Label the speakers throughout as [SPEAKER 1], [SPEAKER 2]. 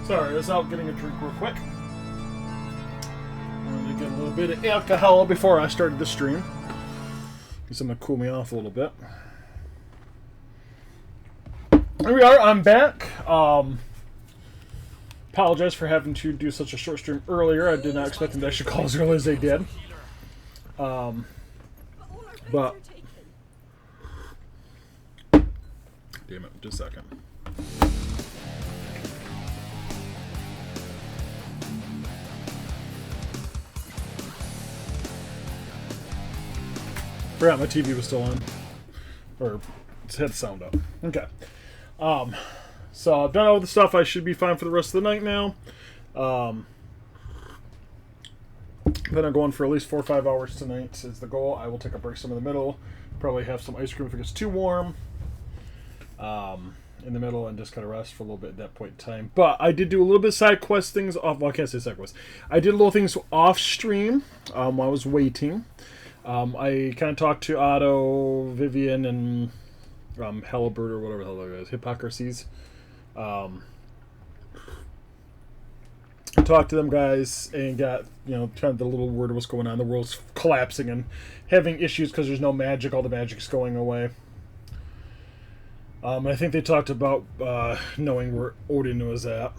[SPEAKER 1] Sorry, I was out getting a drink real quick. Wanted to get a little bit of alcohol before I started the stream. Get something to cool me off a little bit. Here we are, I'm back. Apologize for having to do such a short stream earlier. I did not expect them to actually call as early as they did. But damn it, just a second. Forgot my TV was still on. Or it had the sound up. Okay. So I've done all the stuff. I should be fine for the rest of the night now. Then I'm going for at least 4 or 5 hours tonight is the goal. I will take a break some in the middle. Probably have some ice cream if it gets too warm. In the middle and just kind of rest for a little bit at that point in time. But I did do a little bit of side quest things off. Well, I can't say side quest. I did little things off stream while I was waiting. I kind of talked to Otto, Vivian, and Halibert or whatever the hell that is. Hypocrisies. Talked to them guys and got, kind of the little word of what's going on. The world's collapsing and having issues because there's no magic. All the magic's going away. I think they talked about knowing where Odin was at.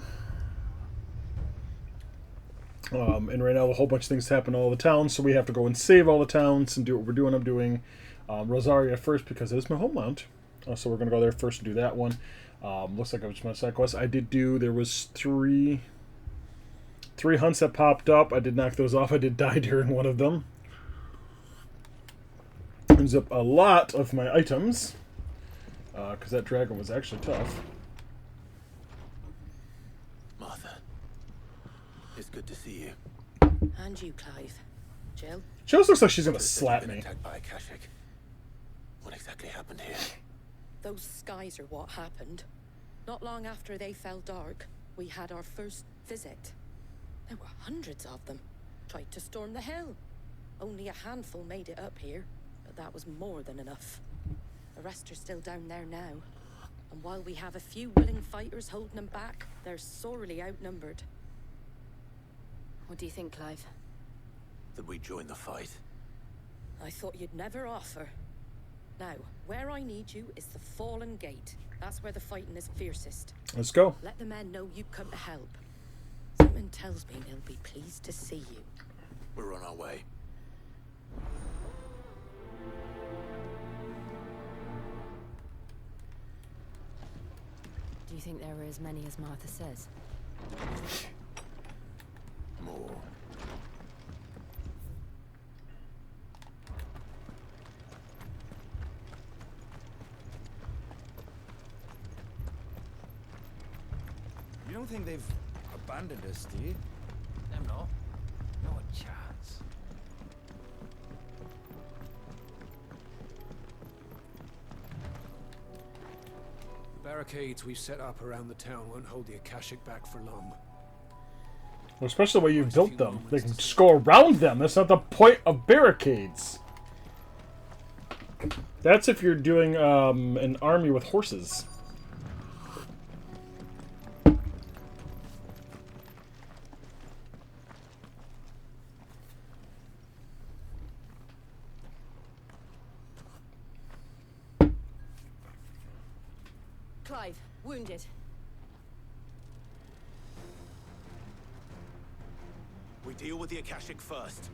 [SPEAKER 1] And right now a whole bunch of things happen in all the towns, so we have to go and save all the towns and do what we're doing. I'm doing Rosaria first because it is my homeland. So we're going to go there first and do that one. Looks like I was my side quest. I did do, there was three hunts that popped up. I did knock those off. I did die during one of them. Ends up a lot of my items. Because that dragon was actually tough.
[SPEAKER 2] Martha, it's good to see you.
[SPEAKER 3] And you, Clive. Jill?
[SPEAKER 1] She almost looks like she's going to slap me.
[SPEAKER 2] Attacked by a Kashik. What exactly happened here?
[SPEAKER 3] Those skies are what happened. Not long after they fell dark, we had our first visit. There were hundreds of them. Tried to storm the hill. Only a handful made it up here, but that was more than enough. The rest are still down there now. And while we have a few willing fighters holding them back, they're sorely outnumbered. What do you think, Clive?
[SPEAKER 2] That we join the fight.
[SPEAKER 3] I thought you'd never offer. Now, where I need you is the Fallen Gate. That's where the fighting is fiercest.
[SPEAKER 1] Let's go.
[SPEAKER 3] Let the men know you've come to help. Something tells me they'll be pleased to see you.
[SPEAKER 2] We're on our way.
[SPEAKER 3] Do you think there were as many as Martha says?
[SPEAKER 2] More.
[SPEAKER 4] You don't think they've abandoned us, do you?
[SPEAKER 5] Them not. Not a chance.
[SPEAKER 6] The barricades we've set up around the town won't hold the Akashic back for long.
[SPEAKER 1] Well, especially the way you've built them. They can just go around them. That's not the point of barricades. That's if you're doing an army with horses.
[SPEAKER 3] Clive, wounded.
[SPEAKER 2] We deal with the Akashic first.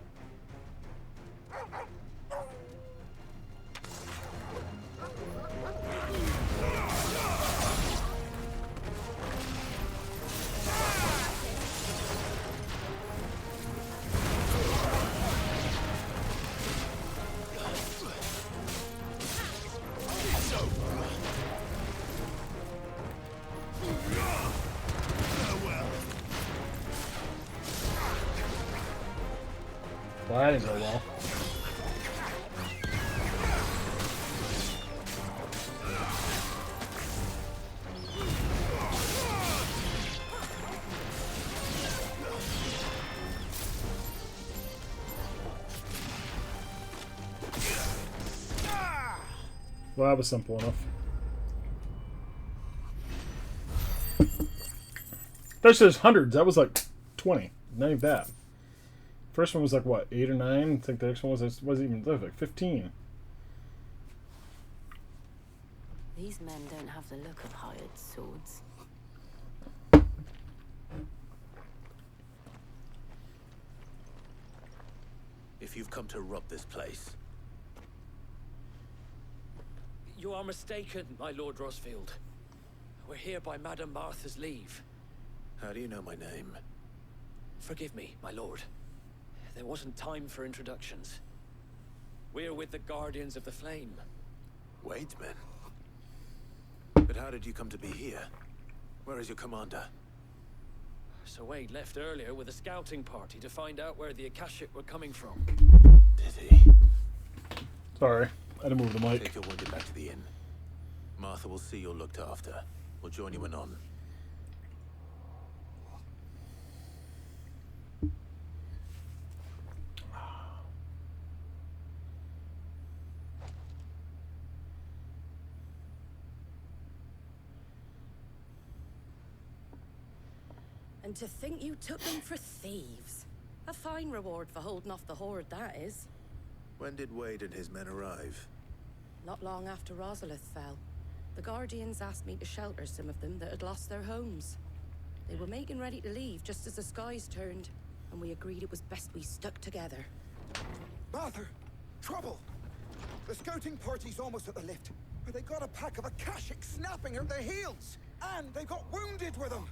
[SPEAKER 1] Well, that didn't go well. Well, that was simple enough. That says hundreds. That was like 20. Not even that. First one was like what, 8 or 9? I think the next one wasn't even like 15.
[SPEAKER 7] These men don't have the look of hired swords.
[SPEAKER 2] If you've come to rob this place,
[SPEAKER 5] You are mistaken, my Lord Rosfield. We're here by Madame Martha's leave.
[SPEAKER 2] how do you know my name?
[SPEAKER 5] Forgive me, my lord. There wasn't time for introductions. We're with the Guardians of the Flame.
[SPEAKER 2] Wade's men. But how did you come to be here? Where is your commander?
[SPEAKER 5] Sir Wade left earlier with a scouting party to find out where the Akashic were coming from.
[SPEAKER 2] Did he?
[SPEAKER 1] Sorry, I had to move the mic.
[SPEAKER 2] Take your wounded back to the inn. Martha will see you're looked after. We'll join you anon.
[SPEAKER 3] And to think you took them for thieves. A fine reward for holding off the horde, that is.
[SPEAKER 2] When did Wade and his men arrive?
[SPEAKER 3] Not long after Rosalith fell, the Guardians asked me to shelter some of them that had lost their homes. They were making ready to leave just as the skies turned, and we agreed it was best we stuck together.
[SPEAKER 4] Martha! Trouble! The scouting party's almost at the lift, but they got a pack of Akashic snapping at their heels! And they got wounded with them!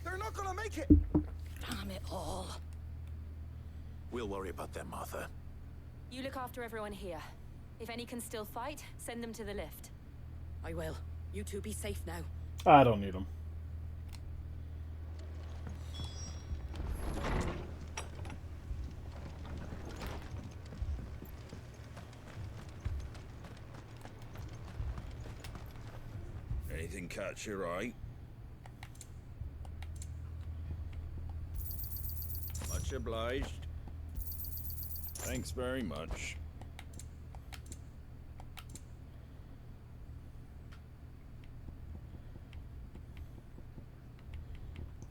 [SPEAKER 4] They're not gonna make it!
[SPEAKER 3] Damn it all.
[SPEAKER 2] We'll worry about them, Martha.
[SPEAKER 7] You look after everyone here. If any can still fight, send them to the lift.
[SPEAKER 3] I will. You two be safe now.
[SPEAKER 1] I don't need them.
[SPEAKER 8] Anything catch your eye? Much obliged. Thanks very much.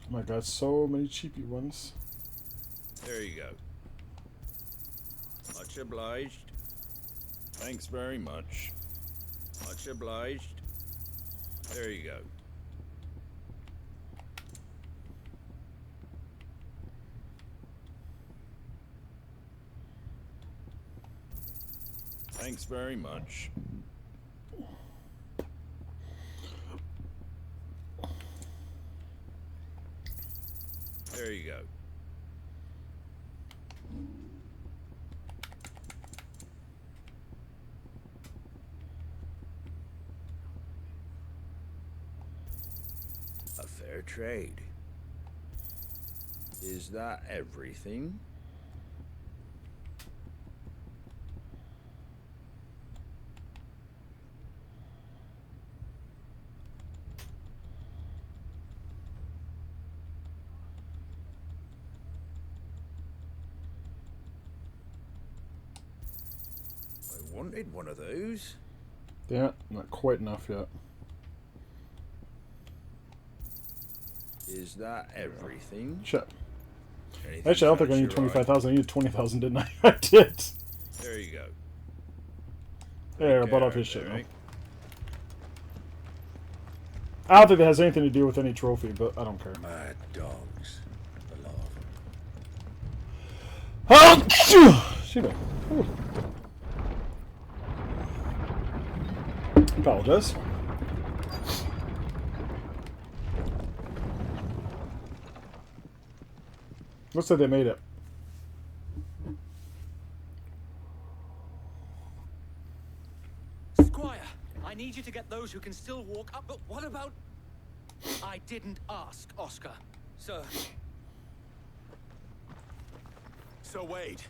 [SPEAKER 1] Oh my god, so many cheapy ones.
[SPEAKER 8] There you go. Much obliged. Thanks very much. Much obliged. There you go. Thanks very much. There you go. A fair trade. Is that everything? I wanted one of those.
[SPEAKER 1] Yeah, not quite enough yet.
[SPEAKER 8] Is that everything?
[SPEAKER 1] Shit.
[SPEAKER 8] Anything
[SPEAKER 1] Actually, I don't think I
[SPEAKER 8] catch
[SPEAKER 1] needed
[SPEAKER 8] your eye?
[SPEAKER 1] 25,000. I needed 20,000, didn't I? I did.
[SPEAKER 8] There you go.
[SPEAKER 1] There, I
[SPEAKER 8] Take
[SPEAKER 1] bought
[SPEAKER 8] care
[SPEAKER 1] off his
[SPEAKER 8] out
[SPEAKER 1] shit
[SPEAKER 8] there,
[SPEAKER 1] now.
[SPEAKER 8] eh?
[SPEAKER 1] I don't think that has anything to do with any trophy, but I don't care.
[SPEAKER 8] Mad dogs. The law.
[SPEAKER 1] Oh, excuse me. Ooh. Apologize. Looks like they made it.
[SPEAKER 5] Squire, I need you to get those who can still walk up, but what about... I didn't ask, Oscar. Sir.
[SPEAKER 2] Sir Wade.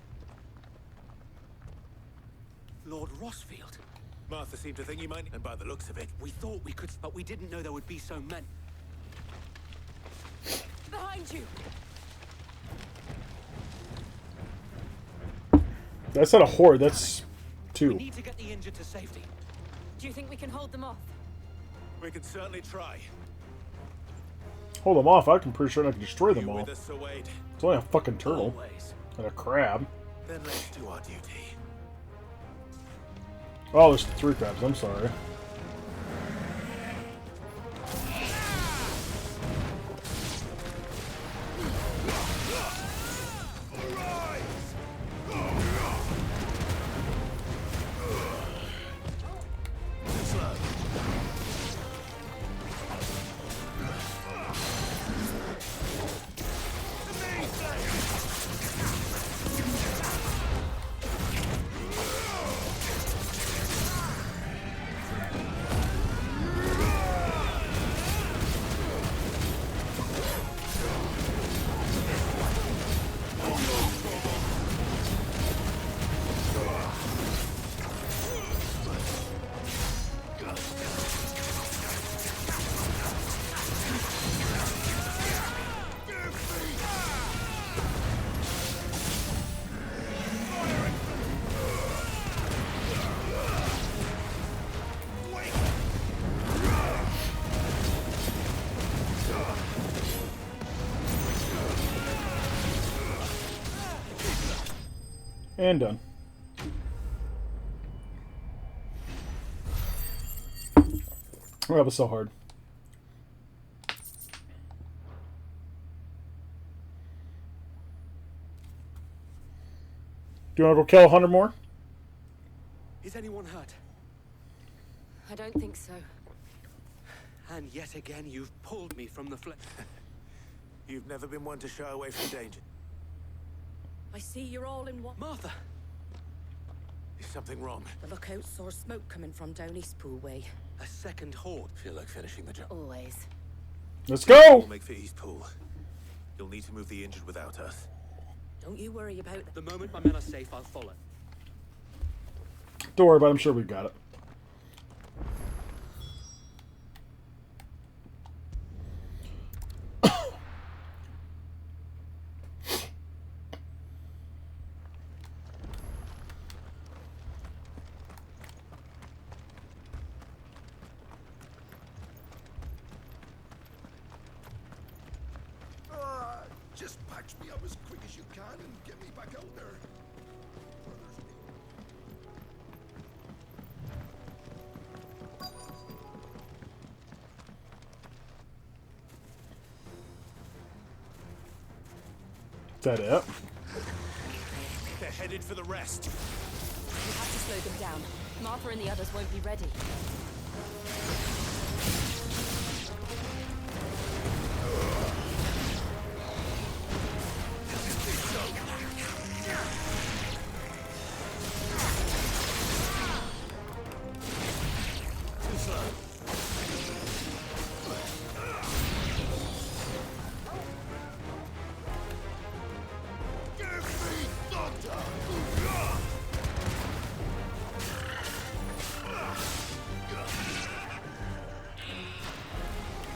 [SPEAKER 5] Lord Rosfield.
[SPEAKER 2] Martha seemed to think you might, and by the looks of it,
[SPEAKER 5] We thought we could, but we didn't know there would be so many.
[SPEAKER 7] Behind you!
[SPEAKER 1] That's not a horde, that's
[SPEAKER 5] We
[SPEAKER 1] two.
[SPEAKER 5] need to get the injured to safety.
[SPEAKER 7] Do you think we can hold them off?
[SPEAKER 2] we can certainly try.
[SPEAKER 1] hold them off. I'm pretty sure I can destroy
[SPEAKER 2] Are
[SPEAKER 1] them
[SPEAKER 2] you
[SPEAKER 1] all.
[SPEAKER 2] with us, Sir Wade?
[SPEAKER 1] It's only a fucking turtle
[SPEAKER 5] Always.
[SPEAKER 1] and a crab.
[SPEAKER 2] Then let's do our duty.
[SPEAKER 1] Oh, there's 3 crabs. I'm sorry. And done. Oh, that was so hard. Do you want to go kill 100 more?
[SPEAKER 5] Is anyone hurt?
[SPEAKER 7] I don't think so.
[SPEAKER 5] And yet again, you've pulled me from the
[SPEAKER 2] You've never been one to shy away from danger.
[SPEAKER 3] I see you're all in one.
[SPEAKER 5] Martha!
[SPEAKER 2] Is something wrong?
[SPEAKER 3] The lookout saw smoke coming from down Eastpool way.
[SPEAKER 5] A second horde.
[SPEAKER 2] Feel like finishing the job.
[SPEAKER 7] Always.
[SPEAKER 1] Let's go!
[SPEAKER 2] We'll make for Eastpool. You'll need to move the injured without us.
[SPEAKER 3] Don't you worry about
[SPEAKER 5] The moment my men are safe, I'll follow.
[SPEAKER 1] Don't worry about it. I'm sure we've got it.
[SPEAKER 4] Just patch me up as quick as you can and get me back out there.
[SPEAKER 1] Is that it?
[SPEAKER 2] They're headed for the rest.
[SPEAKER 7] We have to slow them down. Martha and the others won't be ready.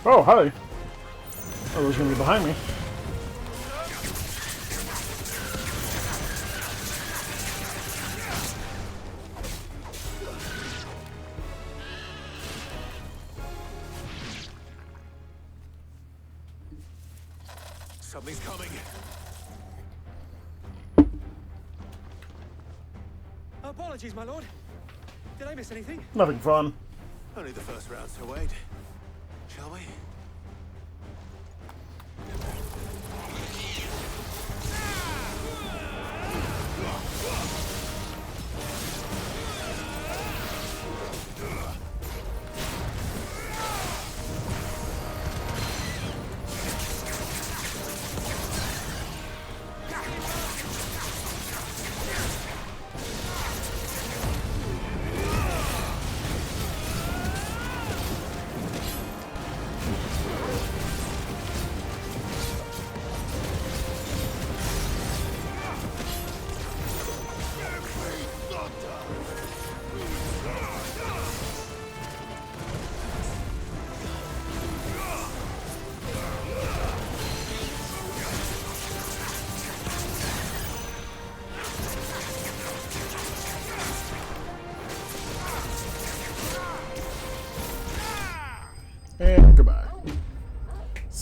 [SPEAKER 1] Oh, hi. Oh, there's gonna be behind me.
[SPEAKER 2] Something's coming.
[SPEAKER 5] Apologies, my lord. Did I miss anything?
[SPEAKER 1] Nothing fun.
[SPEAKER 2] Only the first round, Sir Wade. Shall we?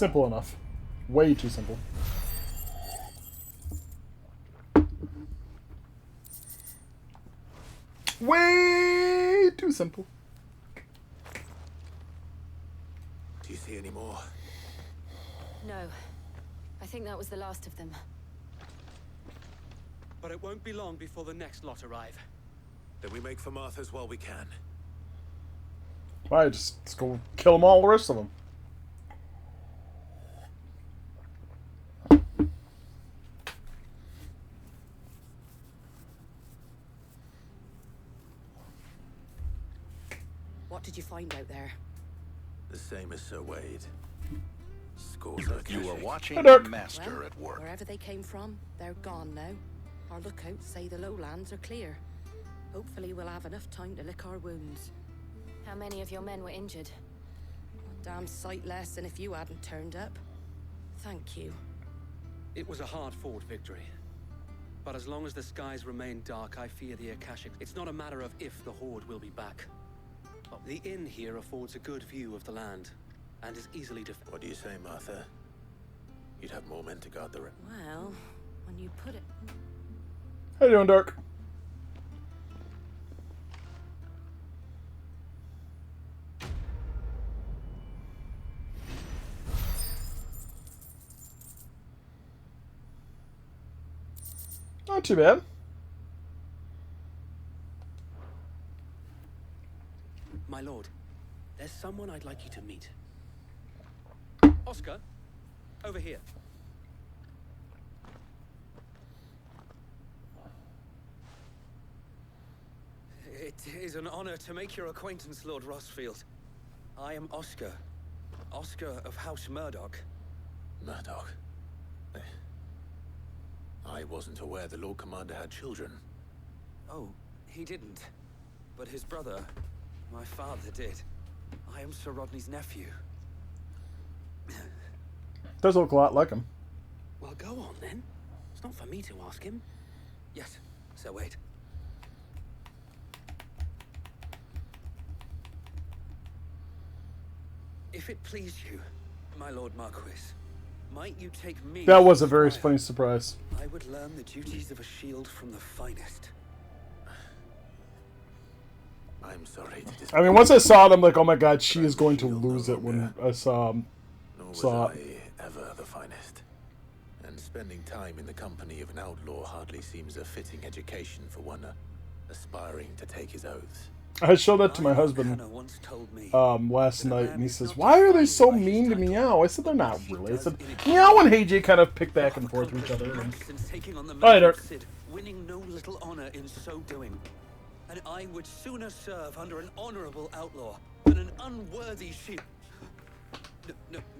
[SPEAKER 1] Simple enough. Way too simple. Way too simple.
[SPEAKER 2] Do you see any more?
[SPEAKER 7] No. I think that was the last of them.
[SPEAKER 9] But it won't be long before the next lot arrive.
[SPEAKER 2] Then we make for Martha's while we can.
[SPEAKER 1] Alright, just let's go kill them all, the rest of them.
[SPEAKER 3] What did you find out there?
[SPEAKER 2] The same as Sir Wade. Scores of
[SPEAKER 10] You were
[SPEAKER 2] Kashyyyk.
[SPEAKER 10] watching
[SPEAKER 1] Hey,
[SPEAKER 10] the
[SPEAKER 1] Dirk.
[SPEAKER 10] master
[SPEAKER 3] Well,
[SPEAKER 10] at work.
[SPEAKER 3] wherever they came from, they're gone now. Our lookouts say the lowlands are clear. Hopefully we'll have enough time to lick our wounds.
[SPEAKER 7] How many of your men were injured?
[SPEAKER 3] A damn sight less than if you hadn't turned up. Thank you.
[SPEAKER 9] It was a hard-fought victory. But as long as the skies remain dark, I fear the Akashic. It's not a matter of if the Horde will be back. The inn here affords a good view of the land, and is easily defended.
[SPEAKER 2] What do you say, Martha? You'd have more men to guard the...
[SPEAKER 3] Well, when you put it...
[SPEAKER 1] How you doing, Dirk? Not too bad.
[SPEAKER 9] My lord, there's someone I'd like you to meet. Oscar, over here. It is an honor to make your acquaintance, Lord Rossfield. I am Oscar. Oscar of House Murdoch.
[SPEAKER 2] Murdoch. I wasn't aware the Lord Commander had children.
[SPEAKER 9] Oh, he didn't. But his brother, my father, did. I am Sir Rodney's nephew.
[SPEAKER 1] Does look a lot like him.
[SPEAKER 9] Well, go on then. It's not for me to ask him. Yes, Sir Wade. If it please you, my Lord Marquis, might you take me...
[SPEAKER 1] That was a
[SPEAKER 9] as
[SPEAKER 1] very
[SPEAKER 9] squire?
[SPEAKER 1] funny surprise.
[SPEAKER 9] I would learn the duties of a shield from the finest.
[SPEAKER 2] I'm sorry to
[SPEAKER 1] I mean, once I saw it, I'm like, oh my god, she is going to lose it when I saw
[SPEAKER 2] Nor was
[SPEAKER 1] saw
[SPEAKER 2] I
[SPEAKER 1] it.
[SPEAKER 2] ever the finest. And spending time in the company of an outlaw hardly seems a fitting education for one aspiring to take his oaths.
[SPEAKER 1] I showed that to my husband
[SPEAKER 9] Hannah once told me
[SPEAKER 1] last
[SPEAKER 9] that a
[SPEAKER 1] night,
[SPEAKER 9] man
[SPEAKER 1] and he
[SPEAKER 9] is
[SPEAKER 1] says,
[SPEAKER 9] not
[SPEAKER 1] why are they
[SPEAKER 9] defined
[SPEAKER 1] so
[SPEAKER 9] by his
[SPEAKER 1] mean to
[SPEAKER 9] title,
[SPEAKER 1] Meow? I said, they're
[SPEAKER 9] but
[SPEAKER 1] not
[SPEAKER 9] what he
[SPEAKER 1] really. I
[SPEAKER 9] does
[SPEAKER 1] said,
[SPEAKER 9] in
[SPEAKER 1] Meow and AJ kind of pick back and forth with each other. And...
[SPEAKER 9] Since taking on the
[SPEAKER 1] Hi,
[SPEAKER 9] mantle of
[SPEAKER 1] Dirk.
[SPEAKER 9] Cid, winning no little honor in so doing. And I would sooner serve under an honorable outlaw than an unworthy sheep.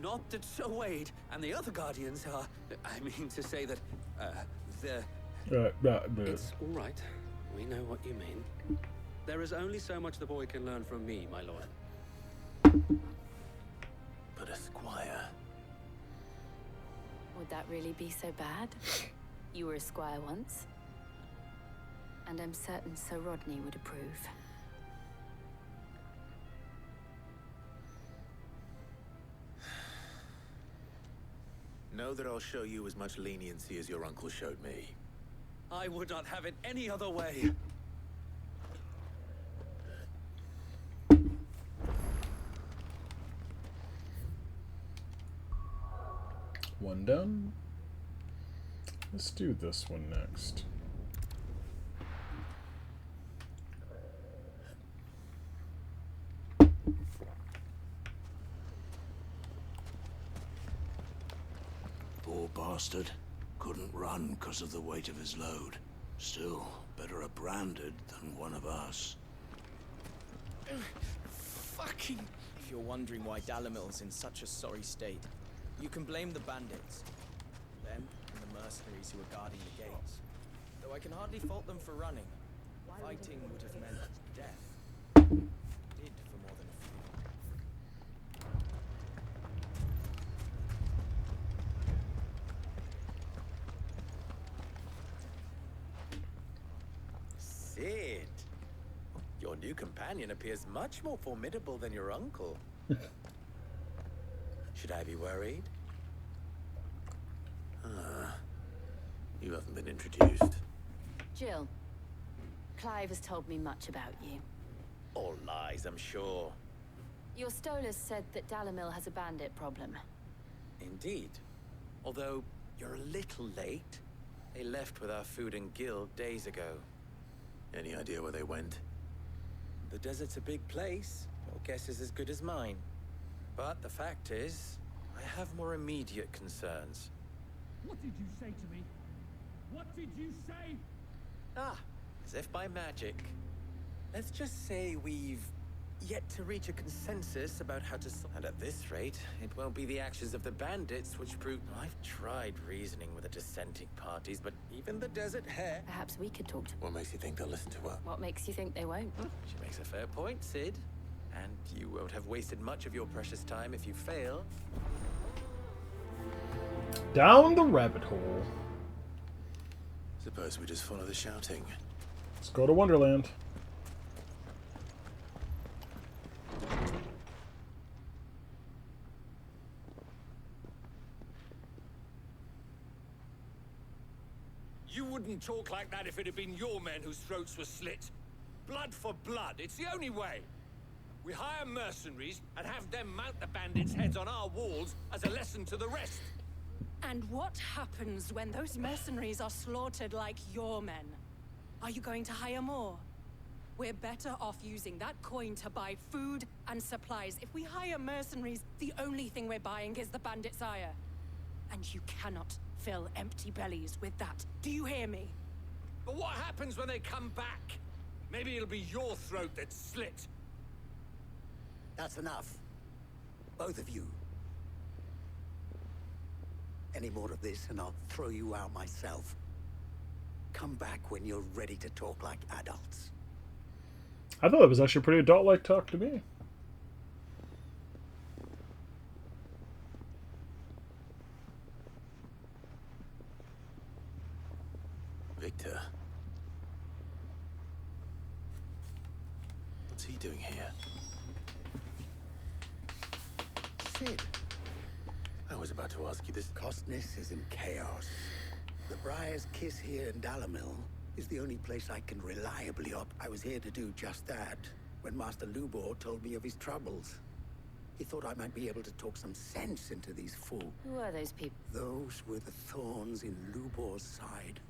[SPEAKER 9] Not that Sir Wade and the other guardians are... I mean to say that, they're... It's all right. We know what you mean. There is only so much the boy can learn from me, my lord.
[SPEAKER 2] But a squire.
[SPEAKER 7] Would that really be so bad? You were a squire once. And I'm certain Sir Rodney would approve.
[SPEAKER 2] Know that I'll show you as much leniency as your uncle showed me.
[SPEAKER 9] I would not have it any other way.
[SPEAKER 1] One done. Let's do this one next.
[SPEAKER 8] Poor bastard. Couldn't run because of the weight of his load. Still, better a branded than one of us.
[SPEAKER 11] Fucking... If you're wondering why Dalamil's in such a sorry state, you can blame the bandits. Them and the mercenaries who are guarding the gates. Though I can hardly fault them for running. Fighting would have meant death. Did for more than a few.
[SPEAKER 12] Cid, your new companion appears much more formidable than your uncle.
[SPEAKER 2] Should I be worried? Ah, you haven't been introduced.
[SPEAKER 7] Jill, Clive has told me much about you.
[SPEAKER 12] All lies, I'm sure.
[SPEAKER 7] Your Stolas said that Dalamil has a bandit problem.
[SPEAKER 12] Indeed. Although, you're a little late. They left with our food and guild days ago.
[SPEAKER 2] Any idea where they went?
[SPEAKER 12] The desert's a big place. Your guess is as good as mine. But the fact is, I have more immediate concerns.
[SPEAKER 10] What did you say to me? What did you say?
[SPEAKER 12] Ah, as if by magic. Let's just say we've yet to reach a consensus about how to and at this rate, it won't be the actions of the bandits which prove... I've tried reasoning with the dissenting parties, but even the Desert Hare...
[SPEAKER 7] Perhaps we could talk to...
[SPEAKER 2] What makes you think they'll listen to her?
[SPEAKER 7] What makes you think they won't?
[SPEAKER 12] She makes a fair point, Sid. And you won't have wasted much of your precious time if you fail.
[SPEAKER 1] Down the rabbit hole.
[SPEAKER 2] Suppose we just follow the shouting.
[SPEAKER 1] Let's go to Wonderland.
[SPEAKER 6] You wouldn't talk like that if it had been your men whose throats were slit. Blood for blood, it's the only way. We hire mercenaries and have them mount the bandits' heads on our walls as a lesson to the rest.
[SPEAKER 3] And what happens when those mercenaries are slaughtered like your men? Are you going to hire more? We're better off using that coin to buy food and supplies. If we hire mercenaries, the only thing we're buying is the bandits' ire. And you cannot fill empty bellies with that. Do you hear me?
[SPEAKER 6] But what happens when they come back? Maybe it'll be your throat that's slit.
[SPEAKER 8] That's enough. Both of you. Any more of this and I'll throw you out myself. Come back when you're ready to talk like adults.
[SPEAKER 1] I thought it was actually pretty adult-like talk to me.
[SPEAKER 2] Victor. What's he doing here?
[SPEAKER 8] Sid.
[SPEAKER 2] I was about to ask you this.
[SPEAKER 8] Costness is in chaos. The Briar's Kiss here in Dalamil is the only place I can reliably op. I was here to do just that when Master Lubor told me of his troubles. He thought I might be able to talk some sense into these fools.
[SPEAKER 7] Who are those people?
[SPEAKER 8] Those were the thorns in Lubor's side.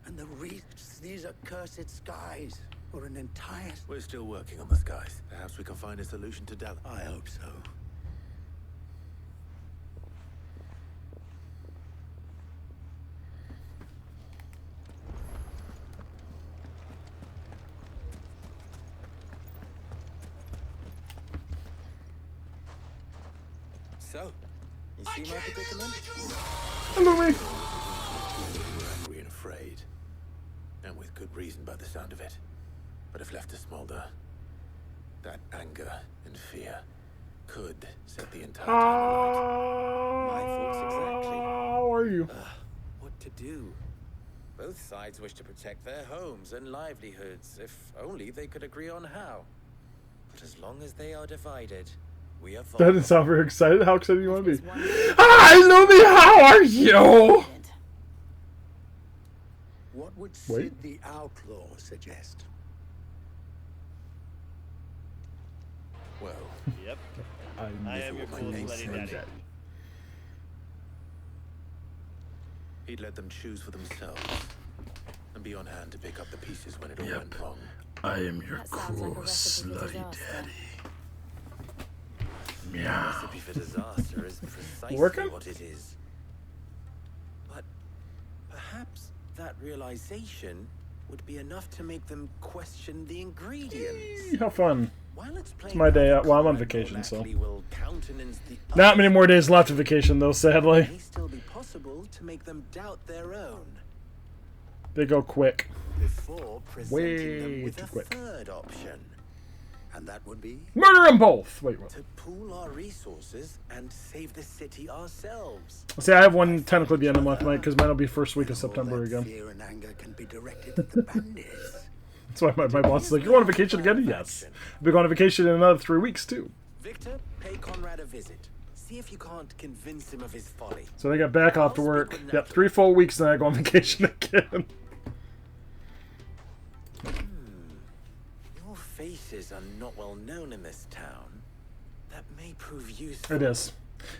[SPEAKER 8] And the reefs, these are cursed skies, or an entire...
[SPEAKER 2] We're still working on the skies. Perhaps we can find a solution to Dal.
[SPEAKER 8] I hope so.
[SPEAKER 12] So, you see my predicament?
[SPEAKER 1] Hello, me.
[SPEAKER 2] We're angry and afraid. And with good reason by the sound of it. But if left to smolder, that anger and fear could set the entire town alight.
[SPEAKER 12] My thoughts exactly.
[SPEAKER 1] How are you?
[SPEAKER 12] What to do? Both sides wish to protect their homes and livelihoods, if only they could agree on how. But as long as they are divided, we are...
[SPEAKER 1] That didn't sound very excited. How excited do you want to be? Hi, Lumi, how are you?
[SPEAKER 8] What would Sid the Outlaw suggest?
[SPEAKER 2] Well,
[SPEAKER 13] Yep.
[SPEAKER 1] I
[SPEAKER 13] am your
[SPEAKER 2] my
[SPEAKER 13] cool
[SPEAKER 2] name
[SPEAKER 13] bloody
[SPEAKER 2] said.
[SPEAKER 13] daddy.
[SPEAKER 2] He'd let them choose for themselves. And be on hand to pick up the pieces when it all went wrong.
[SPEAKER 8] I am your
[SPEAKER 7] That sounds like a recipe for disaster.
[SPEAKER 8] Meow.
[SPEAKER 12] Recipe for disaster is precisely
[SPEAKER 1] Working?
[SPEAKER 12] what it is. But perhaps that realization would be enough to make them question the ingredients.
[SPEAKER 1] How fun.
[SPEAKER 12] While it's
[SPEAKER 1] It's my day out. Well, I'm on
[SPEAKER 12] Conrad
[SPEAKER 1] vacation,
[SPEAKER 12] more
[SPEAKER 1] so.
[SPEAKER 12] likely will countenance the
[SPEAKER 1] Not many more days left of vacation, though, sadly.
[SPEAKER 12] It may still be possible to make them doubt their own
[SPEAKER 1] They go quick.
[SPEAKER 12] before presenting
[SPEAKER 1] Way
[SPEAKER 12] them with
[SPEAKER 1] too
[SPEAKER 12] a
[SPEAKER 1] quick.
[SPEAKER 12] third option.
[SPEAKER 8] And that would be?
[SPEAKER 1] Murder them both! Wait, what?
[SPEAKER 12] To pool our resources and save the city ourselves.
[SPEAKER 1] See, I have one technically at the end of the month, Mike, because mine will be first week of September
[SPEAKER 8] All that
[SPEAKER 1] again.
[SPEAKER 8] fear and anger can be directed at the bandits.
[SPEAKER 1] That's why my boss is like, you're going on vacation again? Yes. I'll be going on vacation in another 3 weeks, too.
[SPEAKER 12] Victor, pay Conrad a visit. See if you can't convince him of his folly.
[SPEAKER 1] So I got back off to work. Yep, 3 full weeks, then I go on vacation again.
[SPEAKER 12] Your faces are not well known in this town. That may prove useful.
[SPEAKER 1] It is.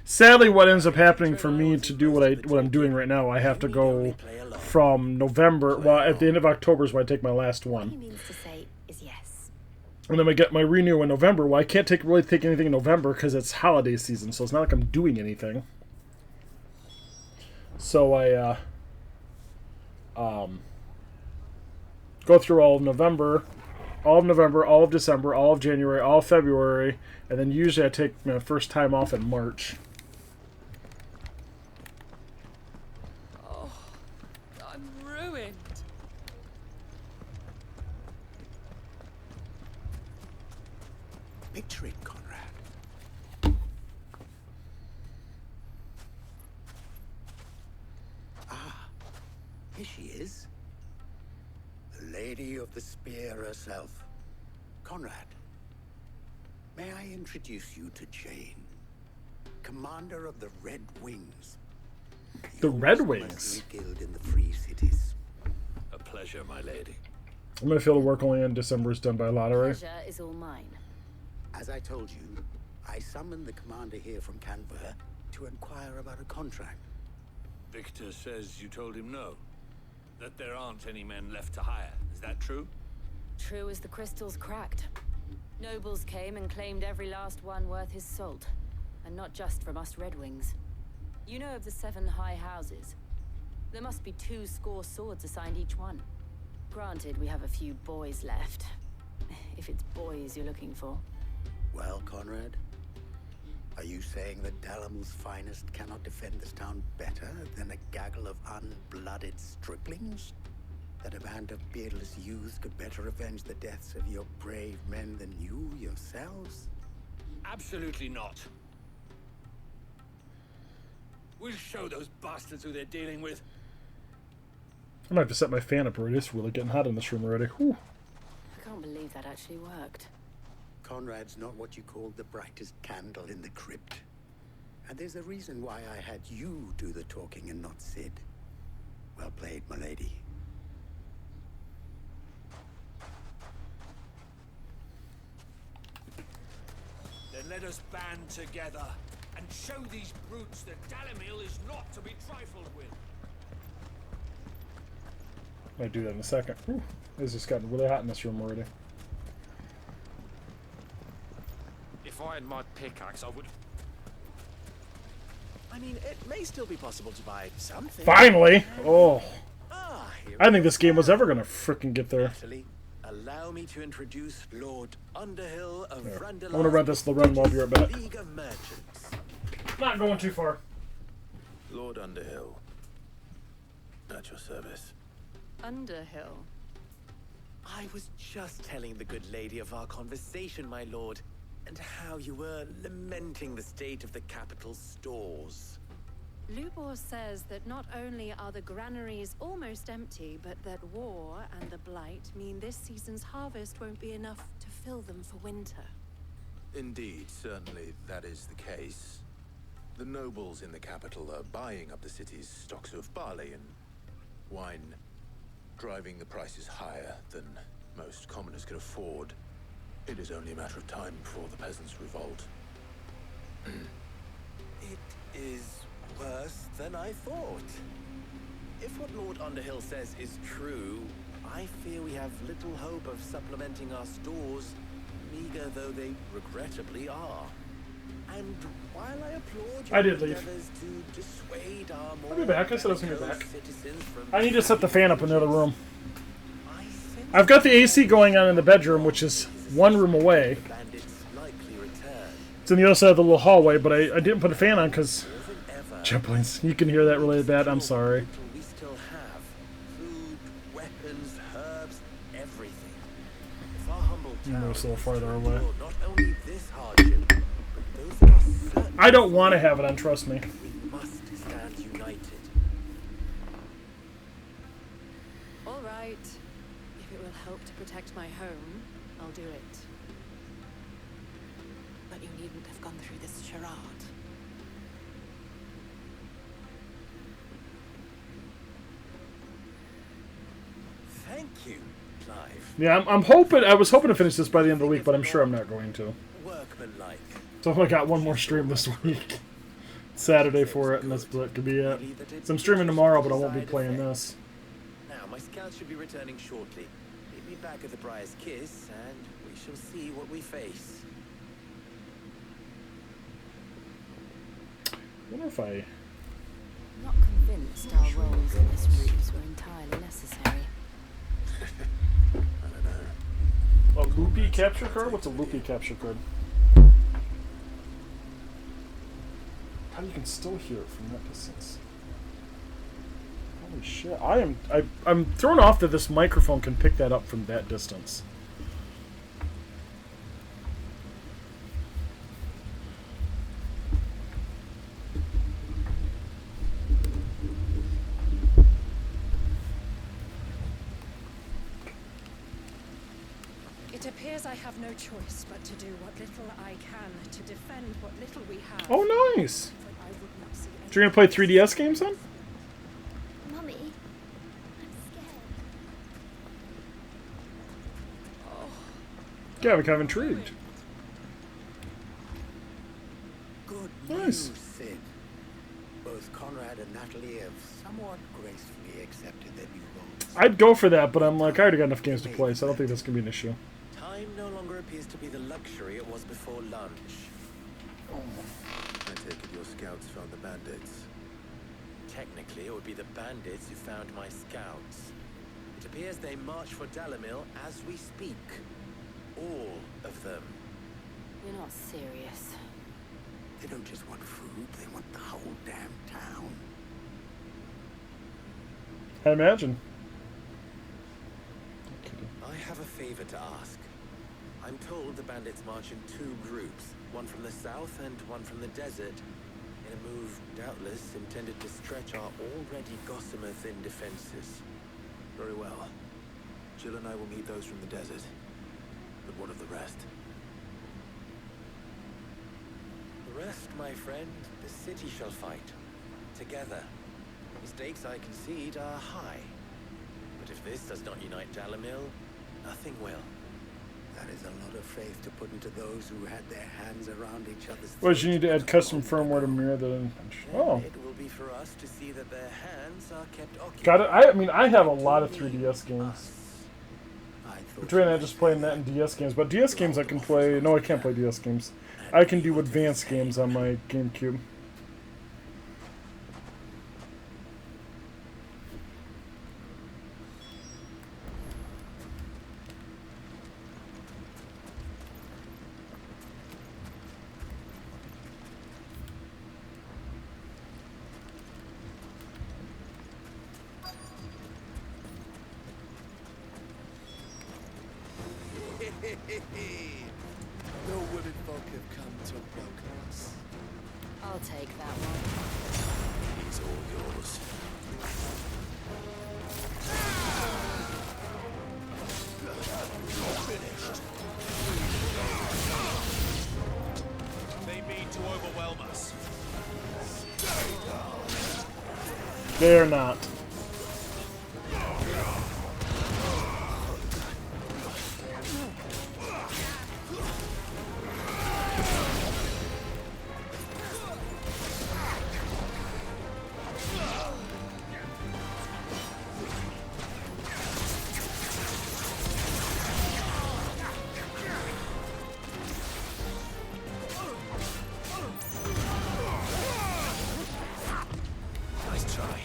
[SPEAKER 1] Sadly, what ends up happening for me to do what I'm doing right now, I have to go from November. Well, at the end of October is when I take my last
[SPEAKER 7] What he
[SPEAKER 1] one,
[SPEAKER 7] means to say is yes.
[SPEAKER 1] and then I get my renew in November. Well, I can't really take anything in November because it's holiday season, so it's not like I'm doing anything. So I go through all of November, all of December, all of January, all of February, and then usually I take my first time off in March.
[SPEAKER 3] Oh, I'm ruined.
[SPEAKER 8] Picture it, Conrad. Ah, here she is. The Lady of the Spear herself. Conrad, may I introduce you to Jane, commander of the Red Wings.
[SPEAKER 1] The Red
[SPEAKER 8] oldest
[SPEAKER 1] Wings?
[SPEAKER 8] mercenary guild in the Free Cities.
[SPEAKER 6] A pleasure, my lady.
[SPEAKER 1] I'm going to feel the work only in December is done by lottery.
[SPEAKER 7] Pleasure is all mine.
[SPEAKER 8] As I told you, I summoned the commander here from Canberra to inquire about a contract.
[SPEAKER 6] Victor says you told him no. That there aren't any men left to hire. Is that true?
[SPEAKER 7] True as the crystals cracked. Nobles came and claimed every last one worth his salt. And not just from us Red Wings. You know of the 7 high houses. There must be 2 swords assigned each one. Granted, we have a few boys left. If it's boys you're looking for.
[SPEAKER 8] Well, Conrad, are you saying that Dalamil's finest cannot defend this town better than a gaggle of unblooded striplings? That a band of beardless youths could better avenge the deaths of your brave men than you yourselves?
[SPEAKER 6] Absolutely not. We'll show those bastards who they're dealing with.
[SPEAKER 1] I might have to set my fan up already. It's really getting hot in this room already. Whew.
[SPEAKER 7] I can't believe that actually worked.
[SPEAKER 8] Conrad's not what you called the brightest candle in the crypt. And there's a reason why I had you do the talking and not Sid. Well played, my lady.
[SPEAKER 6] Then let us band together and show these brutes that Dalamil is not to be trifled with.
[SPEAKER 1] Might do that in a second. Whew. It's just gotten really hot in this room already.
[SPEAKER 13] If I had my pickaxe, I would... I mean, it may still be possible to buy something.
[SPEAKER 1] Finally! Oh.
[SPEAKER 12] Here
[SPEAKER 1] I didn't think this game was ever going to frickin' get there.
[SPEAKER 12] Natalie, allow me to introduce Lord Underhill of
[SPEAKER 1] There.
[SPEAKER 12] Randalar.
[SPEAKER 1] I'm going to run this the run while you're back.
[SPEAKER 12] League of Merchants.
[SPEAKER 1] Not going too far.
[SPEAKER 2] Lord Underhill, at your service.
[SPEAKER 3] Underhill.
[SPEAKER 12] I was just telling the good lady of our conversation, my lord, and how you were lamenting the state of the capital's stores.
[SPEAKER 14] Lubor says that not only are the granaries almost empty, but that war and the Blight mean this season's harvest won't be enough to fill them for winter.
[SPEAKER 2] Indeed, certainly that is the case. The nobles in the capital are buying up the city's stocks of barley and wine, driving the prices higher than most commoners can afford. It is only a matter of time before the peasants revolt.
[SPEAKER 12] It is worse than I thought. If what Lord Underhill says is true, I fear we have little hope of supplementing our stores, meager though they regrettably are. And while I applaud your
[SPEAKER 1] I did leave.
[SPEAKER 12] endeavors to dissuade our more
[SPEAKER 1] I'll be back. I said I was going to be back.
[SPEAKER 12] citizens from
[SPEAKER 1] I need to set the fan up in the other room. I've got the AC going on in the bedroom, which is one room away. It's on the other side of the little hallway, but I didn't put a fan on because... Jumplings, you can hear that really bad. I'm sorry.
[SPEAKER 12] we still have food, weapons, herbs, everything. If our humble
[SPEAKER 1] Move this a little farther away.
[SPEAKER 12] endure not only this hardship, but those that are certain
[SPEAKER 1] I don't want to have it on, trust me.
[SPEAKER 12] we must stand united.
[SPEAKER 14] All right. If it will help to protect my home, I'll do it. But you needn't have gone through this charade.
[SPEAKER 12] you, Clive.
[SPEAKER 1] Yeah, I'm hoping. I was hoping to finish this by the end of the week, but I'm sure I'm not going to.
[SPEAKER 12] Workmanlike.
[SPEAKER 1] So I've only got one more stream this week. Saturday for it, and that could be it. So I'm streaming tomorrow, but I won't be playing this.
[SPEAKER 12] Now, my scouts should be returning shortly. Meet me back at the Briar's Kiss, and we shall see what we face.
[SPEAKER 1] I wonder if I...
[SPEAKER 7] Not convinced our roles in this ruse were entirely necessary.
[SPEAKER 1] A loopy capture card? What's a loopy capture card? How you can still hear it from that distance? Holy shit! I'm thrown off that this microphone can pick that up from that distance.
[SPEAKER 14] It appears I have no choice but to do what little I can to defend what little we have.
[SPEAKER 1] Oh, nice! So you're gonna play 3DS games then?
[SPEAKER 15] Mummy, I'm scared.
[SPEAKER 1] Yeah, I'm kind of intrigued.
[SPEAKER 8] Good
[SPEAKER 1] Nice.
[SPEAKER 8] news, Sid. Both Conrad and Natalie have somewhat gracefully accepted their new roles.
[SPEAKER 1] I'd go for that, but I'm like, I already got enough games to play, so I don't think that's gonna be an issue.
[SPEAKER 12] Time no longer appears to be the luxury it was before lunch.
[SPEAKER 2] I take it your scouts found the bandits.
[SPEAKER 12] Technically, it would be the bandits who found my scouts. It appears they march for Dalamil as we speak. All of them.
[SPEAKER 7] You're not serious.
[SPEAKER 8] They don't just want food, they want the whole damn town.
[SPEAKER 1] I imagine.
[SPEAKER 12] I have a favor to ask. I'm told the bandits march in two groups, one from the south and one from the desert, in a move doubtless intended to stretch our already gossamer thin defenses.
[SPEAKER 2] Very well. Jill and I will meet those from the desert. But what of the rest?
[SPEAKER 12] The rest, my friend, the city shall fight. Together. The stakes, I concede, are high. But if this does not unite Dalamil, nothing will.
[SPEAKER 8] That is a lot of faith to put into those who had their hands around each other's
[SPEAKER 1] Well, you need to add custom firmware to mirror the... Oh.
[SPEAKER 12] It will be for us to see that their hands are kept occupied.
[SPEAKER 1] Got it. I mean, I have a lot of 3DS games. Between that, just playing that and DS games. But DS games I can play... No, I can't play DS games. I can do advanced games on my GameCube.
[SPEAKER 11] No women folk have come to welcome us.
[SPEAKER 7] I'll take that one.
[SPEAKER 2] He's all yours.
[SPEAKER 6] Finished. They mean to overwhelm us.
[SPEAKER 1] They're not.
[SPEAKER 6] Nice try.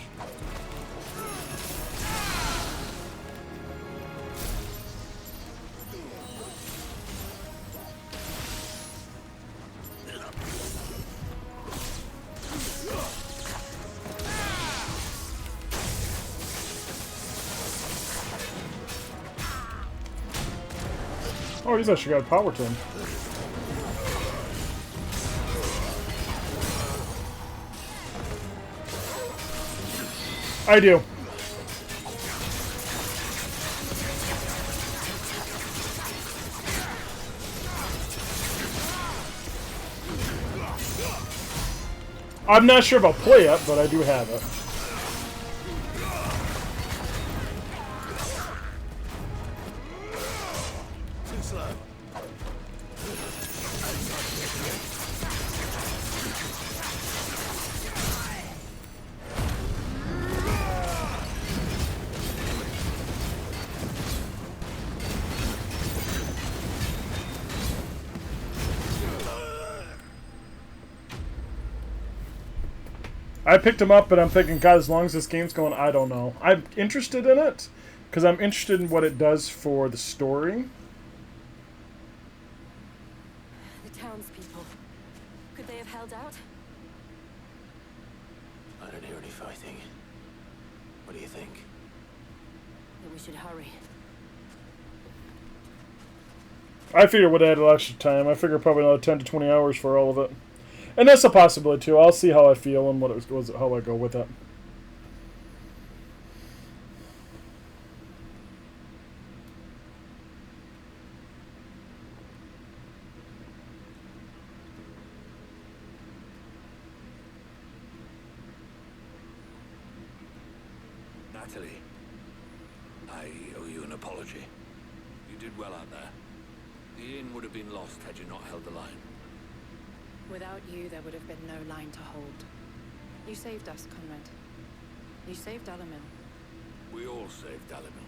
[SPEAKER 1] Oh, he's actually got power to him. I do. I'm not sure if I'll play it, but I do have it. I picked them up, but I'm thinking, God, as long as this game's going, I don't know. I'm interested in it because I'm interested in what it does for the story.
[SPEAKER 7] The townspeople. Could they have held out?
[SPEAKER 2] I don't hear any fighting. What do you think?
[SPEAKER 7] That we should hurry.
[SPEAKER 1] I figure would add extra time. I figure probably another 10 to 20 hours for all of it. And that's a possibility too. I'll see how I feel and how I go with it.
[SPEAKER 6] Natalie, I owe you an apology. You did well out there. The inn would have been lost had you not held the line.
[SPEAKER 14] Without you, there would have been no line to hold. You saved us, Conrad. You saved Dalamil.
[SPEAKER 6] We all saved Dalamil.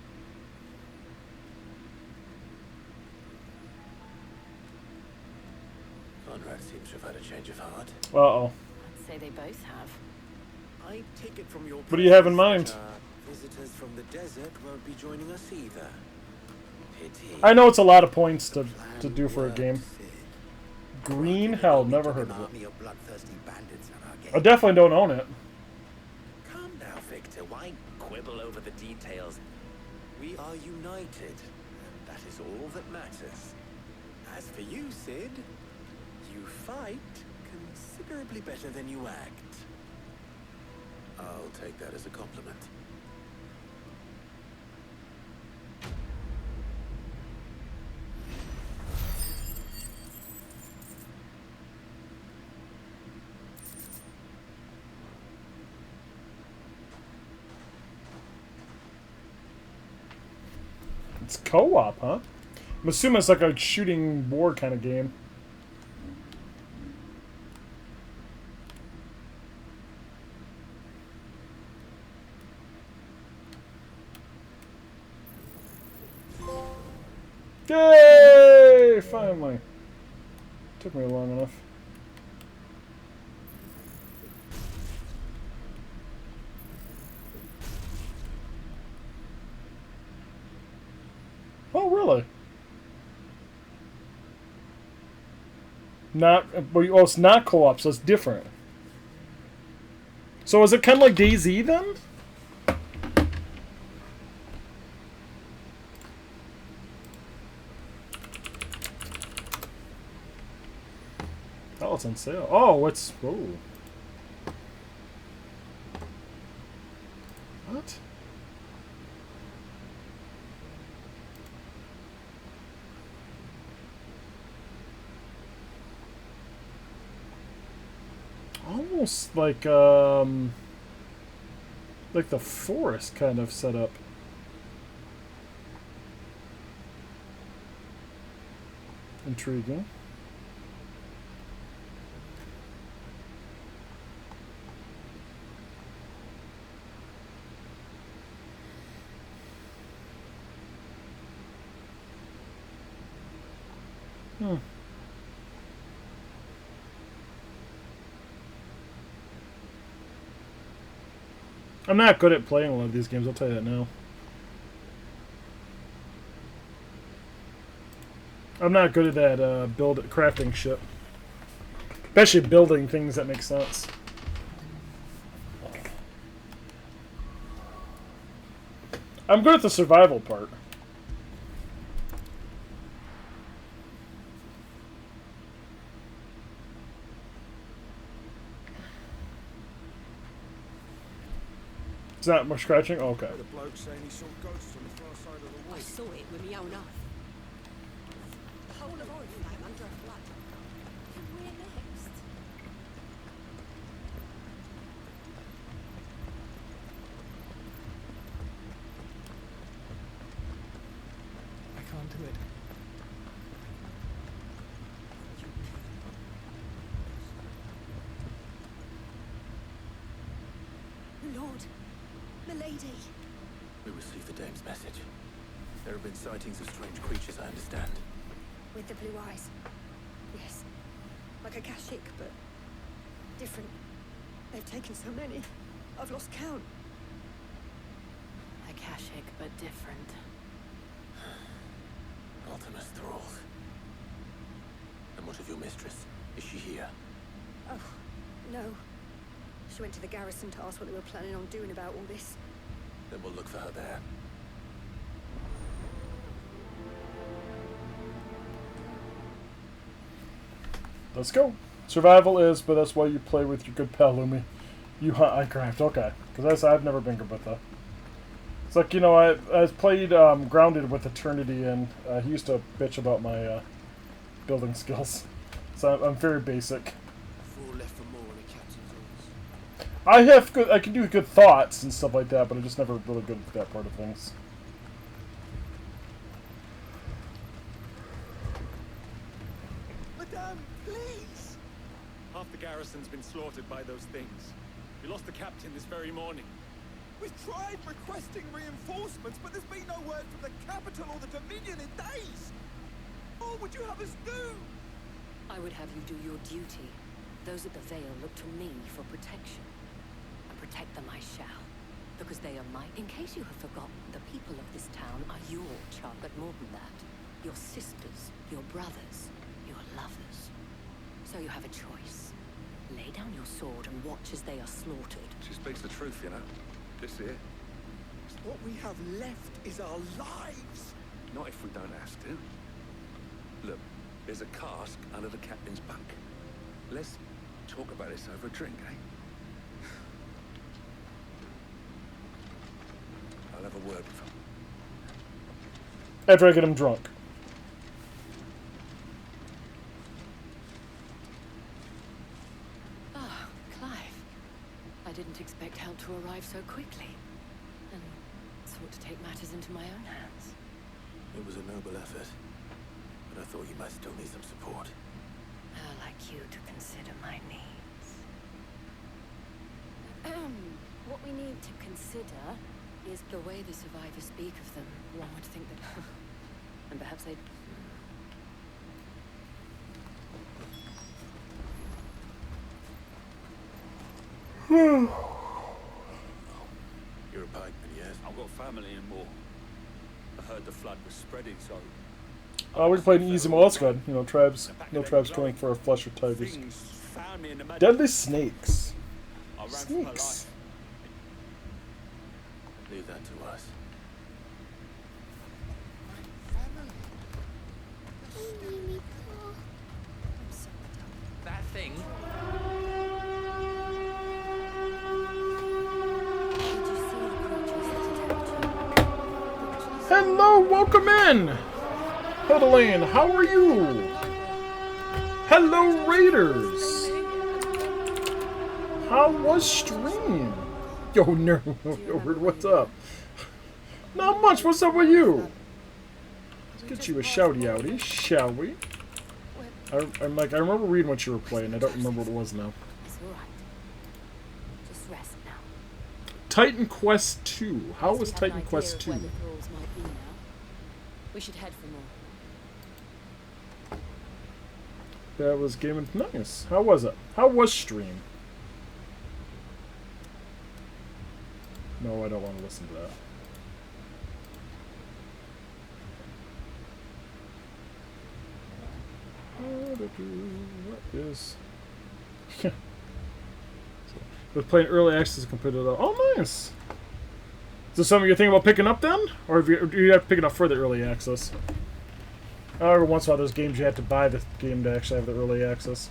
[SPEAKER 2] Conrad seems to have had a change of heart.
[SPEAKER 1] Uh-oh.
[SPEAKER 7] I'd say they both have.
[SPEAKER 8] I take it from your
[SPEAKER 1] What do you have in mind?
[SPEAKER 8] Visitors from the desert won't be joining us either. Pity.
[SPEAKER 1] I know it's a lot of points to do for a game. Green Hell, never heard of it. I definitely don't own it.
[SPEAKER 12] Calm down, Victor. Why quibble over the details? We are united, and that is all that matters. As for you, Sid, you fight considerably better than you act.
[SPEAKER 2] I'll take that as a compliment.
[SPEAKER 1] It's co-op, huh? I'm assuming it's like a shooting war kind of game. Yay! Finally. Took me long enough. Oh, really? Not, oh, it's not co-op, so it's different. So is it kind of like DayZ then? Oh, it's on sale. Oh, it's... Whoa. What? Almost like the forest kind of setup. Intriguing. Hmm. I'm not good at playing a lot of these games, I'll tell you that now. I'm not good at that crafting shit. Especially building things that make sense. I'm good at the survival part. It's not much scratching? Oh, okay.
[SPEAKER 4] The bloke saying he saw ghosts on the far side of the wall.
[SPEAKER 16] I saw it with my own eye. The whole of Oriflamme under a flood. And we're next.
[SPEAKER 11] I can't do it.
[SPEAKER 16] Lord, milady.
[SPEAKER 2] We received the dame's message. There have been sightings of strange creatures, I understand.
[SPEAKER 16] With the blue eyes. Yes. Like a Kashik, but different. They've taken so many. I've lost count.
[SPEAKER 7] Akashic, but different.
[SPEAKER 2] Ultimus thralls. And what of your mistress? Is she here?
[SPEAKER 16] Oh, no. She went to the garrison to ask what they were planning on doing about all this.
[SPEAKER 2] Then we'll look for her there.
[SPEAKER 1] Let's go. Survival is, but that's why you play with your good pal Lumi. You hunt, I craft. Okay, because I've never been good with that. It's like, you know, I played Grounded with Eternity, and he used to bitch about my building skills. So I'm very basic.
[SPEAKER 11] Four left for more on the captain's orders.
[SPEAKER 1] I have good. I can do good thoughts and stuff like that, but I'm just never really good at that part of things.
[SPEAKER 4] Madame, please!
[SPEAKER 17] Half the garrison's been slaughtered by those things. We lost the captain this very morning.
[SPEAKER 4] We've tried requesting reinforcements, but there's been no word from the capital or the Dominion in days! What would you have us do?
[SPEAKER 7] I would have you do your duty. Those at the Vale look to me for protection. And protect them I shall. Because they are mine. In case you have forgotten, the people of this town are your child, but more than that. Your sisters, your brothers, your lovers. So you have a choice. Lay down your sword and watch as they are slaughtered.
[SPEAKER 18] She speaks the truth, you know. This here.
[SPEAKER 4] What we have left is our lives!
[SPEAKER 18] Not if we don't have to. Look, there's a cask under the captain's bunk. Let's talk about this over a drink, eh? I'll have a word with him.
[SPEAKER 1] After I get him drunk.
[SPEAKER 7] Ah, Clive. I didn't expect help to arrive so quickly. And sought to take matters into my own hands.
[SPEAKER 2] It was a noble effort. But I thought you might still need some support.
[SPEAKER 7] I'd like you to consider my needs. What we need to consider is the way the survivors speak of them. One would think that... and perhaps they'd...
[SPEAKER 2] You're a pikeman, yes?
[SPEAKER 17] I've got family in war. I heard the flood was spreading, so...
[SPEAKER 1] We're playing easy mode. That's good. You know, tribes. No tribes coming for our flesh or tigers. Deadly snakes. Snakes.
[SPEAKER 2] Leave that to us.
[SPEAKER 11] That thing.
[SPEAKER 1] Hello, welcome in. Hedelaine, how are you? Hello, Raiders. How was stream? Yo, nerd, what's up? Not much. What's up with you? Let's get you a shouty outy, shall we? I'm like, I remember reading what you were playing. I don't remember what it was now.
[SPEAKER 7] It's all right. Just rest now.
[SPEAKER 1] Titan Quest 2. How was Titan Quest 2?
[SPEAKER 7] We should head for more.
[SPEAKER 1] That was Game of Nice. How was it? How was stream? No, I don't want to listen to that. What is... We're playing early access compared to the... Oh, nice! Is this something you're thinking about picking up then? Or do you have to pick it up for the early access? Every once in a while there's games you have to buy the game to actually have the early access.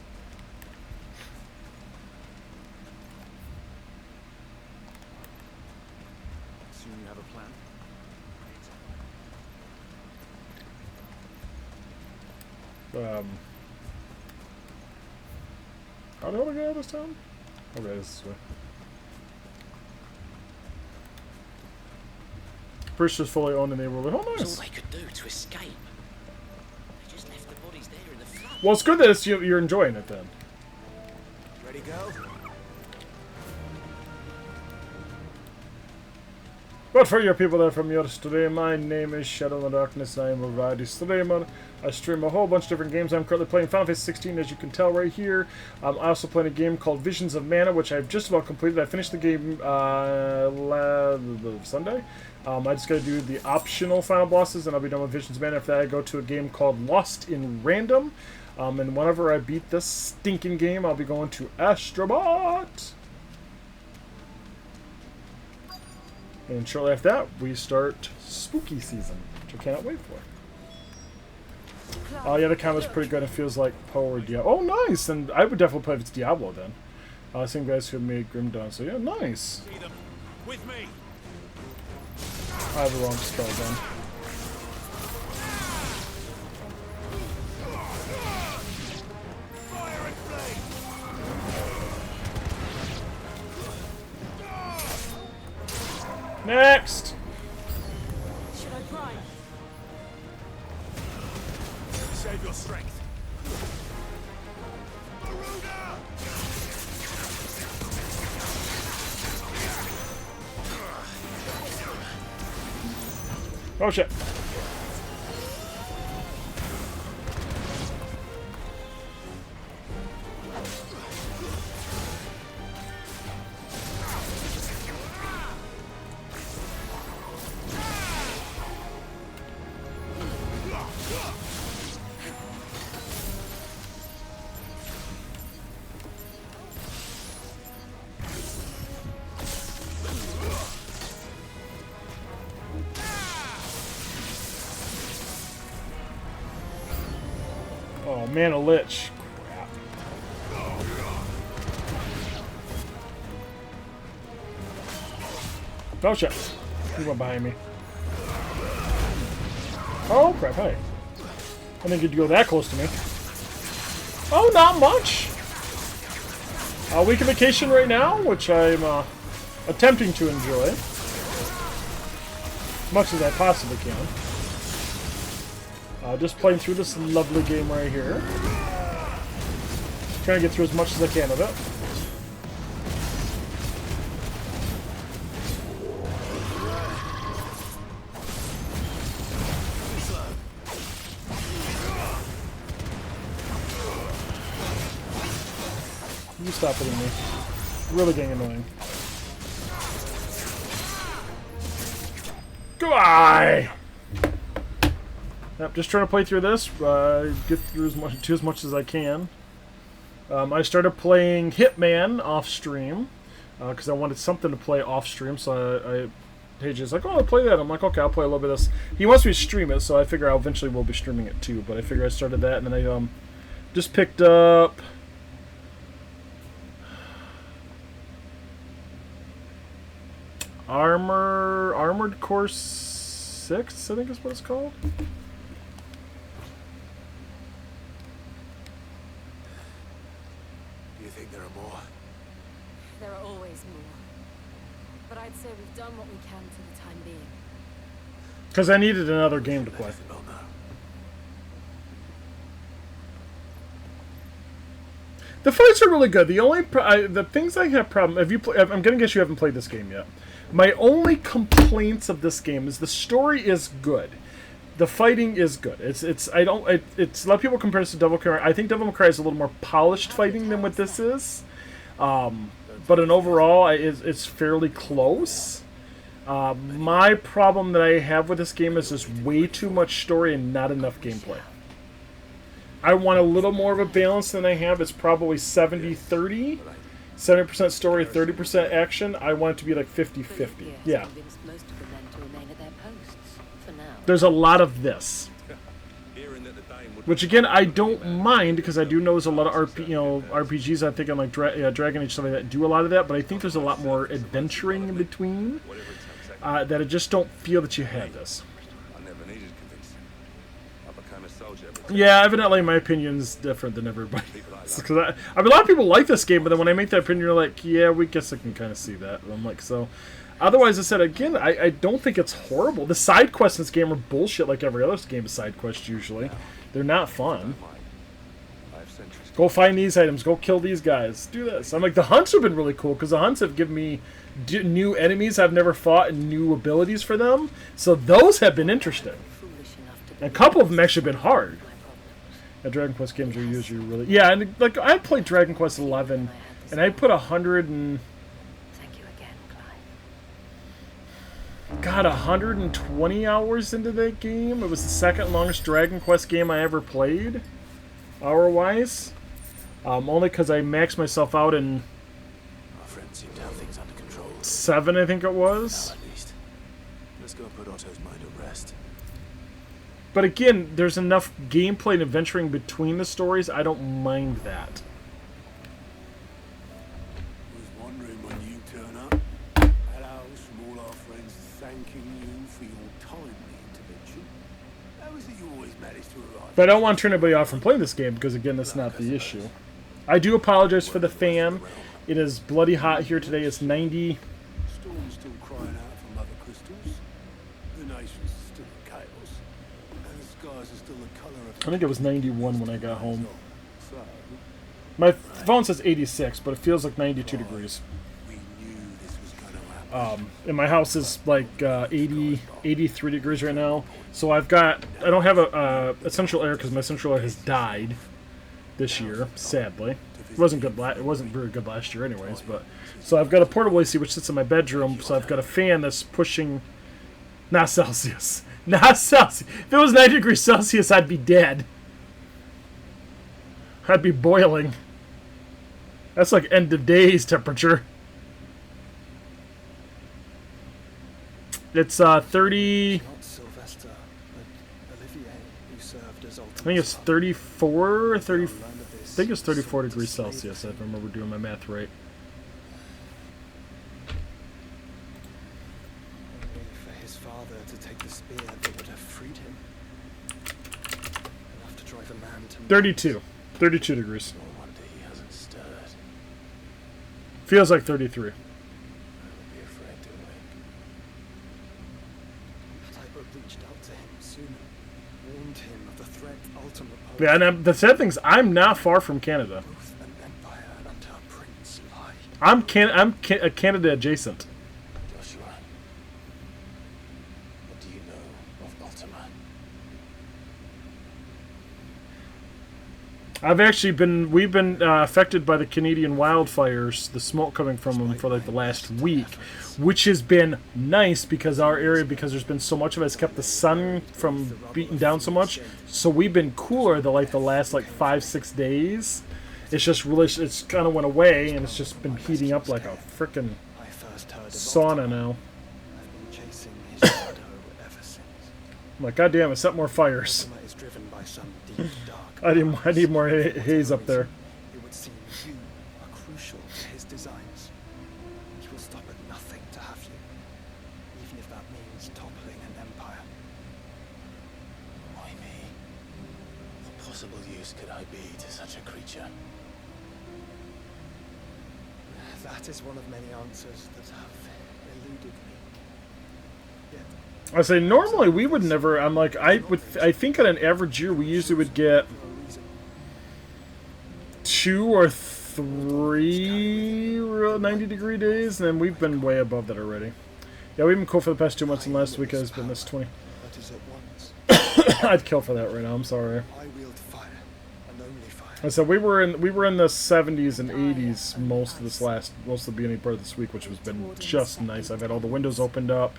[SPEAKER 17] Assume you have a plan?
[SPEAKER 1] How the hell do I get out of this town? Okay, this is way. Bridge is fully owned in the neighborhood. Oh, nice.
[SPEAKER 11] That's all they could do to escape. They just left the bodies there in the flood.
[SPEAKER 1] Well, it's good that you're enjoying it then.
[SPEAKER 4] Ready, go?
[SPEAKER 1] But for your people that are from yesterday, my name is Shadow in the Darkness, and I am a variety streamer. I stream a whole bunch of different games. I'm currently playing Final Fantasy 16, as you can tell right here. I'm also playing a game called Visions of Mana, which I've just about completed. I finished the game Sunday. I just got to do the optional final bosses, and I'll be done with Visions of Mana. After that, I go to a game called Lost in Random. And whenever I beat this stinking game, I'll be going to Astrobot. And shortly after that, we start spooky season, which I cannot wait for. Oh yeah, the combat's pretty good. It feels like Poe or Diablo. Oh, nice! And I would definitely play if it's Diablo then. Same guys who made Grim Dawn, so yeah, nice.
[SPEAKER 6] With me.
[SPEAKER 1] I have the wrong spell then. Next!
[SPEAKER 16] Should I prime?
[SPEAKER 6] Save your strength.
[SPEAKER 1] Oh shit. Oh man, a lich. Crap. Oh shit. He went behind me. Oh crap, hey. I didn't get to go that close to me. Oh, not much. A week of vacation right now, which I'm attempting to enjoy. As much as I possibly can. Just playing through this lovely game right here. Trying to get through as much as I can of it. You stop hitting me. Really getting annoying. Goodbye! Yep, just trying to play through this, get through as much as I can. I started playing Hitman off stream because I wanted something to play off stream. So Page's like, "Oh, I'll play that." I'm like, "Okay, I'll play a little bit of this." He wants me to stream it, so I figure I eventually will be streaming it too. But I figure I started that, and then I just picked up Armored Core 6, I think is what it's called.
[SPEAKER 7] There are always more. But I'd say we've done what we can for the time being.
[SPEAKER 1] Because I needed another game to play. The fights are really good. The only the things I have problem. Have you? I'm gonna guess you haven't played this game yet. My only complaints of this game is the story is good. The fighting is good. It's a lot of people compare this to Devil May Cry. I think Devil May Cry is a little more polished fighting than what this is. But in overall, it's fairly close. My problem that I have with this game is there's way too much story and not enough gameplay. I want a little more of a balance than I have. It's probably 70-30. 70% story, 30% action. I want it to be like 50-50. Yeah. There's a lot of this. Which again, I don't mind because I do know there's a lot of RPGs. I think on like Dragon Age stuff like that do a lot of that, but I think there's a lot more adventuring in between that I just don't feel that you have this. Yeah, evidently my opinion's different than everybody else. Because I mean, a lot of people like this game, but then when I make that opinion, you're like, yeah, we guess I can kind of see that. And I'm like, so. Otherwise, I said again, I don't think it's horrible. The side quests in this game are bullshit, like every other game of side quests usually. They're not fun.
[SPEAKER 18] interesting.
[SPEAKER 1] Go find these items. Go kill these guys. Do this. I'm like, the hunts have been really cool because the hunts have given me new enemies I've never fought and new abilities for them. So those have been interesting. And a couple of them actually been hard. Yeah, Dragon Quest games are usually really... Yeah, and like I played Dragon Quest 11, and I put 120 hours into that game. It was the second longest Dragon Quest game I ever played, hour-wise. Only because I maxed myself out in 7, I think it was.
[SPEAKER 2] Now at least. Let's go and put Otto's mind at rest.
[SPEAKER 1] But again, there's enough gameplay and adventuring between the stories. I don't mind that.
[SPEAKER 8] Was wondering when you turn up. Hello, from all our friends thanking you for your timely intervention. How is it you always manage to arrive?
[SPEAKER 1] But I don't want to turn anybody off from playing this game because, again, that's not the issue. I do apologize for the fan. It is bloody hot here today. It's 90.
[SPEAKER 8] Storm's still crying out for Mother Crystals. The nation's still in chaos. And the skies are still the colour of...
[SPEAKER 1] I think it was 91 when I got home. My phone says 86, but it feels like 92 degrees. And my house is like 83 degrees right now. So I don't have a central air because my central air has died this year, sadly. It wasn't good. It wasn't very good last year, anyways. But so I've got a portable AC which sits in my bedroom. So I've got a fan that's pushing, not Celsius, not Celsius. If it was 90 degrees Celsius, I'd be dead. I'd be boiling. That's like end of days temperature. It's 30.
[SPEAKER 10] Sylvester, but Olivier, who served as
[SPEAKER 1] I think it's 34 or 30. I think it's 34 degrees Celsius, if I remember doing my math right.
[SPEAKER 10] Only for his father to take the spear that would have freed him. Enough to drive a man to
[SPEAKER 1] 32. 32 degrees.
[SPEAKER 2] No wonder he hasn't stirred.
[SPEAKER 1] Feels like 33.
[SPEAKER 2] I would be afraid to wake.
[SPEAKER 10] Had I but reached out to him sooner, warned him of the threat Ultima posed.
[SPEAKER 1] Yeah, and the sad thing is, I'm not far from Canada.
[SPEAKER 10] Both an empire and her prince lie.
[SPEAKER 1] I'm Canada adjacent.
[SPEAKER 2] Joshua, what do you know of Ultima?
[SPEAKER 1] We've been affected by the Canadian wildfires, the smoke coming from them for like the last week, which has been nice because our area, because there's been so much of it, has kept the sun from beating down so much. So we've been cooler the last 5-6 days. It's just really, it's kind of went away and it's just been heating up like a frickin' sauna now.
[SPEAKER 10] I've been chasing his shadow ever since.
[SPEAKER 1] I'm like, God damn it, set more fires.
[SPEAKER 10] Ultima is driven by some deep dark.
[SPEAKER 1] I need more haze up there.
[SPEAKER 10] It would seem you are crucial to his designs. He will stop at nothing to have you, even if that means toppling an empire.
[SPEAKER 2] Why me? What possible use could I be to such a creature?
[SPEAKER 10] That is one of many answers that have eluded me. Yet,
[SPEAKER 1] I say normally we would never. I'm like I think on an average year we usually would get 2 or 3 real 90-degree days, and then we've been way above that already. Yeah, we've been cool for the past 2 months, and last week has been this 20.
[SPEAKER 10] that is at once.
[SPEAKER 1] I'd kill for that right now. I'm sorry.
[SPEAKER 10] I wield fire, and only fire.
[SPEAKER 1] I said we were in the 70s and 80s most of the beginning part of this week, which has been just nice. I've had all the windows opened up,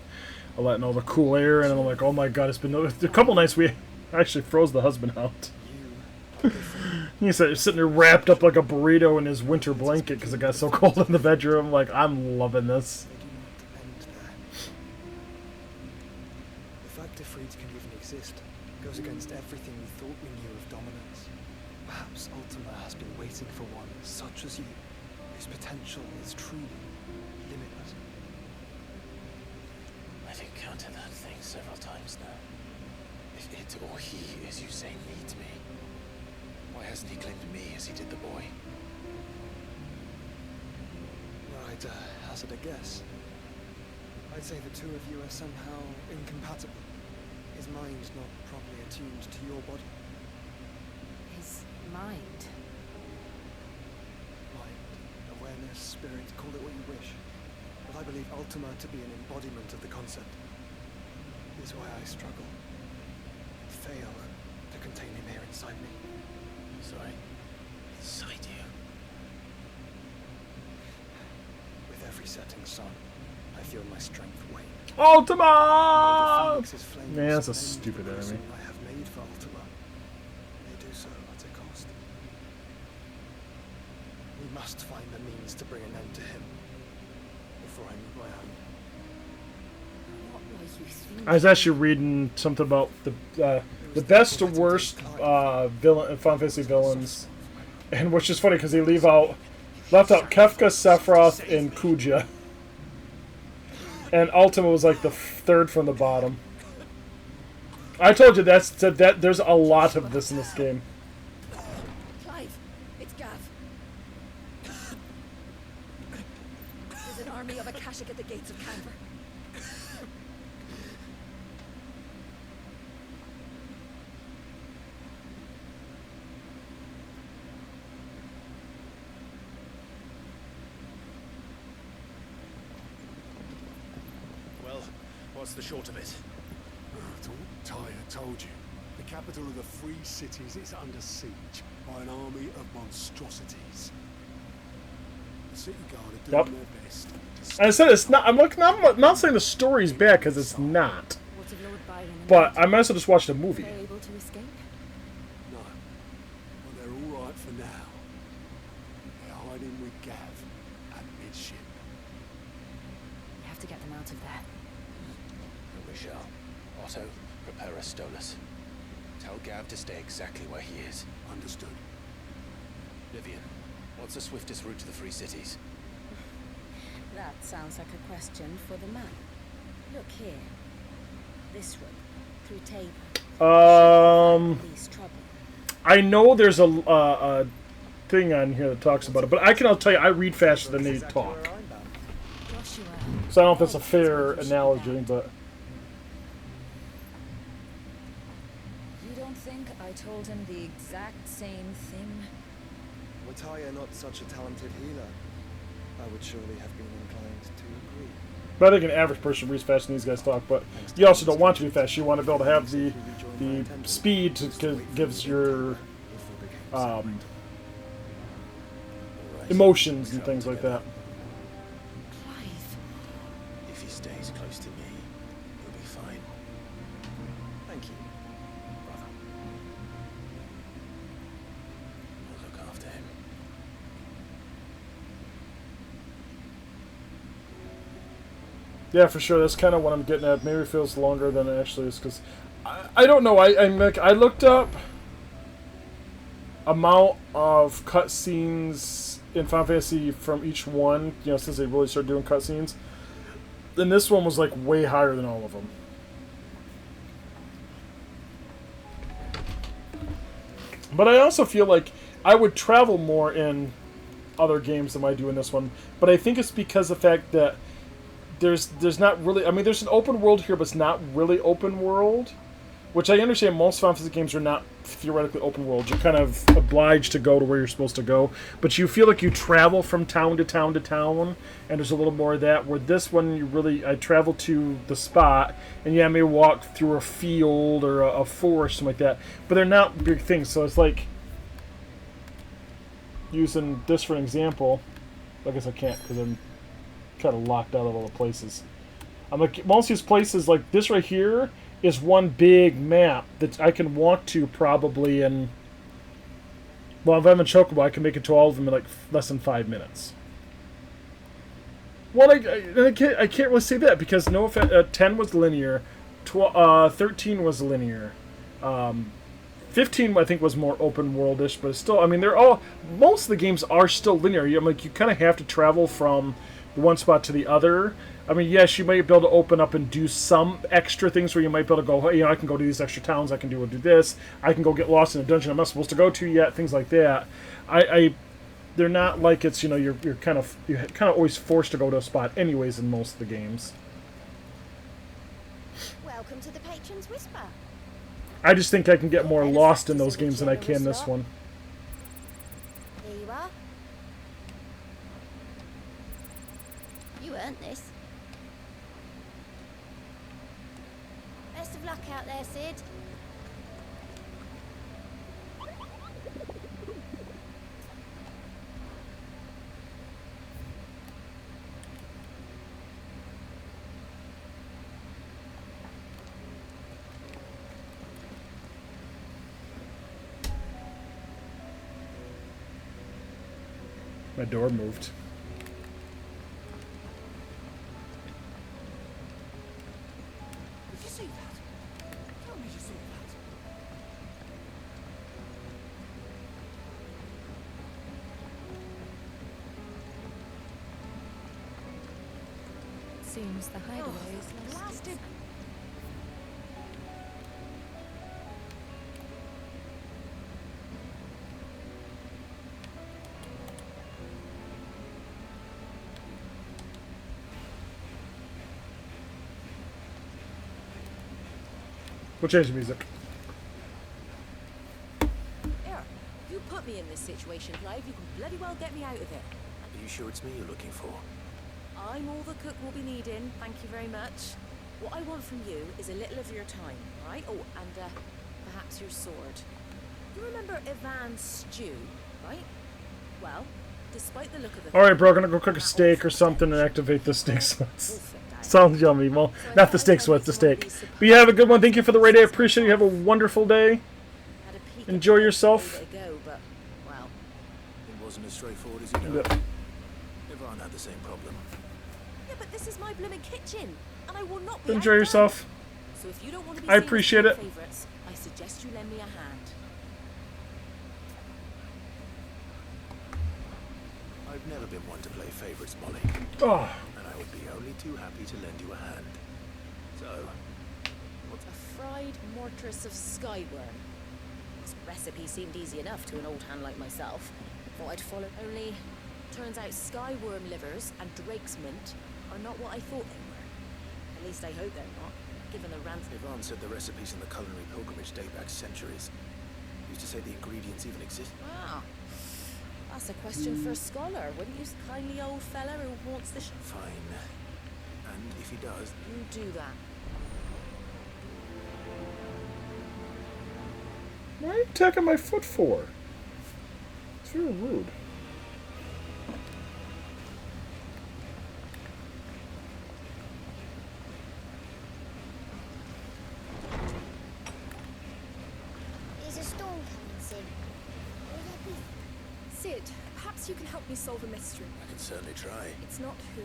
[SPEAKER 1] I'm letting all the cool air in, and I'm like, oh my god, it's been a couple nights we actually froze the husband out. He's sitting there wrapped up like a burrito in his winter blanket because it got so cold in the bedroom. Like, I'm loving this.
[SPEAKER 10] The fact Ifrit can even exist goes against everything we thought we knew of dominance. Perhaps Ultima has been waiting for one such as you, whose potential is truly limitless.
[SPEAKER 2] I've encountered that thing several times now. If it or he, as you say, needs me, why hasn't he claimed me as he did the boy?
[SPEAKER 10] Were I to hazard a guess, I'd say the two of you are somehow incompatible. His mind not properly attuned to your body.
[SPEAKER 7] His mind?
[SPEAKER 10] spirit, call it what you wish. But I believe Ultima to be an embodiment of the concept. Is why I struggle. Fail to contain him here inside me.
[SPEAKER 11] Sorry. Inside you?
[SPEAKER 10] With every setting sun, I feel my strength wane.
[SPEAKER 1] Ultima! Man, that's a stupid enemy.
[SPEAKER 10] I have made for Ultima. They do so at a cost. We must find the means to bring an end to him before I meet my own.
[SPEAKER 1] I was actually reading something about the best or worst villain Final Fantasy villains, and which is funny because they left out Kefka, Sephiroth, and Kuja, and Ultima was like the third from the bottom. I told you that there's a lot of this in this game.
[SPEAKER 16] Clive, it's Gav. There's an army of Akashic at the gates of Canver.
[SPEAKER 13] What's the short of it?
[SPEAKER 19] Tyre told you. The capital of the Free Cities is under siege by an army of monstrosities. The city guard are doing their best.
[SPEAKER 1] And I said it's not. I'm not saying the story's bad because it's not. But I might as well just watch the movie.
[SPEAKER 7] Able to escape?
[SPEAKER 19] No. But they're all right for now. They're hiding with Gav at midship.
[SPEAKER 7] We have to get them out of there.
[SPEAKER 12] We shall. Otto, prepare a Stolas. Tell Gav to stay exactly where he is.
[SPEAKER 19] Understood.
[SPEAKER 12] Vivian, what's the swiftest route to the Free Cities?
[SPEAKER 20] That sounds like a question for the man. Look here. This road. Through Tabor.
[SPEAKER 1] I know there's a thing on here that talks about it, but I'll tell you, I read faster than they talk. So I don't know if that's a fair analogy, but...
[SPEAKER 20] You don't think I told him the exact same thing?
[SPEAKER 10] Were Tyre not such a talented healer, I would surely have been inclined to agree.
[SPEAKER 1] But I think an average person reads faster than these guys talk, but you also don't want to be fast. You want to be able to have the speed to gives your emotions and things like that.
[SPEAKER 12] If he stays close to me, he'll be fine.
[SPEAKER 10] Thank you, brother.
[SPEAKER 12] I'll look after him.
[SPEAKER 1] Yeah, for sure. That's kind of what I'm getting at. Maybe it feels longer than it actually is, because I don't know. I looked up amount of cutscenes in Final Fantasy from each one, since they really started doing cutscenes. And this one was like way higher than all of them. But I also feel like I would travel more in other games than I do in this one. But I think it's because of the fact that there's not really... I mean, there's an open world here, but it's not really open world. Which I understand most Final Fantasy games are not theoretically open world. You're kind of obliged to go to where you're supposed to go. But you feel like you travel from town to town to town. And there's a little more of that. Where this one, I travel to the spot. And yeah, I may walk through a field or a forest, something like that. But they're not big things. So it's like... Using this for an example. I guess I can't because I'm kind of locked out of all the places. I'm like, most of these places, like this right here, is one big map that I can walk to probably in... Well, if I'm in Chocobo, I can make it to all of them in like less than 5 minutes. Well, I can't really say that because 10 was linear, 13 was linear, 15 I think was more open worldish, but it's still, I mean, most of the games are still linear. You kind of have to travel from the one spot to the other. I mean, yes, you might be able to open up and do some extra things where you might be able to go, hey, I can go to these extra towns, I can do this, I can go get lost in a dungeon I'm not supposed to go to yet, things like that. They're not like it's, you're kind of always forced to go to a spot anyways in most of the games.
[SPEAKER 15] Welcome to the Patron's Whisper.
[SPEAKER 1] I just think I can get more lost in those games than I can this one.
[SPEAKER 15] Here you are. You earned this. Best of luck out there, Sid.
[SPEAKER 1] My door moved.
[SPEAKER 10] Did you see that? Tell me you saw that.
[SPEAKER 7] Seems the hideaway is
[SPEAKER 14] Blasted.
[SPEAKER 1] We'll change the music.
[SPEAKER 21] Here, you put me in this situation, Clive. You can bloody well get me out of it.
[SPEAKER 2] Are you sure it's me you're looking for?
[SPEAKER 21] I'm all the cook will be needing, thank you very much. What I want from you is a little of your time, right? Oh, and perhaps your sword. You remember Ivan's stew, right? Well, despite the look of the...
[SPEAKER 1] Alright, bro, gonna go cook a steak or something and activate the steak sweats. Sounds yummy. Well, not the steak sweats, the steak. But you have a good one. Thank you for the raid. I appreciate it. You have a wonderful day. Enjoy yourself.
[SPEAKER 2] It wasn't as straightforward as you know. Everyone had the same problem.
[SPEAKER 21] Yeah, but this is my blooming kitchen, and I will not be
[SPEAKER 1] Enjoy
[SPEAKER 21] outdone.
[SPEAKER 1] yourself.
[SPEAKER 21] So if you don't want to be
[SPEAKER 1] I
[SPEAKER 21] seen as
[SPEAKER 1] appreciate
[SPEAKER 21] my
[SPEAKER 1] it.
[SPEAKER 21] favorites, I suggest you lend me a hand.
[SPEAKER 2] I've never been one to play favorites, Molly.
[SPEAKER 1] Oh.
[SPEAKER 2] And I would be only too happy to lend you a hand. So, what's
[SPEAKER 21] A fried mortress of skyworm. This recipe seemed easy enough to an old hand like myself. Thought I'd follow. Only, turns out skyworm livers and drake's mint are not what I thought they were. At least I hope they're not, given the rant.
[SPEAKER 2] Ivan said the recipes in the culinary pilgrimage date back centuries. He used to say the ingredients even exist.
[SPEAKER 21] Wow. That's a question for a scholar, wouldn't you, kindly old fella who wants the
[SPEAKER 2] Fine. And if he does...
[SPEAKER 21] You do that.
[SPEAKER 1] Why are you attacking my foot for? It's very rude.
[SPEAKER 15] There's a storm coming, Sid. Will there be...
[SPEAKER 22] Sid, perhaps you can help me solve a mystery.
[SPEAKER 2] I can certainly try.
[SPEAKER 22] It's not who,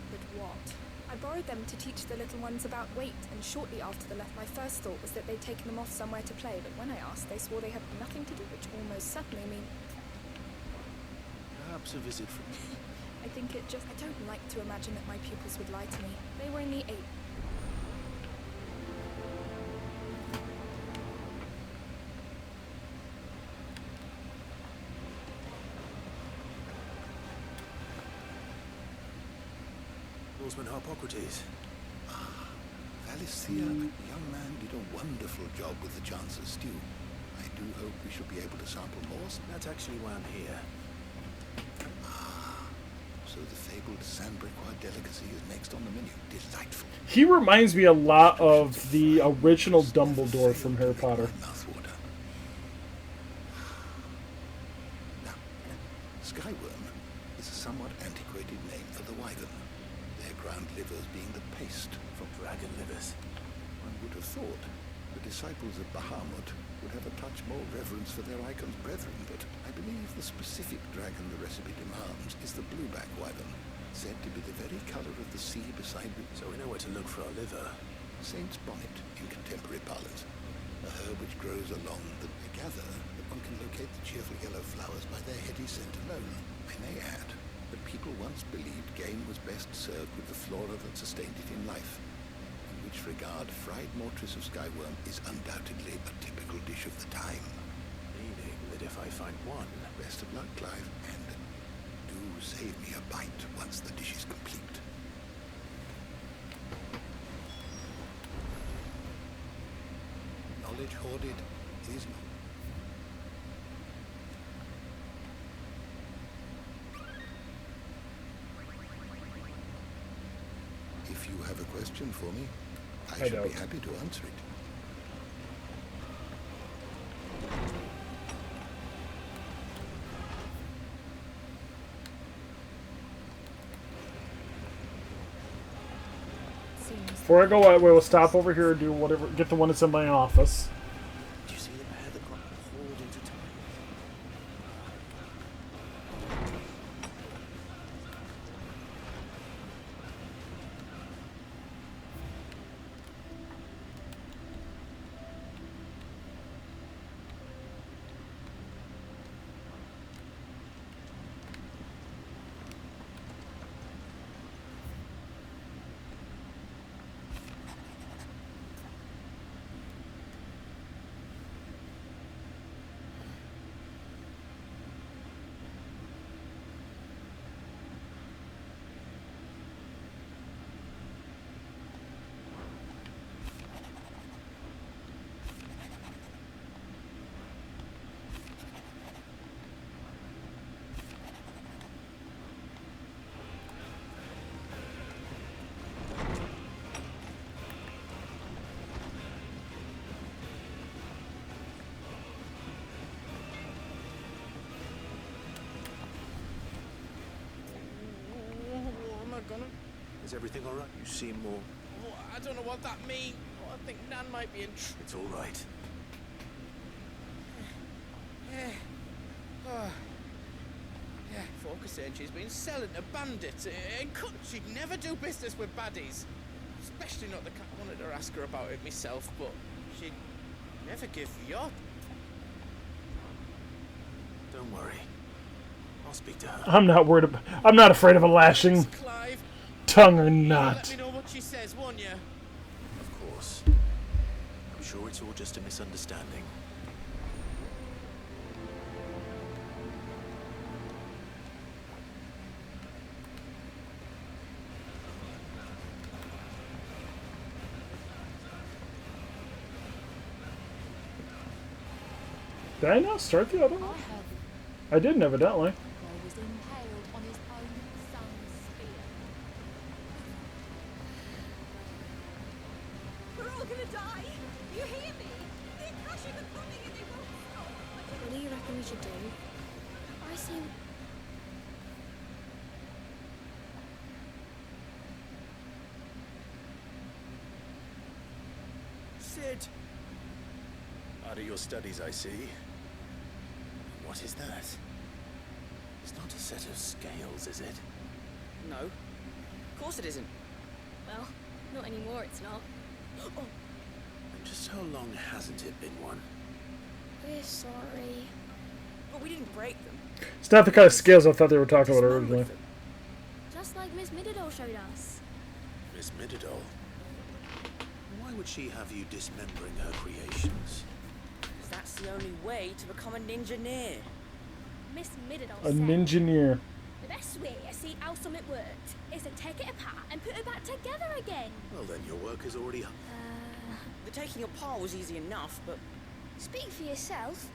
[SPEAKER 22] but what. I borrowed them to teach the little ones about weight, and shortly after they left, my first thought was that they'd taken them off somewhere to play, but when I asked, they swore they had nothing to do, which almost certainly means...
[SPEAKER 2] Perhaps a visit from...
[SPEAKER 22] I think it just... I don't like to imagine that my pupils would lie to me. They were only 8.
[SPEAKER 2] Horseman Harpocrates.
[SPEAKER 8] Valicia, young man, did a wonderful job with the Chance's stew. I do hope we shall be able to sample more.
[SPEAKER 2] That's actually why I'm here.
[SPEAKER 8] So the fabled Sandbrequois delicacy is next on the menu. Delightful.
[SPEAKER 1] He reminds me a lot of the original Dumbledore from Harry Potter.
[SPEAKER 8] Mouthwater. Now, Skyworm is a somewhat antiquated name for the wyvern. Their ground livers being the paste from dragon livers. One would have thought the disciples of Bahamut would have a touch more reverence for their icon's brethren, but I believe the specific dragon the recipe demands is the blueback wyvern, said to be the very color of the sea beside the...
[SPEAKER 2] So we know where to look for our liver.
[SPEAKER 8] Saint's bonnet in contemporary parlance. A herb which grows along the... I gather that one can locate the cheerful yellow flowers by their heady scent alone. I may add that people once believed game was best served with the flora that sustained it in life. In which regard, fried mortress of skyworm is undoubtedly a typical dish of the time.
[SPEAKER 2] Meaning that if I find one...
[SPEAKER 8] Best of luck, Clive, and do save me a bite once the dish is complete. Knowledge hoarded is not.
[SPEAKER 4] have a question for me, I
[SPEAKER 1] I
[SPEAKER 4] should be
[SPEAKER 1] don't.
[SPEAKER 4] happy to answer it.
[SPEAKER 1] Before I go away, we'll stop over here and do whatever. Get the one that's in my office.
[SPEAKER 12] Do you see the pair that got pulled into time? Is everything all right? You seem more...
[SPEAKER 11] Oh, I don't know what that means. Oh, I think Nan might be in
[SPEAKER 12] It's all right.
[SPEAKER 11] Yeah. Oh. Yeah, Forker saying she's been selling to bandits. And she'd never do business with baddies. Especially not the kind. I wanted to ask her about it myself, but she'd never give your...
[SPEAKER 12] Don't worry. I'll speak to her.
[SPEAKER 1] I'm not worried. I'm not afraid of a lashing,
[SPEAKER 11] Clive.
[SPEAKER 1] tongue or
[SPEAKER 11] Let
[SPEAKER 1] not.
[SPEAKER 11] me know what she says, won't you?
[SPEAKER 12] Of course. I'm sure it's all just a misunderstanding.
[SPEAKER 1] Did I not start the other one? I didn't, evidently.
[SPEAKER 16] was impaled on his own son's spear. We're all gonna die! You hear me? The Akashic are coming and they won't stop! What do you reckon we should do? I see...
[SPEAKER 12] Sid! Out of your studies, I see. What is that? It's not a set of scales, is it?
[SPEAKER 21] No. Of course it isn't.
[SPEAKER 15] Well, not anymore, it's not. Oh,
[SPEAKER 12] And just how long hasn't it been one?
[SPEAKER 15] we're sorry.
[SPEAKER 21] But we didn't break them.
[SPEAKER 1] It's not the kind of scales I thought they were talking about originally.
[SPEAKER 15] Just like Miss Mididol showed us.
[SPEAKER 12] Miss Mididol? Why would she have you dismembering her creations?
[SPEAKER 21] Because that's the only way to become a ninja-neer.
[SPEAKER 15] Miss Mididol
[SPEAKER 1] A
[SPEAKER 15] said
[SPEAKER 1] ninja-neer.
[SPEAKER 15] the best way to see how something worked is to take it apart and put it back together again.
[SPEAKER 12] Well, then your work is already...
[SPEAKER 21] The taking apart was easy enough, but...
[SPEAKER 15] Speak for yourself.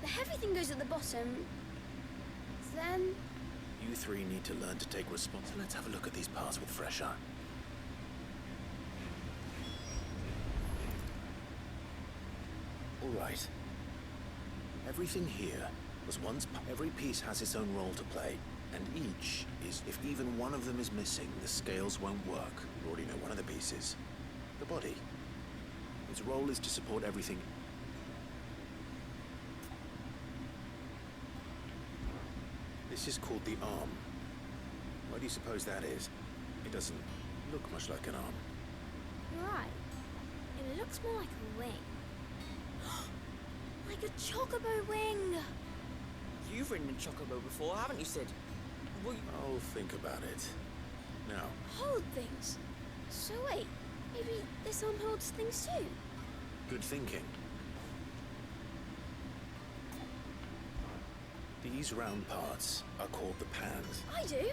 [SPEAKER 15] The heavy thing goes at the bottom. Then...
[SPEAKER 12] You three need to learn to take responsibility. Let's have a look at these parts with fresh eye. All right. Everything here was once... Every piece has its own role to play, and each is... If even one of them is missing, the scales won't work. You already know one of the pieces. The body. Its role is to support everything. This is called the arm. What do you suppose that is? It doesn't look much like an arm.
[SPEAKER 15] Right. It looks more like a wing. Like a chocobo wing.
[SPEAKER 21] You've ridden a chocobo before, haven't you, Sid? Well,
[SPEAKER 12] I'll think about it. Now,
[SPEAKER 15] Hold things. So wait, maybe this arm holds things too?
[SPEAKER 12] good thinking. These round parts are called the pans.
[SPEAKER 15] I do.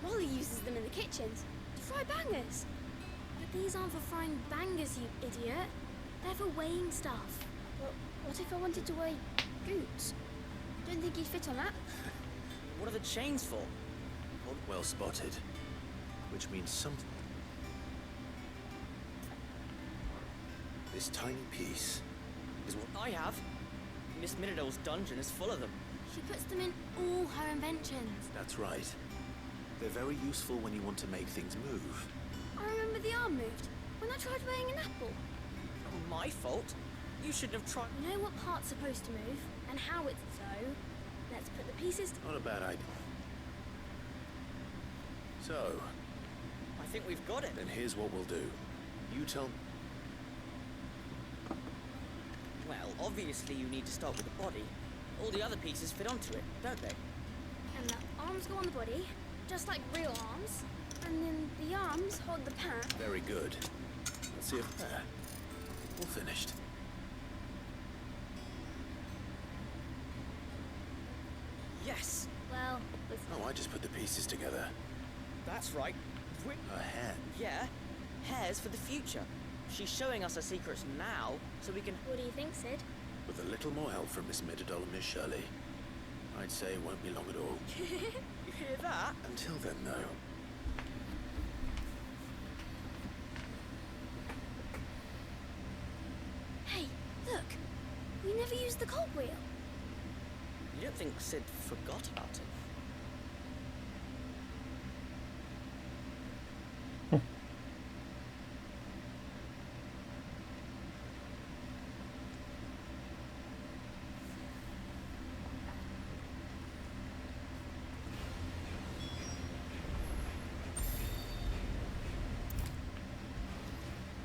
[SPEAKER 15] Molly uses them in the kitchens to fry bangers. But these aren't for frying bangers, you idiot. They're for weighing stuff. But what if I wanted to weigh goods? Don't think you'd fit on that.
[SPEAKER 21] what are the chains for?
[SPEAKER 12] Well spotted. Which means something.
[SPEAKER 2] This tiny piece is what
[SPEAKER 11] I have. Miss Minidore's dungeon is full of them.
[SPEAKER 15] She puts them in all her inventions.
[SPEAKER 2] That's right. They're very useful when you want to make things move.
[SPEAKER 15] I remember the arm moved when I tried weighing an apple.
[SPEAKER 11] Not my fault. You shouldn't have tried.
[SPEAKER 15] You know what part's supposed to move and how it's so. Let's put the pieces.
[SPEAKER 2] Not a bad idea. So,
[SPEAKER 11] I think we've got it.
[SPEAKER 2] then here's what we'll do. You tell.
[SPEAKER 11] Well, obviously you need to start with the body. All the other pieces fit onto it, don't they?
[SPEAKER 15] And the arms go on the body, just like real arms. And then the arms hold the pan.
[SPEAKER 2] Very good. Let's see if there. All finished.
[SPEAKER 11] Yes.
[SPEAKER 15] Well,
[SPEAKER 2] Oh, I just put the pieces together.
[SPEAKER 11] That's right.
[SPEAKER 2] Her hand.
[SPEAKER 11] Yeah. Hair's for the future. She's showing us her secrets now, so we can...
[SPEAKER 15] What do you think, Sid?
[SPEAKER 2] With a little more help from Miss Midadol and Miss Shirley, I'd say it won't be long at all.
[SPEAKER 11] You hear that?
[SPEAKER 2] Until then, though.
[SPEAKER 15] Hey, look. We never used the cogwheel.
[SPEAKER 11] You don't think Sid forgot about it?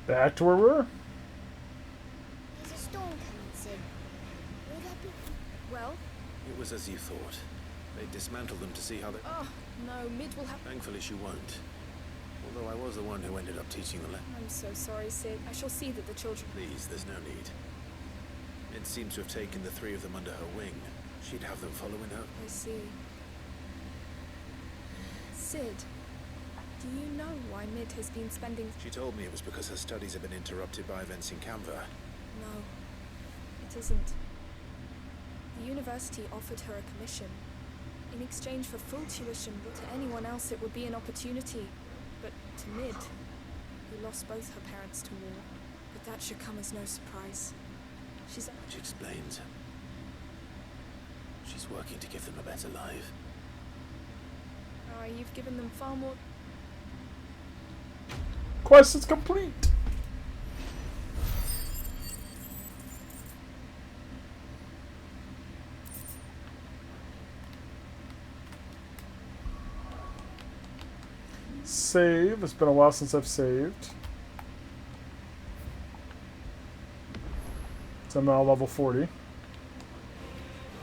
[SPEAKER 1] Back to where we were.
[SPEAKER 15] There's a storm coming, Sid. Will that be...
[SPEAKER 22] Well?
[SPEAKER 2] It was as you thought. They dismantled them to see how they...
[SPEAKER 22] Oh, no, Mid will have...
[SPEAKER 2] Thankfully she won't. Although I was the one who ended up teaching the lesson.
[SPEAKER 22] I'm so sorry, Sid. I shall see that the children...
[SPEAKER 2] Please, there's no need. Mid seems to have taken the three of them under her wing. She'd have them following her.
[SPEAKER 22] I see. Sid, do you know why Mid has been spending...
[SPEAKER 2] She told me it was because her studies have been interrupted by events in Canva.
[SPEAKER 22] No, it isn't. The university offered her a commission. In exchange for full tuition, but to anyone else it would be an opportunity. But to Mid, who lost both her parents to war. But that should come as no surprise.
[SPEAKER 2] Which explains. She's working to give them a better life.
[SPEAKER 22] You've given them far more...
[SPEAKER 1] Quest is complete. Save. It's been a while since I've saved. So I'm now level 40. Do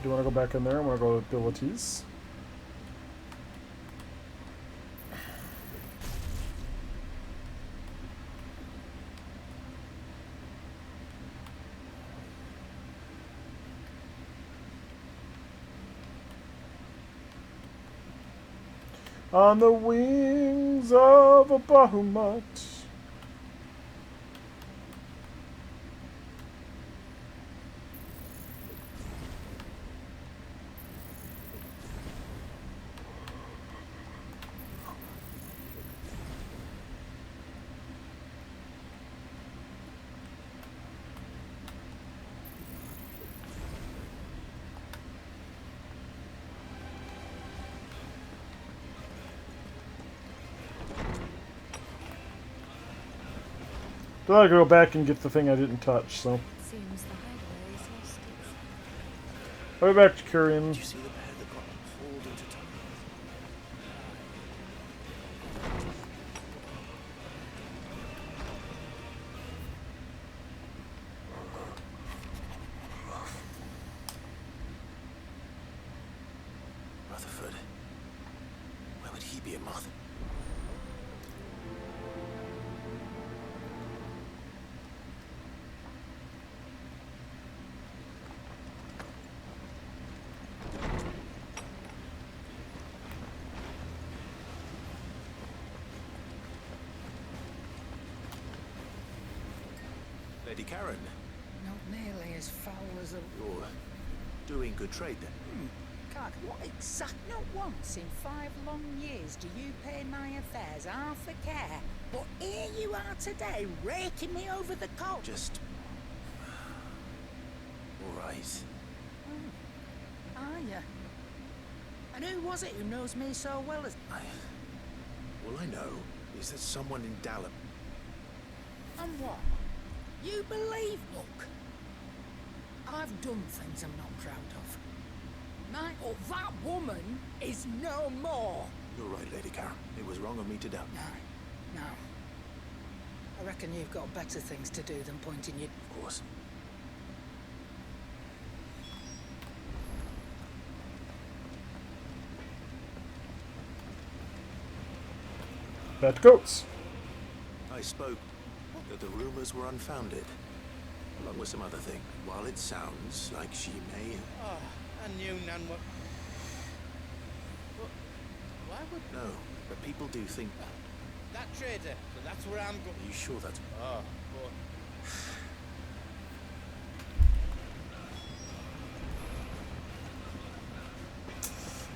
[SPEAKER 1] you want to go back in there? I want to go to abilities. On the wings of a Bahamut. But I gotta go back and get the thing I didn't touch, so.
[SPEAKER 20] Seems the highway is lost its...
[SPEAKER 1] Right back to Curian.
[SPEAKER 2] Did you see the pair that got pulled into time? Rutherford. Why would he be a moth? Lady Karen,
[SPEAKER 5] Not nearly as foul as a...
[SPEAKER 2] you're doing good trade then.
[SPEAKER 5] God, what exact... Not once in 5 long years do you pay my affairs half a care. But here you are today, raking me over the coals.
[SPEAKER 2] Just All right.
[SPEAKER 5] Are you? And who was it who knows me so well as...
[SPEAKER 2] All I know is that someone in Dallam...
[SPEAKER 5] And what? You believe, look? I've done things I'm not proud of. Michael, that woman is no more.
[SPEAKER 2] You're right, Lady Karen. It was wrong of me to doubt.
[SPEAKER 5] No. I reckon you've got better things to do than pointing your...
[SPEAKER 2] Of course.
[SPEAKER 1] Bad goats.
[SPEAKER 2] I spoke that the rumors were unfounded, along with some other things. While it sounds like she may...
[SPEAKER 11] Oh, I knew Nan were... But why would...
[SPEAKER 2] No, but people do think...
[SPEAKER 11] That trader, so that's where I'm going.
[SPEAKER 2] Are you sure that's...
[SPEAKER 11] Oh,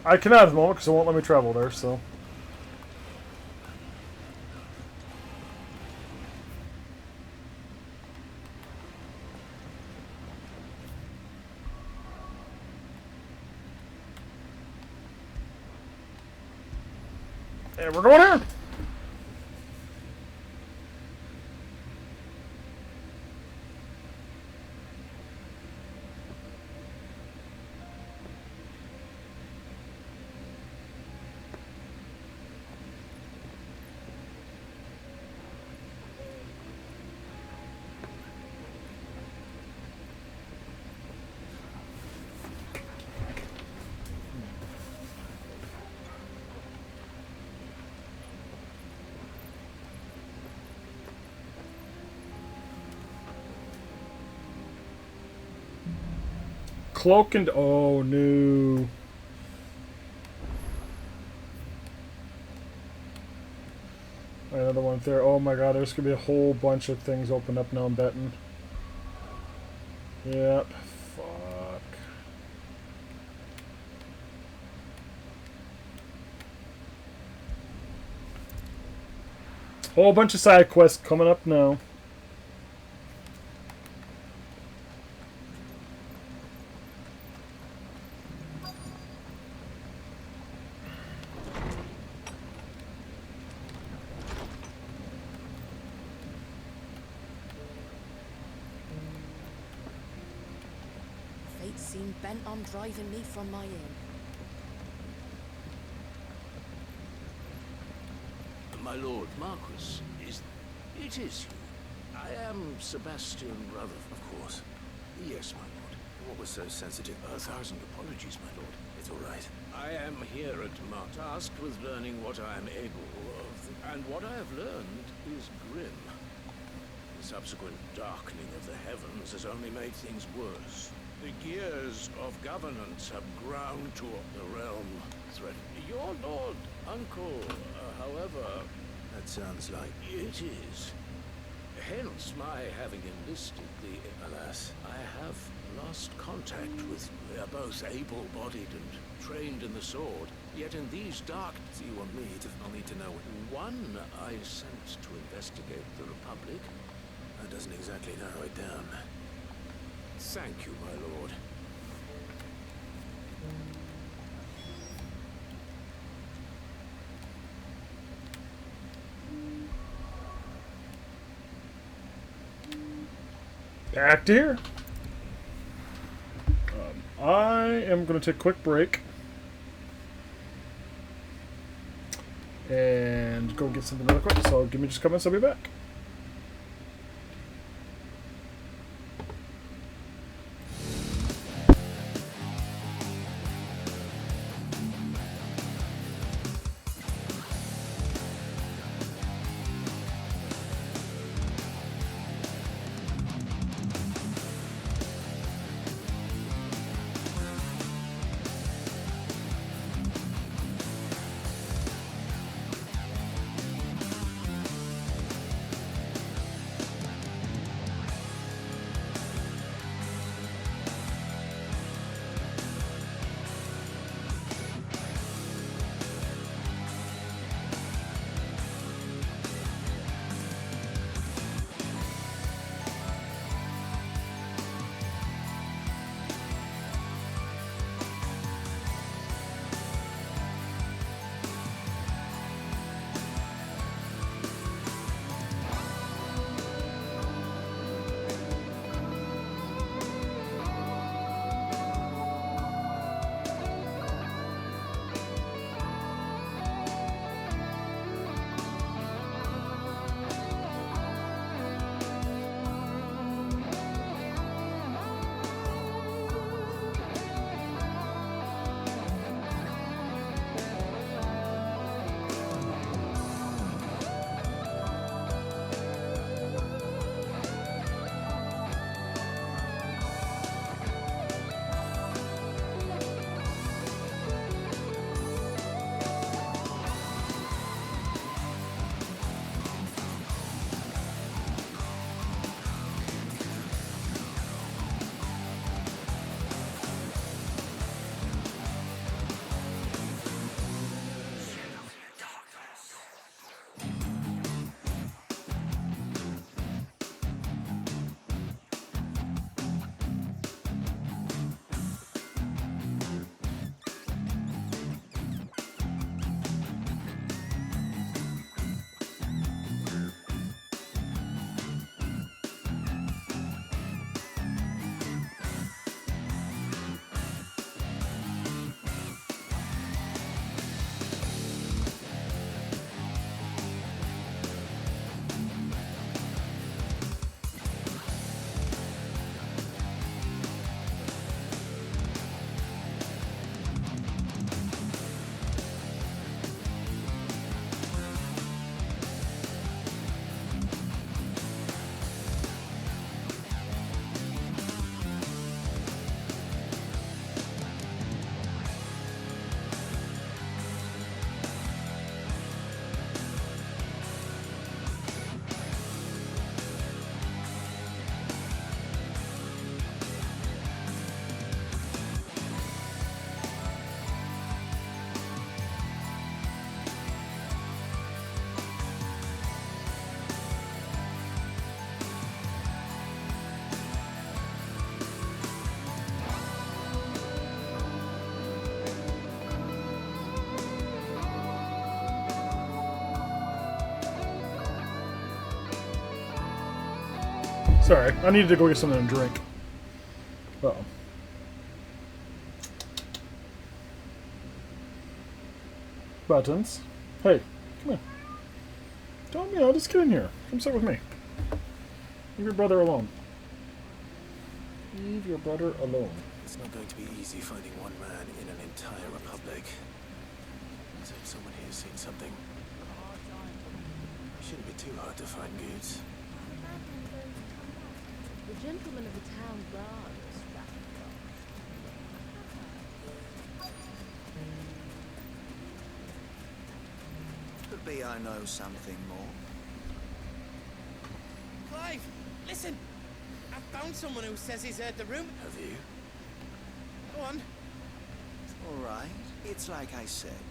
[SPEAKER 11] but...
[SPEAKER 1] I cannot at the moment because it won't let me travel there, so... And we're going here! Cloak and... Oh, no. Another one there. Oh my god, there's going to be a whole bunch of things open up now, I'm betting. Yep. Fuck. Whole bunch of side quests coming up now.
[SPEAKER 21] Fate seemed bent on driving me from my inn.
[SPEAKER 3] My lord Marquis, it is you. I am Sebastian Rutherford.
[SPEAKER 2] Of course.
[SPEAKER 3] Yes, my lord.
[SPEAKER 2] What was so sensitive?
[SPEAKER 3] 1,000 apologies, my lord.
[SPEAKER 2] It's all right.
[SPEAKER 3] I am here at Mar, tasked with learning what I am able of, and what I have learned is grim. The subsequent darkening of the heavens has only made things worse. The gears of governance have ground to the realm. Your lord, uncle, however...
[SPEAKER 2] That sounds like...
[SPEAKER 3] It is. Hence my having enlisted the...
[SPEAKER 2] Alas.
[SPEAKER 3] I have lost contact with... They are both able-bodied and trained in the sword. Yet in these dark...
[SPEAKER 2] So you want me to... I'll need to know...
[SPEAKER 3] One I sent to investigate the Republic.
[SPEAKER 2] That doesn't exactly narrow it down.
[SPEAKER 3] Thank you, my lord.
[SPEAKER 1] Back to here. I am going to take a quick break and go get something really quick. So give me just a couple minutes, I'll be back. Sorry, I needed to go get something to drink. Uh-oh. Buttons. Hey, come here. Don't meow, just get in here. Come sit with me. Leave your brother alone. Leave your brother alone.
[SPEAKER 2] It's not going to be easy finding one man in an entire republic. So if someone here's seen something, it shouldn't be too hard to find goods.
[SPEAKER 20] The gentleman of the town guard was wrapped up.
[SPEAKER 9] Could be I know something more.
[SPEAKER 11] Clive, listen! I found someone who says he's heard the room.
[SPEAKER 2] Have you?
[SPEAKER 11] Go on.
[SPEAKER 9] All right. It's like I said.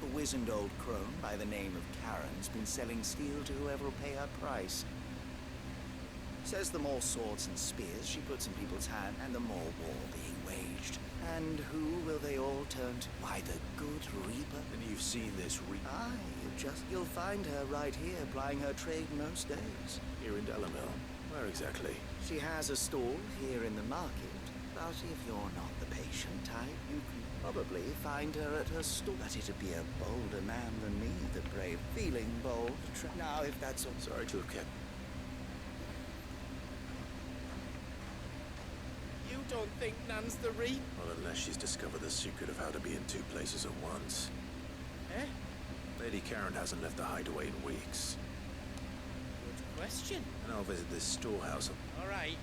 [SPEAKER 9] A wizened old crone by the name of Karen's been selling steel to whoever will pay her price. Says the more swords and spears she puts in people's hand, and the more war being waged. And who will they all turn to? Why, the good Reaper.
[SPEAKER 2] And you've seen this Reaper?
[SPEAKER 9] Aye, you'll find her right here, plying her trade most days.
[SPEAKER 2] Here in Dalamil? Where exactly?
[SPEAKER 9] She has a stall here in the market, but if you're not the patient type, you can probably find her at her stall. But it'd be a bolder man than me, the brave, feeling bold. Now, if that's all...
[SPEAKER 2] Sorry to have kept...
[SPEAKER 11] You don't think Nan's the Reap?
[SPEAKER 2] Well, unless she's discovered the secret of how to be in two places at once.
[SPEAKER 11] Eh?
[SPEAKER 2] Lady Karen hasn't left the hideaway in weeks.
[SPEAKER 11] Good question.
[SPEAKER 2] And I'll visit this storehouse.
[SPEAKER 11] All right.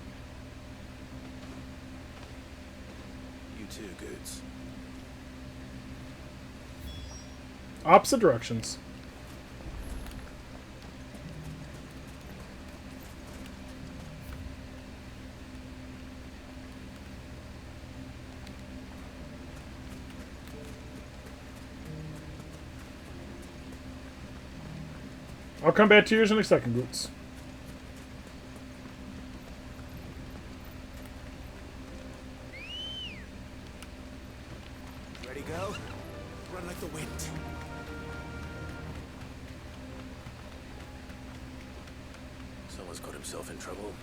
[SPEAKER 2] You too, Goods.
[SPEAKER 1] Opposite directions. I'll come back to yours in a second, Goots.
[SPEAKER 2] Ready, go? Run like the wind. Someone's got himself in trouble.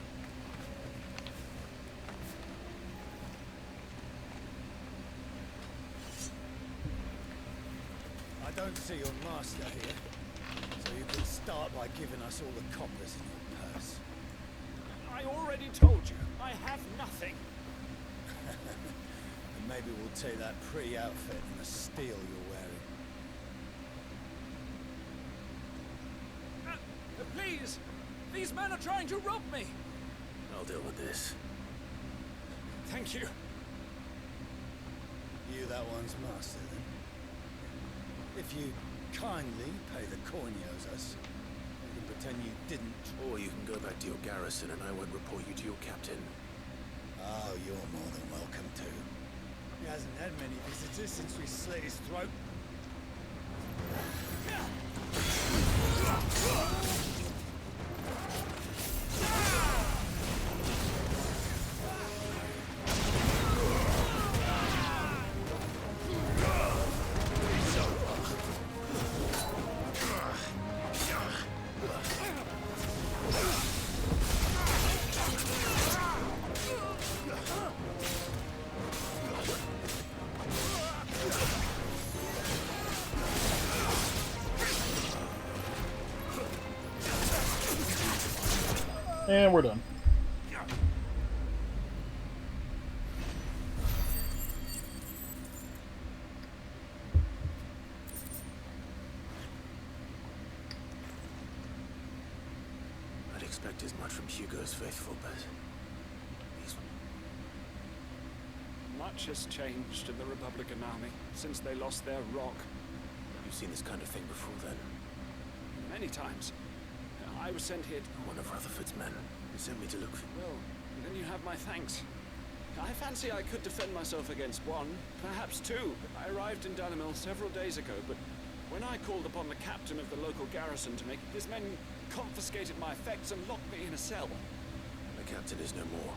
[SPEAKER 17] I don't see your master here. So you can start by giving us all the coppers in your purse.
[SPEAKER 13] I already told you, I have nothing.
[SPEAKER 17] And maybe we'll take that pretty outfit and the steel you're wearing.
[SPEAKER 13] Please! These men are trying to rob me!
[SPEAKER 2] I'll deal with this.
[SPEAKER 13] Thank you.
[SPEAKER 17] You that one's master, then? If you kindly pay the coin he owes us, you can pretend you didn't.
[SPEAKER 2] Or you can go back to your garrison and I won't report you to your captain.
[SPEAKER 17] Oh, you're more than welcome to. He hasn't had many visitors since we slit his throat.
[SPEAKER 1] And we're done.
[SPEAKER 2] I'd expect as much from Hugo's faithful, but...
[SPEAKER 13] Much has changed in the Republican army since they lost their rock.
[SPEAKER 2] You've seen this kind of thing before, then?
[SPEAKER 13] Many times. I was sent here...
[SPEAKER 2] One of Rutherford's men. He sent me to look for...
[SPEAKER 13] Well, then you have my thanks. I fancy I could defend myself against one, perhaps two. I arrived in Dalamil several days ago, but when I called upon the captain of the local garrison to make... His men confiscated my effects and locked me in a cell.
[SPEAKER 2] The captain is no more.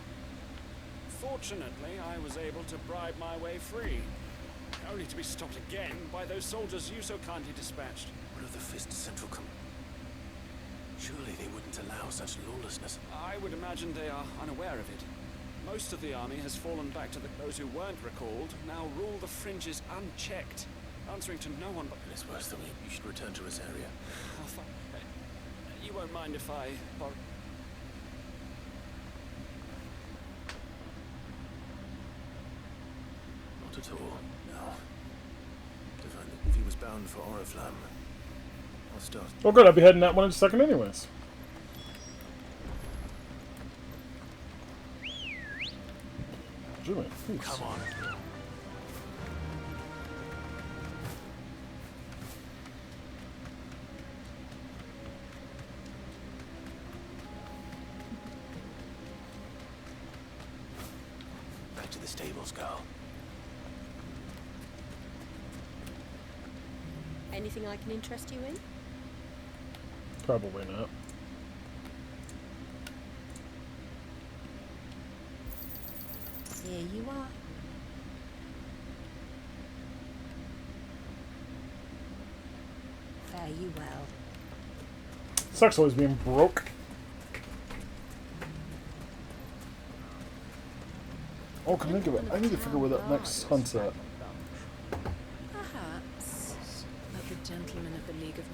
[SPEAKER 13] Fortunately, I was able to bribe my way free. Only to be stopped again by those soldiers you so kindly dispatched.
[SPEAKER 2] What of the Fist Central
[SPEAKER 3] Surely they wouldn't allow such lawlessness.
[SPEAKER 13] I would imagine they are unaware of it. Most of the army has fallen back to those who weren't recalled, now rule the fringes unchecked, answering to no one but...
[SPEAKER 3] It's worse than you should return to Rosaria.
[SPEAKER 13] You won't mind if I borrow...
[SPEAKER 3] Not at all, no. If he was bound for Oriflamme, I'll start.
[SPEAKER 1] Oh good, I'll be heading that one in a second anyways. Jimmy, please.
[SPEAKER 3] Come on. Back to the stables, girl.
[SPEAKER 20] Anything I can interest you in?
[SPEAKER 1] Probably not.
[SPEAKER 20] Here you are. Fare you well.
[SPEAKER 1] Sucks always being broke. Oh, come think of it. I need to figure where that next hunt's at.
[SPEAKER 14] Perhaps. Like the gentleman of the League of...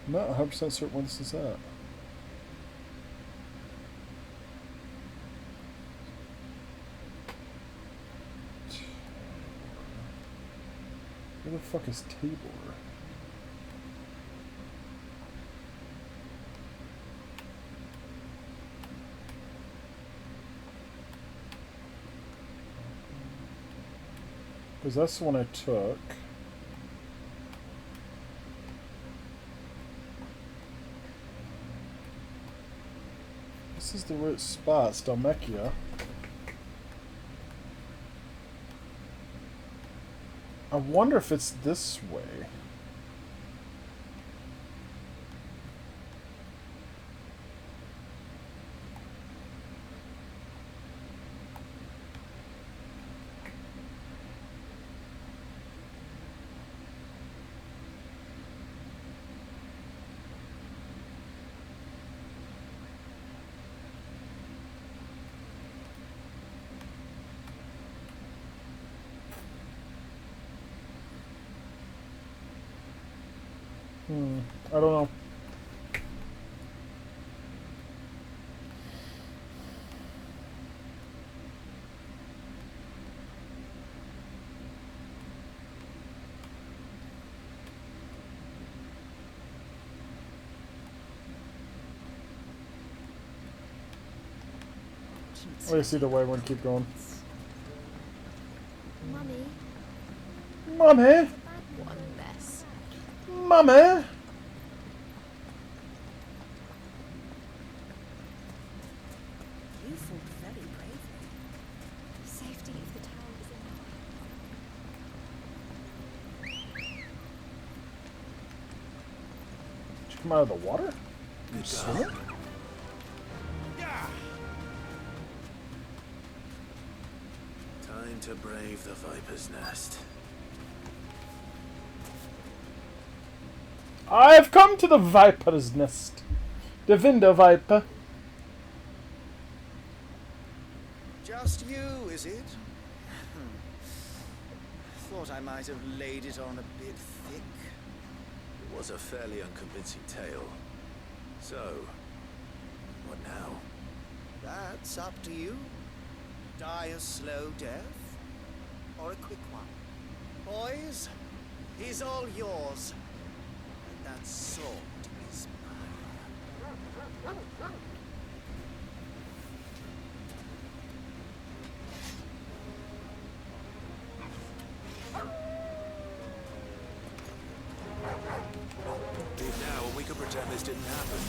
[SPEAKER 1] I'm not 100% certain where this is at. Where the fuck is Tabor? Because that's the one I took. This is the right spot, Stalmechia. I wonder if it's this way. I don't know. I see the way we're gonna keep going.
[SPEAKER 15] Mummy.
[SPEAKER 1] Mummy!
[SPEAKER 14] What a mess.
[SPEAKER 1] Mummy!
[SPEAKER 20] You fought very bravely.
[SPEAKER 15] The safety of the town is in
[SPEAKER 1] Did you come out of the water? You
[SPEAKER 3] Good
[SPEAKER 1] swimming?
[SPEAKER 3] girl. Time to brave the Viper's Nest.
[SPEAKER 1] I've come to the Viper's Nest. The Vinder Viper.
[SPEAKER 9] Just you, is it? Thought I might have laid it on a bit thick.
[SPEAKER 3] It was a fairly unconvincing tale. So, what now?
[SPEAKER 9] That's up to you. Die a slow death, or a quick one. Boys, he's all yours. And that sword is mine.
[SPEAKER 3] Leave now and we
[SPEAKER 12] could pretend this didn't happen.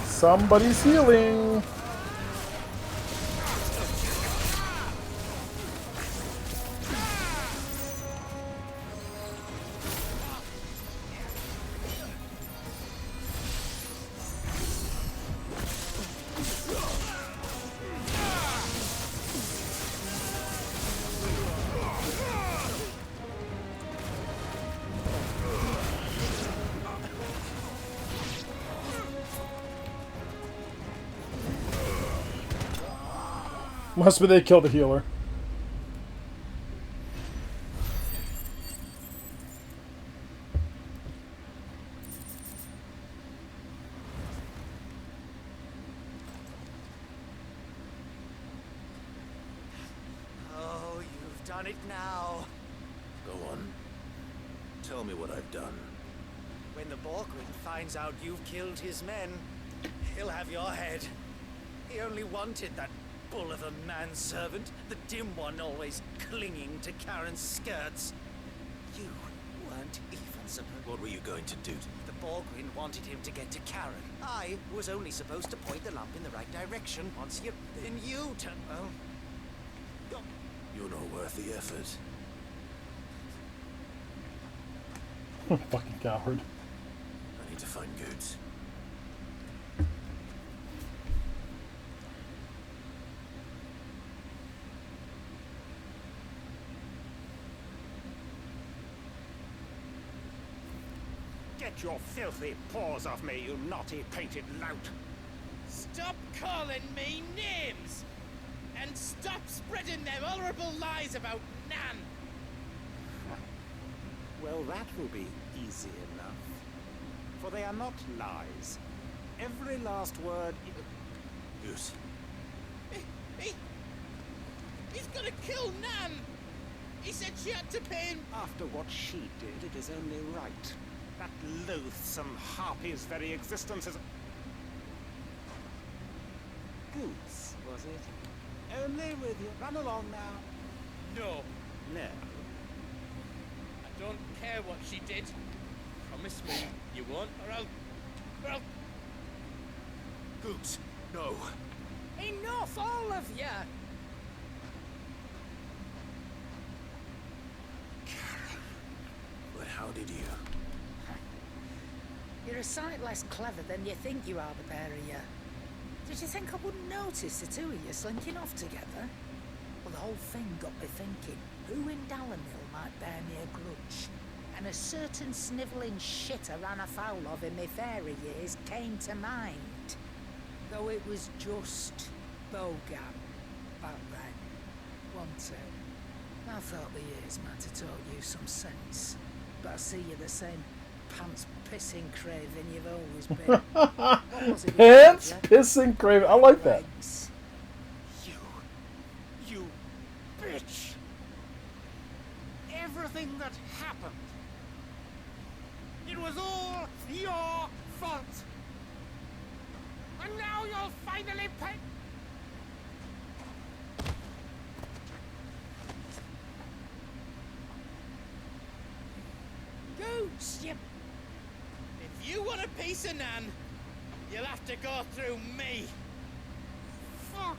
[SPEAKER 1] Somebody's healing. Must be they killed the healer.
[SPEAKER 9] Oh, you've done it now.
[SPEAKER 2] Go on. Tell me what I've done.
[SPEAKER 9] When the Borgwin finds out you've killed his men, he'll have your head. He only wanted that bull of a manservant, the dim one always clinging to Karen's skirts. You weren't even supposed...
[SPEAKER 2] What were you going to do?
[SPEAKER 9] The Borgwin wanted him to get to Karen. I was only supposed to point the lamp in the right direction once you... Then you turned... Well...
[SPEAKER 2] You're not worth the effort.
[SPEAKER 1] Fucking coward.
[SPEAKER 2] I need to find Goods.
[SPEAKER 6] Get your filthy paws off me, you naughty painted lout!
[SPEAKER 18] Stop calling me names! And stop spreading them horrible lies about Nan!
[SPEAKER 6] Well, that will be easy enough. For they are not lies. Every last word...
[SPEAKER 2] Goose.
[SPEAKER 18] He's gonna kill Nan! He said she had to pay him...
[SPEAKER 6] After what she did, it is only right. That loathsome harpy's very existence is... Goose, was it? Only with you. Run along now.
[SPEAKER 18] No.
[SPEAKER 6] No.
[SPEAKER 18] I don't care what she did. Promise me you won't, or I'll...
[SPEAKER 2] Goose, no.
[SPEAKER 18] Enough, all of ya!
[SPEAKER 2] But how did you?
[SPEAKER 5] You're a sight less clever than you think you are, the pair of you. Did you think I wouldn't notice the two of you slinking off together? Well, the whole thing got me thinking, who in Dalamil might bear me a grudge? And a certain snivelling shit I ran afoul of in my fairy years came to mind. Though it was just Bogam back then, wasn't it? I thought the years might have taught you some sense, but I see you're the same pants-pissing craven you've always been. What was it
[SPEAKER 1] Pants-pissing craven. I like that.
[SPEAKER 6] You bitch! Everything that happened, it was all your fault! And now you'll finally pay...
[SPEAKER 18] Goose, you... If you want a piece of Nan, you'll have to go through me.
[SPEAKER 6] Fuck!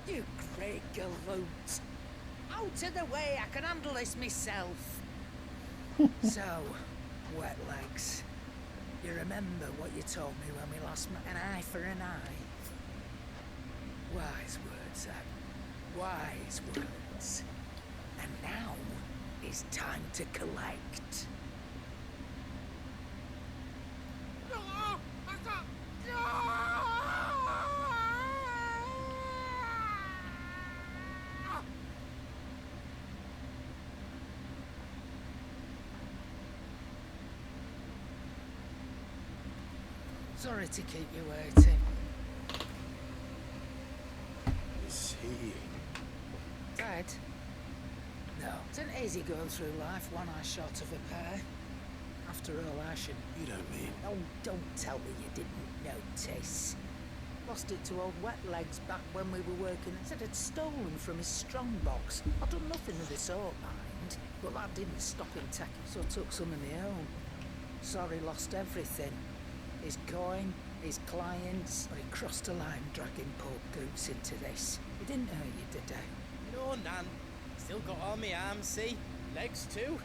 [SPEAKER 5] You great galoot. Out of the way, I can handle this myself. So, wet legs. You remember what you told me when we lost an eye for an eye? Wise words, Ed. Wise words. And now is time to collect.
[SPEAKER 6] No! No!
[SPEAKER 5] Sorry to keep you waiting.
[SPEAKER 2] Is he...
[SPEAKER 5] Dead? No. It's an easy going through life, one eye short of a pair. After all, I should...
[SPEAKER 2] You don't mean...
[SPEAKER 5] Oh, don't tell me you didn't notice. Lost it to old Wet Legs back when we were working. Said it stolen from his strongbox. I've done nothing of the sort, mind. But that didn't stop him taking, so I took some of my own. Sorry, lost everything. His coin, his clients. But he crossed a line dragging poor Goots into this. He didn't hurt you, did he?
[SPEAKER 18] No, Nan. Still got all my arms, see? Legs too.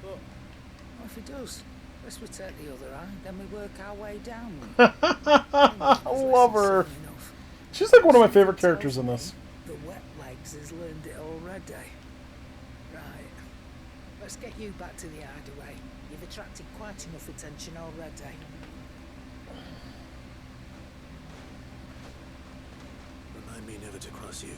[SPEAKER 18] But...
[SPEAKER 5] What if he does? Let's we take the other eye, then we work our way down.
[SPEAKER 1] I love her. She's like one of my favorite characters in this.
[SPEAKER 5] The Wet Legs has learned it already. Right. Let's get you back to the hideaway. You've attracted quite enough attention already.
[SPEAKER 2] Remind me never to cross you.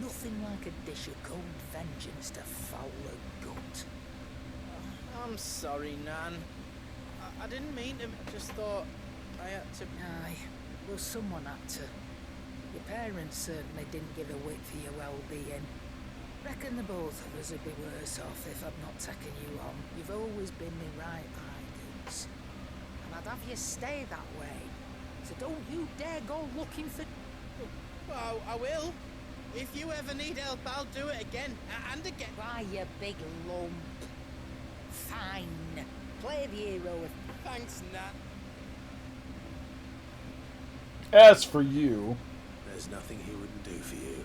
[SPEAKER 5] Nothing like a dish of cold vengeance to foul a gut.
[SPEAKER 18] I'm sorry, Nan. I didn't mean to. Just thought I had to...
[SPEAKER 5] Aye. Well, someone had to. Your parents certainly didn't give a whit for your well-being. Reckon the both of us would be worse off if I'd not taken you on. You've always been me right eye, Goots. And I'd have you stay that way. So don't you dare go looking for...
[SPEAKER 18] Well, I will. If you ever need help, I'll do it again. And again.
[SPEAKER 5] Why, you big lump. Fine. Play the hero if...
[SPEAKER 18] Thanks, Nat.
[SPEAKER 1] As for you...
[SPEAKER 2] There's nothing he wouldn't do for you.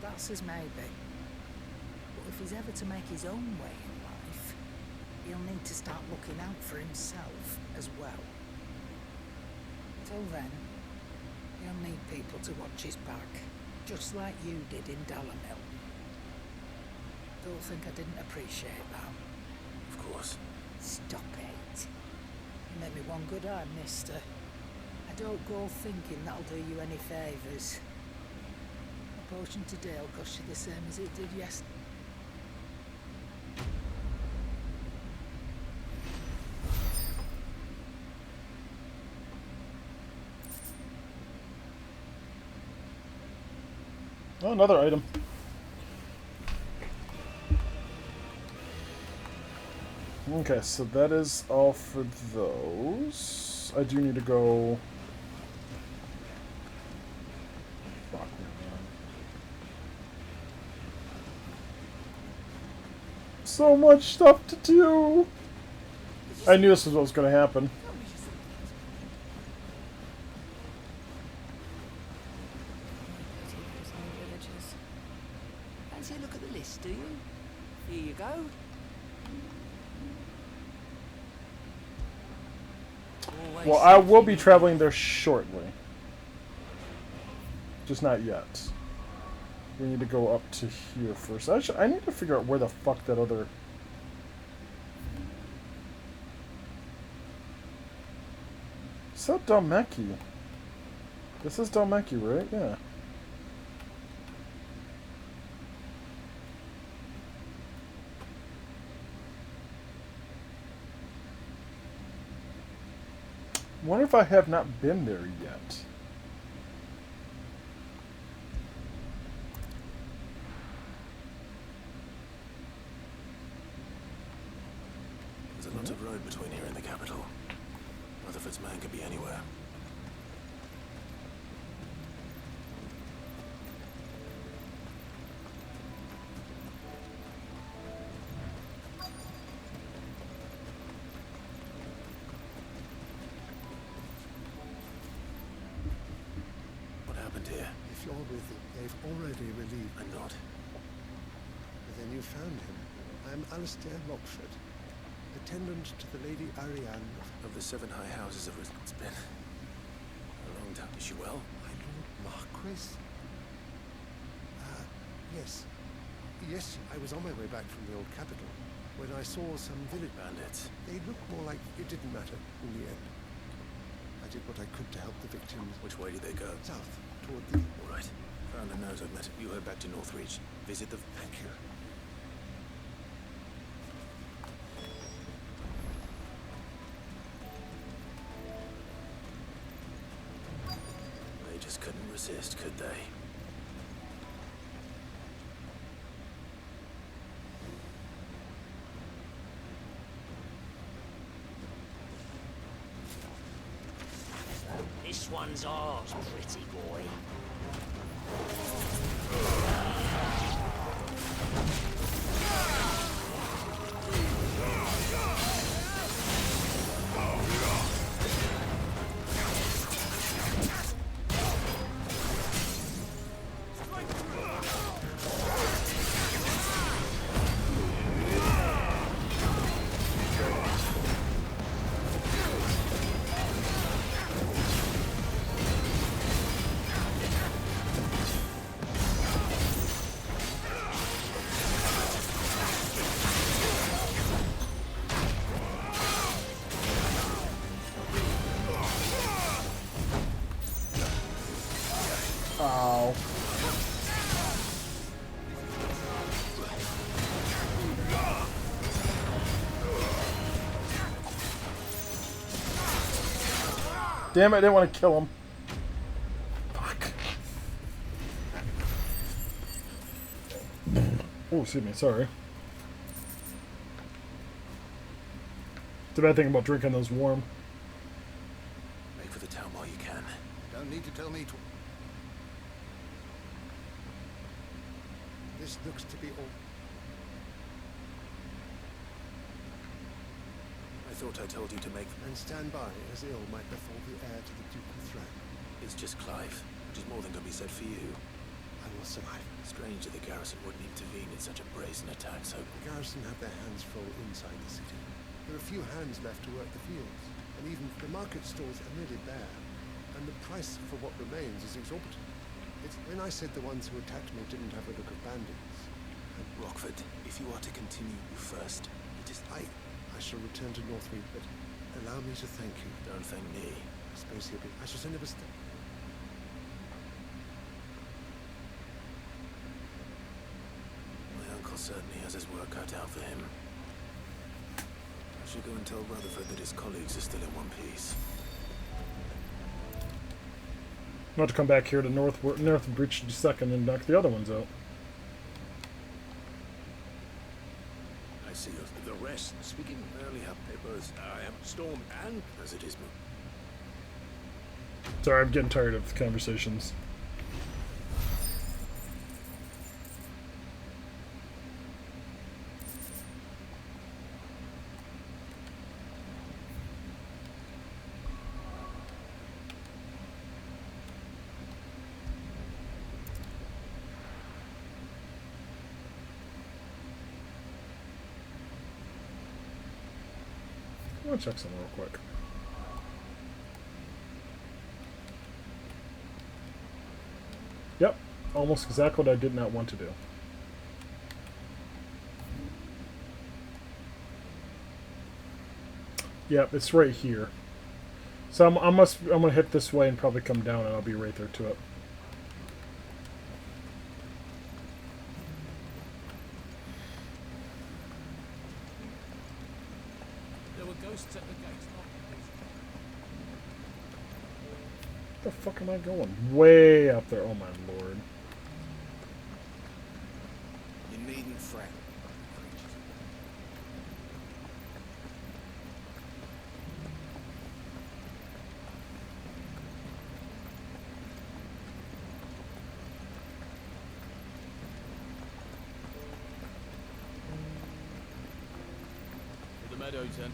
[SPEAKER 5] That's his maybe. But if he's ever to make his own way in life, he'll need to start looking out for himself as well. Till then, he'll need people to watch his back, just like you did in Dalamil. Don't think I didn't appreciate that.
[SPEAKER 2] Of course.
[SPEAKER 5] Stop it. You made me one good eye, mister. I don't go thinking that'll do you any favours. A potion today'll cost you the same as it did yesterday.
[SPEAKER 1] Oh, another item. Okay, so that is all for those. I do need to go... Fuck me, man. So much stuff to do! I knew this was what was going to happen.
[SPEAKER 5] Fancy a look at the list, do you? Here you go.
[SPEAKER 1] Well, I will be traveling there shortly. Just not yet. We need to go up to here first. Actually, I need to figure out where the fuck that other... Is that Dalmeki? This is Dalmeki, right? Yeah. Wonder if I have not been there yet.
[SPEAKER 2] There's a lot of road between here and the capital. Rutherford's man could be anywhere.
[SPEAKER 10] If you're with them, they've already relieved.
[SPEAKER 2] I'm not.
[SPEAKER 10] But then you found him. I am Alistair Lockford, attendant to the Lady Ariane
[SPEAKER 2] of the 7 high houses of Ris. It's been a long time. Is she well?
[SPEAKER 10] My Lord Marquis? Yes. Yes, I was on my way back from the old capital when I saw some village
[SPEAKER 2] bandits.
[SPEAKER 10] They looked more like it didn't matter in the end. I did what I could to help the victims.
[SPEAKER 2] Which way did they go?
[SPEAKER 10] South, toward the...
[SPEAKER 2] All right. Found a note I've met. You head back to Northreach. Visit the...
[SPEAKER 10] Thank you.
[SPEAKER 2] They just couldn't resist, could they?
[SPEAKER 7] This one's ours, pretty boy.
[SPEAKER 1] Ow. Damn it, I didn't want to kill him. Fuck. Oh, excuse me, sorry. The bad thing about drinking those warm.
[SPEAKER 2] Make for the town while you can.
[SPEAKER 10] Don't need to tell me to... This looks to be all...
[SPEAKER 2] I thought I told you to make...
[SPEAKER 10] And stand by, as ill might befall the heir to the ducal throne.
[SPEAKER 2] It's just Clive, which is more than can be said for you.
[SPEAKER 10] I will survive.
[SPEAKER 2] Strange that the garrison wouldn't intervene in such a brazen attack, so...
[SPEAKER 10] The garrison have their hands full inside the city. There are few hands left to work the fields, and even the market stalls are nearly bare, and the price for what remains is exorbitant. It's when I said the ones who attacked me didn't have a look of bandits.
[SPEAKER 2] Rockford, if you are to continue, you first...
[SPEAKER 10] I shall return to Northreach, but allow me to thank you.
[SPEAKER 2] Don't thank me.
[SPEAKER 10] I suppose he'll be... I shall send him a step.
[SPEAKER 2] My uncle certainly has his work cut out for him. I should go and tell Rutherford that his colleagues are still in one piece.
[SPEAKER 1] Not to come back here to Northbridge second and knock the other ones out.
[SPEAKER 3] I see the rest. Speaking earlier, papers, I am Storm and
[SPEAKER 2] as it is.
[SPEAKER 1] Sorry, I'm getting tired of the conversations. I'm gonna check something real quick. Yep, almost exactly what I did not want to do. Yep, it's right here. So I'm gonna hit this way and probably come down, and I'll be right there to it.
[SPEAKER 3] there were ghosts at the gates.
[SPEAKER 1] Where the fuck am I going? Way up there. Oh my lord.
[SPEAKER 9] You needn't fret.
[SPEAKER 3] The meadows then.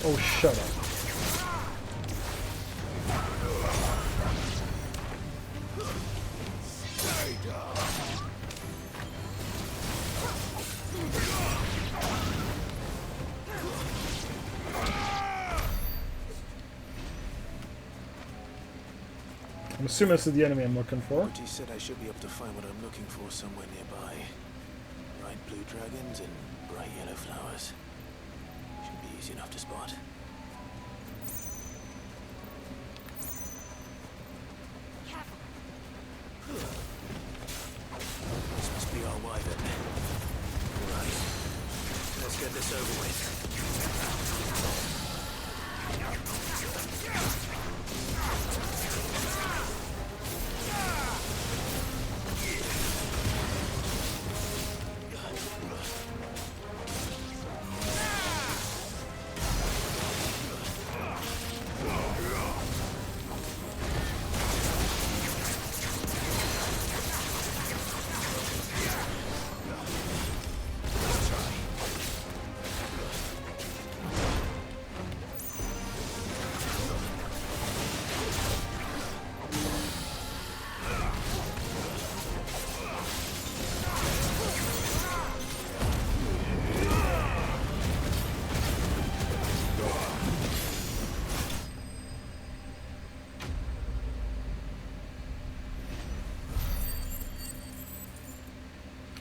[SPEAKER 1] Oh, shut up. I'm assuming this is the enemy I'm looking for.
[SPEAKER 2] Otis said I should be able to find what I'm looking for somewhere nearby. Bright blue dragons and bright yellow flowers. Should be easy enough to spot. This must be our wyvern. Right. Let's get this over with.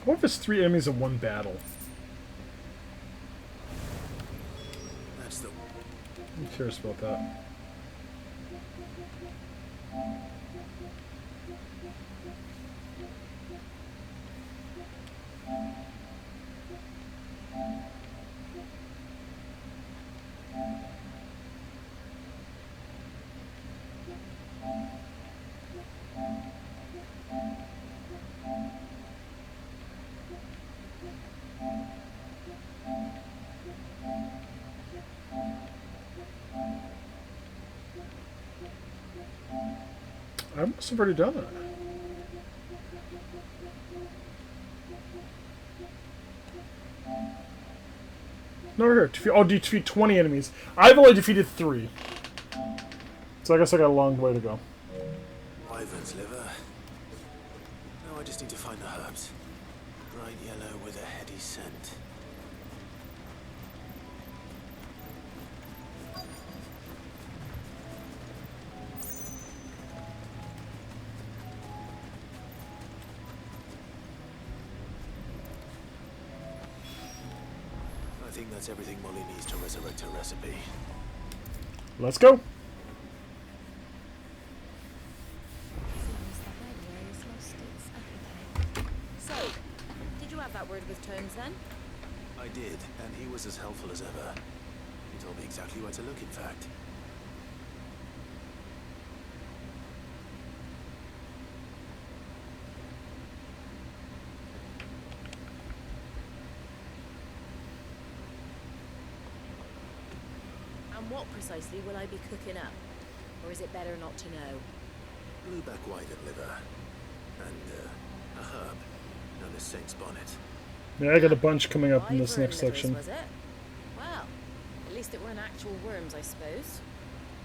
[SPEAKER 1] What if it's 3 enemies in one battle?
[SPEAKER 2] That's the...
[SPEAKER 1] I'm curious about that. I must have already done that. No, here. Defeat 20 enemies. I've only defeated 3. So I guess I got a long way to go.
[SPEAKER 2] Wyvern's liver. Now I just need to find the herbs. Bright yellow with a heady scent. I think that's everything Molly needs to resurrect her recipe.
[SPEAKER 1] Let's go.
[SPEAKER 21] So, did you have that word with Tomes then?
[SPEAKER 2] I did, and he was as helpful as ever. He told me exactly where to look, in fact.
[SPEAKER 21] And what precisely will I be cooking up? Or is it better not to know?
[SPEAKER 2] Blueback wyvern liver. And, a herb known as Saint's Bonnet.
[SPEAKER 1] Yeah, I got a bunch coming up in this
[SPEAKER 21] Wyvern
[SPEAKER 1] next
[SPEAKER 21] livers,
[SPEAKER 1] section.
[SPEAKER 21] was it? Well, at least it weren't actual worms, I suppose.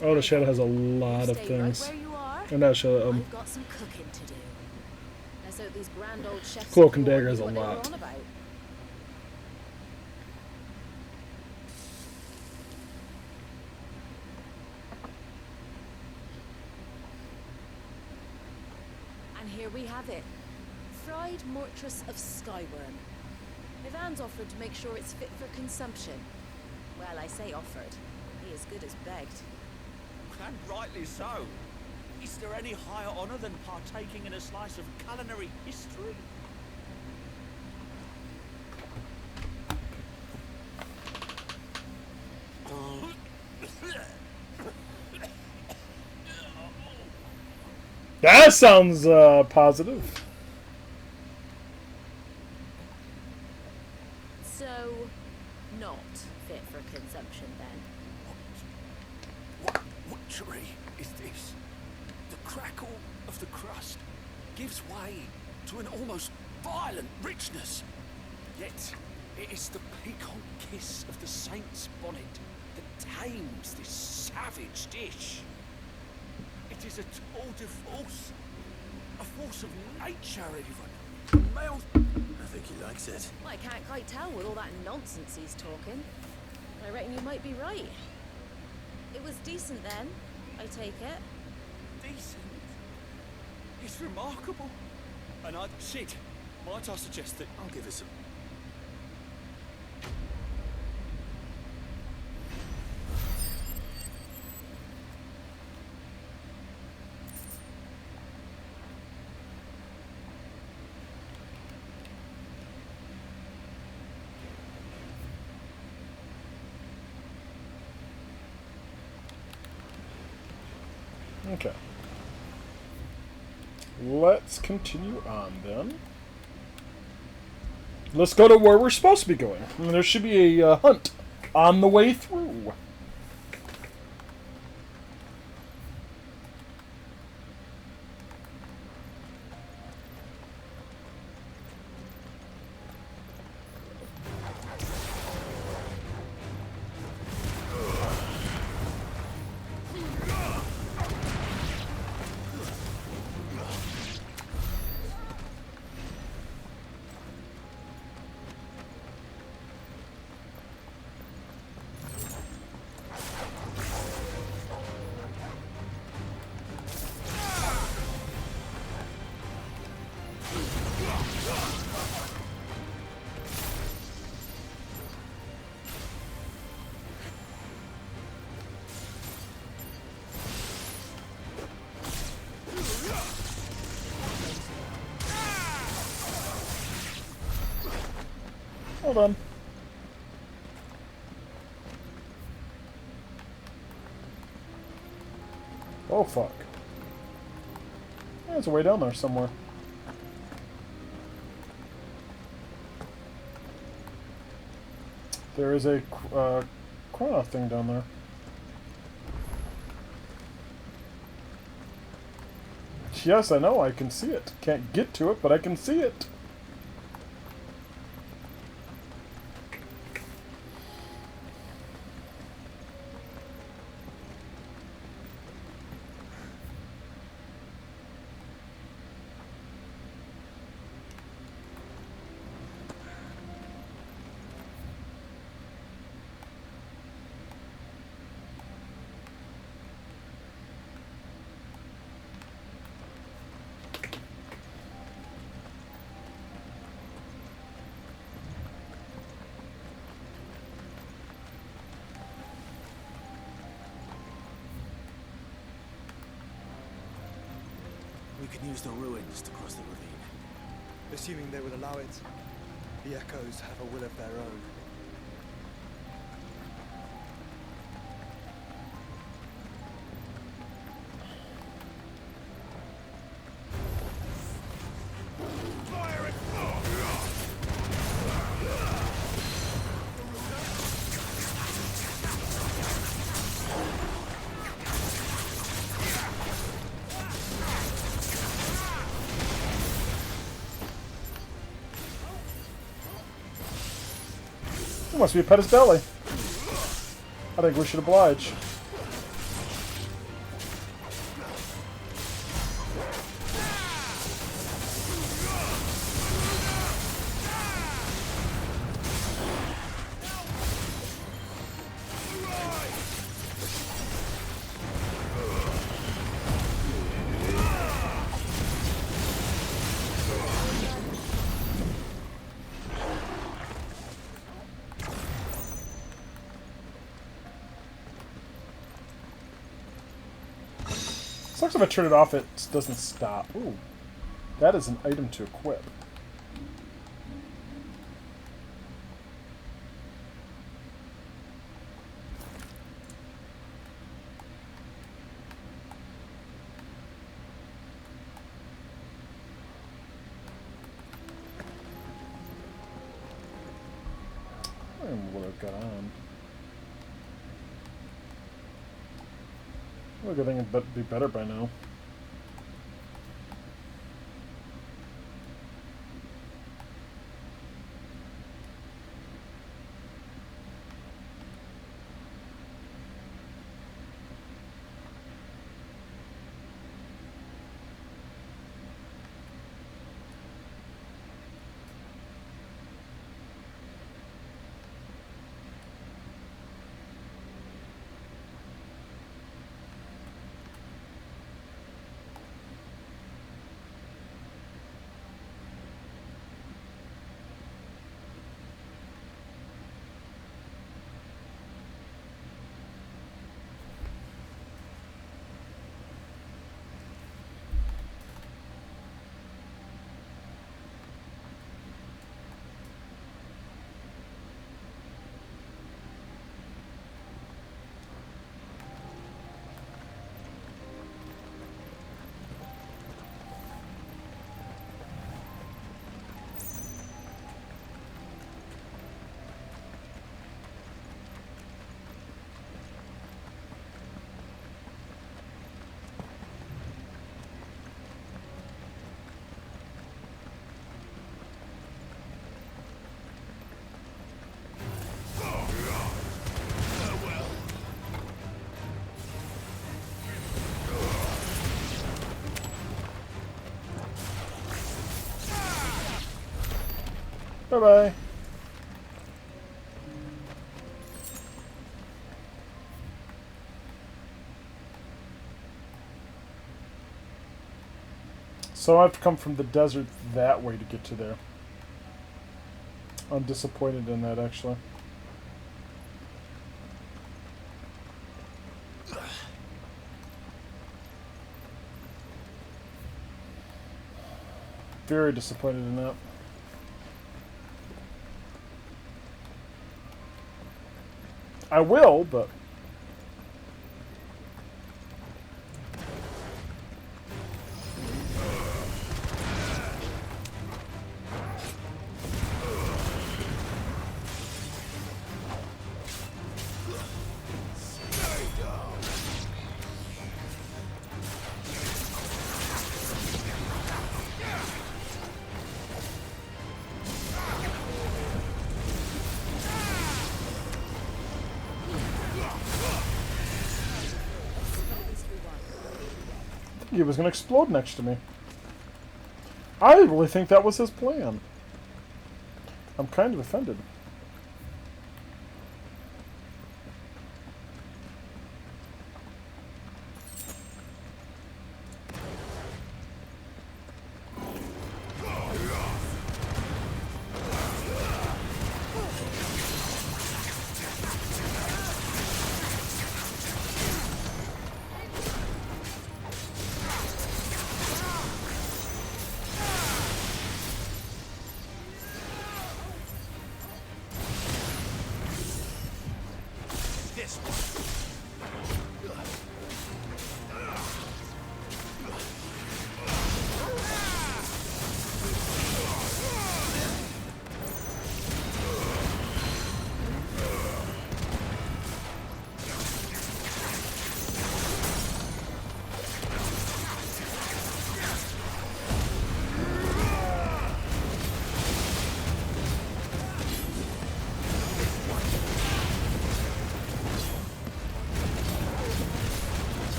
[SPEAKER 1] Oh, the shadow has a lot of
[SPEAKER 21] Stay
[SPEAKER 1] things.
[SPEAKER 21] right where you are.
[SPEAKER 1] And that shadow,
[SPEAKER 21] I've got some cooking to do. Let's hope these grand old chefs
[SPEAKER 1] Cloak and
[SPEAKER 21] of yore
[SPEAKER 1] Dagger is
[SPEAKER 21] knew
[SPEAKER 1] a
[SPEAKER 21] what they were
[SPEAKER 1] lot.
[SPEAKER 21] on about. And here we have it. Fried mortress of skyworm. Ivan's offered to make sure it's fit for consumption. Well, I say offered. He as good as begged.
[SPEAKER 8] And rightly so. Is there any higher honor than partaking in a slice of culinary history?
[SPEAKER 1] That sounds positive.
[SPEAKER 21] So, not fit for consumption then.
[SPEAKER 8] What tree is this? The crackle of the crust gives way to an almost violent richness. Yet, it is the piquant kiss of the Saint's Bonnet that tames this savage dish. It is a tour de force. A force of nature, even. Male...
[SPEAKER 2] I think he likes it.
[SPEAKER 21] Well, I can't quite tell with all that nonsense he's talking. I reckon you might be right. It was decent then, I take it.
[SPEAKER 8] Decent? It's remarkable. And shit, might I suggest that
[SPEAKER 2] I'll give it some.
[SPEAKER 1] Okay. Let's continue on then. Let's go to where we're supposed to be going. And there should be a hunt on the way through. Hold on. Oh, fuck. There's a way down there somewhere. There is a chrono thing down there. Yes, I know. I can see it. Can't get to it, but I can see it.
[SPEAKER 4] We can use the ruins to cross the ravine.
[SPEAKER 19] Assuming they will allow it. The echoes have a will of their own.
[SPEAKER 1] It must be a pet his belly. I think we should oblige. Sucks if I turn it off, it doesn't stop. Ooh, that is an item to equip. I don't know what I've got on. Well, everything would be better by now. Bye-bye. So I have to come from the desert that way to get to there. I'm disappointed in that, actually. Very disappointed in that. I will, but... He was going to explode next to me. I really think that was his plan. I'm kind of offended.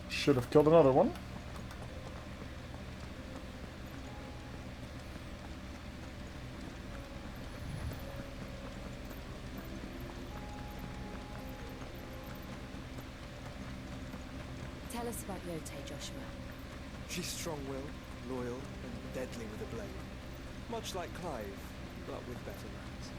[SPEAKER 1] Should have killed another one.
[SPEAKER 20] Tell us about Yote, Joshua.
[SPEAKER 19] She's strong-willed, loyal, and deadly with a blade. Much like Clive, but with better manners.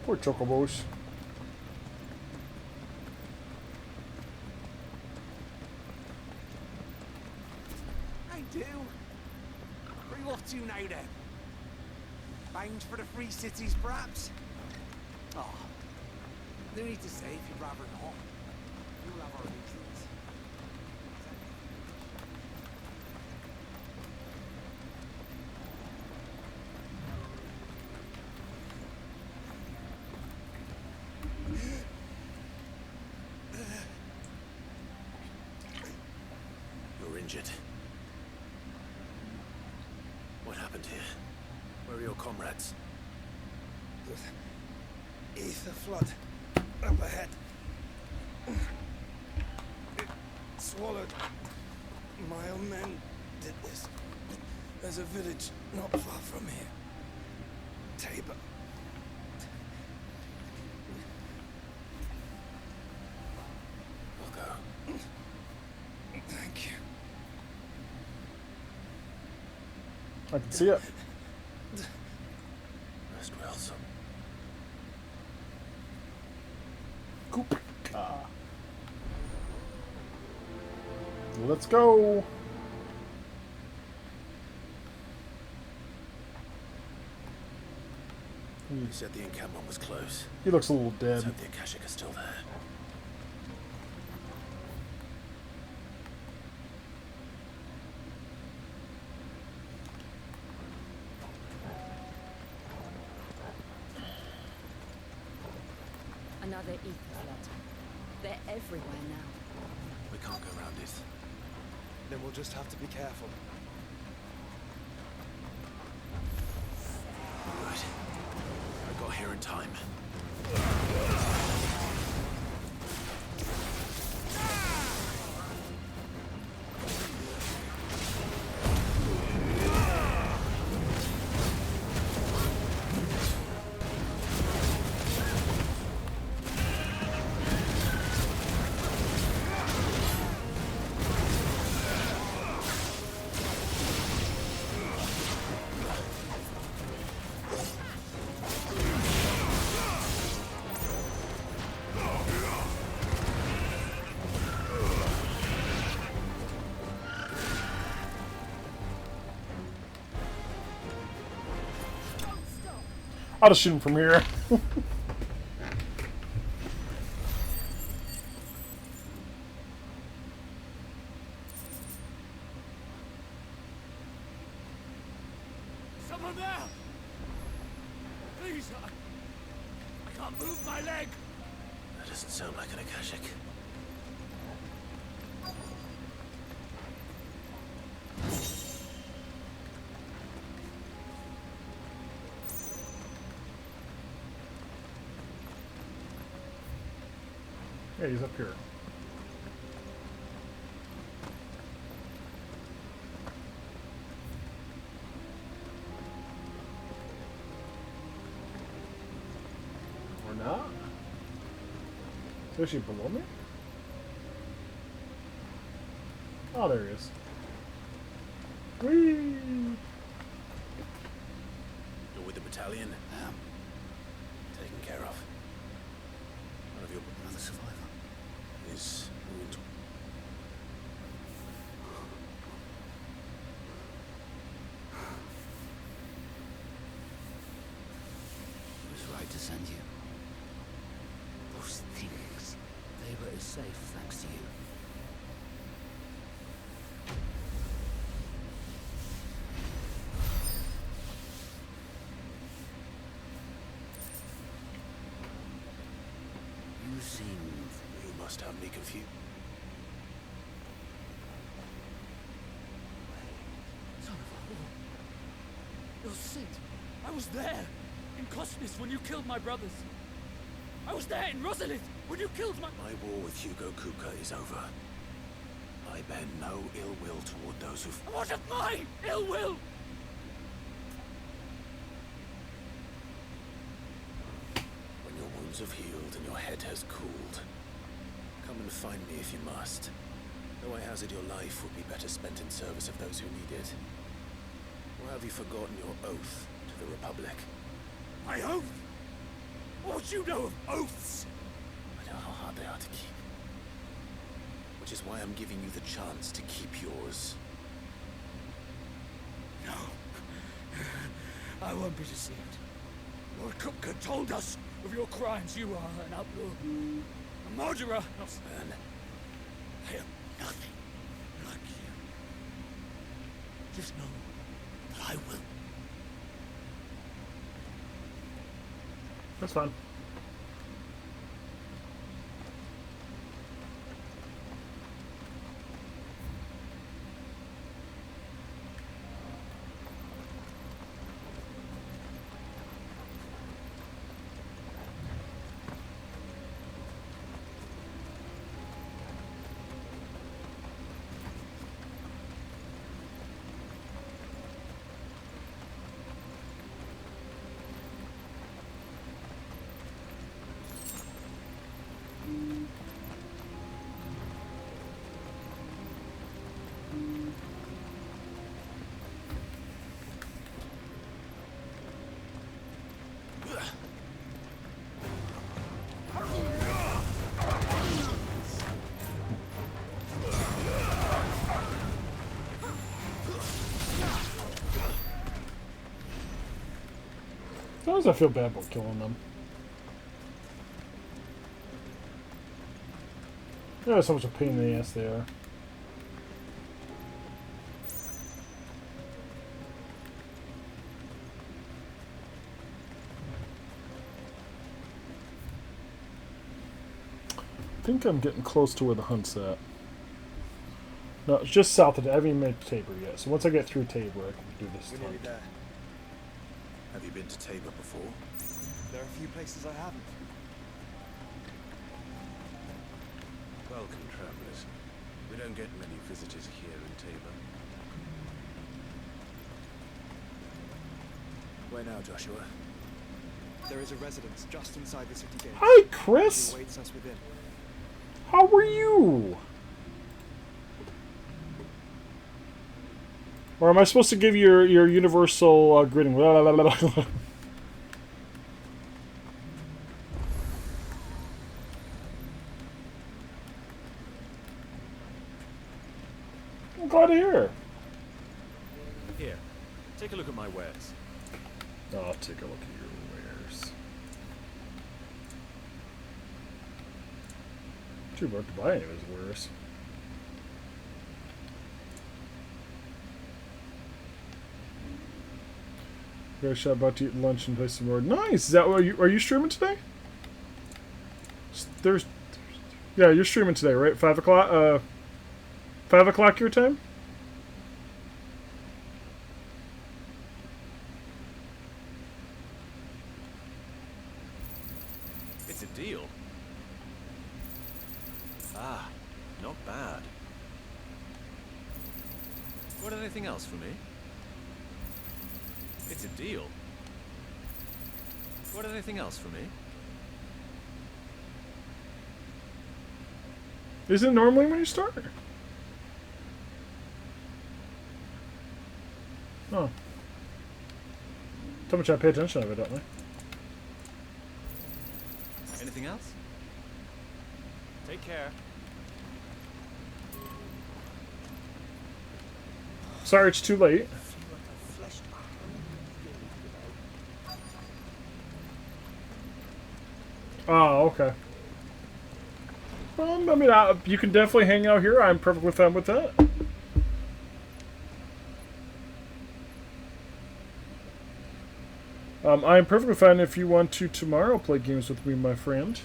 [SPEAKER 1] Poor chocobos.
[SPEAKER 6] I do. Where are you off to now, then? Bound for the Free Cities, perhaps? Oh, no need to say if you'd rather not. We'll have our reasons.
[SPEAKER 2] You're injured. What happened here? Where are your comrades?
[SPEAKER 17] Ether flood up ahead. It swallowed. My own men did this. There's a village not far from here. Tabor.
[SPEAKER 2] We'll go.
[SPEAKER 17] Thank you.
[SPEAKER 1] I can see it.
[SPEAKER 2] Rest well, son.
[SPEAKER 1] Coop. Let's go.
[SPEAKER 2] You said the encampment was close.
[SPEAKER 1] He looks a little dead.
[SPEAKER 2] Let's hope the Akashic is still there.
[SPEAKER 20] Another ether flood. They're everywhere now.
[SPEAKER 8] We can't go around it.
[SPEAKER 19] Then we'll just have to be careful.
[SPEAKER 8] Good. I got here in time.
[SPEAKER 1] I'll just shoot him from here.
[SPEAKER 8] Someone there! Please, I can't move my leg!
[SPEAKER 2] That doesn't sound like an Akashic.
[SPEAKER 1] Yeah, he's up here. Or not? Is he below me? Oh, there he is. Whee!
[SPEAKER 2] You're with the battalion? Taken care of. One of your another survivor is wounded.
[SPEAKER 17] He was right to send you. Those things, they were as safe thanks to you. You seem...
[SPEAKER 2] You must have me confused.
[SPEAKER 8] Son of a whore. You're Sid. I was there in Cosmis when you killed my brothers. I was there in Rosalith when you killed my...
[SPEAKER 2] My war with Hugo Kuka is over. I bear no ill will toward those who've...
[SPEAKER 8] What of my ill will?
[SPEAKER 2] When your wounds have healed and your head has cooled, come and find me if you must. Though I hazard your life would be better spent in service of those who need it. Or have you forgotten your oath to the Republic?
[SPEAKER 8] My oath? What would you know of oaths?
[SPEAKER 2] I know how hard they are to keep. Which is why I'm giving you the chance to keep yours.
[SPEAKER 8] No. I won't be deceived. Lord Kupka told us of your crimes. You are an outlaw. A murderer.
[SPEAKER 2] Sven.
[SPEAKER 8] I am nothing like you. Just know that I will.
[SPEAKER 1] That's fine. Sometimes I feel bad about killing them. Yeah, so much a pain in the ass they are. think I'm getting close to where the hunt's at. No, it's just south of it. I haven't even made Tabor yet. So once I get through Tabor, I can do this hunt.
[SPEAKER 4] There.
[SPEAKER 2] Have you been to Tabor before?
[SPEAKER 19] There are a few places I haven't.
[SPEAKER 3] Welcome, travelers. We don't get many visitors here in Tabor.
[SPEAKER 2] Where now, Joshua?
[SPEAKER 19] There is a residence just inside the city gates.
[SPEAKER 1] Hi, Chris.
[SPEAKER 19] She awaits us within.
[SPEAKER 1] How are you? Or am I supposed to give you your universal greeting? I'm glad to hear.
[SPEAKER 16] Here, take a look at my wares.
[SPEAKER 1] I'll take a look at your wares. Too broke to buy any of his wares. Got a shot about to eat lunch and play some more. Nice. Is that what are you streaming today? Yeah, you're streaming today, right? 5 o'clock. 5 o'clock your time.
[SPEAKER 16] It's a deal. Ah, not bad. Got anything else for me? It's a deal. Got anything else for me?
[SPEAKER 1] Isn't it normally when you start? Oh. So much I pay attention to it, don't I?
[SPEAKER 16] Anything else? Take care.
[SPEAKER 1] Sorry it's too late. Oh, okay. I mean, you can definitely hang out here. I'm perfectly fine with that. I'm perfectly fine if you want to tomorrow play games with me, my friend.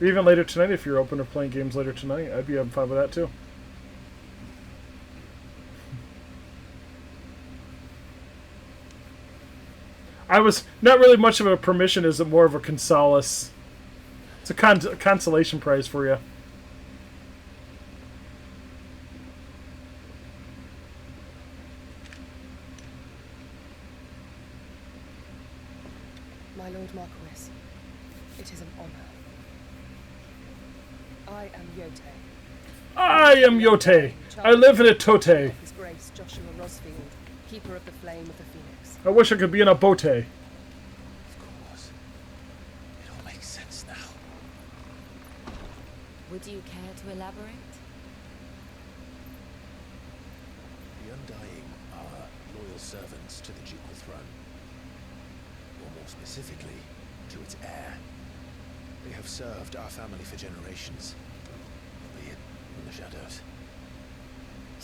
[SPEAKER 1] Or even later tonight if you're open to playing games later tonight. I'd be fine with that too. I was not really much of a permission, is it more of a consolace? It's a consolation prize for you.
[SPEAKER 22] My Lord Marquis, it is an honor. I am Yote.
[SPEAKER 1] I am Yote. I live in a tote.
[SPEAKER 22] His Grace Joshua Rosfield, Keeper of the Flame of the Phoenix.
[SPEAKER 1] I wish I could be in a bote.
[SPEAKER 2] Of course. It all makes sense now.
[SPEAKER 21] Would you care to elaborate?
[SPEAKER 2] The Undying are loyal servants to the ducal throne. Or more specifically, to its heir. They have served our family for generations, albeit in the shadows.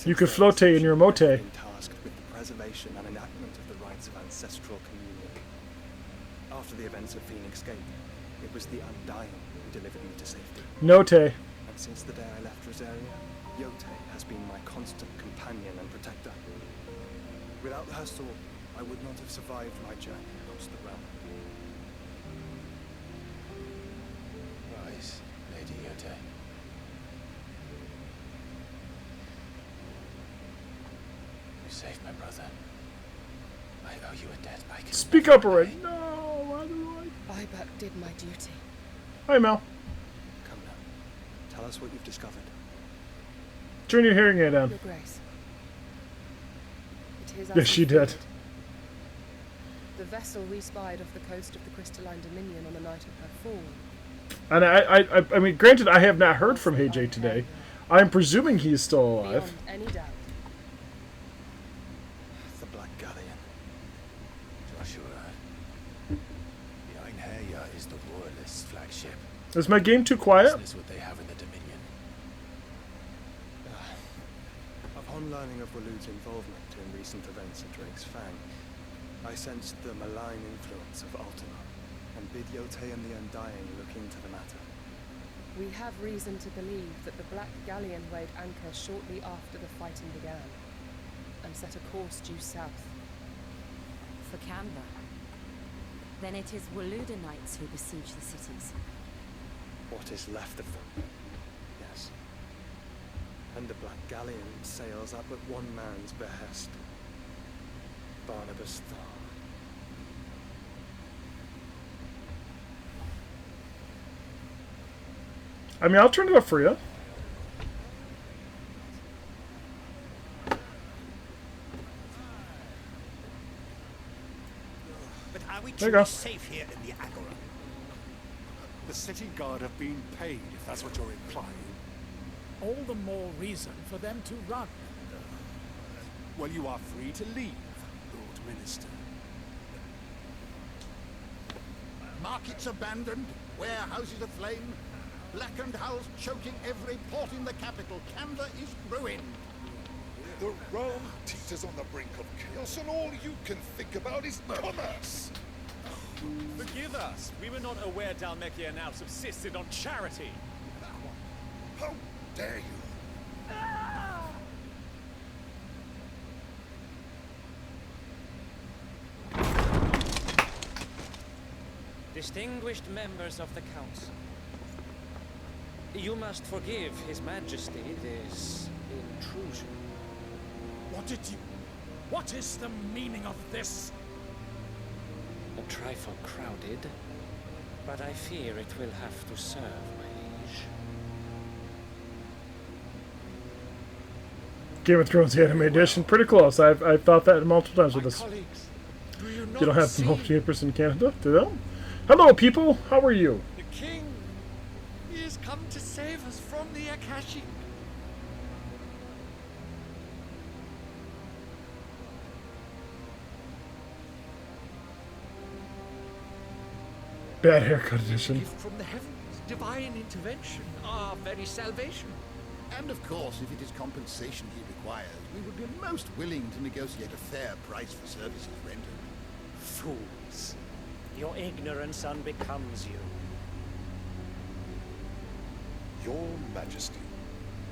[SPEAKER 1] You could float in your mote.
[SPEAKER 19] Been tasked with the preservation and enactment of the rites of ancestral communion. After the events at Phoenix Gate, it was the Undying who delivered me to safety.
[SPEAKER 1] Note.
[SPEAKER 19] And since the day I left Rosaria, Yote has been my constant companion and protector. Without her sword, I would not have survived my journey across the realm.
[SPEAKER 2] Rise, Lady Yote. You saved my brother. I owe you a debt I can
[SPEAKER 1] Speak up already. No,
[SPEAKER 22] I but did my duty.
[SPEAKER 1] Hi, Mel.
[SPEAKER 19] Come now. Tell us what you've discovered.
[SPEAKER 1] Turn your hearing aid
[SPEAKER 22] Your
[SPEAKER 1] on.
[SPEAKER 22] Grace. It is
[SPEAKER 1] Yes, she did.
[SPEAKER 22] The vessel we spied off the coast of the Crystalline Dominion on the night of her fall.
[SPEAKER 1] And I mean, granted, I have not heard from AJ today. I'm presuming he is still alive.
[SPEAKER 22] Beyond any doubt.
[SPEAKER 19] The Black Galleon.
[SPEAKER 2] Joshua. The Einherja is the Royalist flagship.
[SPEAKER 1] Is my game too quiet?
[SPEAKER 2] This is what they have in the Dominion.
[SPEAKER 19] Upon learning of Waloed's involvement in recent events at Drake's Fang, I sensed the malign influence of Ultima, and bid Yote and the Undying look into the matter.
[SPEAKER 22] We have reason to believe that the Black Galleon weighed anchor shortly after the fighting began, and set a course due south.
[SPEAKER 20] For Canva. Then it is Waluda knights who besiege the cities.
[SPEAKER 19] What is left of them? Yes. And the Black Galleon sails up at one man's behest. Barnabas Thar.
[SPEAKER 1] I mean, I'll turn it up for you.
[SPEAKER 8] But are we
[SPEAKER 1] There you
[SPEAKER 8] truly
[SPEAKER 1] go.
[SPEAKER 8] safe here in the Agora?
[SPEAKER 11] The city guard have been paid, if that's what you're implying.
[SPEAKER 13] All the more reason for them to run.
[SPEAKER 11] Well, you are free to leave, Lord Minister.
[SPEAKER 23] Markets abandoned, warehouses aflame, blackened hulls choking every port in the capital. Canva is ruined.
[SPEAKER 11] The realm teeters on the brink of chaos, and all you can think about is commerce.
[SPEAKER 16] Forgive us. We were not aware Dhalmekia now subsisted on charity.
[SPEAKER 11] How dare you?
[SPEAKER 24] Distinguished members of the Council, you must forgive His Majesty this intrusion.
[SPEAKER 13] What is the meaning of this?
[SPEAKER 24] A trifle crowded, but I fear it will have to serve, my liege.
[SPEAKER 1] Game of Thrones, the anime edition. Pretty close. I've thought that multiple times with this.
[SPEAKER 13] Colleagues, do you
[SPEAKER 1] You
[SPEAKER 13] not
[SPEAKER 1] don't have
[SPEAKER 13] see?
[SPEAKER 1] multi-papers in Canada, do they? Hello, people. How are you?
[SPEAKER 25] The king, he has come to save us from the Akashi.
[SPEAKER 1] Bad haircut edition.
[SPEAKER 25] Gift from the heavens, divine intervention, our very salvation.
[SPEAKER 23] And of course, if it is compensation he requires, we would be most willing to negotiate a fair price for services rendered.
[SPEAKER 7] Fools. Your ignorance unbecomes you.
[SPEAKER 11] Your Majesty,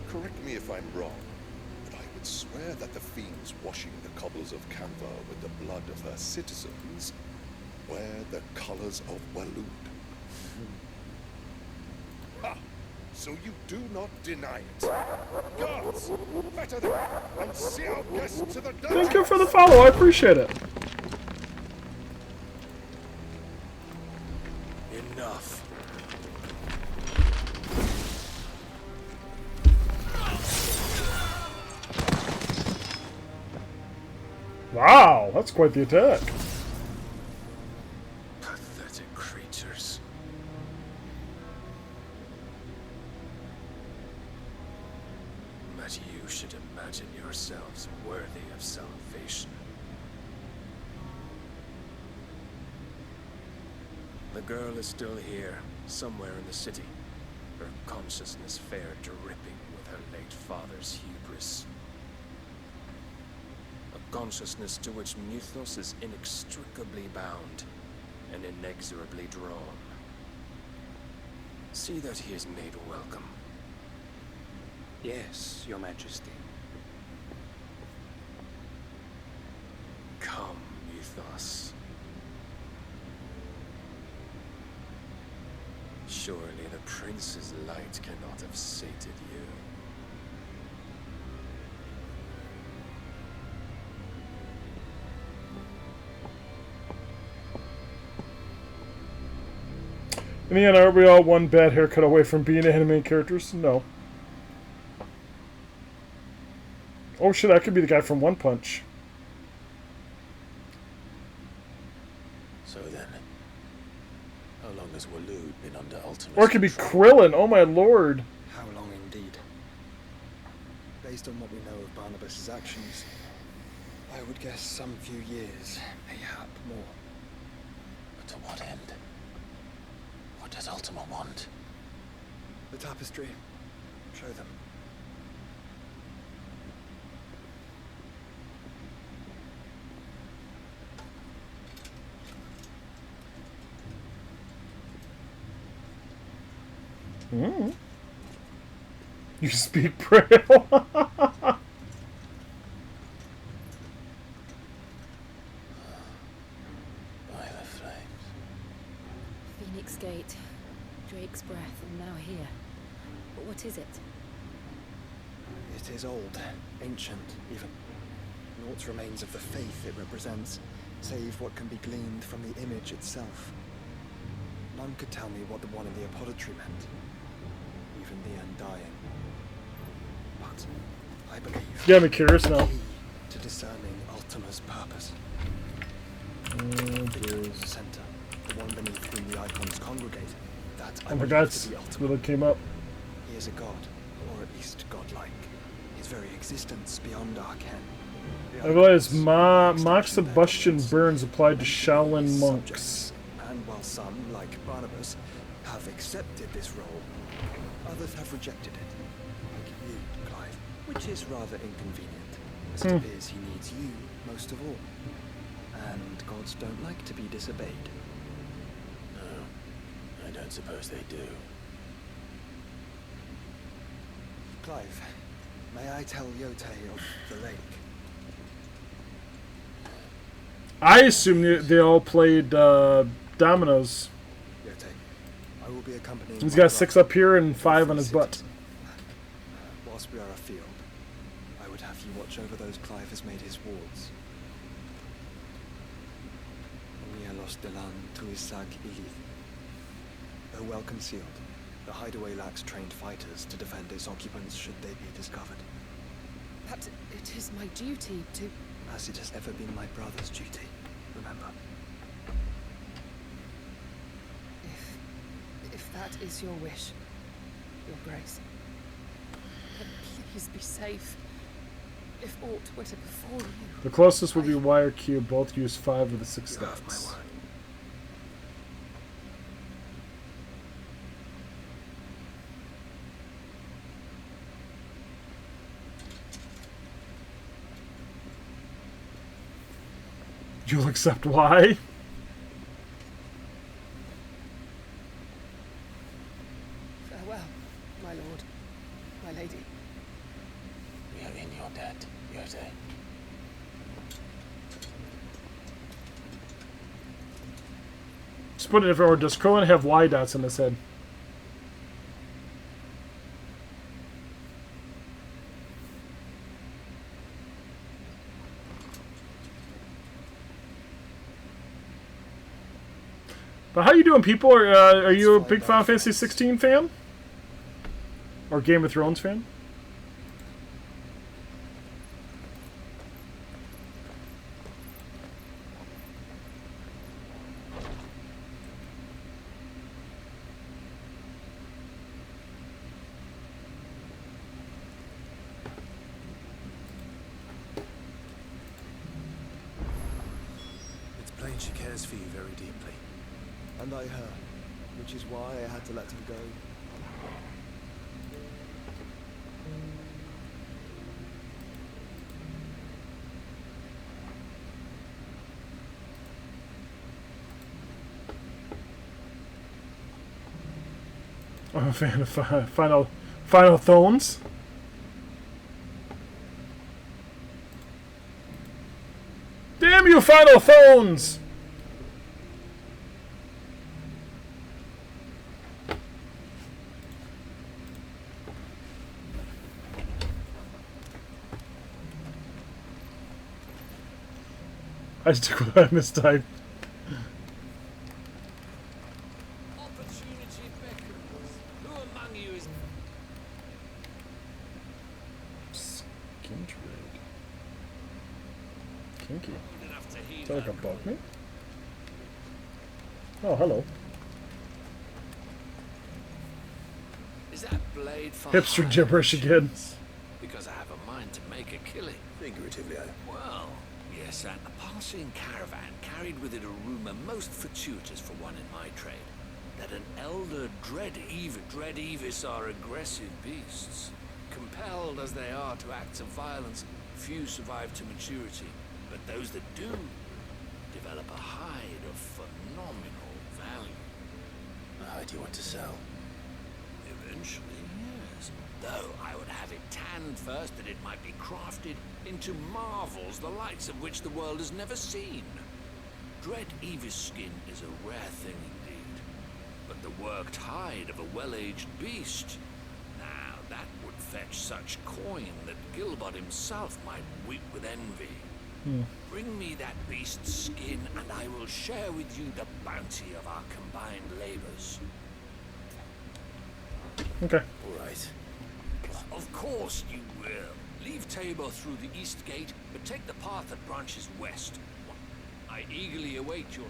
[SPEAKER 11] correct me if I'm wrong, but I would swear that the fiends washing the cobbles of Canva with the blood of her citizens wear the colors of Walud. Ah, so you do not deny it. Guards, better them, and see our guests to the dungeon.
[SPEAKER 1] Thank you for the follow. I appreciate it.
[SPEAKER 8] Enough.
[SPEAKER 1] Wow, that's quite the attack.
[SPEAKER 8] Pathetic creatures.
[SPEAKER 3] But you should imagine yourselves worthy of salvation. The girl is still here, somewhere in the city. Her consciousness fair dripping with her late father's hubris. A consciousness to which Mythos is inextricably bound and inexorably drawn. See that he is made welcome.
[SPEAKER 24] Yes, Your Majesty.
[SPEAKER 3] Come, Mythos. Surely the prince's light cannot have sated you.
[SPEAKER 1] In the end, are we all one bad haircut away from being anime characters? No. Oh shit, I could be the guy from One Punch.
[SPEAKER 2] So then, how long has Walud been under ultimate
[SPEAKER 1] Or it could be
[SPEAKER 2] control?
[SPEAKER 1] Krillin, oh my lord.
[SPEAKER 19] How long indeed? Based on what we know of Barnabas's actions, I would guess some few years, mayhap more.
[SPEAKER 2] But to what end? What does Ultima want?
[SPEAKER 19] The tapestry. Show them.
[SPEAKER 1] Mm. You speak Braille.
[SPEAKER 21] Phoenix Gate, Drake's Breath, and now here. But what is it?
[SPEAKER 19] It is old, ancient, even. Naught remains of the faith it represents, save what can be gleaned from the image itself. None could tell me what the one in the apothecary meant, even the undying. But I believe.
[SPEAKER 1] Yeah, I'm curious now.
[SPEAKER 19] To discerning Ultima's purpose.
[SPEAKER 1] Oh,
[SPEAKER 19] Center, the one beneath whom the icons congregate. That I
[SPEAKER 1] oh my
[SPEAKER 19] believe
[SPEAKER 1] god,
[SPEAKER 19] to be
[SPEAKER 1] that's
[SPEAKER 19] Ultima.
[SPEAKER 1] what came up.
[SPEAKER 19] He is a god, or at least godlike. His very existence beyond our ken.
[SPEAKER 1] I realize mock Sebastian Burns applied to Shaolin monks.
[SPEAKER 19] And while some, like Barnabas, have accepted this role, others have rejected it. Like you, Clive, which is rather inconvenient, as it appears he needs you most of all. And gods don't like to be disobeyed.
[SPEAKER 2] No, I don't suppose they do.
[SPEAKER 19] Clive, may I tell Yote of the lake?
[SPEAKER 1] I assume they all played dominoes.
[SPEAKER 19] Yote, I will be accompanying.
[SPEAKER 1] He's got 6 up here and 5 on his butt.
[SPEAKER 19] Whilst we are afield, I would have you watch over those Clive has made his wards. Los Delan to Isag Ilith. Though well concealed, the hideaway lacks trained fighters to defend its occupants should they be discovered.
[SPEAKER 22] But it is my duty to...
[SPEAKER 19] As it has ever been my brother's duty, remember.
[SPEAKER 22] If that is your wish, your grace, then please be safe. If aught were to befall you...
[SPEAKER 1] The closest would be Wire Cube. Both use 5 of the 6 steps. You'll accept why?
[SPEAKER 22] Farewell, my lord, my lady.
[SPEAKER 2] We are in your debt, Yote.
[SPEAKER 1] Just put it in different order. Does Cohen have Y dots in his head? But how you doing, people? Are you a big Final Fantasy 16 fan? Or Game of Thrones fan?
[SPEAKER 6] It's plain she cares for you very deeply.
[SPEAKER 19] And I her, which is why I had to let her go.
[SPEAKER 1] I'm a fan of Final Thones. Damn you, Final Thones! I stick with what I mistyped.
[SPEAKER 3] Opportunity beckons. Who among you is...
[SPEAKER 1] Skin trade. Kinky.
[SPEAKER 3] enough to heed
[SPEAKER 1] Is that like a
[SPEAKER 3] our
[SPEAKER 1] bug me? Oh, hello.
[SPEAKER 3] Is that blade for
[SPEAKER 1] Hipster
[SPEAKER 3] hire?
[SPEAKER 1] gibberish again.
[SPEAKER 3] Because I have a mind to make a killing.
[SPEAKER 2] Figuratively,
[SPEAKER 3] Well, yes, and a passing caravan carried with it a rumor most fortuitous for one in my trade, that an elder dread Evis are aggressive beasts. Compelled as they are to acts of violence, few survive to maturity, but those that do develop a hide of phenomenal value.
[SPEAKER 2] a hide you want to sell?
[SPEAKER 3] Potentially, yes. Though I would have it tanned first that it might be crafted into marvels the likes of which the world has never seen. Dread Evis skin is a rare thing indeed. But the worked hide of a well-aged beast, now that would fetch such coin that Gilbert himself might weep with envy. Bring me that beast's skin, and I will share with you the bounty of our combined labors.
[SPEAKER 1] Okay.
[SPEAKER 3] All right. Of course you will. Leave Tabor through the east gate, but take the path that branches west. I eagerly await your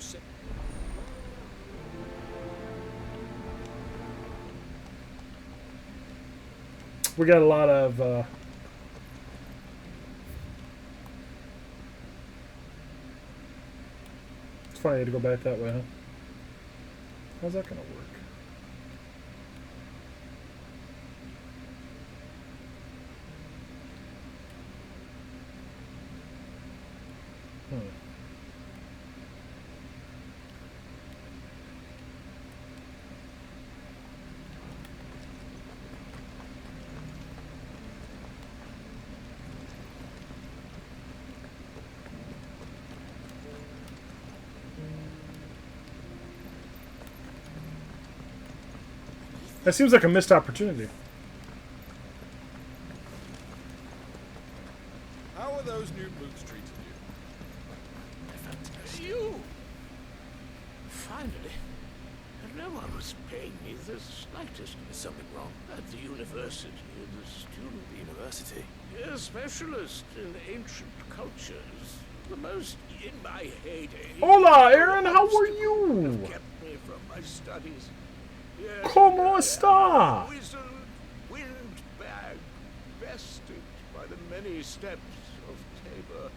[SPEAKER 1] We got a lot of it's funny I had to go back that way, huh? How's that gonna work? That seems like a missed opportunity.
[SPEAKER 16] How are those new boots treating you?
[SPEAKER 3] You! Finally. No one was paying me the slightest.
[SPEAKER 2] Is something wrong?
[SPEAKER 3] At the university, the student...
[SPEAKER 2] University?
[SPEAKER 3] A specialist in ancient cultures. The most in my heyday.
[SPEAKER 1] Hola, Aaron, how are you?
[SPEAKER 3] Kept me from my studies.
[SPEAKER 1] ¿Cómo está?
[SPEAKER 3] Wizard, windbag, bested by the many steps of Tabor.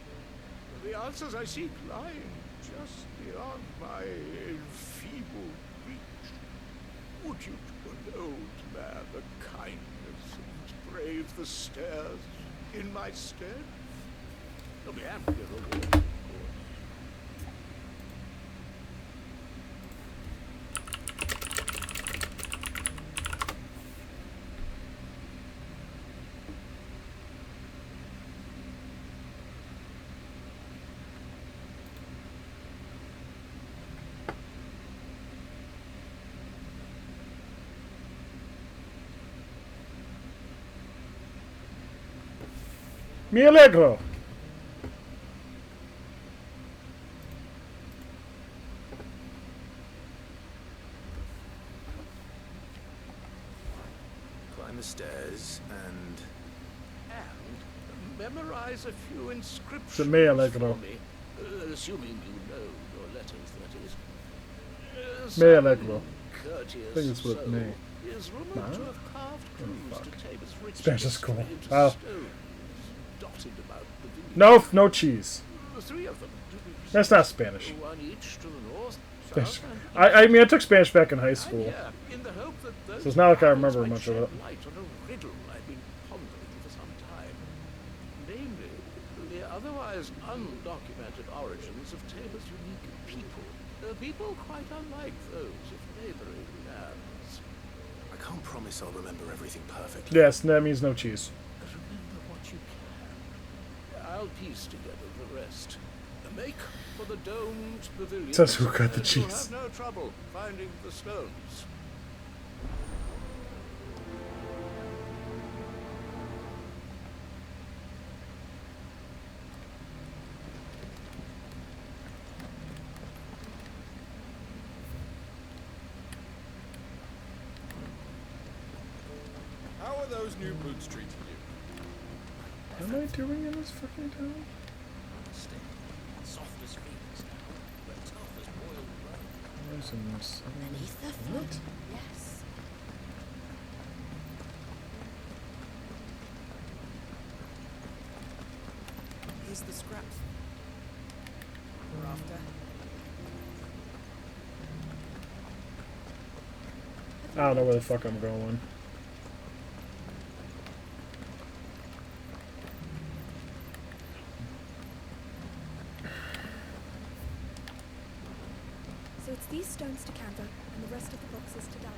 [SPEAKER 3] The answers I seek lying just beyond my enfeebled reach. Would you to an old man the kindness and brave the stairs in my stead? I'll be happy to reward, of course.
[SPEAKER 1] Me alegro.
[SPEAKER 2] Climb the stairs and
[SPEAKER 3] Memorize a few inscriptions
[SPEAKER 1] Se me alegro.
[SPEAKER 3] for me, assuming you know your letters, that is.
[SPEAKER 1] Me alegro.
[SPEAKER 3] Courteous
[SPEAKER 1] I think it's with
[SPEAKER 3] soul
[SPEAKER 1] me.
[SPEAKER 3] is rumored
[SPEAKER 1] Nah.
[SPEAKER 3] to have carved
[SPEAKER 1] Oh,
[SPEAKER 3] clues
[SPEAKER 1] fuck.
[SPEAKER 3] to Tabor's riches
[SPEAKER 1] Spanish is cool.
[SPEAKER 3] into
[SPEAKER 1] Oh.
[SPEAKER 3] stones dotted about the village.
[SPEAKER 1] No, no cheese.
[SPEAKER 3] The three of them, to be
[SPEAKER 1] That's not Spanish.
[SPEAKER 3] one each to the north,
[SPEAKER 1] Spanish.
[SPEAKER 3] south, and
[SPEAKER 1] I mean, I took Spanish back in high school.
[SPEAKER 3] here, in the hope that those
[SPEAKER 1] So it's not like I
[SPEAKER 3] marvels
[SPEAKER 1] remember
[SPEAKER 3] might
[SPEAKER 1] much of
[SPEAKER 3] shed
[SPEAKER 1] it.
[SPEAKER 3] light on a riddle I've been pondering for some time. Namely, the otherwise undocumented origins of Tabor's unique people. People quite unlike those of neighboring lands.
[SPEAKER 2] I can't promise I'll remember everything perfectly.
[SPEAKER 1] Yes, that means no cheese.
[SPEAKER 3] But remember what you can. I'll piece together the rest. Make for the domed pavilion.
[SPEAKER 1] Says who got the
[SPEAKER 3] and you'll
[SPEAKER 1] cheese.
[SPEAKER 3] have no trouble finding the stones.
[SPEAKER 16] How are those new boots treating you?
[SPEAKER 1] What am I doing in this fucking town?
[SPEAKER 3] Soft as Phoenix now, but tough as boiled bread.
[SPEAKER 1] Where's in this?
[SPEAKER 21] Beneath the
[SPEAKER 1] What?
[SPEAKER 21] foot. Yes.
[SPEAKER 22] Here's the scraps.
[SPEAKER 21] We're after.
[SPEAKER 1] I don't know where the fuck I'm going.
[SPEAKER 5] So it's these stones to Canva, and the rest of the boxes to Dad.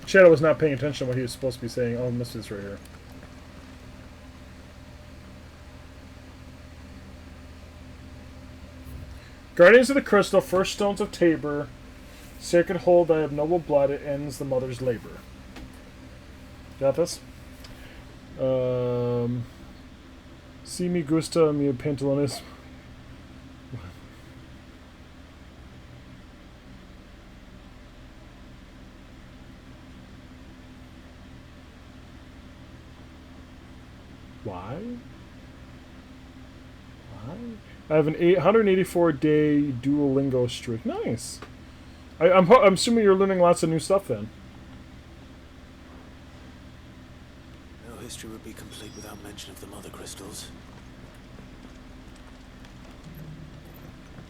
[SPEAKER 1] Shadow was not paying attention to what he was supposed to be saying. Oh, I missed this right here. Guardians of the Crystal, first stones of Tabor. Sacred hold thy of noble blood, it ends the mother's labor. Got this? Si mi gusta mi pantalones. Why? I have an 184-day Duolingo streak. Nice. I'm assuming you're learning lots of new stuff then.
[SPEAKER 2] No history would be complete without mention of the mother crystals.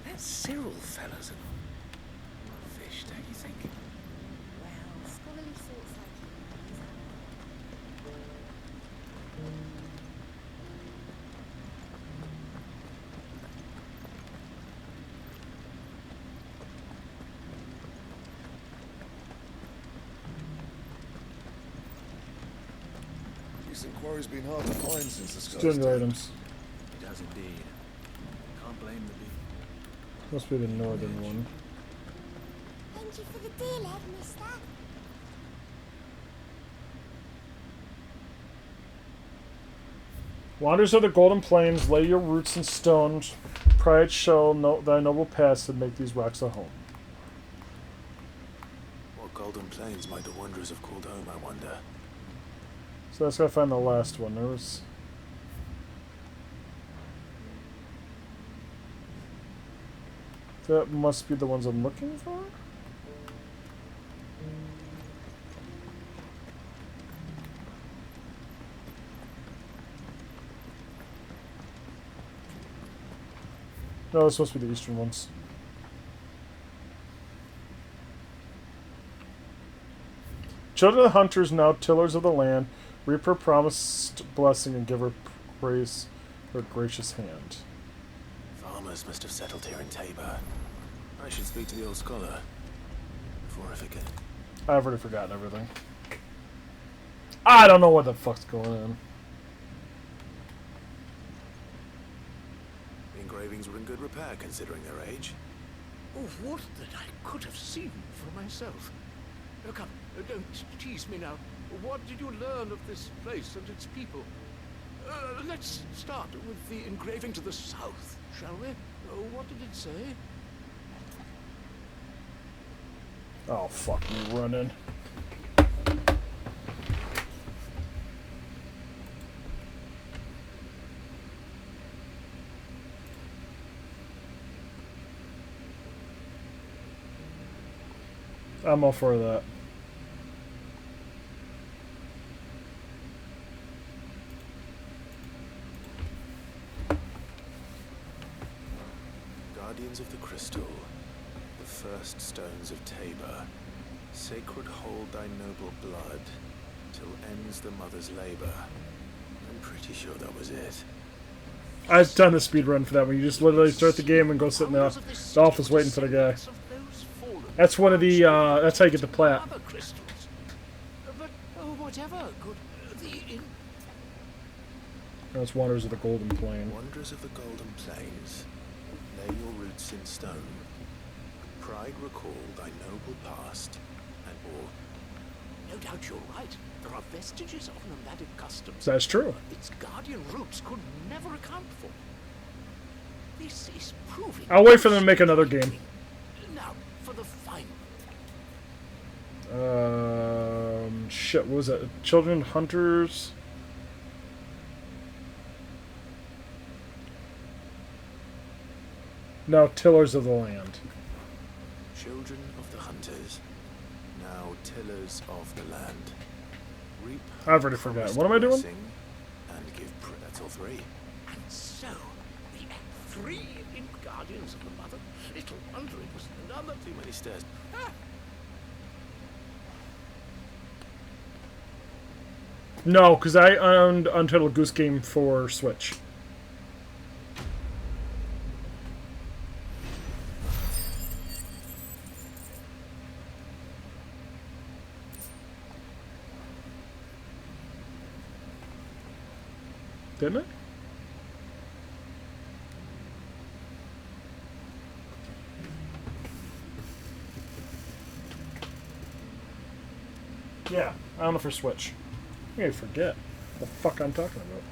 [SPEAKER 8] That Cyril fella's a fish, don't you think?
[SPEAKER 21] Well, scholarly thoughts like
[SPEAKER 11] This inquiry's been hard to find since the sky.
[SPEAKER 1] Student items.
[SPEAKER 4] It does indeed. Can't blame the bee.
[SPEAKER 1] Must be the northern one.
[SPEAKER 5] Thank you for the deal, Ed, mister.
[SPEAKER 1] Wanders of the Golden Plains, lay your roots in stones. Pride shall know thy noble past and make these rocks a home.
[SPEAKER 2] What golden plains might the wanderers have called home, I wonder?
[SPEAKER 1] So let's go find the last one. There was... That must be the ones I'm looking for? No, it's supposed to be the eastern ones. Children of the hunters, now tillers of the land, reap her promised blessing and give her praise her gracious hand.
[SPEAKER 2] Farmers must have settled here in Tabor. I should speak to the old scholar before I forget.
[SPEAKER 1] I've already forgotten everything. I don't know what the fuck's going on.
[SPEAKER 2] The engravings were in good repair considering their age.
[SPEAKER 3] Oh, what that I could have seen for myself. Oh, come, don't tease me now. What did you learn of this place and its people? Let's start with the engraving to the south, shall we? What did it say?
[SPEAKER 1] Oh, fuck me running. I'm all for that.
[SPEAKER 2] Guardians of the Crystal, the first stones of Tabor, sacred hold thy noble blood, till ends the mother's labor. I'm pretty sure that was it.
[SPEAKER 1] I've done the speed run for that one. You just literally start the game and go sit in the office waiting for the guy. That's one of the, that's how you get the plat.
[SPEAKER 3] Other crystals. But, whatever could the...
[SPEAKER 1] That's Wanders of the Golden Plain.
[SPEAKER 2] Wanderers of the Golden Plains, lay your roots in stone. Pride recall thy noble past, and all.
[SPEAKER 3] No doubt you're right. There are vestiges of nomadic customs.
[SPEAKER 1] That's true.
[SPEAKER 3] Its guardian roots could never account for. This is proving...
[SPEAKER 1] I'll wait for them to make another game.
[SPEAKER 3] Now, for the final.
[SPEAKER 1] Shit, what was that? Children Hunters? No, Tillers of the Land.
[SPEAKER 2] Children of the hunters, now tillers of the land. Reap
[SPEAKER 1] I've already forgotten. What am I doing?
[SPEAKER 2] And give that's all three.
[SPEAKER 3] And so, the three in Guardians of the Mother. Little wonder it was none of
[SPEAKER 2] Too many stairs.
[SPEAKER 1] No, because I owned Untitled Goose Game for Switch. Didn't it? Yeah, on the first Switch. I forget the fuck I'm talking about.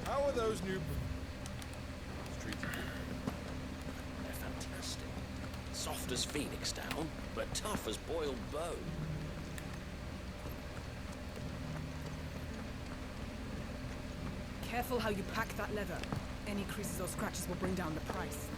[SPEAKER 16] How are those new
[SPEAKER 3] streets? They're fantastic. Soft as phoenix down, but tough as boiled bone.
[SPEAKER 22] Careful how you pack that leather. Any creases or scratches will bring down the price.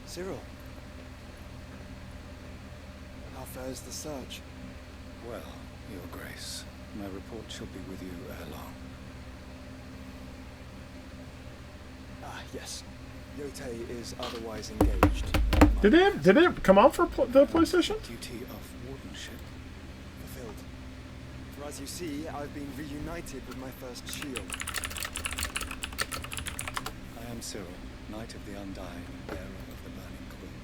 [SPEAKER 19] Cyril. How fares the search?
[SPEAKER 10] Well, Your Grace, my report shall be with you ere long.
[SPEAKER 19] Ah, yes. Yote is otherwise engaged.
[SPEAKER 1] Did it come out for the PlayStation?
[SPEAKER 10] Duty of wardenship.
[SPEAKER 19] Fulfilled. For as you see, I've been reunited with my first shield.
[SPEAKER 10] I am Cyril, Knight of the Undying, bearer of the Burning Queen,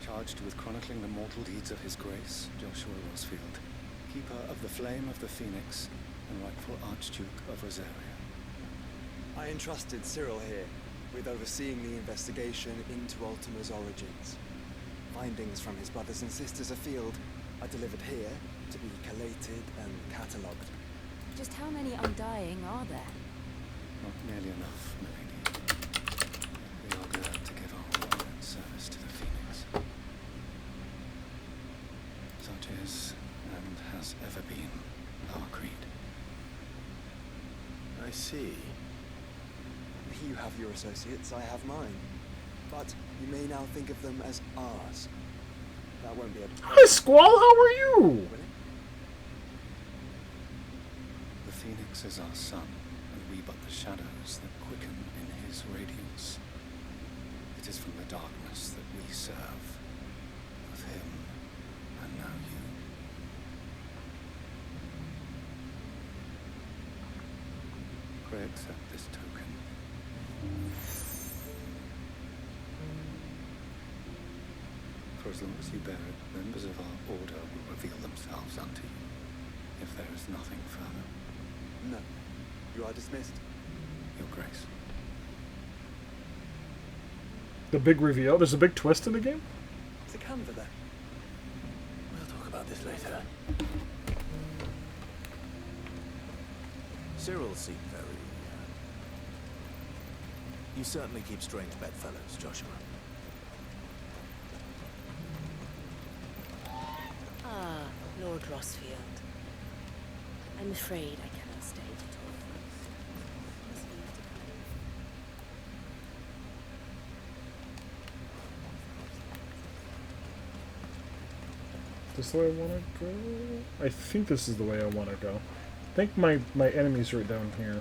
[SPEAKER 10] charged with chronicling the mortal deeds of His Grace, Joshua Rosfield, keeper of the Flame of the Phoenix and rightful Archduke of Rosaria.
[SPEAKER 19] I entrusted Cyril here with overseeing the investigation into Ultima's origins. Findings from his brothers and sisters afield are delivered here to be collated and catalogued.
[SPEAKER 20] Just how many Undying are there?
[SPEAKER 10] Not nearly enough, milady. We are glad to give our war and service to the Phoenix. Such is, and has ever been, our creed.
[SPEAKER 2] I see.
[SPEAKER 19] You have your associates, I have mine. But you may now think of them as ours. That won't be a...
[SPEAKER 1] Hi, Squall, how are you?
[SPEAKER 10] The Phoenix is our sun, and we but the shadows that quicken in his radiance. It is from the darkness that we serve, with him, and now you. Pray accept this token. For as long as you bear it, members of our order will reveal themselves unto you, if there is nothing further.
[SPEAKER 19] No. You are dismissed.
[SPEAKER 10] Your Grace.
[SPEAKER 1] The big reveal? There's a big twist in the game?
[SPEAKER 19] It's a Canva there.
[SPEAKER 2] We'll talk about this later. Cyril seemed very... You certainly keep strange bedfellows, Joshua.
[SPEAKER 21] Ah, Lord Rosfield. I'm afraid I cannot stay to talk.
[SPEAKER 1] This the way I want to go? I think this is the way I want to go. I think my enemy's right down here.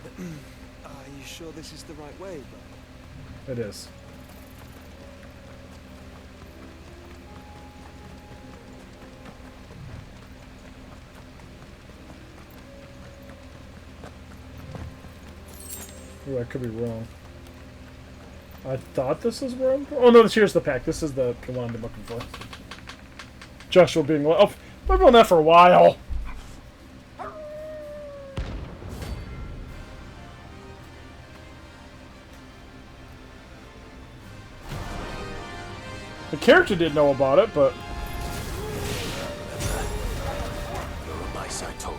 [SPEAKER 19] Are you sure this is the right way, bro?
[SPEAKER 1] It is. Ooh, I could be wrong. I thought this is where I'm going. Oh no, here's the pack. This is the one I'm looking for. Joshua being like, oh, I've been on that for a while. The character didn't know about it, but...
[SPEAKER 2] You're on my side, Toro.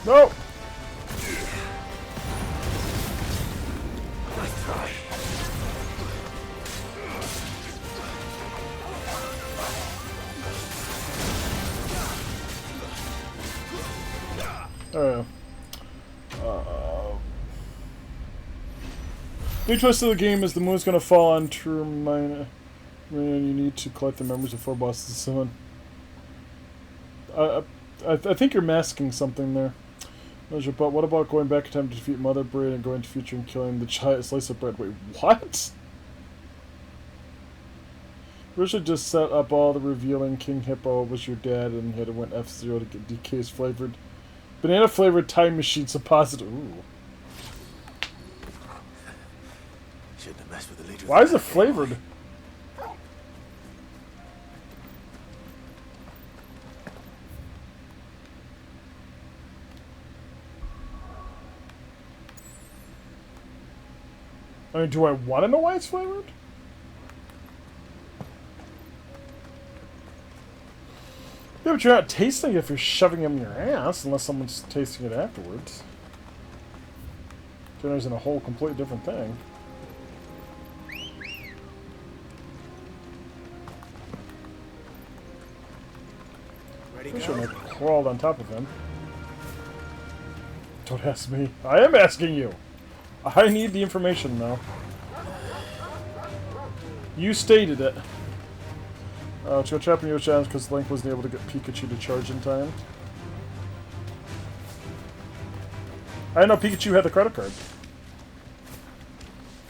[SPEAKER 1] No!
[SPEAKER 2] Nice try.
[SPEAKER 1] Oh. New twist of the game is the moon's gonna fall on Termina. And you need to collect the members of 4 bosses to summon. I think you're masking something there. But what about going back in time to defeat Mother Braid and going to future and killing the giant slice of bread? Wait, what? We should just set up all the revealing King Hippo was your dad and you had to win F-Zero to get DK's flavored. Banana flavored time machine suppositor. Ooh.
[SPEAKER 2] Shouldn't have messed with the leader.
[SPEAKER 1] Why is it flavored? I mean, do I want to know why it's flavored? Yeah, but you're not tasting it if you're shoving it in your ass, unless someone's tasting it afterwards. Dinner's in a whole completely different thing. I shouldn't have crawled on top of him. Don't ask me. I am asking you! I need the information now. You stated it. Let's go trap in your challenge because Link wasn't able to get Pikachu to charge in time. I didn't know Pikachu had the credit card.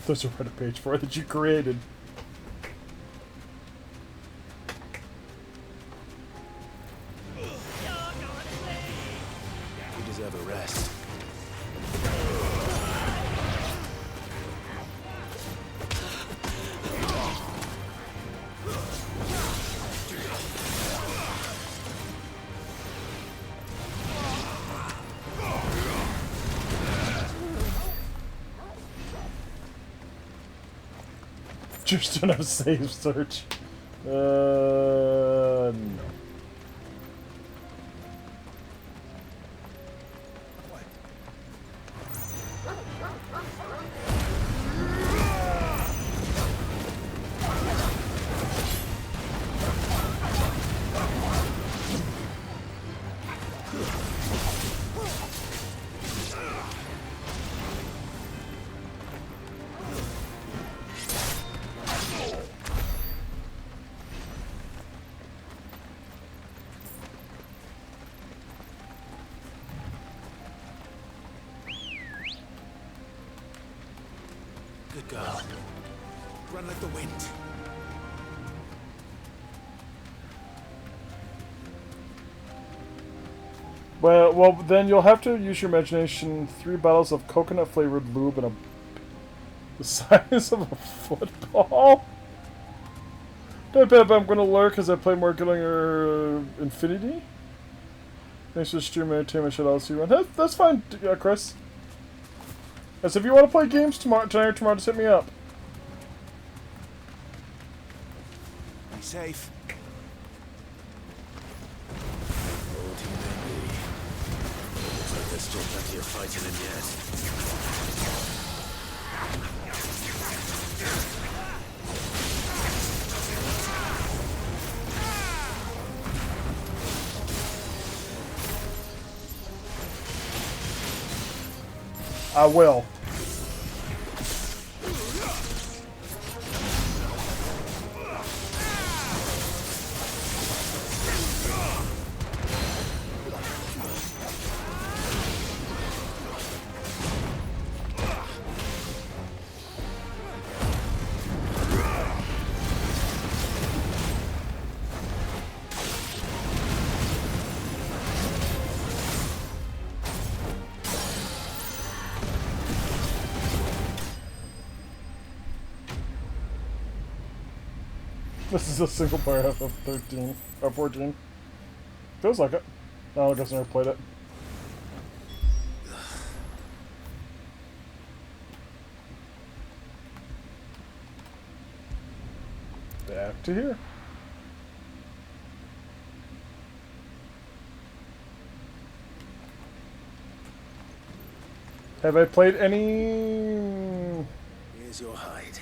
[SPEAKER 1] There's a Reddit page for it that you created.
[SPEAKER 2] You deserve a rest.
[SPEAKER 1] Just don't have a save search. No.
[SPEAKER 2] Good girl. Run like the wind.
[SPEAKER 1] Well, then you'll have to use your imagination. 3 bottles of coconut-flavored lube and the size of a football. Don't bet I'm going to lurk as I play more Guillinger Infinity. Thanks for the stream entertainment. Should also run. That's fine, Chris. As if you want to play games tonight or tomorrow, just hit me up.
[SPEAKER 6] Be safe.
[SPEAKER 2] Looks like there's still plenty of fighting in yet.
[SPEAKER 1] I will. This is a single player half of 13 or 14. Feels like it. No, I guess I never played it. Back to here. Have I played any?
[SPEAKER 8] Here's your hide.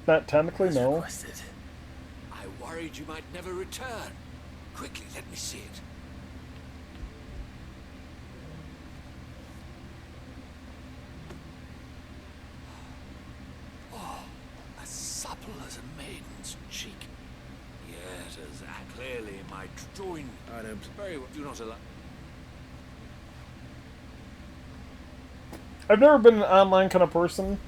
[SPEAKER 1] Not technically, no.
[SPEAKER 8] Requested. I worried you might never return. Quickly, let me see it. Oh, as supple as a maiden's cheek. Yes, as clearly my drawing. I don't. Very well. Do not allow.
[SPEAKER 1] I've never been an online kind of person.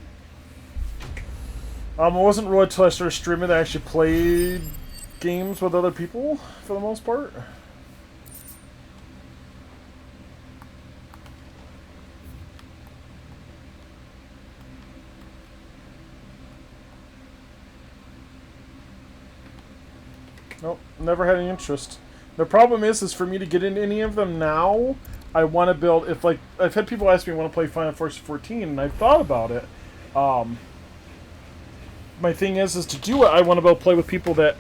[SPEAKER 1] It wasn't really until I started streaming that I actually played games with other people, for the most part. Nope, never had any interest. The problem is for me to get into any of them now, I want to build, if like, I've had people ask me, I want to play Final Fantasy XIV, and I've thought about it. My thing is to do it, I want to be able to play with people that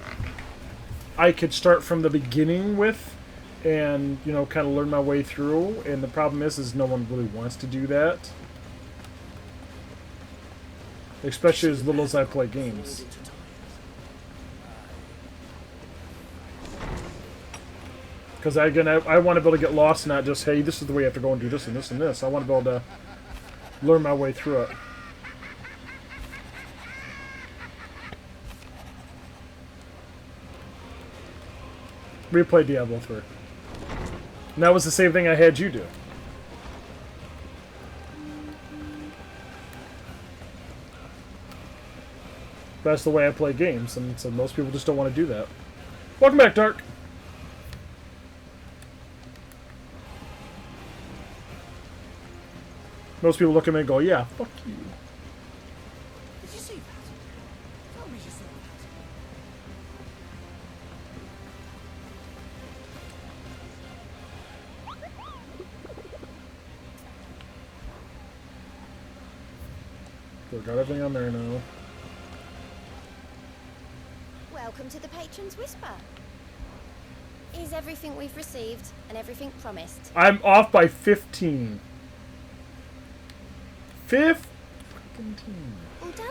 [SPEAKER 1] I could start from the beginning with, and, you know, kind of learn my way through, and the problem is no one really wants to do that. Especially as little as I play games. Because, again, I want to be able to get lost in that, just, hey, this is the way you have to go and do this and this and this. I want to be able to learn my way through it. Replay Diablo 3. And that was the same thing I had you do. That's the way I play games, and so most people just don't want to do that. Welcome back, Dark. Most people look at me and go, yeah, fuck you.
[SPEAKER 6] Did you see that? Tell me you saw
[SPEAKER 1] So got everything on there now.
[SPEAKER 5] Welcome to the Patron's Whisper. Is everything we've received and everything promised?
[SPEAKER 1] I'm off by 15. 15.
[SPEAKER 5] All done?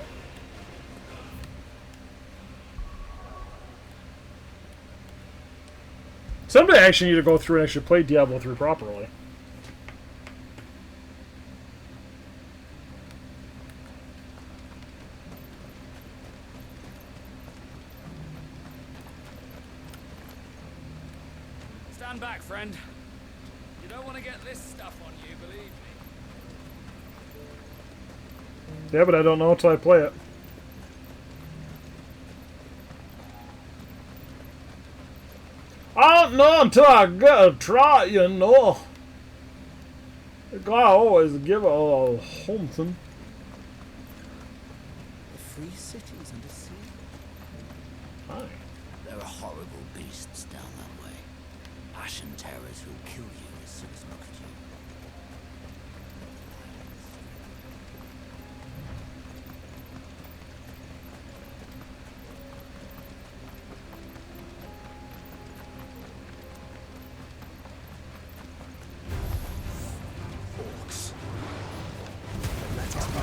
[SPEAKER 1] Someday I actually need to go through and actually play Diablo 3 properly.
[SPEAKER 16] Stand back, friend. You don't want to get this stuff on you, believe me.
[SPEAKER 1] Yeah, but I don't know until I play it. I don't know until I get a try, you know. You gotta always give it a little something.
[SPEAKER 9] The free cities under sea?
[SPEAKER 1] Hi.
[SPEAKER 9] There are horrible beasts down that way. Ashen terrors who'll kill you as soon as look at you. Orcs. Let us go.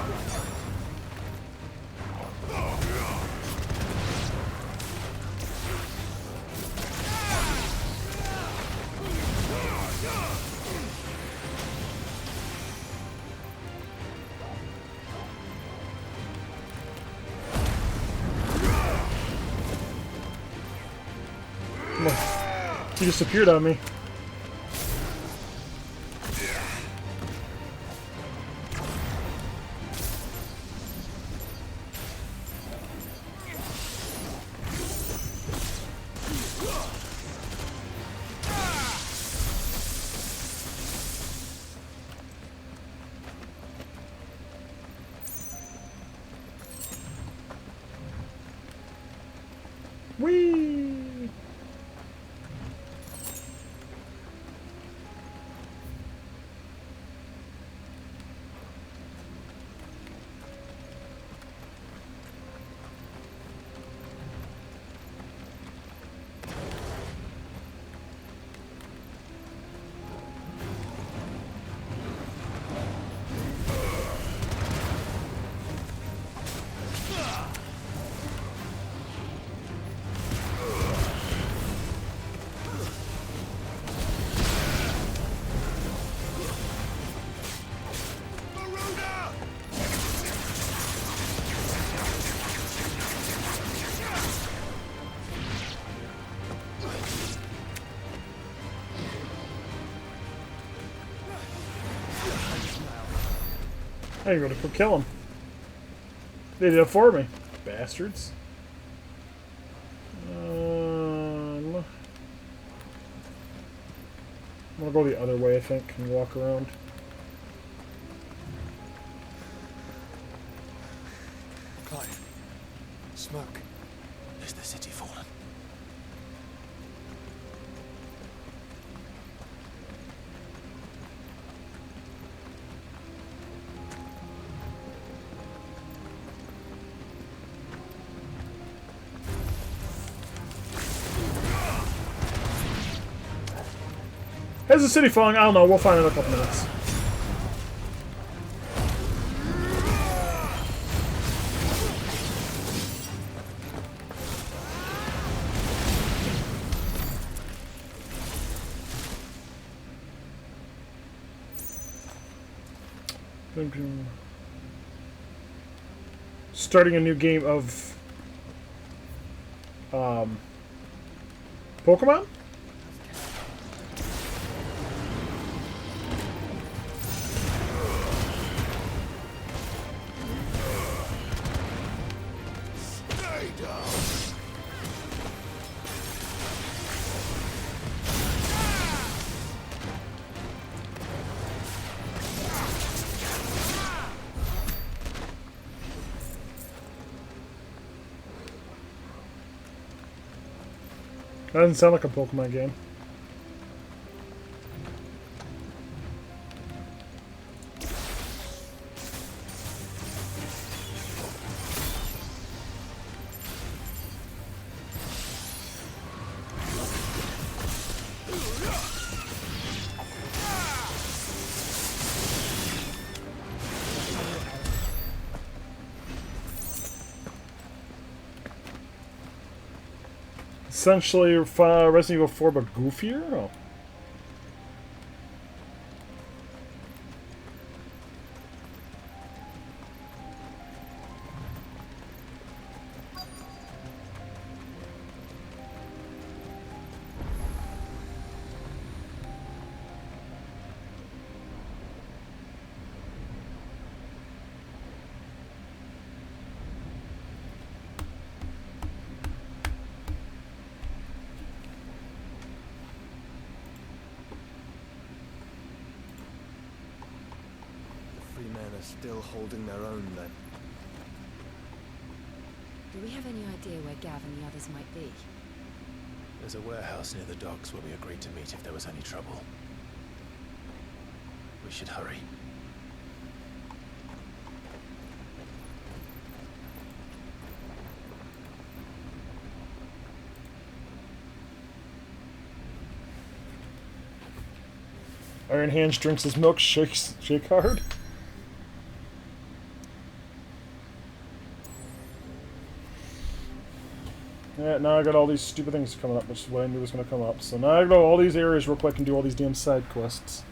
[SPEAKER 1] He disappeared on me. Whee! I can go kill them. They did it for me. Bastards. I'm gonna go the other way, I think, and walk around.
[SPEAKER 19] Clive. Smoke.
[SPEAKER 2] Is the city fallen?
[SPEAKER 1] Is the city falling? I don't know. We'll find in a couple minutes. Starting a new game of Pokemon? That doesn't sound like a Pokemon game. Essentially, Resident Evil 4, but goofier? Oh.
[SPEAKER 19] Still holding their own, then.
[SPEAKER 21] Do we have any idea where Gav and the others might be?
[SPEAKER 2] There's a warehouse near the docks where we agreed to meet if there was any trouble. We should hurry.
[SPEAKER 1] Iron Hands drinks his milk, shake hard. Yeah, now I got all these stupid things coming up, which is what I knew was going to come up. So now I go all these areas real quick and do all these damn side quests.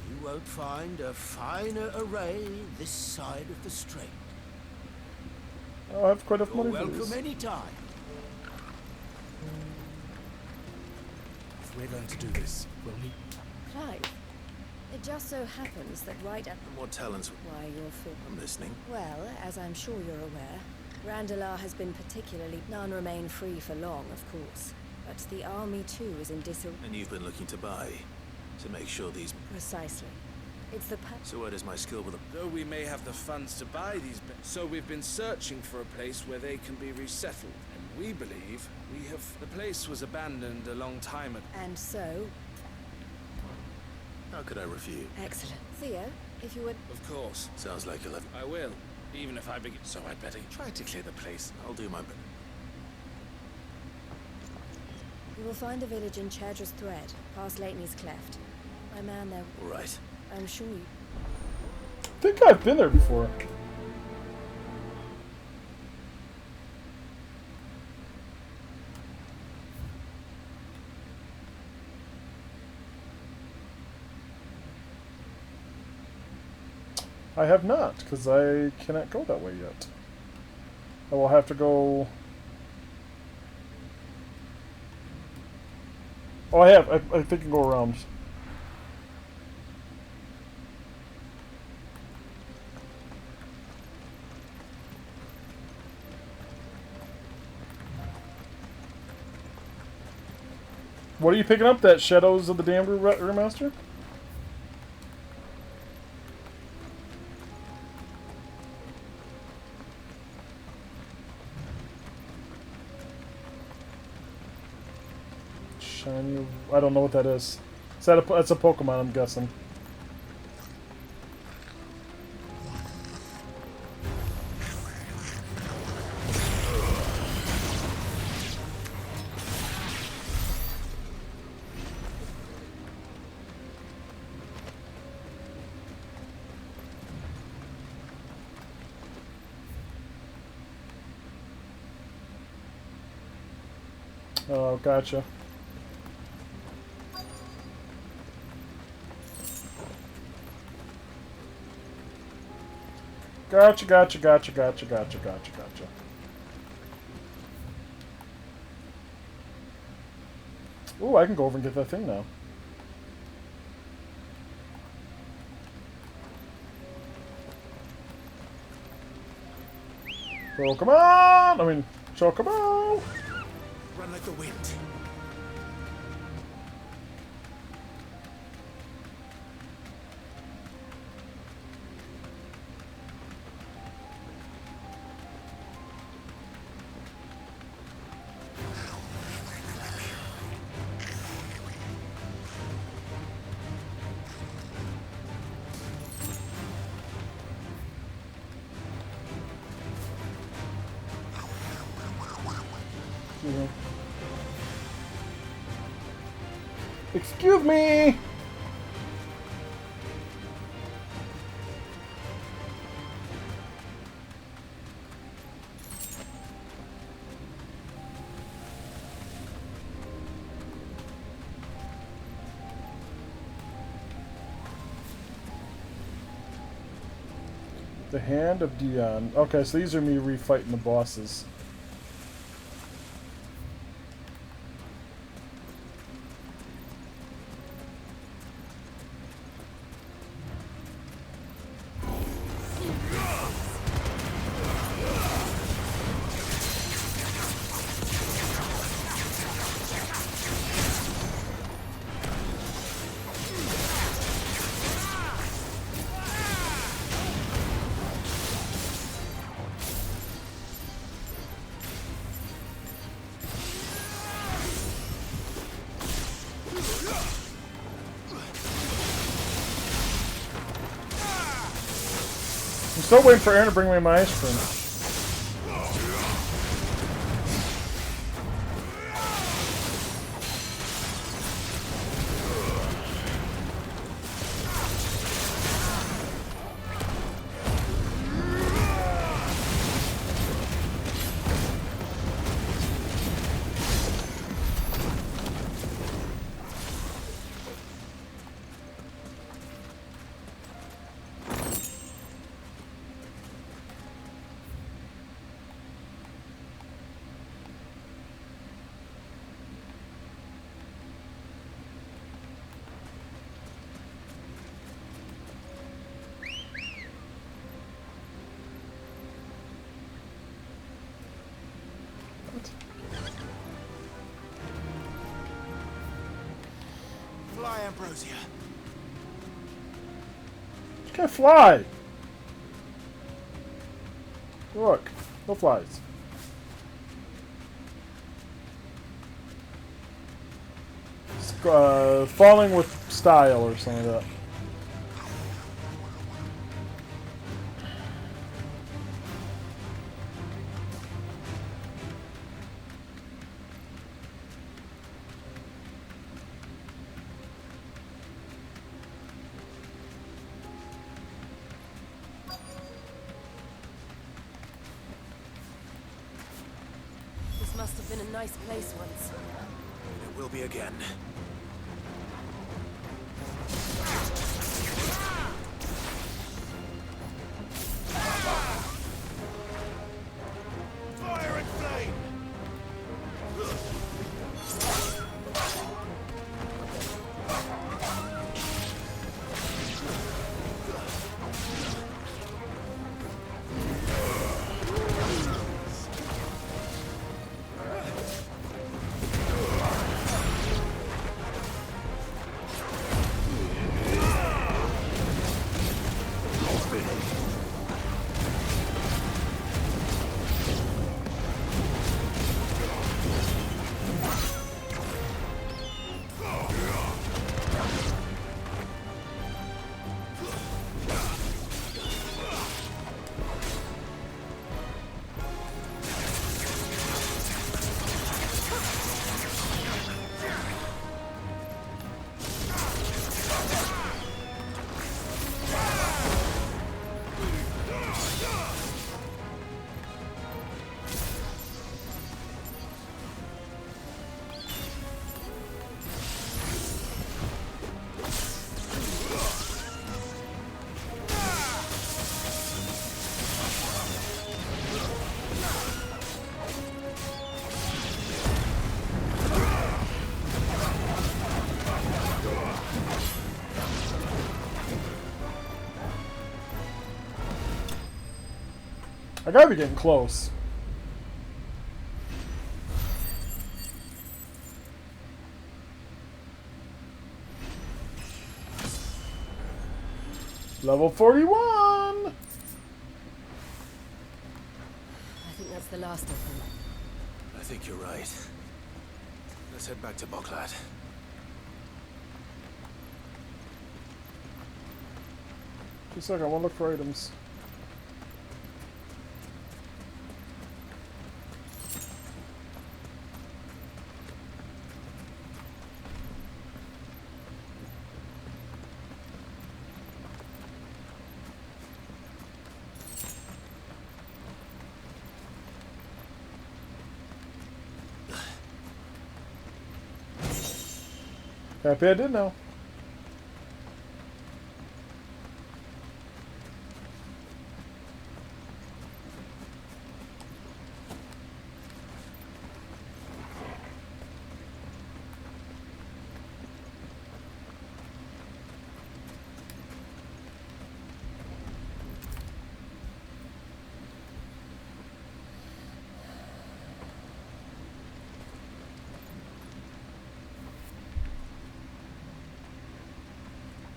[SPEAKER 3] You won't find a finer array this side of the strait.
[SPEAKER 1] Oh, I have quite enough money
[SPEAKER 3] You're
[SPEAKER 1] for
[SPEAKER 3] welcome
[SPEAKER 1] these.
[SPEAKER 3] anytime.
[SPEAKER 4] If we're going to do this, we'll need...
[SPEAKER 21] Clive, it just so happens that right at
[SPEAKER 2] More talents.
[SPEAKER 21] why you're fit.
[SPEAKER 2] I'm listening.
[SPEAKER 21] Well, as I'm sure you're aware, Randalar has been particularly... None remain free for long, of course. But the army, too, is in disarray.
[SPEAKER 2] And you've been looking to buy, to make sure these...
[SPEAKER 21] Precisely. It's the...
[SPEAKER 2] So where does my skill with them?
[SPEAKER 12] Though we may have the funds to buy these... So we've been searching for a place where they can be resettled. And we believe we have... The place was abandoned a long time ago.
[SPEAKER 21] And so...
[SPEAKER 2] How could I refuse?
[SPEAKER 21] Excellent. Theo, if you would...
[SPEAKER 12] Of course.
[SPEAKER 2] Sounds like you'll have...
[SPEAKER 12] I will. Even if I begin... So I'd better try to clear the place.
[SPEAKER 2] I'll do my best.
[SPEAKER 21] You will find a village in Chedra's Thread, past Lateney's Cleft. My man there...
[SPEAKER 2] All right.
[SPEAKER 21] I'm sure you...
[SPEAKER 1] I think I've been there before. I have not, because I cannot go that way yet. I will have to go... Oh, I have. I think I can go around. What are you picking up? That Shadows of the Damned remaster? Shiny. I don't know what that is. Is that that's a Pokemon, I'm guessing. Oh, gotcha. Gotcha. Ooh, I can go over and get that thing now. Pokemon! I mean, Chocobo!
[SPEAKER 6] Run like the wind.
[SPEAKER 1] Excuse me! The Hand of Dion. Okay, so these are me refighting the bosses. I'm still waiting for Aaron to bring me my ice cream.
[SPEAKER 6] Fly, Ambrosia.
[SPEAKER 1] You can't fly! Look, no flies. Falling with style or something like that.
[SPEAKER 21] This must have been a nice place once.
[SPEAKER 6] It will be again. Fire and flame!
[SPEAKER 1] I gotta be getting close. Level 41!
[SPEAKER 21] I think that's the last of them.
[SPEAKER 2] I think you're right. Let's head back to Boklad.
[SPEAKER 1] Just a second, I want to look for items. Happy I did know.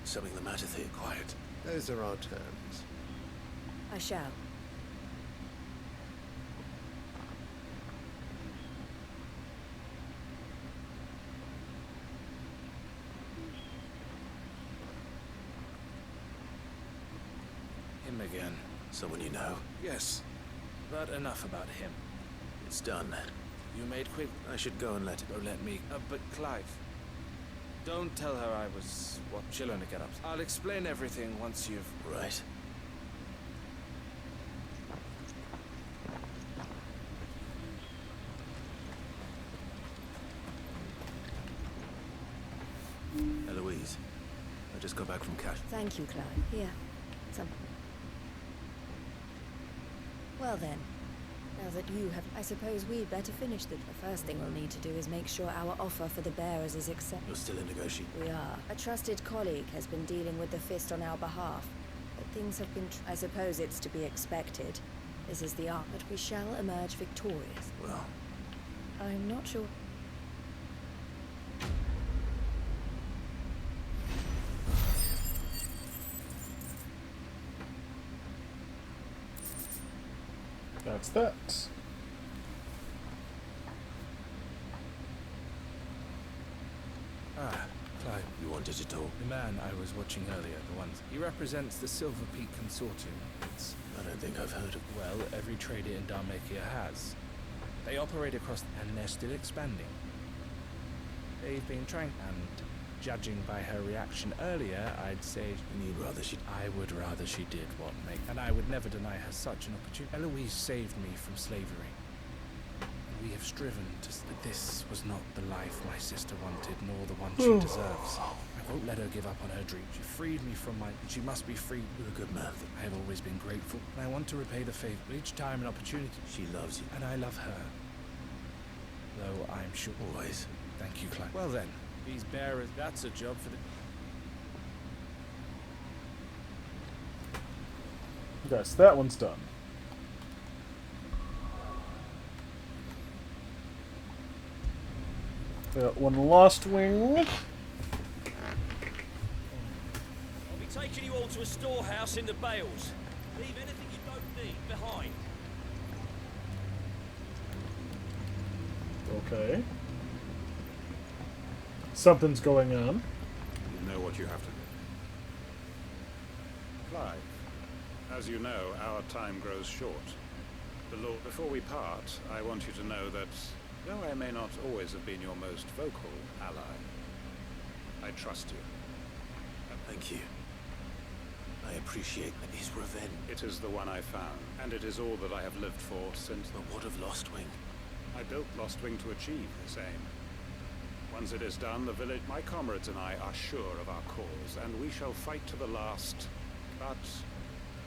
[SPEAKER 2] Something the matter, Thea? Quiet.
[SPEAKER 13] Those are our terms.
[SPEAKER 21] I shall.
[SPEAKER 12] Him again.
[SPEAKER 2] Someone you know?
[SPEAKER 12] Yes, but enough about him.
[SPEAKER 2] It's done.
[SPEAKER 12] You made quick.
[SPEAKER 2] I should go and let it.
[SPEAKER 12] Oh, let me. But Clive, don't tell her I was chilling to get up. I'll explain everything once you've.
[SPEAKER 2] Right. Eloise, I just got back from Cash.
[SPEAKER 21] Thank you, Clive. Here. Some. Well then, now that you have, I suppose we'd better finish the first thing we'll need to do is make sure our offer for the bearers is accepted.
[SPEAKER 2] You're still in negotiation?
[SPEAKER 21] We are. A trusted colleague has been dealing with the Fist on our behalf, but things have been, I suppose it's to be expected. This is the art, but we shall emerge victorious.
[SPEAKER 2] Well,
[SPEAKER 21] I'm not sure.
[SPEAKER 1] That's that.
[SPEAKER 12] Ah, Clive.
[SPEAKER 2] You wanted to talk?
[SPEAKER 12] The man I was watching earlier, the one. He represents the Silver Peak Consortium.
[SPEAKER 2] I don't think I've heard of.
[SPEAKER 12] Well, every trader in Dhalmekia has. They operate across, and they're still expanding. They've been trying, and judging by her reaction earlier, I'd say
[SPEAKER 2] you'd rather she.
[SPEAKER 12] I would rather she did what make, and I would never deny her such an opportunity. Eloise saved me from slavery. And we have striven to. But this was not the life my sister wanted, nor the one she deserves. I won't let her give up on her dream. She freed me from my. She must be freed.
[SPEAKER 2] You're a good man.
[SPEAKER 12] I have always been grateful, and I want to repay the favor. But each time an opportunity.
[SPEAKER 2] She loves you,
[SPEAKER 12] and I love her. Though I'm sure.
[SPEAKER 2] Always.
[SPEAKER 12] Thank you, Clive. Well then. These bearers, that's a job for the...
[SPEAKER 1] Yes, that one's done. Got one Lost Wing.
[SPEAKER 14] I'll be taking you all to a storehouse in the Bales. Leave anything you don't need behind.
[SPEAKER 1] Okay. Something's going on.
[SPEAKER 15] You know what you have to do. Clive, as you know, our time grows short. Before we part, I want you to know that, though I may not always have been your most vocal ally, I trust you.
[SPEAKER 2] Thank you. I appreciate his revenge.
[SPEAKER 15] It is the one I found, and it is all that I have lived for since...
[SPEAKER 2] But what of Lost Wing?
[SPEAKER 15] I built Lost Wing to achieve this aim. Once it is done, the village, my comrades and I are sure of our cause, and we shall fight to the last. But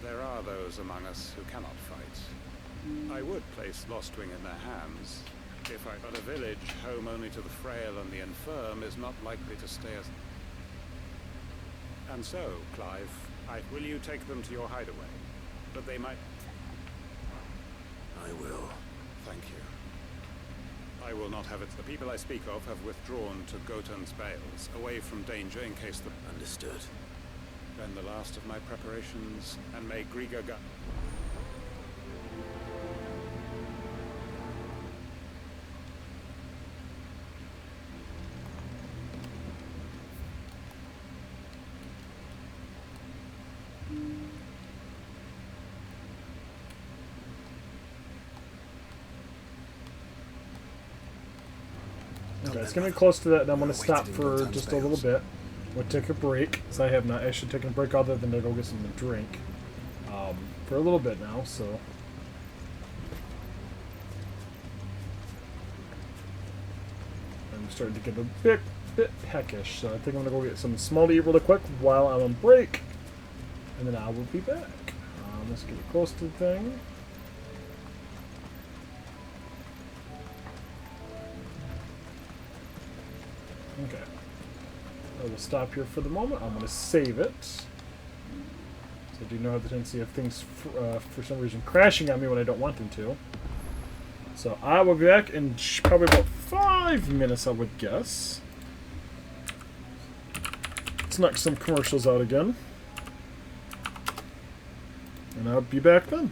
[SPEAKER 15] there are those among us who cannot fight. I would place Lost Wing in their hands, but a village home only to the frail and the infirm is not likely to stay as... And so, Clive, will you take them to your hideaway? But they might...
[SPEAKER 2] I will.
[SPEAKER 15] Thank you. I will not have it. The people I speak of have withdrawn to Gotan's Bales, away from danger in case the...
[SPEAKER 2] Understood.
[SPEAKER 15] Then the last of my preparations, and may Griga go...
[SPEAKER 1] Okay, it's getting close to that, and I'm going to stop for just a little bit. We'll take a break, because I have not actually taken a break other than to go get something to drink for a little bit now, so... I'm starting to get a bit heckish, so I think I'm going to go get something small to eat really quick while I'm on break, and then I will be back. Let's get close to the thing. Okay. I will stop here for the moment. I'm going to save it. So I do not have the tendency of things for some reason crashing on me when I don't want them to. So I will be back in probably about 5 minutes, I would guess. Let's knock some commercials out again. And I'll be back then.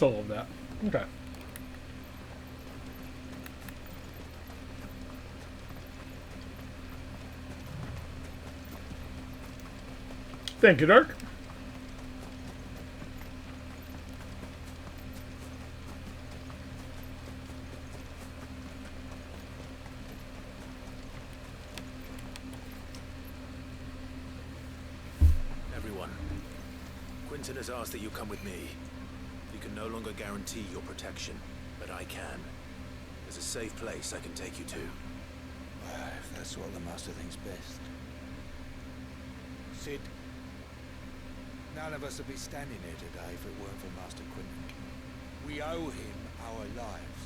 [SPEAKER 1] Still love that. Okay. Thank you, Dark.
[SPEAKER 2] Everyone, Quentin has asked that you come with me. You can no longer guarantee your protection, but I can. There's a safe place I can take you to.
[SPEAKER 8] Well, if that's what the Master thinks best. Sid, none of us would be standing here today if it weren't for Master Quentin. We owe him our lives,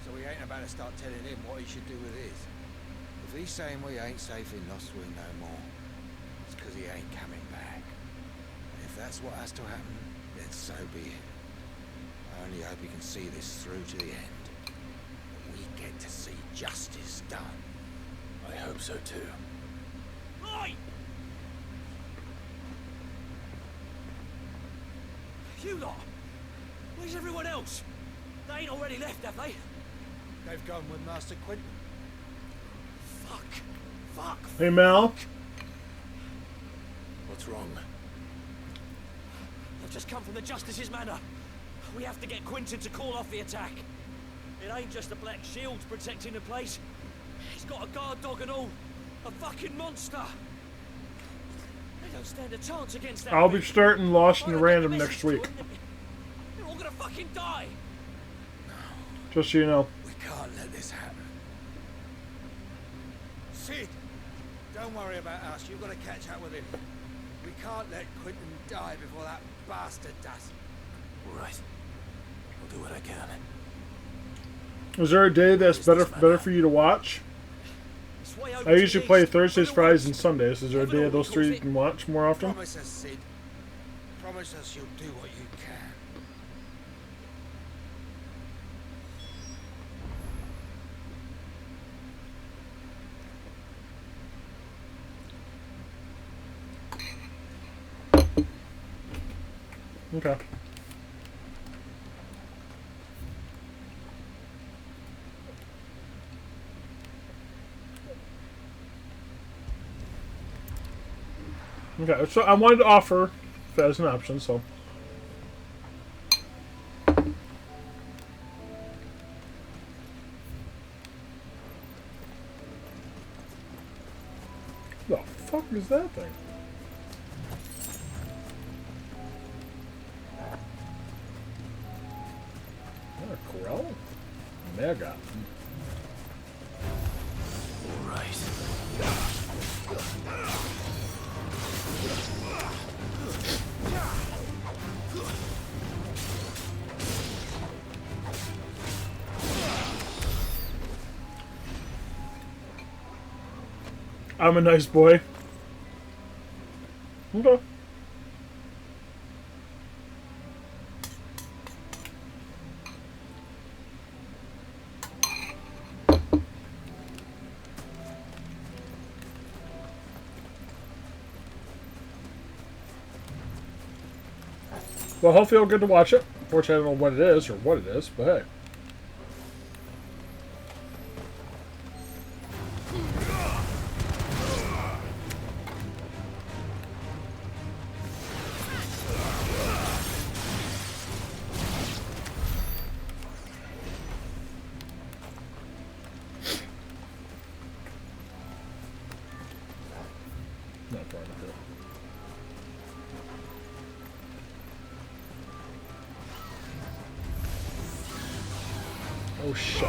[SPEAKER 8] so we ain't about to start telling him what he should do with his. If he's saying we ain't safe in Lostwing no more, it's because he ain't coming back. And if that's what has to happen, then so be it. I only hope he can see this through to the end. That we get to see justice done.
[SPEAKER 2] I hope so too.
[SPEAKER 14] Oi! You lot! Where's everyone else? They ain't already left, have they?
[SPEAKER 8] They've gone with Master Quentin.
[SPEAKER 14] Fuck. Fuck.
[SPEAKER 1] Hey, Mal.
[SPEAKER 2] What's wrong?
[SPEAKER 14] They've just come from the Justice's manor. We have to get Quentin to call off the attack. It ain't just the Black Shields protecting the place. He's got a guard dog and all. A fucking monster. They don't stand a chance against that.
[SPEAKER 1] I'll be starting Lost in Random next week.
[SPEAKER 14] They're all gonna fucking die.
[SPEAKER 1] Just so you know.
[SPEAKER 8] We can't let this happen. Sid, don't worry about us. You've got to catch up with him. We can't let Quentin die before that bastard does.
[SPEAKER 2] All right. I'll do what I can.
[SPEAKER 1] Is there a day that's better for you to watch? I usually play Thursdays, Fridays, and Sundays. Is there a day of those three you can watch more often?
[SPEAKER 8] Promise us, Sid. Promise us you'll do what you can.
[SPEAKER 1] Okay. Okay, so I wanted to offer that as an option, so. The fuck is that thing? Is that a Corel? Mega.
[SPEAKER 2] All right.
[SPEAKER 1] I'm a nice boy. Okay. Well, hopefully I'll get to watch it. Unfortunately, I don't know what it is, but hey. Not far enough here. Oh, shit.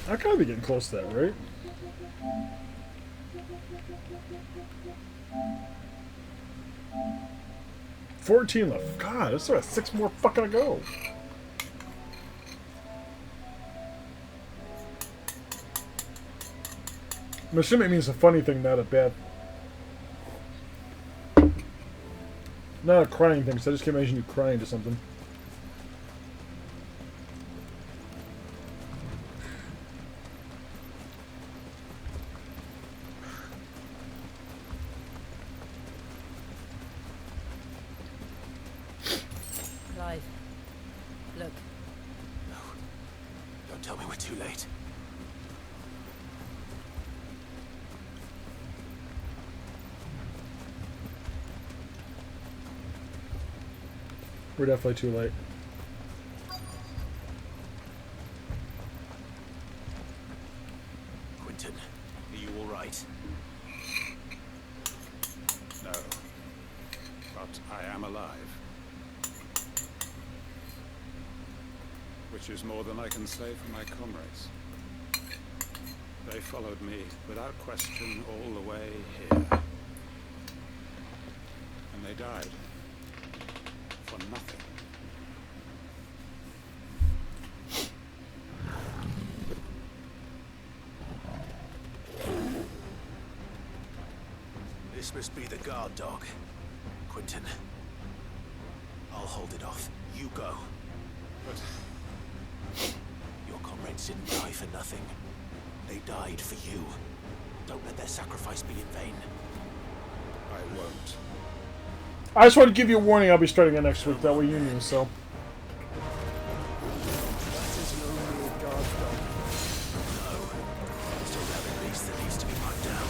[SPEAKER 1] I gotta be getting close to that, right? $14 left. God, I still got 6 more fucking to go. I'm assuming it means a funny thing, not a bad. Not a crying thing, so I just can't imagine you crying to something.
[SPEAKER 2] tell me we're too late.
[SPEAKER 1] We're definitely too late.
[SPEAKER 2] Quentin, are you all right?
[SPEAKER 15] No. But I am alive. Which is more than I can say for my comrades. They followed me without question all the way here. And they died. For nothing.
[SPEAKER 2] This must be the guard dog. Quentin. I'll hold it off. You go.
[SPEAKER 15] But
[SPEAKER 2] your comrades didn't die for nothing. They died for you. Don't let their sacrifice be in vain.
[SPEAKER 15] I won't.
[SPEAKER 1] I just want to give you a warning. I'll be starting it next week. That way you knew. So.
[SPEAKER 6] That isn't only a guard dog.
[SPEAKER 2] No. It's a rabid beast that needs to be put down.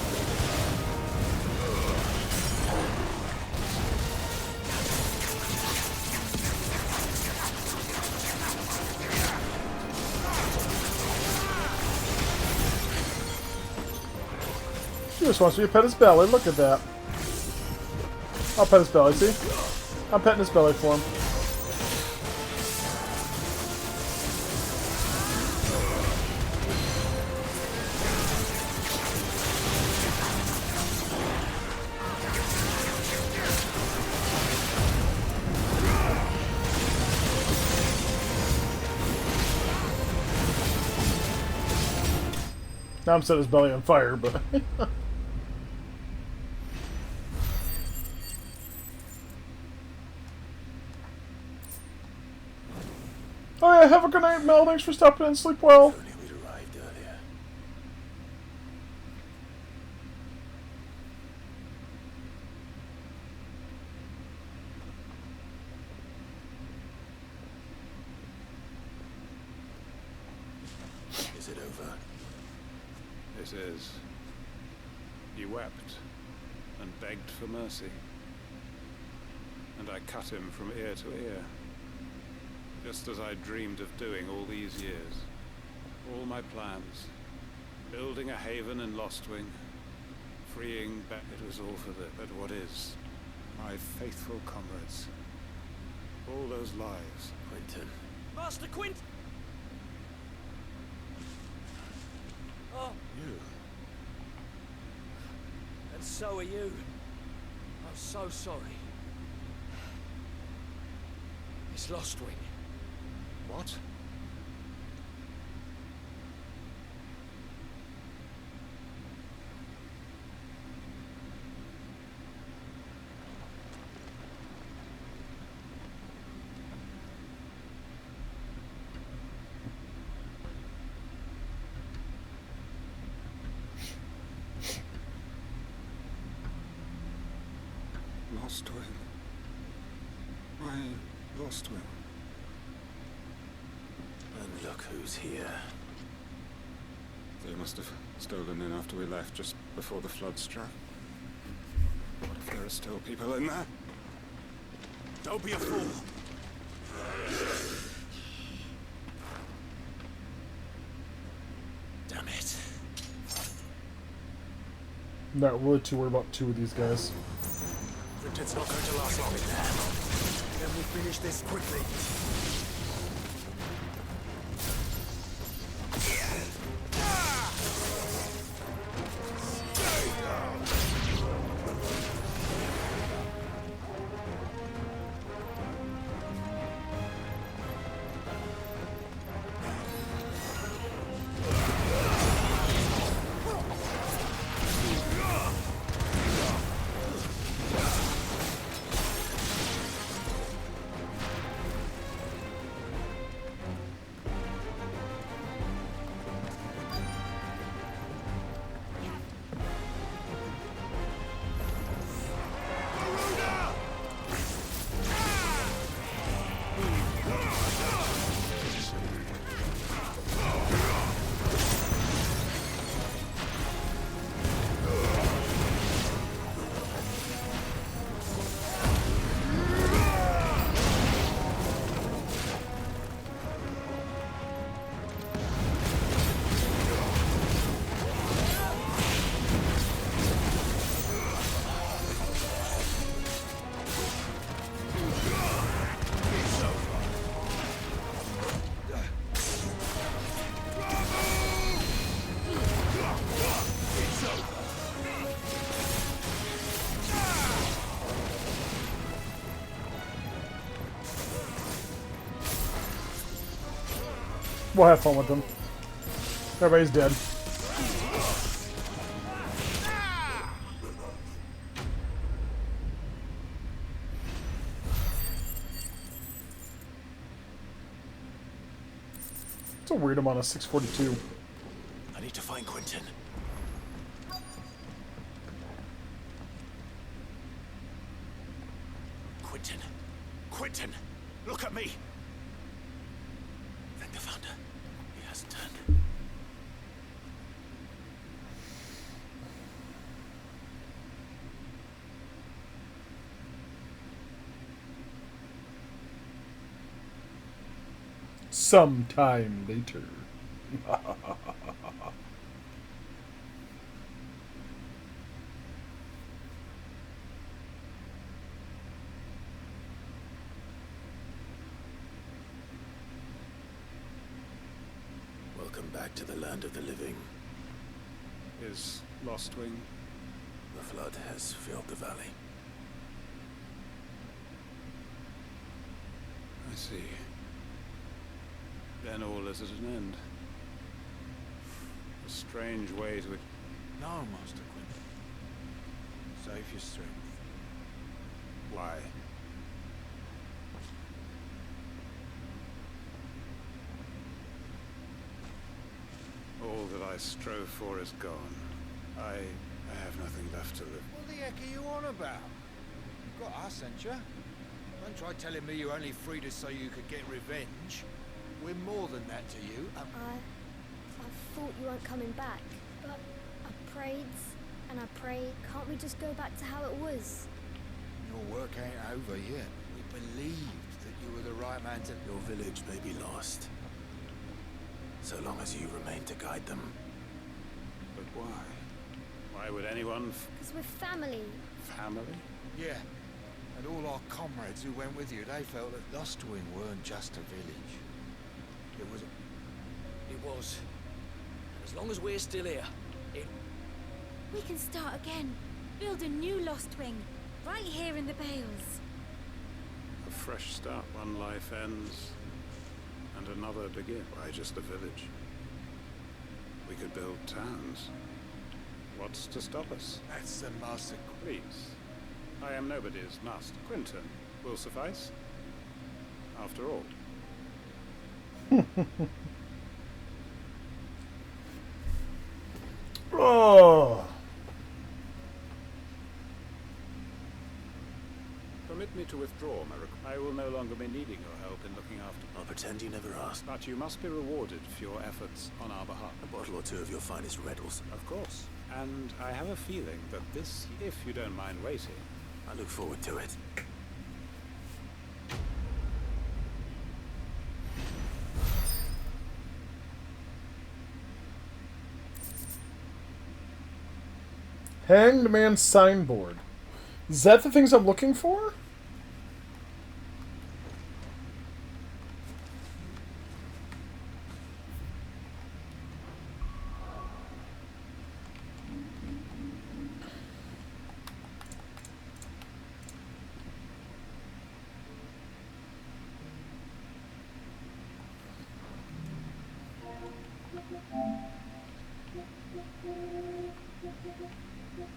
[SPEAKER 1] He just wants me to pet his belly. Look at that. I'll pet his belly, see? I'm petting his belly for him. Now I'm setting his belly on fire, but... Oh yeah, have a good night, Mel. Thanks for stopping in. Sleep well.
[SPEAKER 2] Only we'd arrived earlier. Is it over?
[SPEAKER 15] This is. He wept and begged for mercy. And I cut him from ear to ear. Just as I dreamed of doing all these years. All my plans. Building a haven in Lostwing. Freeing back. It was all for but what is? My faithful comrades. All those lives.
[SPEAKER 2] Quentin.
[SPEAKER 14] Master Quint! Oh,
[SPEAKER 15] You.
[SPEAKER 14] and so are you. I'm so sorry. It's Lostwing.
[SPEAKER 15] What?
[SPEAKER 10] Lostwing. My Lostwing.
[SPEAKER 2] And look who's here.
[SPEAKER 10] They must have stolen in after we left, just before the flood struck. What if there are still people in there?
[SPEAKER 2] Don't be a fool. Damn it.
[SPEAKER 1] I'm not really too worried about two of these guys.
[SPEAKER 2] It's not going to last long in there.
[SPEAKER 6] Then we finish this quickly.
[SPEAKER 1] We'll have fun with them. Everybody's dead. It's a weird amount of 642.
[SPEAKER 2] I need to find Quentin. Quentin! Quentin! Look at me! Thank the Founder. He hasn't turned.
[SPEAKER 1] Sometime later.
[SPEAKER 2] Welcome back to the land of the living.
[SPEAKER 15] Is Lostwing?
[SPEAKER 2] The flood has filled the valley.
[SPEAKER 15] I see. Then all is at an end. A strange way to...
[SPEAKER 4] No, Master Quentin. Save your strength.
[SPEAKER 15] Why? All that I strove for is gone. I have nothing left to live.
[SPEAKER 7] What the heck are you on about? You've got us, ain't you? Don't try telling me you only freed us so you could get revenge. We're more than that to you.
[SPEAKER 5] I thought you weren't coming back, but I prayed and I prayed. Can't we just go back to how it was?
[SPEAKER 7] Your work ain't over yet. We believed that you were the right man to...
[SPEAKER 2] Your village may be lost, so long as you remain to guide them.
[SPEAKER 15] But why? Why would anyone...
[SPEAKER 5] Because we're family.
[SPEAKER 15] Family?
[SPEAKER 7] Yeah. And all our comrades who went with you, they felt that Lostwing weren't just a village. It was...
[SPEAKER 14] It was. As long as we're still here, it...
[SPEAKER 17] We can start again. Build a new Lostwing. Right here in the Bales.
[SPEAKER 15] A fresh start. One life ends, and another begins. Why just a village? We could build towns. What's to stop us?
[SPEAKER 7] That's the Master...
[SPEAKER 15] Please. I am nobody's master. Quentin will suffice. After all.
[SPEAKER 1] Oh.
[SPEAKER 15] Permit me to withdraw my request. I will no longer be needing your help in looking after...
[SPEAKER 2] I'll pretend you never asked.
[SPEAKER 15] But you must be rewarded for your efforts on our behalf.
[SPEAKER 2] A bottle or two of your finest Reddles.
[SPEAKER 15] Of course. And I have a feeling that this, if you don't mind waiting...
[SPEAKER 2] I look forward to it.
[SPEAKER 1] Hanged Man signboard. Is that the things I'm looking for?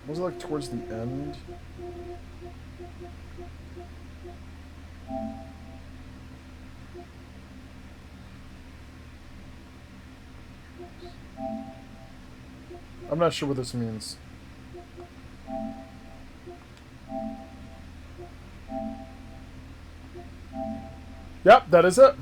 [SPEAKER 1] Was it like towards the end? I'm not sure what this means. Yep, that is it.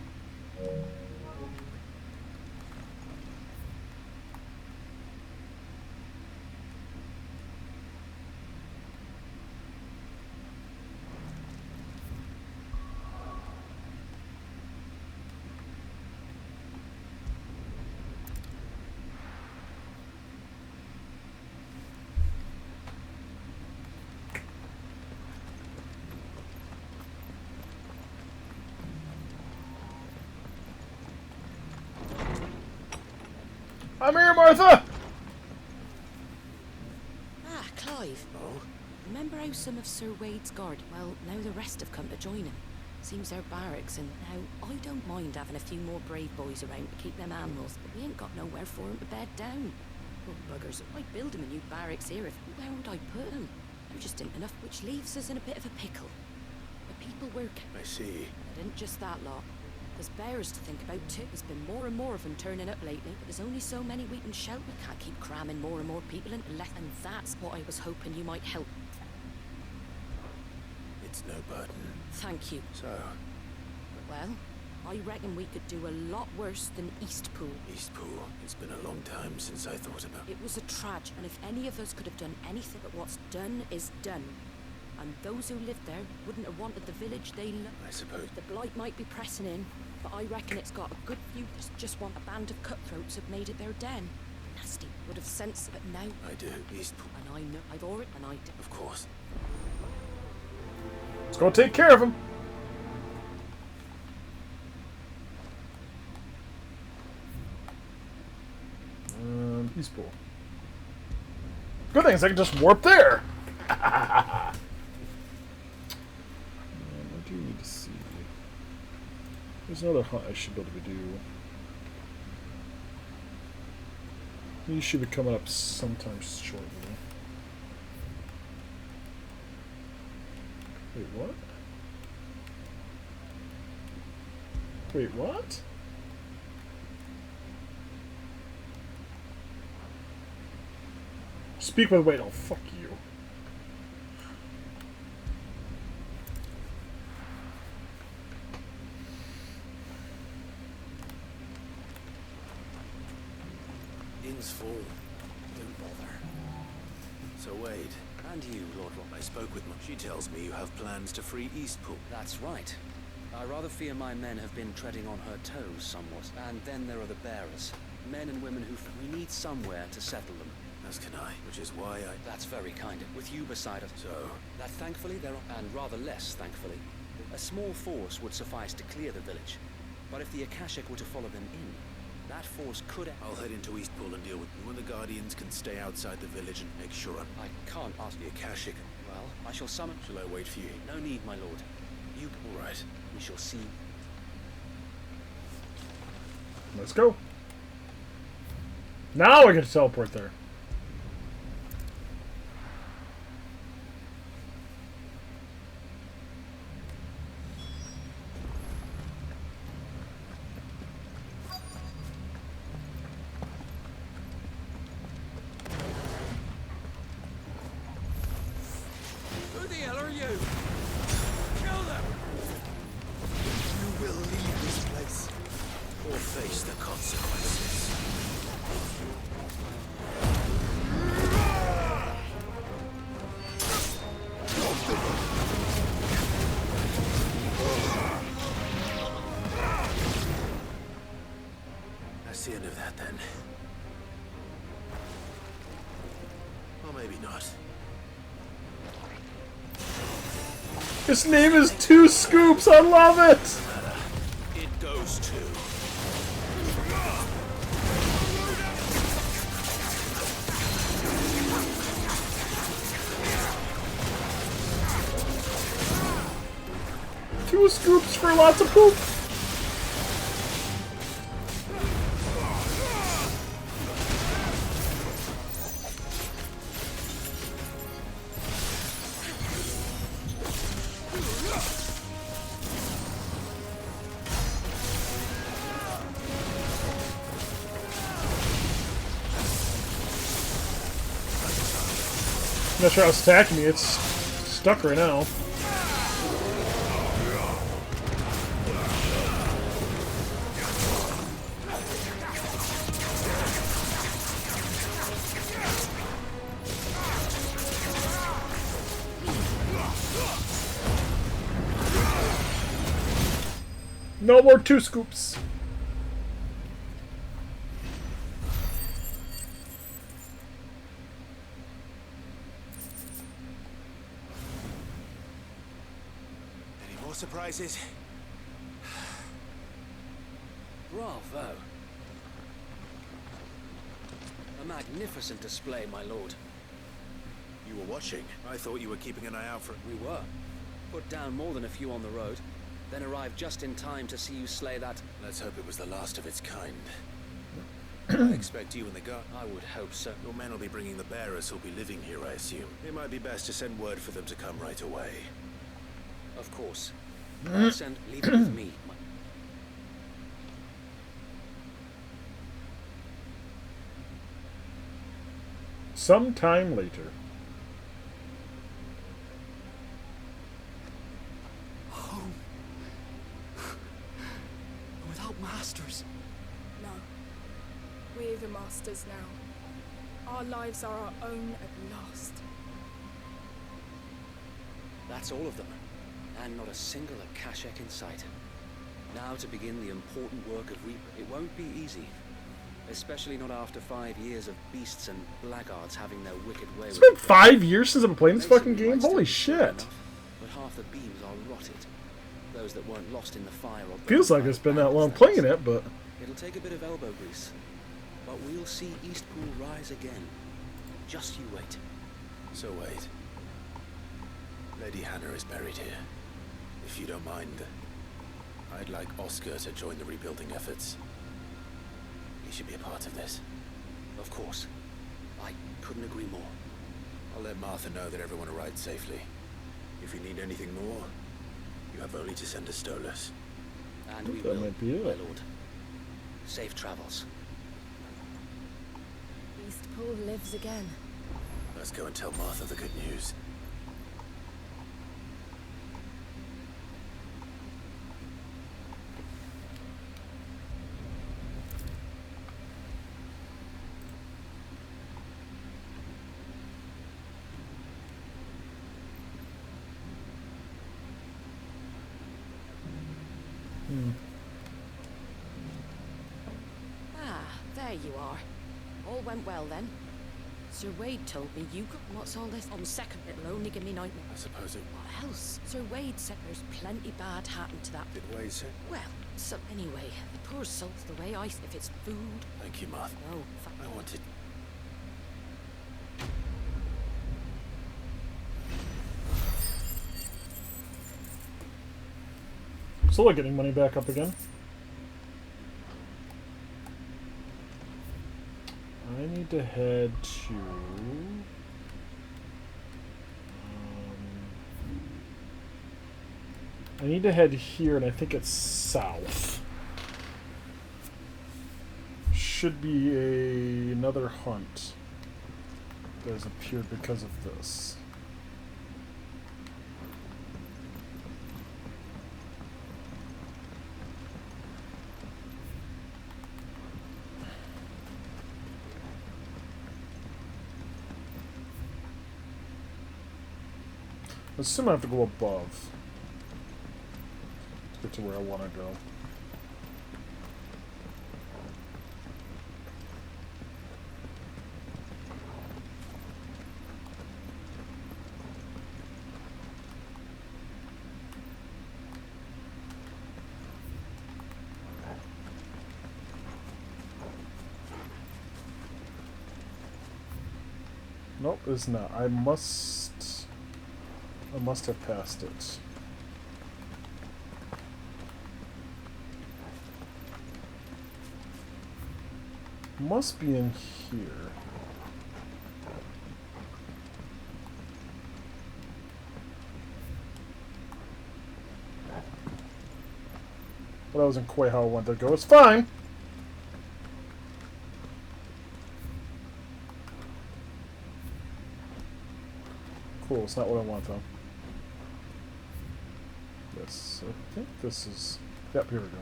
[SPEAKER 1] I'm here, Martha!
[SPEAKER 21] Ah, Clive.
[SPEAKER 2] Oh?
[SPEAKER 21] Remember how some of Sir Wade's guard, well, now the rest have come to join him. Seems they're barracks, and now I don't mind having a few more brave boys around to keep them animals, but we ain't got nowhere for 'em to bed down. Poor buggers, I'd build 'em a new barracks here if... Where would I put 'em? There just ain't enough, which leaves us in a bit of a pickle. The people we're...
[SPEAKER 2] I see.
[SPEAKER 21] It isn't just that lot. There's bears to think about too. There's been more and more of them turning up lately, but there's only so many we can shout. We can't keep cramming more and more people into less, and that's what I was hoping you might help.
[SPEAKER 2] It's no burden.
[SPEAKER 21] Thank you.
[SPEAKER 2] So?
[SPEAKER 21] Well, I reckon we could do a lot worse than Eastpool.
[SPEAKER 2] Eastpool? It's been a long time since I thought about it.
[SPEAKER 21] It was a tragedy, and if any of us could have done anything, but what's done is done. And those who lived there wouldn't have wanted the village they loved.
[SPEAKER 2] I suppose.
[SPEAKER 21] The blight might be pressing in, but I reckon it's got a good few. There's just one. A band of cutthroats have made it their den. Nasty. Would have sensed it, but now...
[SPEAKER 2] I do. Eastpool.
[SPEAKER 21] And I know. I've already... And I do.
[SPEAKER 2] Of course.
[SPEAKER 1] Let's go take care of him. Eastpool. Good thing is I can just warp there. I do need to see. There's another hunt I should be able to do. These should be coming up sometime shortly. Wait, what? Wait, what? Speak with weight. Oh, fuck you.
[SPEAKER 2] Inn's full. Don't bother. So Wade.
[SPEAKER 8] And you, Lord Rock.
[SPEAKER 2] I spoke with She tells me you have plans to free Eastpool.
[SPEAKER 8] That's right. I rather fear my men have been treading on her toes somewhat. And then there are the bearers. Men and women who... We need somewhere to settle them.
[SPEAKER 2] As can I, which is why I...
[SPEAKER 8] That's very kind. With you beside us.
[SPEAKER 2] So?
[SPEAKER 8] That thankfully there are... And rather less thankfully. A small force would suffice to clear the village. But if the Akashic were to follow them in, that force could...
[SPEAKER 2] I'll head into Eastpool and deal with you, and the Guardians can stay outside the village and make sure
[SPEAKER 8] I can't ask
[SPEAKER 2] the Akashic.
[SPEAKER 8] Well, I shall summon...
[SPEAKER 2] Shall I wait for you?
[SPEAKER 8] No need, my lord. You...
[SPEAKER 2] All right.
[SPEAKER 8] We shall see.
[SPEAKER 1] Let's go. Now I get to teleport there.
[SPEAKER 6] Who the hell are you? Kill them!
[SPEAKER 2] You will leave this place, or face the consequences. That's the end of that, then. Or maybe not.
[SPEAKER 1] His name is Two Scoops. I love it.
[SPEAKER 2] It goes to...
[SPEAKER 1] Two scoops for lots of poop. I'm not sure how it's attacking me. It's stuck right now. No more Two Scoops.
[SPEAKER 2] Any more surprises?
[SPEAKER 8] Bravo. A magnificent display, my lord.
[SPEAKER 2] You were watching. I thought you were keeping an eye out for it.
[SPEAKER 8] We were. Put down more than a few on the road. then arrived just in time to see you slay that...
[SPEAKER 2] Let's hope it was the last of its kind. I expect you and the guard...
[SPEAKER 8] I would hope so.
[SPEAKER 2] Your men will be bringing the bearers who'll be living here, I assume. It might be best to send word for them to come right away.
[SPEAKER 8] Of course. I'll send... Leave it with me.
[SPEAKER 1] Sometime later.
[SPEAKER 8] Home. Without masters.
[SPEAKER 22] No. We're the masters now. Our lives are our own at last.
[SPEAKER 8] That's all of them. And not a single Akashek in sight. Now to begin the important work of Reaper. It won't be easy. Especially not after 5 years of beasts and blackguards having their wicked way.
[SPEAKER 1] It's been 5 years since I've been playing this fucking game? Holy shit.
[SPEAKER 8] But half the beams are rotted. Those that weren't lost in the fire or
[SPEAKER 1] Feels like it's been that long playing it, but...
[SPEAKER 8] It'll take a bit of elbow grease. But we'll see Eastpool rise again. Just you wait.
[SPEAKER 2] So wait. Lady Hannah is buried here. If you don't mind, I'd like Oscar to join the rebuilding efforts. He should be a part of this.
[SPEAKER 8] Of course. I couldn't agree more.
[SPEAKER 2] I'll let Martha know that everyone arrived safely. If you need anything more, you have only to send a Stolas.
[SPEAKER 8] And we
[SPEAKER 1] That
[SPEAKER 8] will,
[SPEAKER 1] might be it.
[SPEAKER 8] my lord. Safe travels.
[SPEAKER 21] Eastpool lives again.
[SPEAKER 2] Let's go and tell Martha the good news.
[SPEAKER 21] Ah, there you are. All went well then. Sir Wade told me you got... What's all this? On second, it'll only give me nightmares.
[SPEAKER 2] I suppose it...
[SPEAKER 21] What else? Sir Wade said there's plenty bad happened to that...
[SPEAKER 2] Did Wade say?
[SPEAKER 21] Well, so anyway, the poor soul's the way if it's food...
[SPEAKER 2] Thank you, Martha.
[SPEAKER 21] No,
[SPEAKER 2] I wanted...
[SPEAKER 1] Slowly getting money back up again. I need to head to... I need to head here, and I think it's south. Should be another hunt that has appeared because of this. I assume I have to go above to get to where I want to go. Nope, it's not. I must have passed it. Must be in here. But that wasn't quite how I wanted to go. It's fine! Cool, it's not what I want though. Yes, I think this is... Yep, here we go.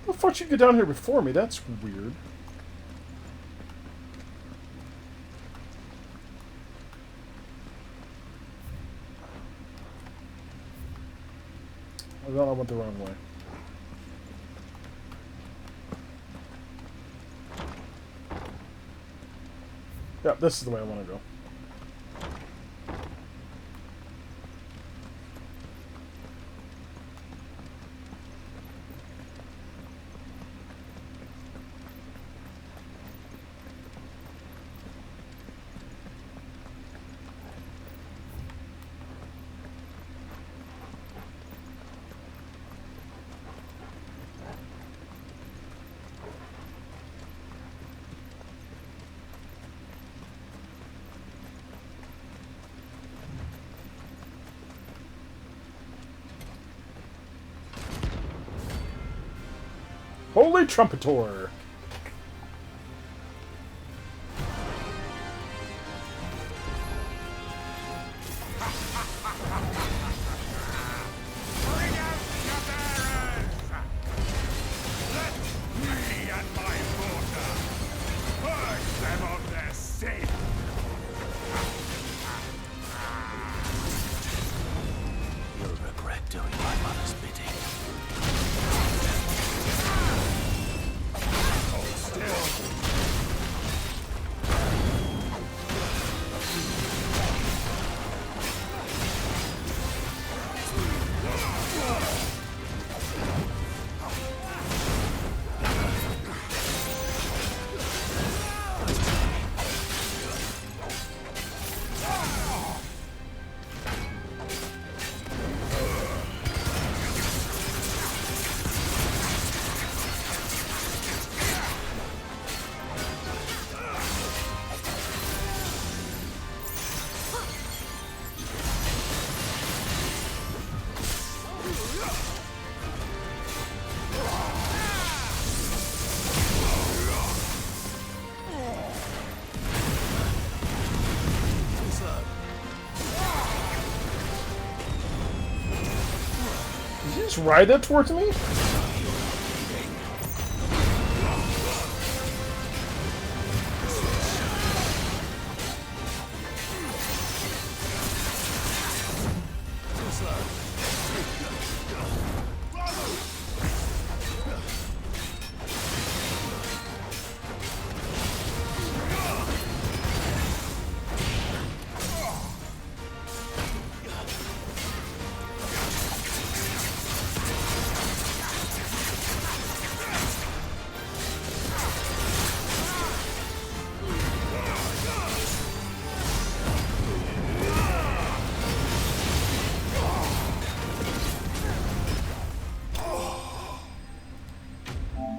[SPEAKER 1] How the fuck did you get down here before me? That's weird. I thought I went the wrong way. Yeah, this is the way I want to go. Holy Trumpetor!
[SPEAKER 11] Bring out your bearers! Let me and my daughter purge them of their sin!
[SPEAKER 9] You'll regret doing my mother's bidding.
[SPEAKER 11] Hold still!
[SPEAKER 1] Did you just ride that towards me?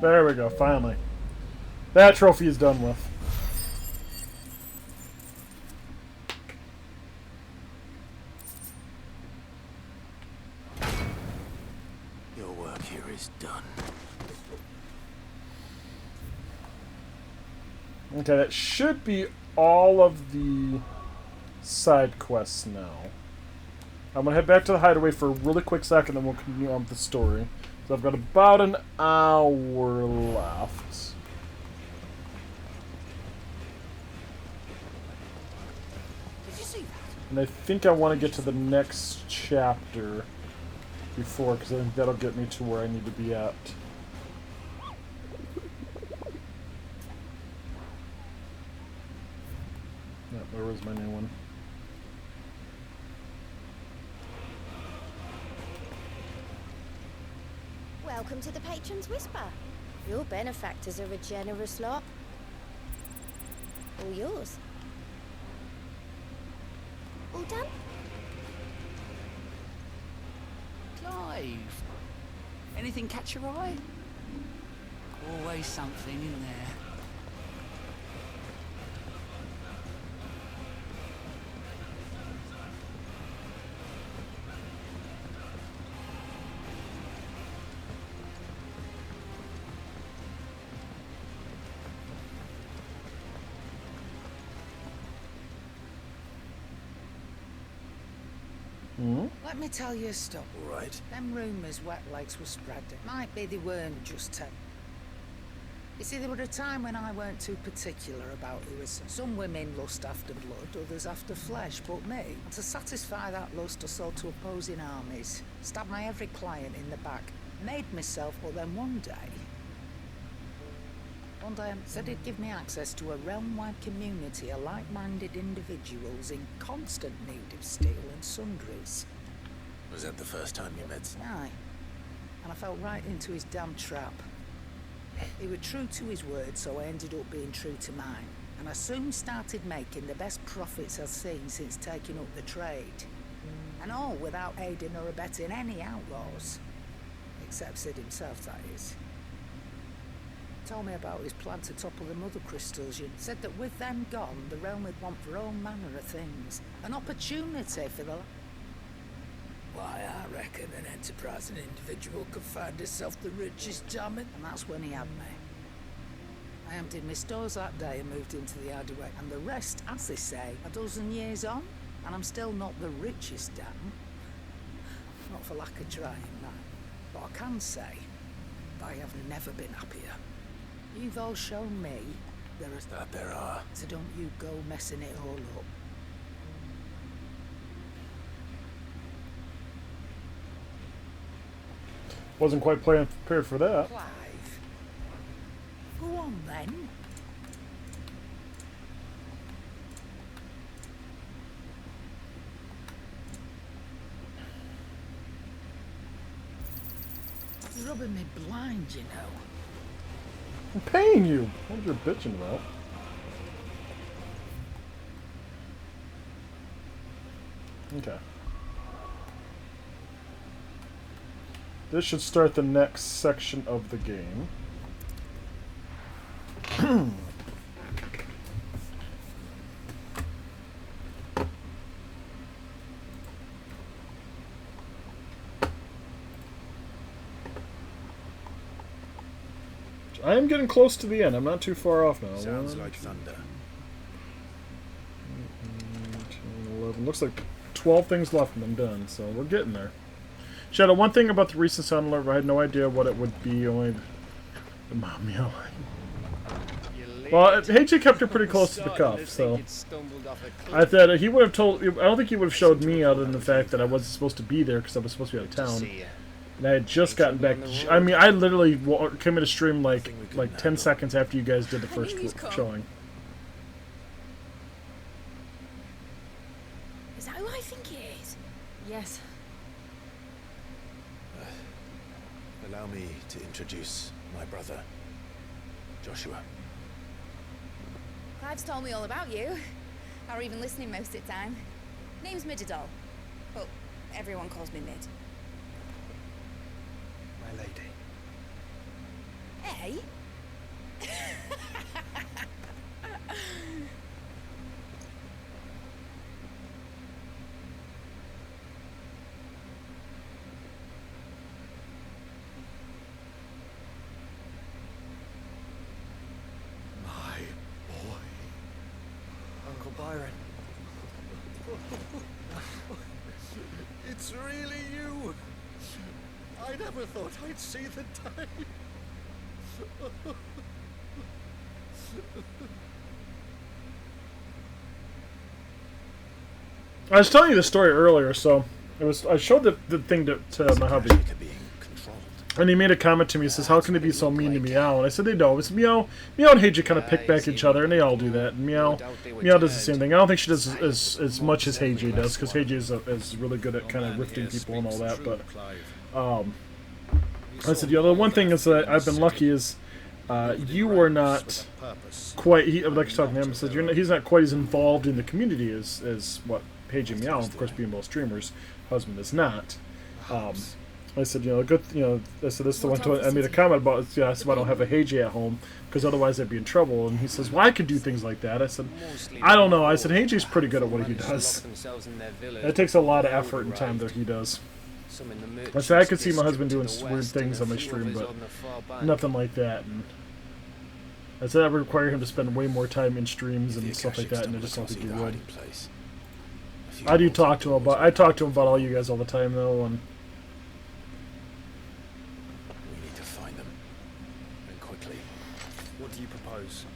[SPEAKER 1] There we go, finally. That trophy is done with.
[SPEAKER 9] Your work here is done.
[SPEAKER 1] Okay, that should be all of the side quests now. I'm gonna head back to the hideaway for a really quick second, then we'll continue on with the story. So I've got about an hour left.
[SPEAKER 9] Did you see that?
[SPEAKER 1] And I think I want to get to the next chapter before, because I think that'll get me to where I need to be at. Yep, there was my new one.
[SPEAKER 21] Welcome to the Patron's Whisper. Your benefactors are a generous lot. All yours. All done?
[SPEAKER 9] Clive, anything catch your eye? Always something in there.
[SPEAKER 18] Let me tell you a story.
[SPEAKER 9] All right.
[SPEAKER 18] Them rumours wet legs were spreading. Might be they weren't just ten. You see, there were a time when I weren't too particular about who was. Some women lust after blood, others after flesh, but me, to satisfy that lust, I sold to opposing armies, stabbed my every client in the back, made myself, but then one day said he'd give me access to a realm-wide community of like-minded individuals in constant need of steel and sundries.
[SPEAKER 2] Was that the first time you met?
[SPEAKER 18] Aye. And I fell right into his damn trap. He was true to his word, so I ended up being true to mine. And I soon started making the best profits I've seen since taking up the trade. And all without aiding or abetting any outlaws. Except Sid himself, that is. Told me about his plan to topple the mother crystals. You said that with them gone, the realm would want for all manner of things. An opportunity for the... Why, I reckon an enterprising individual could find himself the richest diamond. And that's when he had me. I emptied my stores that day and moved into the Hideaway. And the rest, as they say, a dozen years on, and I'm still not the richest damn. Not for lack of trying, no. But I can say, I have never been happier. You've all shown me there are. So don't you go messing it all up.
[SPEAKER 1] Wasn't quite prepared for that.
[SPEAKER 18] Clive. Go on then. You're rubbing me blind, you know.
[SPEAKER 1] I'm paying you. What are you bitching about? Okay. This should start the next section of the game. I am getting close to the end. I'm not too far off now.
[SPEAKER 2] Sounds like thunder.
[SPEAKER 1] 10, 11. Looks like 12 things left and I'm done, so we're getting there. Shadow, one thing about the recent sound alert, I had no idea what it would be, only the mom yelling. Well, HJ kept her pretty close to the cuff, so I thought he would have told. I don't think he would have showed me, other than the fact that I wasn't supposed to be there because I was supposed to be out of town, and I had just gotten back. I mean, I literally came into stream like 10 seconds after you guys did the first showing.
[SPEAKER 17] Is that who I think it is? Yes.
[SPEAKER 2] Allow me to introduce my brother, Joshua.
[SPEAKER 16] Clive's told me all about you. Or even listening most of the time. Name's Midadol. But everyone calls me Mid.
[SPEAKER 19] My lady.
[SPEAKER 16] Hey?
[SPEAKER 19] Byron.
[SPEAKER 7] It's really you. I never thought I'd see the day.
[SPEAKER 1] I was telling you the story earlier, so it was. I showed the thing to my hubby, and he made a comment to me. He says, "How can they be so mean to Meow?" And I said, "They don't. It's Meow and Heiji kind of pick back each other, and they all do that. And Meow does the same thing. I don't think she does as much as Heiji does, because Heiji is really good at kind of rifting people and all that. But I said, the one thing is that I've been lucky is you were not quite. Like I was talking to him, I said he's not quite as involved in the community as what Heiji and Meow. Of course, being both streamers, husband is not. I said, good. I said this is the one. I made a comment about. I said, I don't have a Heiji at home because otherwise I'd be in trouble. And he says, well, I could do things like that. I said, I don't know. I said, Heiji's pretty good at what he does. It takes a lot of effort and time that he does. I said, I could see my husband doing weird things on my stream, but nothing like that. And I said, that would require him to spend way more time in streams and stuff like that, and I just don't think he would. I do talk to him about. I talk to him about all you guys all the time, though, and.
[SPEAKER 2] What do you propose?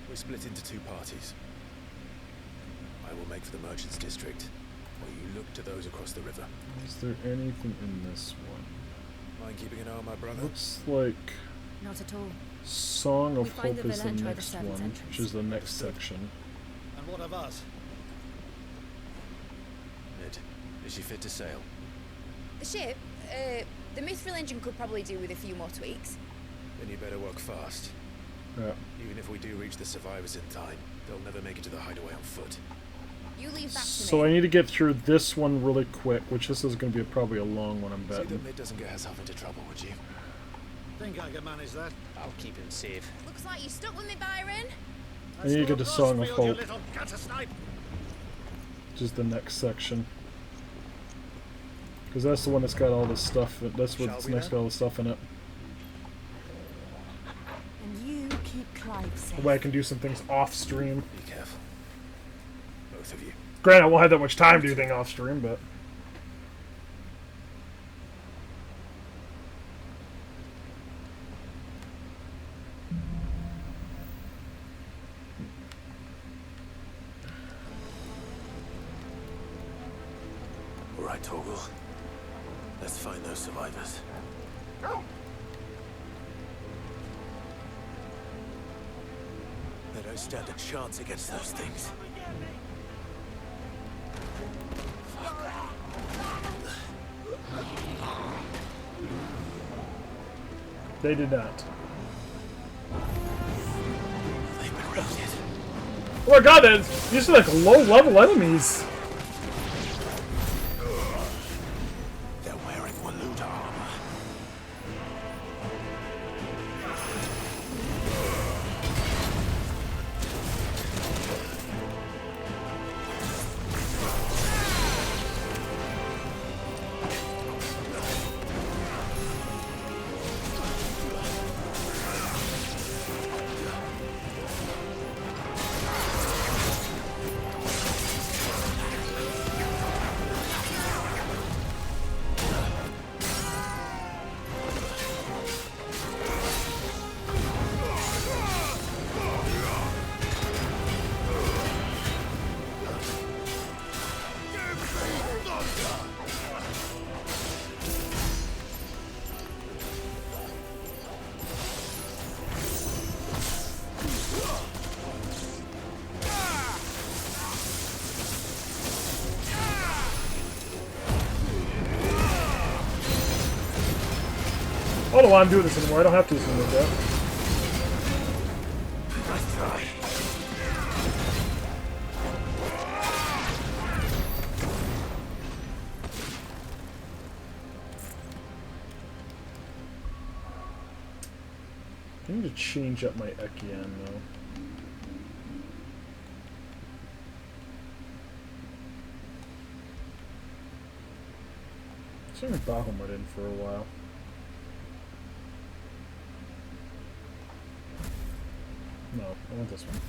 [SPEAKER 2] We split into two parties. I will make for the Merchants District, while you look to those across the river.
[SPEAKER 1] Is there anything in this one?
[SPEAKER 2] Mind keeping an eye on my brother?
[SPEAKER 1] Looks like...
[SPEAKER 17] Not at all.
[SPEAKER 1] Song of Hope is the next one, which is the next section.
[SPEAKER 7] And what of us?
[SPEAKER 2] Ned, is she fit to sail?
[SPEAKER 16] The ship? The Mithril engine could probably do with a few more tweaks.
[SPEAKER 2] Then you better work fast.
[SPEAKER 1] Yeah.
[SPEAKER 2] Even if we do reach the survivors in time, they'll never make it to the hideaway on foot.
[SPEAKER 16] You leave that to me.
[SPEAKER 1] So I need to get through this one really quick, which this is going to be probably a long one, I'm
[SPEAKER 2] See
[SPEAKER 1] betting.
[SPEAKER 2] that Mid doesn't get herself into trouble, would you?
[SPEAKER 7] Think I can manage that.
[SPEAKER 14] I'll keep him safe.
[SPEAKER 16] Looks like you stuck with me, Byron.
[SPEAKER 1] I need to get to Song of Hope,
[SPEAKER 7] Gutter snipe.
[SPEAKER 1] which is the next section. Because that's the one that's got all this stuff. That's what's
[SPEAKER 19] we
[SPEAKER 1] next
[SPEAKER 19] then?
[SPEAKER 1] to all the stuff in it.
[SPEAKER 22] And you keep Clive safe.
[SPEAKER 1] That way I can do some things off stream.
[SPEAKER 2] Be careful. Both of you.
[SPEAKER 1] Granted, I won't have that much time to do anything off stream, but.
[SPEAKER 2] All right, Torgal. Let's find those survivors. They don't stand a chance against those things.
[SPEAKER 1] They did not.
[SPEAKER 2] They've been routed.
[SPEAKER 1] Oh my god, these are like low-level enemies.
[SPEAKER 2] They're wearing Waluda armor.
[SPEAKER 1] I don't know why I'm doing this anymore. I don't have to do this anymore, Jeff.
[SPEAKER 2] Nice try.
[SPEAKER 1] I need to change up my Ekian, though. I haven't Bahamut in for a while. No, I want this one.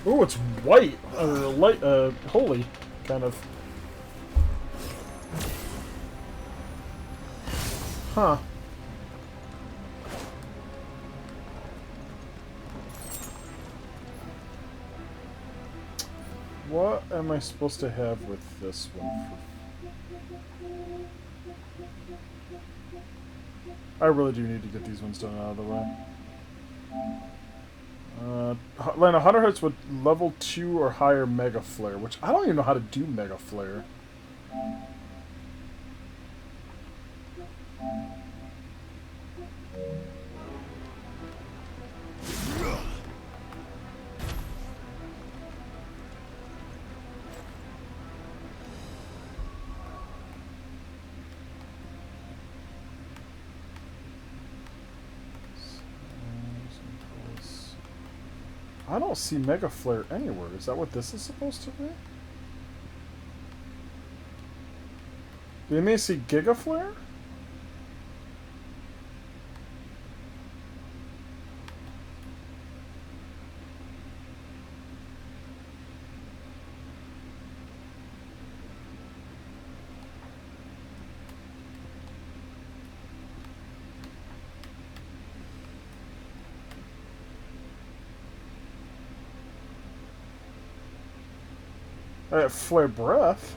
[SPEAKER 1] Ooh, it's white, or light, holy, kind of. Huh. What am I supposed to have with this one? I really do need to get these ones done out of the way. Land 100 hits with level 2 or higher Mega Flare, which I don't even know how to do Mega Flare. I don't see Mega Flare anywhere. Is that what this is supposed to be? Do you may see Giga Flare? Flare breath.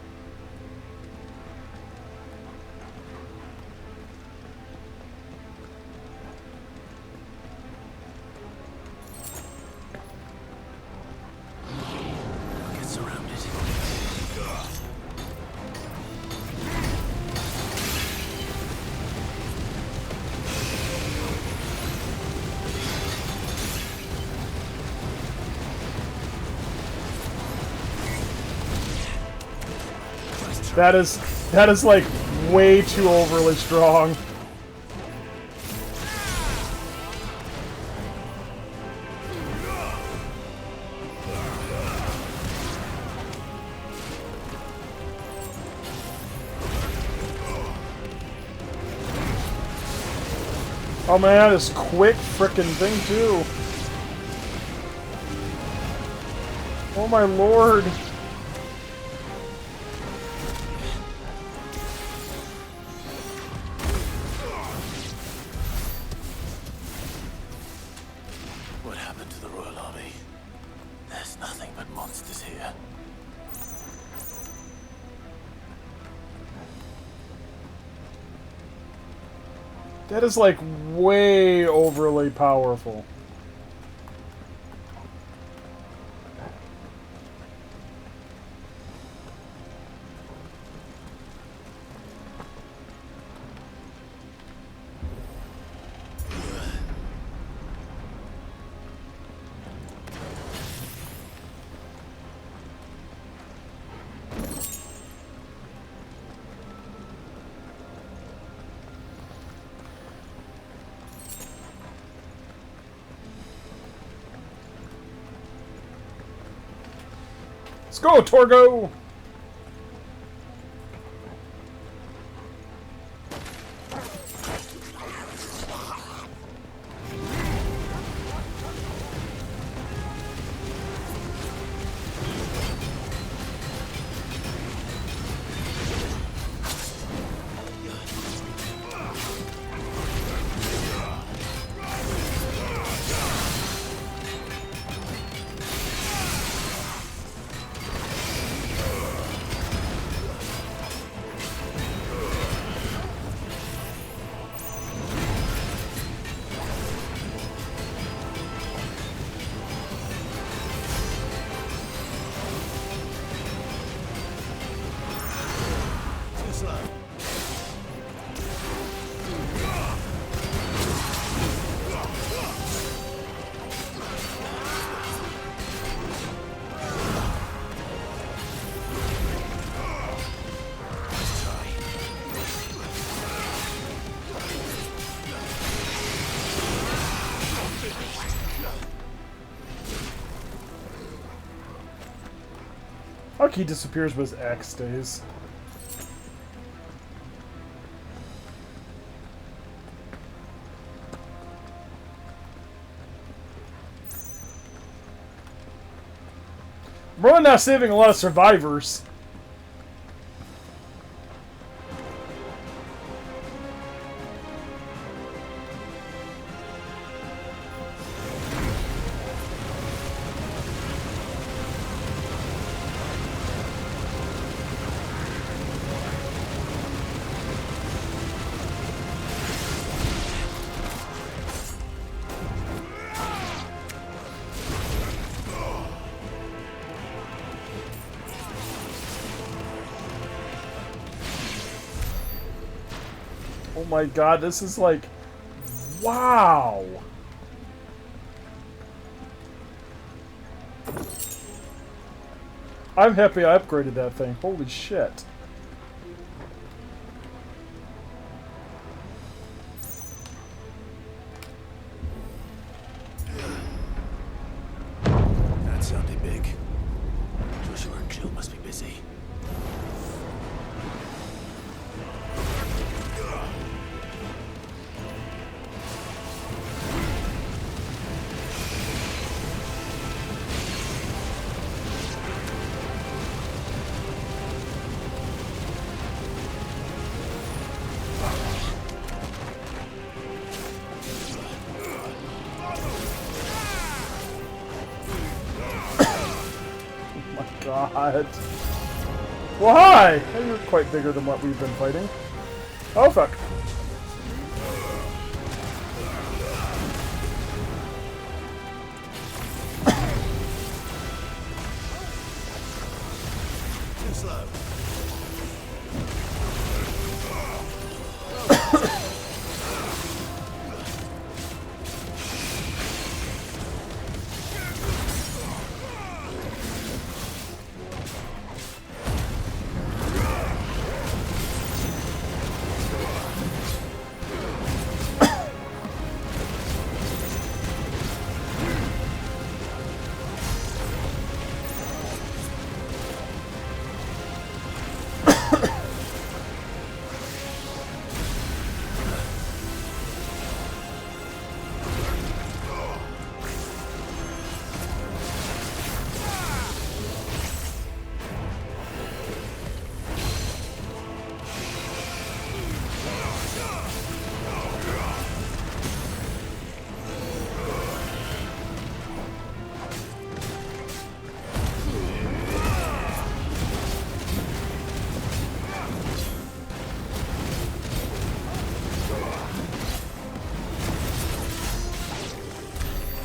[SPEAKER 14] Get surrounded.
[SPEAKER 1] That is like way too overly strong. Oh man, this quick frickin' thing too. Oh my lord.
[SPEAKER 2] What happened to the Royal Army? There's nothing but monsters here.
[SPEAKER 1] That is like way overly powerful. Let's go, Torgo! Fuck, he disappears, but his axe stays. We're now saving a lot of survivors. Oh my god, this is like... Wow! I'm happy I upgraded that thing. Holy shit.
[SPEAKER 2] That sounded big. Joshua and Jill must be busy.
[SPEAKER 1] God. Well, hi! Hey, you're quite bigger than what we've been fighting. Oh, fuck.
[SPEAKER 11] Too slow.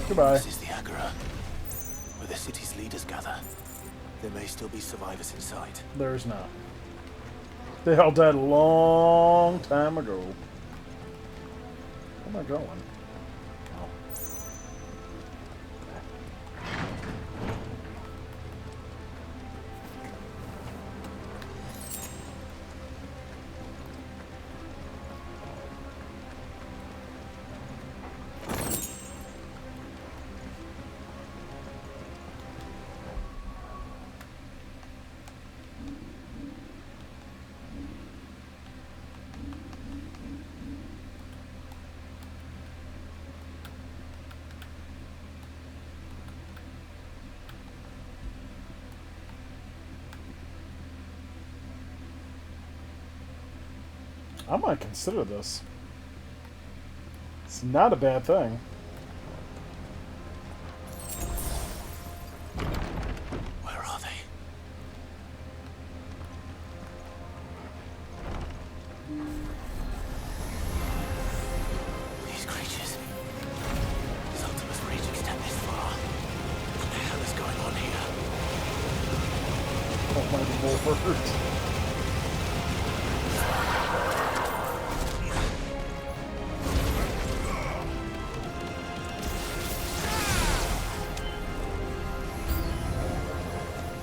[SPEAKER 1] Goodbye.
[SPEAKER 2] This is the Agora, where the city's leaders gather. There may still be survivors inside.
[SPEAKER 1] There's not. They all died a long time ago. Where am I going? I might consider this. It's not a bad thing.
[SPEAKER 2] Where are they? These creatures. Does Ultima's reach extend this far? What the hell is going on here?
[SPEAKER 1] Oh my lord.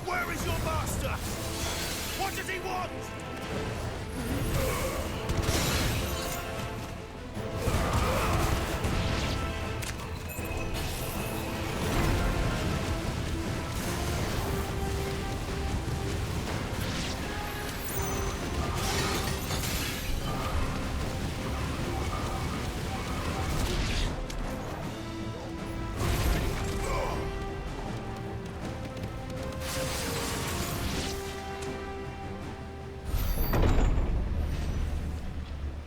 [SPEAKER 11] Where is your master? What does he want?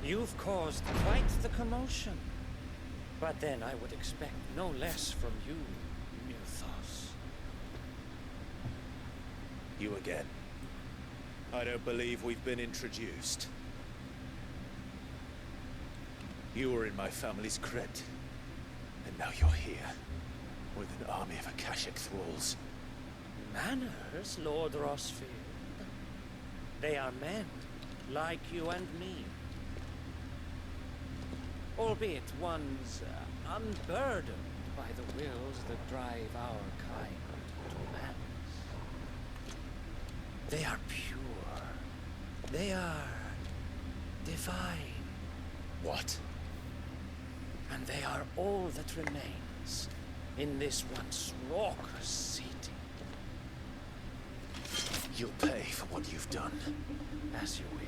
[SPEAKER 14] You've caused quite the commotion. But then I would expect no less from you, Muthos.
[SPEAKER 8] You again. I don't believe we've been introduced. You were in my family's crypt, and now you're here, with an army of Akashic thralls.
[SPEAKER 14] Manners, Lord Rossfield. They are men, like you and me. Albeit one's unburdened by the wills that drive our kind to madness. They are pure. They are divine.
[SPEAKER 8] What?
[SPEAKER 14] And they are all that remains in this once raucous city.
[SPEAKER 2] You'll pay for what you've done.
[SPEAKER 14] As you wish.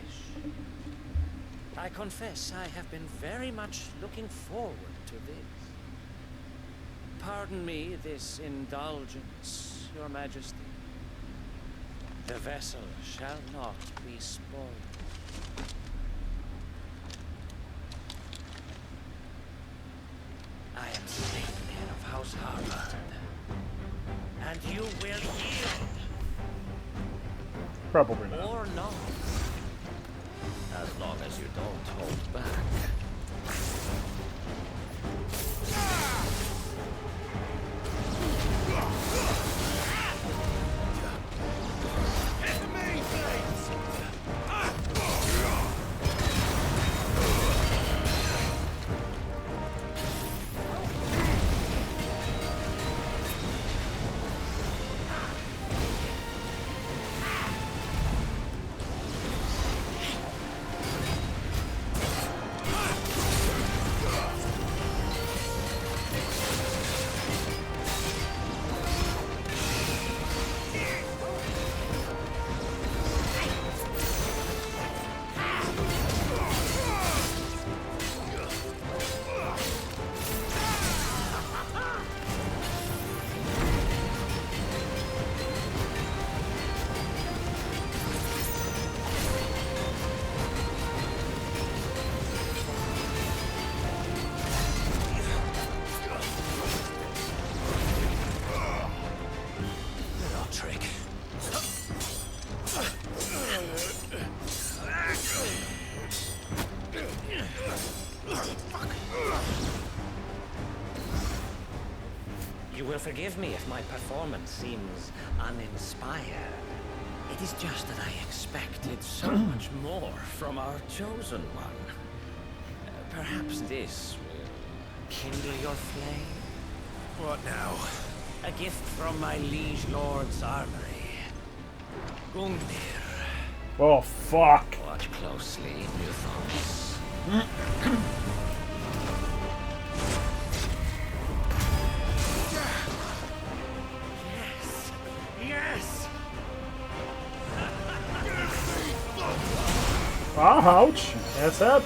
[SPEAKER 14] I confess I have been very much looking forward to this. Pardon me this indulgence, Your Majesty. The vessel shall not be spoiled. I am Satan of House Harvard, and you will yield.
[SPEAKER 1] Probably not.
[SPEAKER 14] Or not. As long as you don't hold back. You will forgive me if my performance seems uninspired. It is just that I expected so much more from our chosen one. Perhaps this will kindle your flame?
[SPEAKER 8] What now?
[SPEAKER 14] A gift from my liege lord's armory. Gungnir.
[SPEAKER 1] Oh, fuck.
[SPEAKER 14] Watch closely, new thoughts. Yes!
[SPEAKER 1] Ah, ouch. That's it.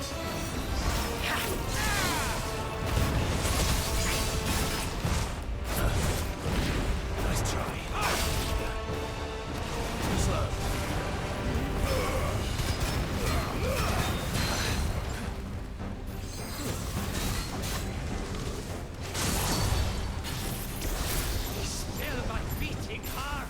[SPEAKER 8] Nice try. Slow.
[SPEAKER 14] Still my beating heart!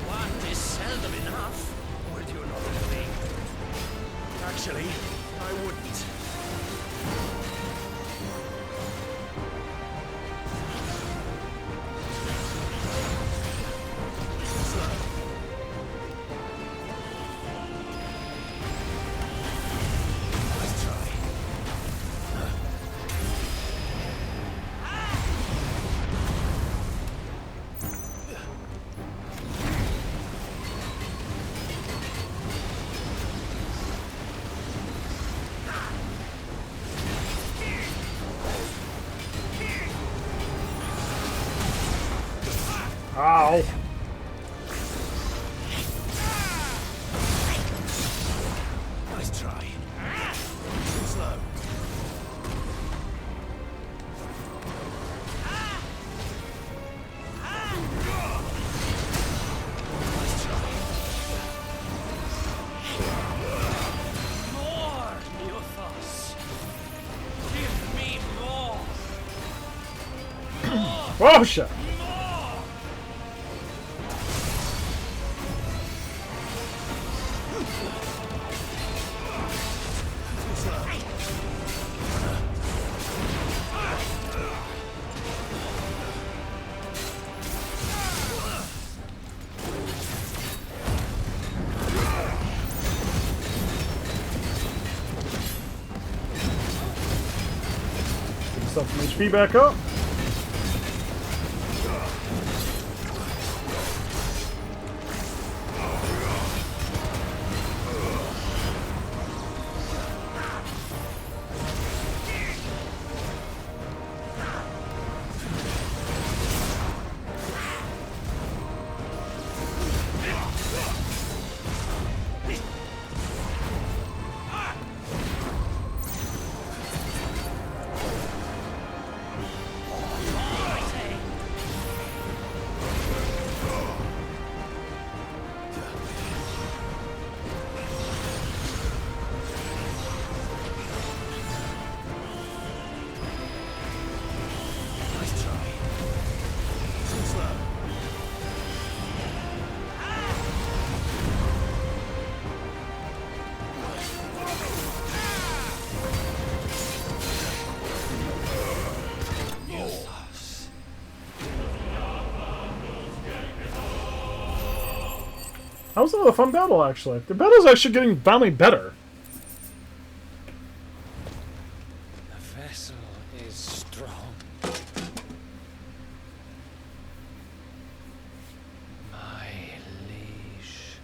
[SPEAKER 14] What is seldom enough?
[SPEAKER 8] Would you not think? Actually, I wouldn't. Nice try.
[SPEAKER 1] Ow.
[SPEAKER 8] Nice try. Slow. Nice try.
[SPEAKER 14] More, Neothos! Give me more!
[SPEAKER 1] Oh, shit. Some HP back up. That was another fun battle, actually. The battle's actually getting finally better.
[SPEAKER 7] The vessel is strong. My liege.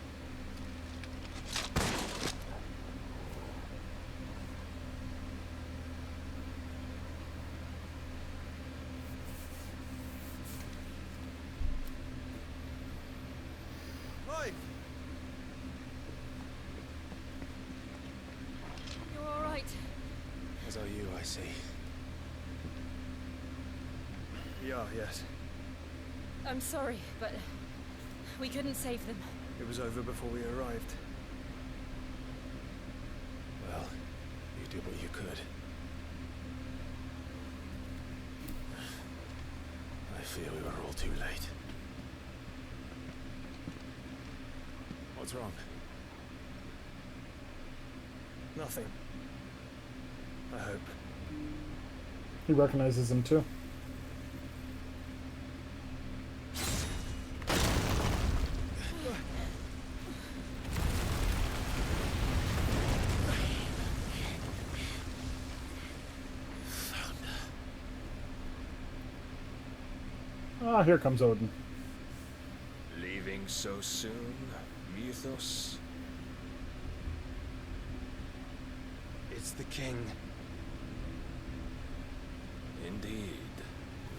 [SPEAKER 6] Right.
[SPEAKER 17] You're all right.
[SPEAKER 19] As are you, I see.
[SPEAKER 6] Yeah, yes.
[SPEAKER 17] I'm sorry, but we couldn't save them.
[SPEAKER 6] It was over before we arrived.
[SPEAKER 2] Well, you did what you could. I fear we were all too late.
[SPEAKER 6] What's wrong? Nothing. I hope.
[SPEAKER 1] He recognizes him too. Ah, here comes Odin.
[SPEAKER 8] Leaving so soon, Mythos?
[SPEAKER 19] It's the king.
[SPEAKER 8] Indeed.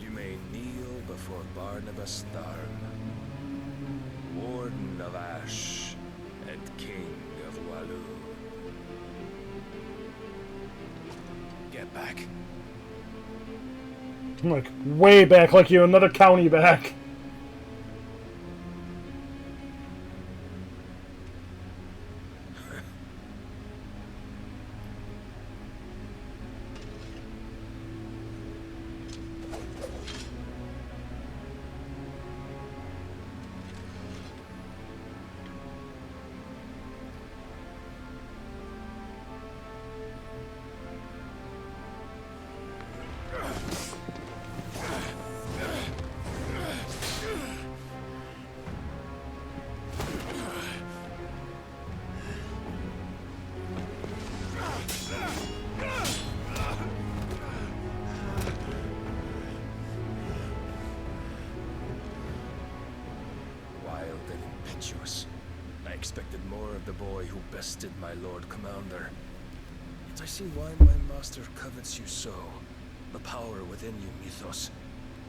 [SPEAKER 8] You may kneel before Barnabas Tharn, Warden of Ash and King of Wallu.
[SPEAKER 19] Get back.
[SPEAKER 1] Like, way back, like you another county back.
[SPEAKER 8] I expected more of the boy who bested my Lord Commander. Yet I see why my master covets you so. The power within you, Mythos.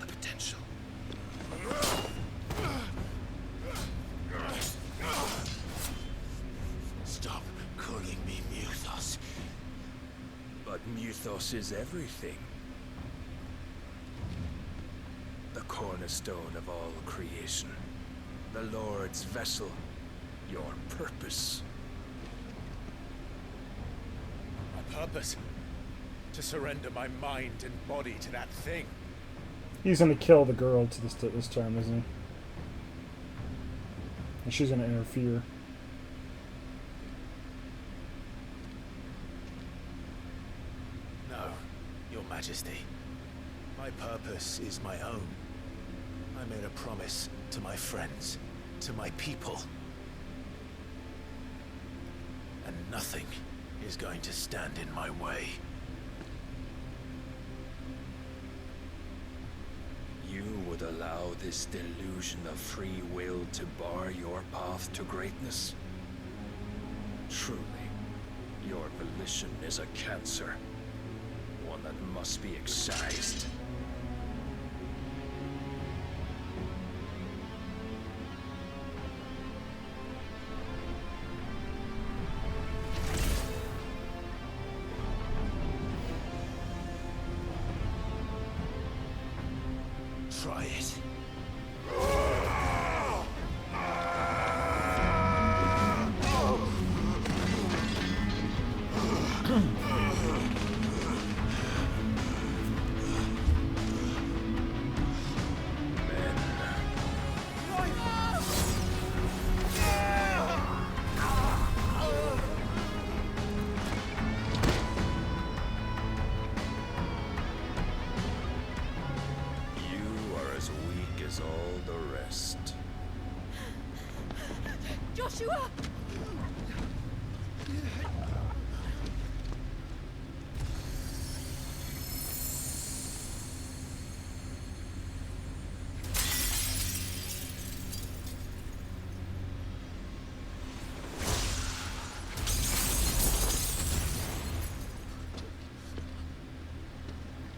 [SPEAKER 8] The potential.
[SPEAKER 2] Stop calling me Mythos.
[SPEAKER 8] But Mythos is everything. The cornerstone of all creation. The Lord's vessel. Your purpose.
[SPEAKER 7] My purpose? To surrender my mind and body to that thing.
[SPEAKER 1] He's gonna kill the girl to this time, isn't he? And she's gonna interfere.
[SPEAKER 2] No, Your Majesty. My purpose is my own. I made a promise to my friends, to my people. And nothing is going to stand in my way.
[SPEAKER 8] You would allow this delusion of free will to bar your path to greatness? Truly, your volition is a cancer. One that must be excised.
[SPEAKER 2] Try it.
[SPEAKER 8] You are as weak as all the rest.
[SPEAKER 17] Joshua!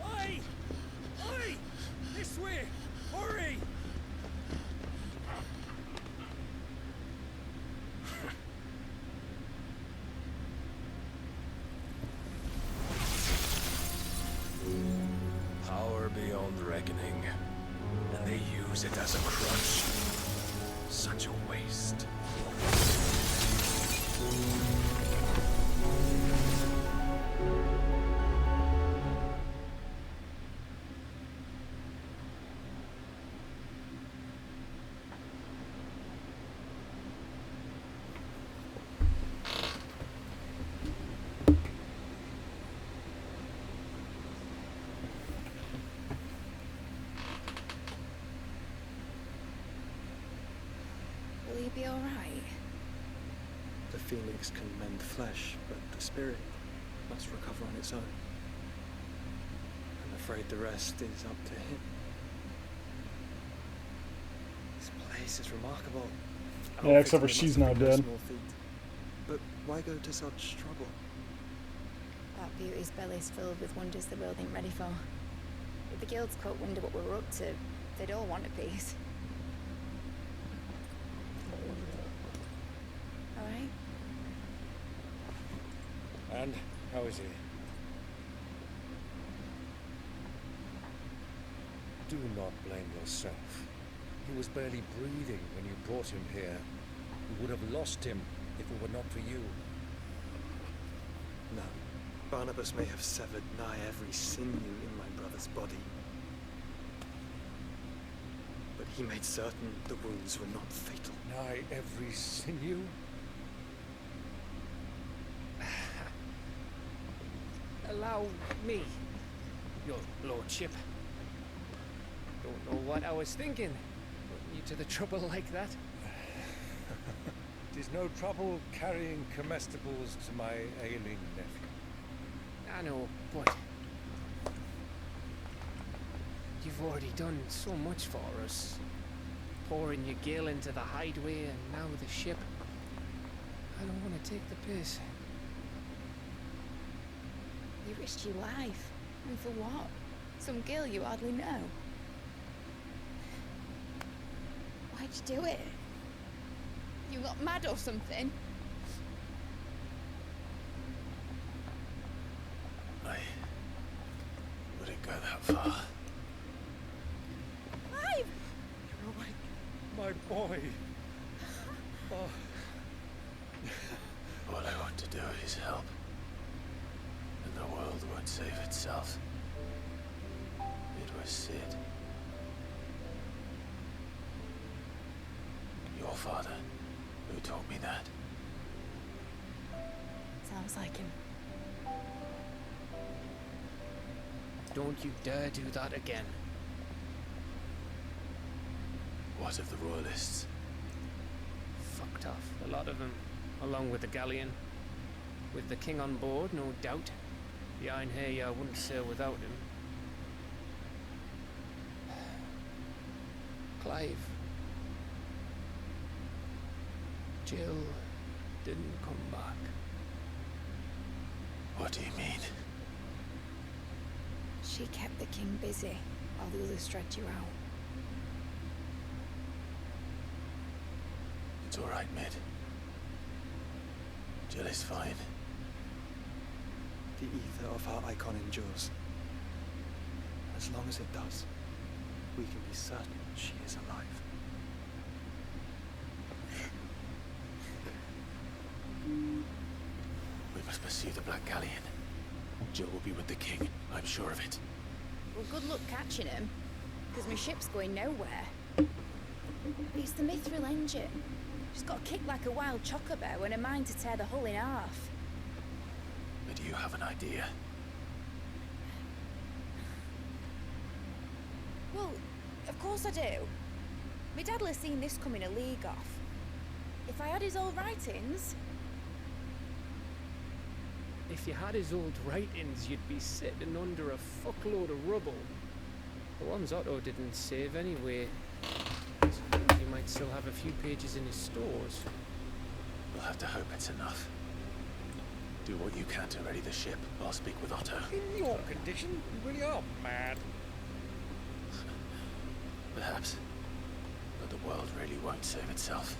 [SPEAKER 14] Oi! Oi! This way! Hurry!
[SPEAKER 8] Power beyond reckoning, and they use it as a crutch. Such a waste.
[SPEAKER 16] Will you be alright?
[SPEAKER 19] The phoenix can mend flesh, but the spirit must recover on its own. I'm afraid the rest is up to him. This place is remarkable.
[SPEAKER 1] Yeah, except for
[SPEAKER 19] Outfitting it
[SPEAKER 1] she's
[SPEAKER 19] must
[SPEAKER 1] now
[SPEAKER 19] have been no
[SPEAKER 1] dead.
[SPEAKER 19] small feat. But why go to such trouble?
[SPEAKER 16] That beauty's belly's filled with wonders the world ain't ready for. If the guilds caught wind of what we're up to, they'd all want a piece. Alright?
[SPEAKER 3] And how is he? Do not blame yourself. He was barely breathing when you brought him here. We would have lost him if it were not for you.
[SPEAKER 19] No. Barnabas may have severed nigh every sinew in my brother's body. But he made certain the wounds were not fatal.
[SPEAKER 3] Nigh every sinew?
[SPEAKER 20] Allow me, your lordship. Don't know what I was thinking, putting you to the trouble like that.
[SPEAKER 3] It is no trouble carrying comestibles to my ailing nephew.
[SPEAKER 20] I know, but you've already done so much for us. Pouring your gil into the hideaway and now the ship. I don't want to take the piss.
[SPEAKER 16] You risked your life. And for what? Some girl you hardly know. Why'd you do it? You got mad or something?
[SPEAKER 2] I wouldn't go that far.
[SPEAKER 16] Clive!
[SPEAKER 3] You're awake, my boy. Oh.
[SPEAKER 2] All I want to do is help. And the world won't save itself. It was Sid. Your father, who taught me that.
[SPEAKER 16] Sounds like him.
[SPEAKER 20] Don't you dare do that again.
[SPEAKER 2] What of the royalists?
[SPEAKER 20] Fucked off, a lot of them, along with the galleon. With the king on board, no doubt. Behind here, I wouldn't sail without him. Clive. Jill didn't come back.
[SPEAKER 2] What do you mean?
[SPEAKER 16] She kept the king busy while the others dragged you out.
[SPEAKER 2] It's all right, Mid. Jill is fine.
[SPEAKER 19] The ether of her icon endures. As long as it does, we can be certain she is alive.
[SPEAKER 2] We must pursue the Black Galleon. Jill will be with the king, I'm sure of it.
[SPEAKER 16] Well, good luck catching him, because my ship's going nowhere. It's the Mithril engine. She's got a kick like a wild chocobo and a mind to tear the hull in half.
[SPEAKER 2] But you have an idea.
[SPEAKER 16] Well, of course I do. My dad'll have seen this coming a league off. If I had his old writings...
[SPEAKER 20] If you had his old writings, you'd be sitting under a fuckload of rubble. The ones Otto didn't save anyway. So you might still have a few pages in his stores.
[SPEAKER 2] We'll have to hope it's enough. Do what you can to ready the ship. I'll speak with Otto.
[SPEAKER 3] In your condition, you really are mad.
[SPEAKER 2] Perhaps. But the world really won't save itself.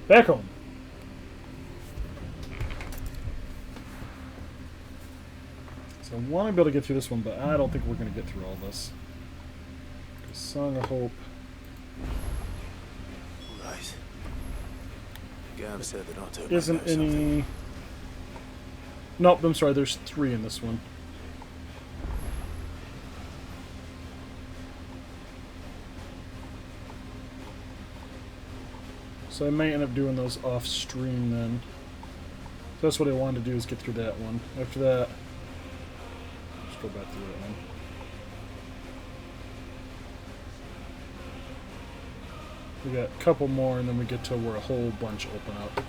[SPEAKER 1] Back home. So I want to be able to get through this one, but I don't think we're going to get through all this. Song of Hope.
[SPEAKER 2] Right. Gav said that Otto
[SPEAKER 1] Isn't any... Nope, I'm sorry, there's 3 in this one. So I may end up doing those off stream then. So that's what I wanted to do, is get through that one. After that, let's go back through that one. We got a couple more, and then we get to where a whole bunch open up.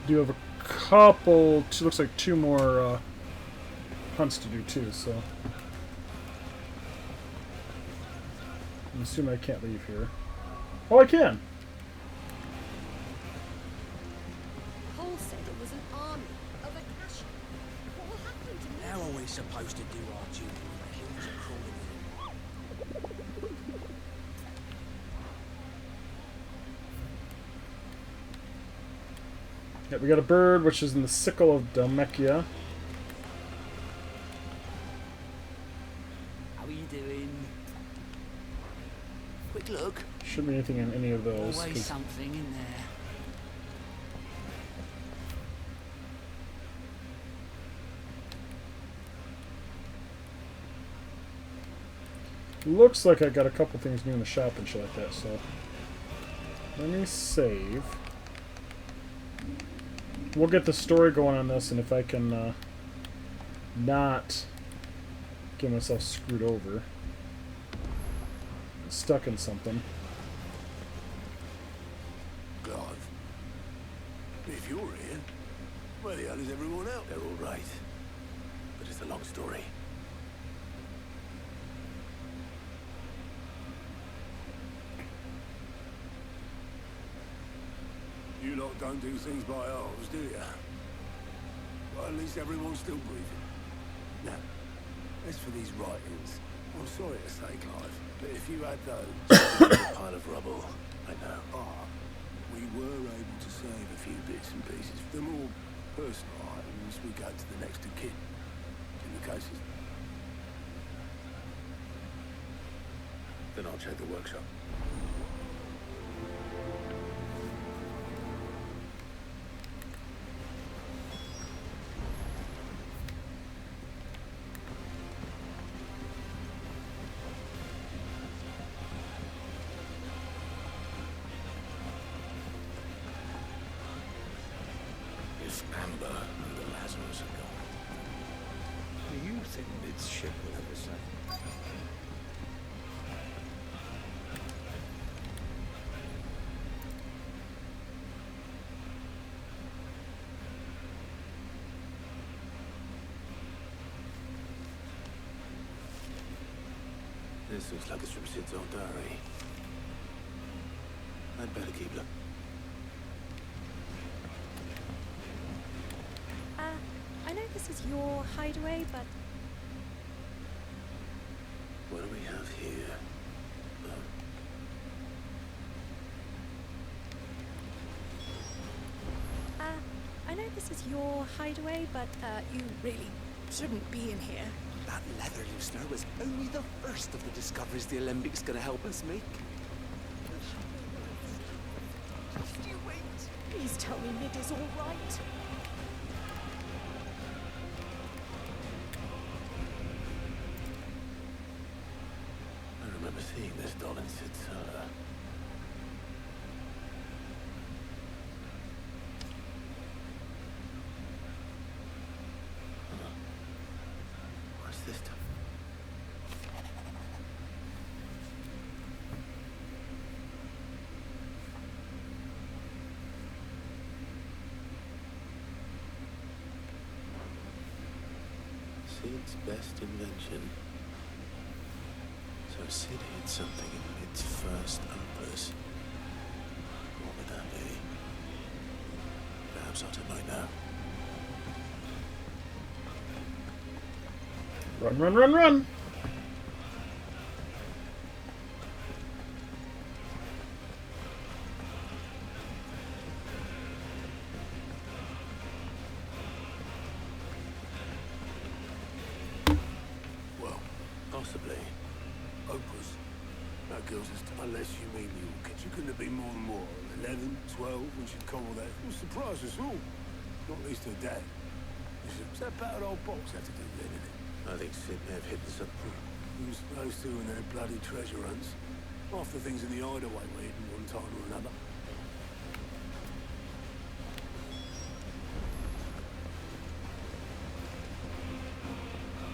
[SPEAKER 1] Do have a couple, looks like 2 more hunts to do too, so I'm assuming I can't leave here. Oh, I can!
[SPEAKER 17] Paul said it was an army of Akasha. What will happen to me?
[SPEAKER 8] How are we supposed to do our duty when the hills are crawling in?
[SPEAKER 1] Yeah, we got a bird, which is in the sickle of Dalmekia.
[SPEAKER 8] How are you doing? Quick look.
[SPEAKER 1] Shouldn't be anything in any of those.
[SPEAKER 8] Always something in there.
[SPEAKER 1] Looks like I got a couple things new in the shop and shit like that, so let me save. We'll get the story going on this, and if I can not get myself screwed over, stuck in something.
[SPEAKER 2] God. If you're here, where the hell is everyone else? They're all right. But it's a long story. You lot don't do things by halves, do you? Well, at least everyone's still breathing. Now, as for these writings, I'm sorry to say, Clive, but if you had those... a pile of rubble, I know. We were able to save a few bits and pieces. The more personal items we go to the next of kin. In the cases... Then I'll check the workshop. Amber and the Lazarus are gone.
[SPEAKER 3] Do you think this ship will ever sail?
[SPEAKER 2] This looks like it's from Sid's old diary. I'd better keep looking.
[SPEAKER 17] I know this is your hideaway, but...
[SPEAKER 2] What do we have here?
[SPEAKER 17] I know this is your hideaway, but you really shouldn't be in here.
[SPEAKER 8] That leather loosener was only the first of the discoveries the Alembics gonna help us make.
[SPEAKER 21] Just you wait. Please tell me Mid is all right.
[SPEAKER 2] I remember seeing this doll in Sid's cellar. What's this stuff? Sid's best invention. So Sid hid something in Mid's first opus. What would that be? Perhaps Otto might know.
[SPEAKER 1] Run, run, run, run!
[SPEAKER 2] Well, possibly.
[SPEAKER 12] Opus. That girl's just, unless you mean the orchid. You couldn't have been more than more. 11, 12, when she called that. It surprised us all. Not least her dad. What's that battered old box had to do with anything?
[SPEAKER 2] I think Sid may have hidden something.
[SPEAKER 12] He was supposed to in their bloody treasure hunts. Half the things in the hideaway were hidden one time or another.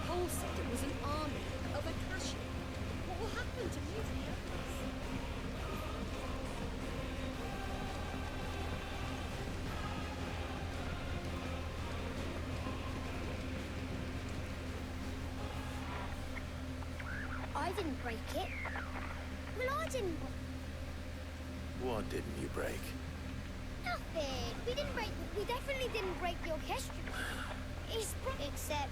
[SPEAKER 21] Cole said it was an army of Akashi. What will happen to me?
[SPEAKER 5] I didn't break it. Well, I didn't.
[SPEAKER 2] What didn't you break?
[SPEAKER 5] Nothing. We definitely didn't break the orchestra. Except.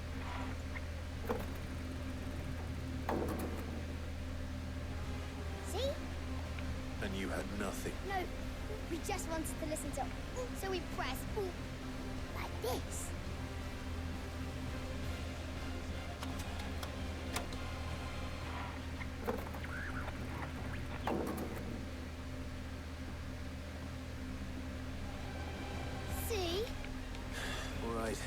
[SPEAKER 5] See?
[SPEAKER 2] And you had nothing.
[SPEAKER 5] No, we just wanted to listen to. So we pressed like this. See?
[SPEAKER 2] All right.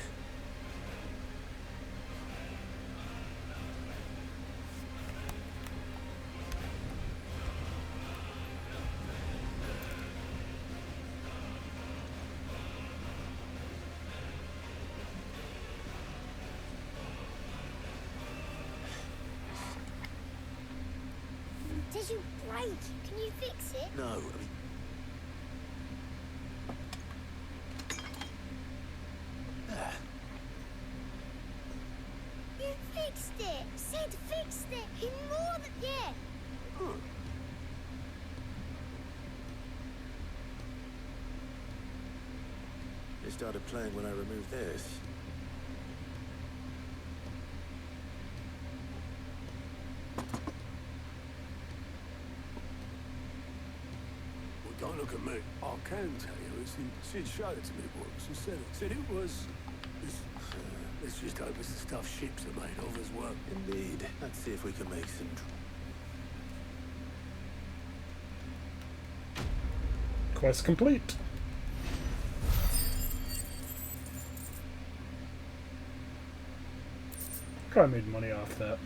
[SPEAKER 5] Did you break? Can you fix it?
[SPEAKER 2] No, I mean... There.
[SPEAKER 5] You fixed it. Sid fixed it. He more than yeah.
[SPEAKER 2] It started playing when I removed this.
[SPEAKER 12] Well, don't look at me. I can tell you, Sid showed it to me once and said it was... Let's just hope it's the stuff ships are made of as well.
[SPEAKER 2] Indeed. Let's see if we can make some...
[SPEAKER 1] Quest complete. I made money off that.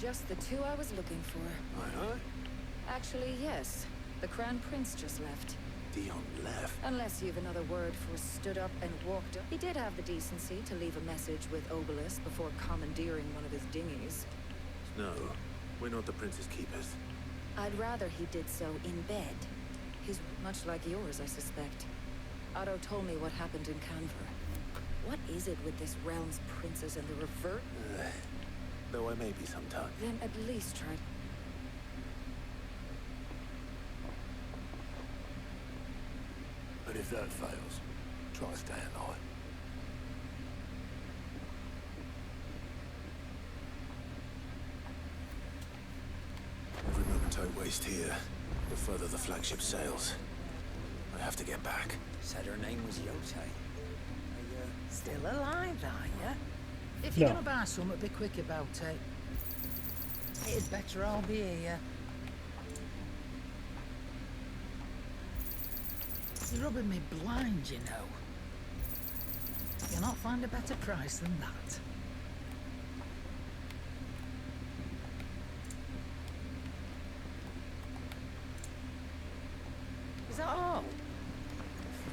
[SPEAKER 13] Just the two I was looking for.
[SPEAKER 12] Aye, aye.
[SPEAKER 13] Actually, yes. The Crown Prince just left.
[SPEAKER 2] Dion left?
[SPEAKER 13] Unless you've another word for stood up and walked up. He did have the decency to leave a message with Obelisk before commandeering one of his dinghies.
[SPEAKER 2] No, we're not the Prince's keepers.
[SPEAKER 13] I'd rather he did so in bed. He's much like yours, I suspect. Otto told me what happened in Canver. What is it with this realm's princes and the revert?
[SPEAKER 2] Though I may be sometime.
[SPEAKER 13] Then at least try.
[SPEAKER 12] And if that fails, try to stay alive.
[SPEAKER 2] waste here, the further the flagship sails. I have to get back.
[SPEAKER 6] Said her name was Yote.
[SPEAKER 18] Still alive, are you? If you're
[SPEAKER 1] No.
[SPEAKER 18] gonna buy something, be quick about it. It'd better all be here. You're rubbing me blind, you know. You'll not find a better price than that. Is that all?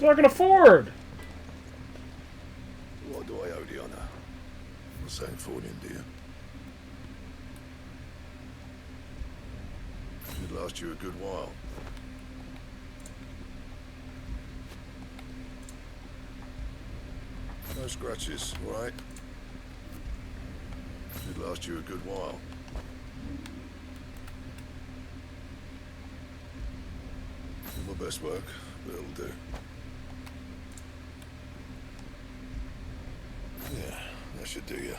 [SPEAKER 1] Not gonna afford.
[SPEAKER 12] What do I owe the honor? For saying for India. Should last you a good while. No scratches, right? Should last you a good while. My best work, but it'll do. Yeah, that should do you.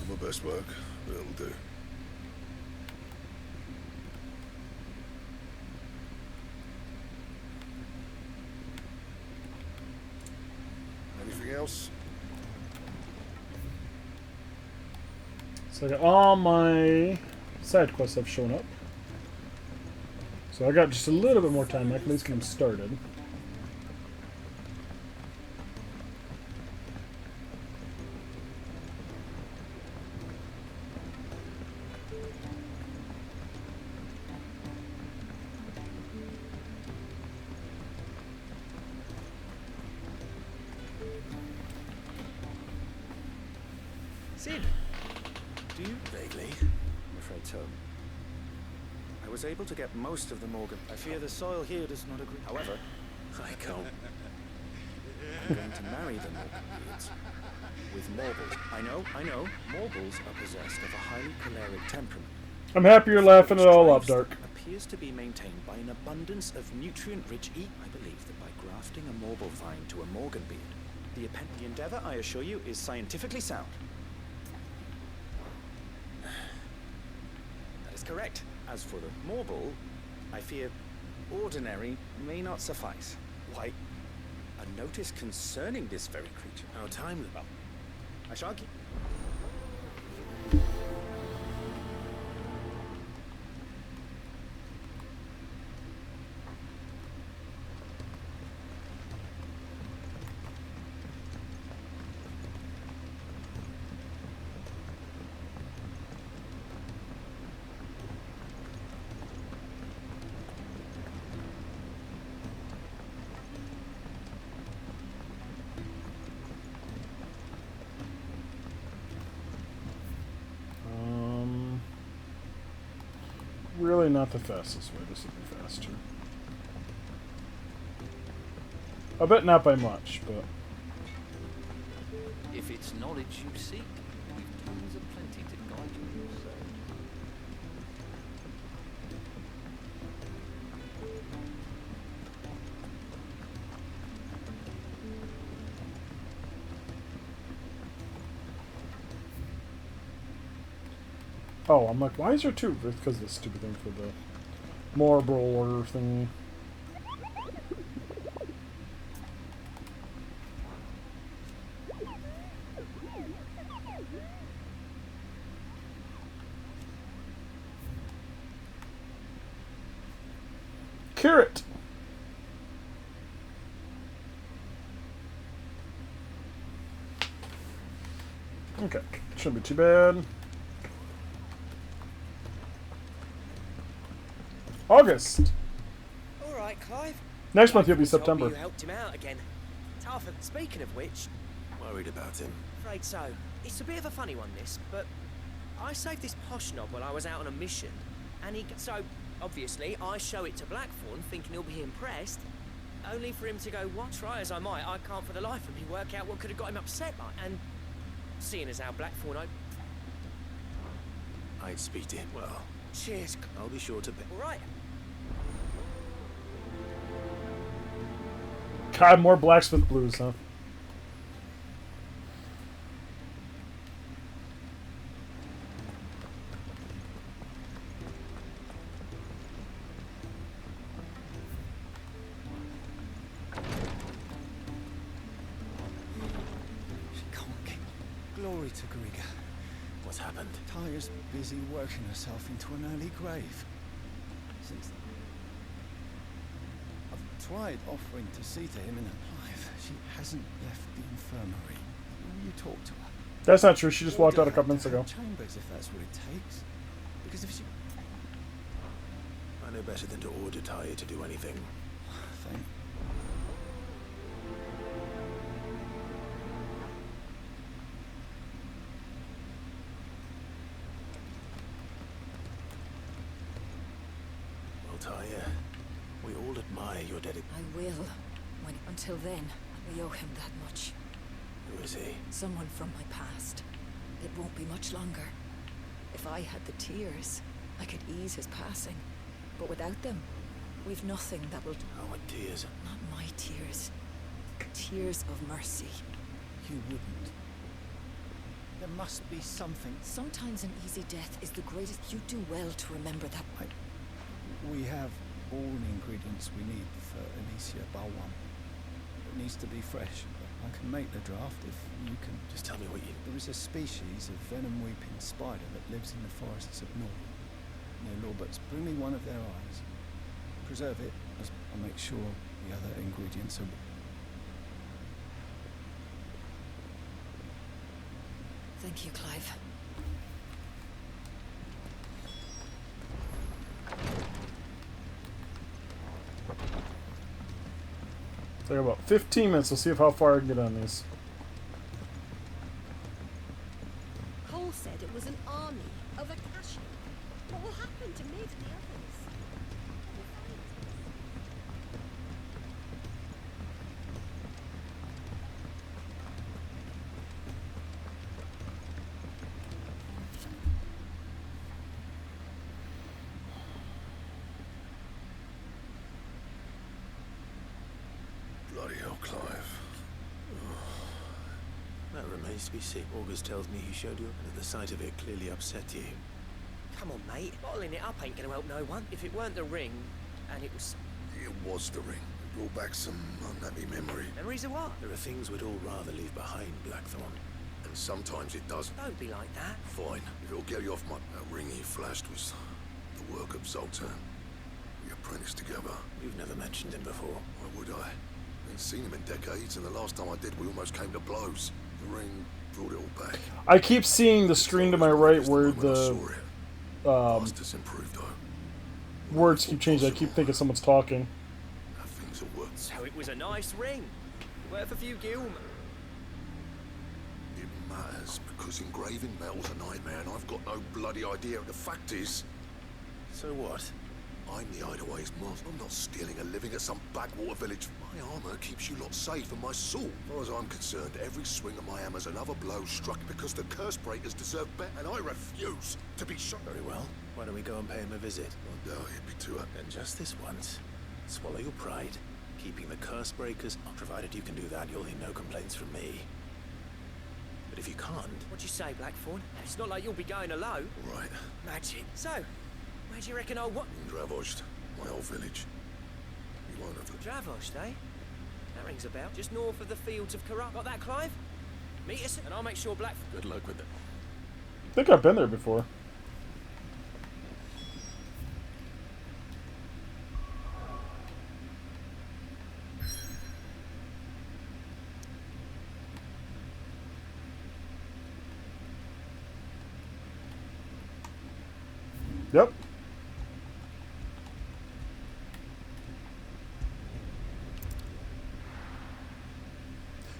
[SPEAKER 12] My best work, but it'll do. Anything else?
[SPEAKER 1] So all my side quests have shown up. So I got just a little bit more time. I can at least get them started.
[SPEAKER 19] Sid, do you?
[SPEAKER 2] Vaguely.
[SPEAKER 19] I'm afraid so. I was able to get most of the Morgan. I fear the soil here does not agree. However,
[SPEAKER 2] I can't.
[SPEAKER 19] I'm going to marry the Morgan beards with Morbles. I know. Morbles are possessed of a highly choleric temperament.
[SPEAKER 1] I'm happy you're laughing it all up, Dark.
[SPEAKER 19] Appears to be maintained by an abundance of nutrient-rich I believe that by grafting a Morble vine to a Morgan beard, the endeavor, I assure you, is scientifically sound. That is correct. As for the Morble, I fear ordinary may not suffice. Why, a notice concerning this very creature.
[SPEAKER 2] How timely.
[SPEAKER 19] Well, I shall keep...
[SPEAKER 1] Really not the fastest way. This would be faster. I bet not by much, but...
[SPEAKER 8] If it's knowledge you seek, we've tools aplenty to guide you in your search.
[SPEAKER 1] Oh, I'm like, why is there two? It's because of the stupid thing for the Marlboro order thingy. Carrot! Okay, shouldn't be too bad. August.
[SPEAKER 4] All right, Clive.
[SPEAKER 1] Next month you'll be
[SPEAKER 4] Told me
[SPEAKER 1] September.
[SPEAKER 4] You helped him out again. Tough. Speaking of which,
[SPEAKER 2] Worried about him.
[SPEAKER 4] afraid so. It's a bit of a funny one, this, but I saved this posh knob while I was out on a mission, and so obviously I show it to Blackthorn, thinking he'll be impressed, only for him to go, "What? Try as I might, I can't for the life of me work out what could have got him upset like." And seeing as how Blackthorn,
[SPEAKER 2] I'd speak to him. Well,
[SPEAKER 4] cheers.
[SPEAKER 2] I'll be sure to be.
[SPEAKER 4] All right.
[SPEAKER 1] God, more blacksmith blues, huh?
[SPEAKER 10] Glory to Griga.
[SPEAKER 2] What's happened?
[SPEAKER 10] Tyre's busy working herself into an early grave. Since I've tried offering to see to him in her life, she hasn't left the infirmary. Will you talk to her?
[SPEAKER 1] That's not true. She just walked out a couple minutes ago.
[SPEAKER 10] Chambers, if that's what it takes. Because if she...
[SPEAKER 2] I know better than to order Tyre to do anything.
[SPEAKER 10] Thank
[SPEAKER 2] Well, Tyre, we all admire your dedication.
[SPEAKER 13] I will. Until then, we owe him that much.
[SPEAKER 2] Who is he?
[SPEAKER 13] Someone from my past. It won't be much longer. If I had the tears, I could ease his passing. But without them, we've nothing that will...
[SPEAKER 2] Oh, what tears?
[SPEAKER 13] Not my tears. Tears of mercy.
[SPEAKER 10] You wouldn't. There must be something.
[SPEAKER 13] Sometimes an easy death is the greatest. You do well to remember that.
[SPEAKER 10] We have all the ingredients we need for Alicia Balwam. It needs to be fresh. I can make the draft if you can...
[SPEAKER 2] Just tell me what you...
[SPEAKER 10] There is a species of venom-weeping spider that lives in the forests of North, near Lorberts. Bring me one of their eyes. Preserve it, as I'll make sure the other ingredients are...
[SPEAKER 13] Thank you, Clive.
[SPEAKER 1] So about 15 minutes. We'll see how far I can get on these.
[SPEAKER 17] Cole said it was an army of Akashi. What will happen to me to the others?
[SPEAKER 12] Bloody hell, Clive.
[SPEAKER 2] That remains to be seen. August tells me he showed you, and the sight of it clearly upset you.
[SPEAKER 4] Come on, mate. Bottling it up ain't gonna help no one. If it weren't the ring, and it was...
[SPEAKER 12] It was the ring. It brought back some unhappy memory.
[SPEAKER 4] Memories of what?
[SPEAKER 2] There are things we'd all rather leave behind, Blackthorn.
[SPEAKER 12] And sometimes it doesn't.
[SPEAKER 4] Don't be like that.
[SPEAKER 12] Fine. If it'll get you off my... That ring he flashed was the work of Zoltan. We apprenticed together.
[SPEAKER 2] You've never mentioned him before.
[SPEAKER 12] Why would I? Ain't seen him in decades, and the last time I did, we almost came to blows. The ring brought it all back.
[SPEAKER 1] I keep seeing the screen to my right where the
[SPEAKER 12] improved,
[SPEAKER 1] words keep changing. I keep thinking someone's talking.
[SPEAKER 12] Things are worth.
[SPEAKER 4] So it was a nice ring. Worth a few gil.
[SPEAKER 12] It matters, because engraving metal's a nightmare, and I've got no bloody idea. The fact is...
[SPEAKER 2] So what?
[SPEAKER 12] I'm the Hideaway's moth. I'm not stealing a living at some backwater village. My armor keeps you lot safe, and my sword. As far as I'm concerned, every swing of my hammer's another blow struck because the curse breakers deserve better, and I refuse to be shot.
[SPEAKER 2] Very well. Why don't we go and pay him a visit?
[SPEAKER 12] I doubt he'd be too...
[SPEAKER 2] And just this once, swallow your pride. Keeping the curse breakers, provided you can do that, you'll hear no complaints from me. But if you can't...
[SPEAKER 4] What'd you say, Blackthorn? It's not like you'll be going alone.
[SPEAKER 12] All right.
[SPEAKER 4] Magic. So, where do you reckon I'll what?
[SPEAKER 12] Dravost, my old village. You won't have...
[SPEAKER 4] Dravost, eh? That rings a bell. Just north of the fields of Karak. Got that, Clive? Meet us, and I'll make sure Blackthorn...
[SPEAKER 2] Good luck with it.
[SPEAKER 1] I think I've been there before. Yep.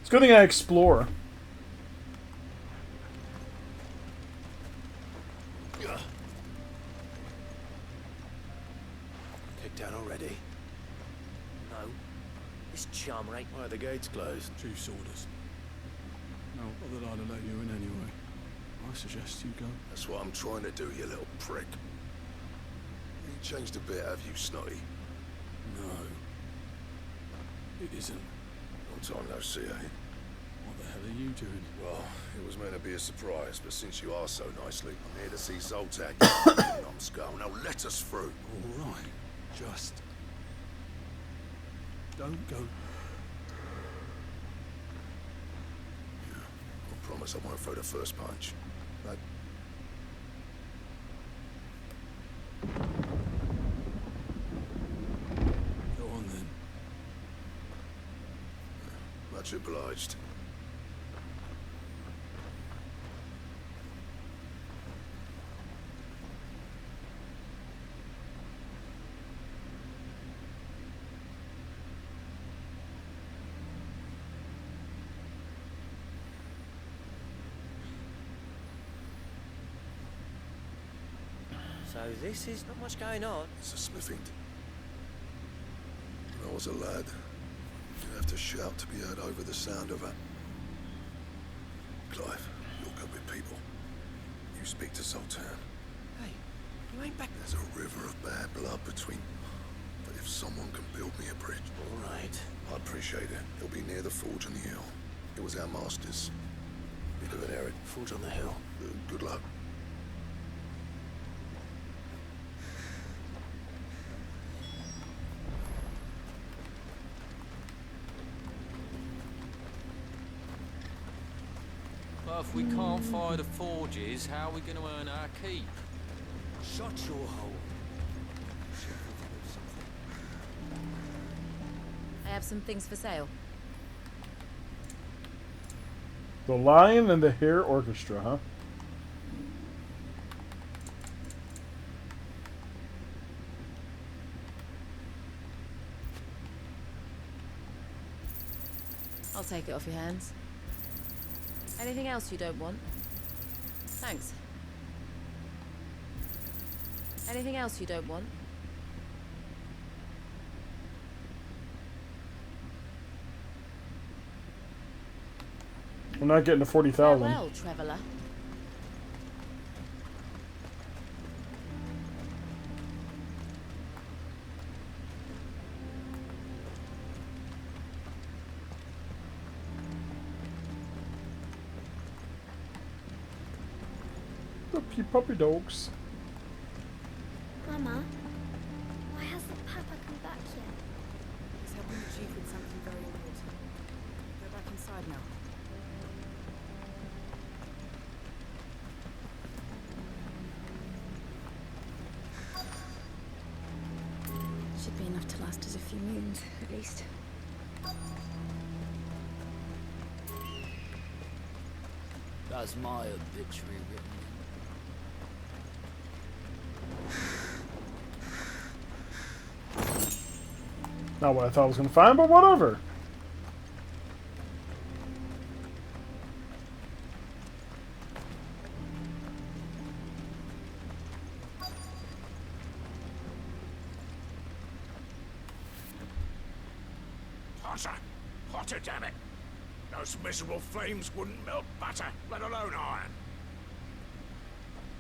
[SPEAKER 1] It's a good thing I explore.
[SPEAKER 2] Kicked out already?
[SPEAKER 4] No. This charmer ain't...
[SPEAKER 2] Why are the gates closed?
[SPEAKER 15] Chief's orders. No, not that I'd have let you in anyway. I suggest you go.
[SPEAKER 12] That's what I'm trying to do, you little prick. You changed a bit, have you, Snotty?
[SPEAKER 15] No. It isn't.
[SPEAKER 12] Long time no see, eh?
[SPEAKER 15] What the hell are you doing?
[SPEAKER 12] Well, it was meant to be a surprise, but since you are so nicely, I'm here to see Zoltan, you numbskull. Now let us through.
[SPEAKER 15] All right. Just... don't go...
[SPEAKER 12] I promise I won't throw the first punch. But
[SPEAKER 15] Go on then.
[SPEAKER 12] much obliged.
[SPEAKER 4] So this is not much going on.
[SPEAKER 12] It's a smithing. When I was a lad, you'd have to shout to be heard over the sound of it. Clive, you're good with people. You speak to Sultan.
[SPEAKER 4] Hey, you ain't back.
[SPEAKER 12] There's a river of bad blood between. But if someone can build me a bridge...
[SPEAKER 2] All right.
[SPEAKER 12] I'd appreciate it. It'll be near the forge on the hill. It was our master's. You live in Eric.
[SPEAKER 2] Forge on the hill.
[SPEAKER 12] Good luck.
[SPEAKER 9] But if we can't fire the forges, how are we going to earn our keep?
[SPEAKER 6] Shut your hole.
[SPEAKER 13] I have some things for sale.
[SPEAKER 1] The Lion and the Hare Orchestra, huh?
[SPEAKER 13] I'll take it off your hands. Anything else you don't want? Thanks. Anything else you don't want?
[SPEAKER 1] We're not getting to 40,000.
[SPEAKER 13] Farewell, traveler.
[SPEAKER 1] The puppy dogs.
[SPEAKER 5] Mama, why hasn't Papa come back yet?
[SPEAKER 16] He's helping the chief with something very important. Go back inside now. Should be enough to last us a few moons, at least.
[SPEAKER 8] That's my obituary written.
[SPEAKER 1] Not what I thought I was going to find, but whatever.
[SPEAKER 11] Hotter! Hotter, damn it! Those miserable flames wouldn't melt butter, let alone iron.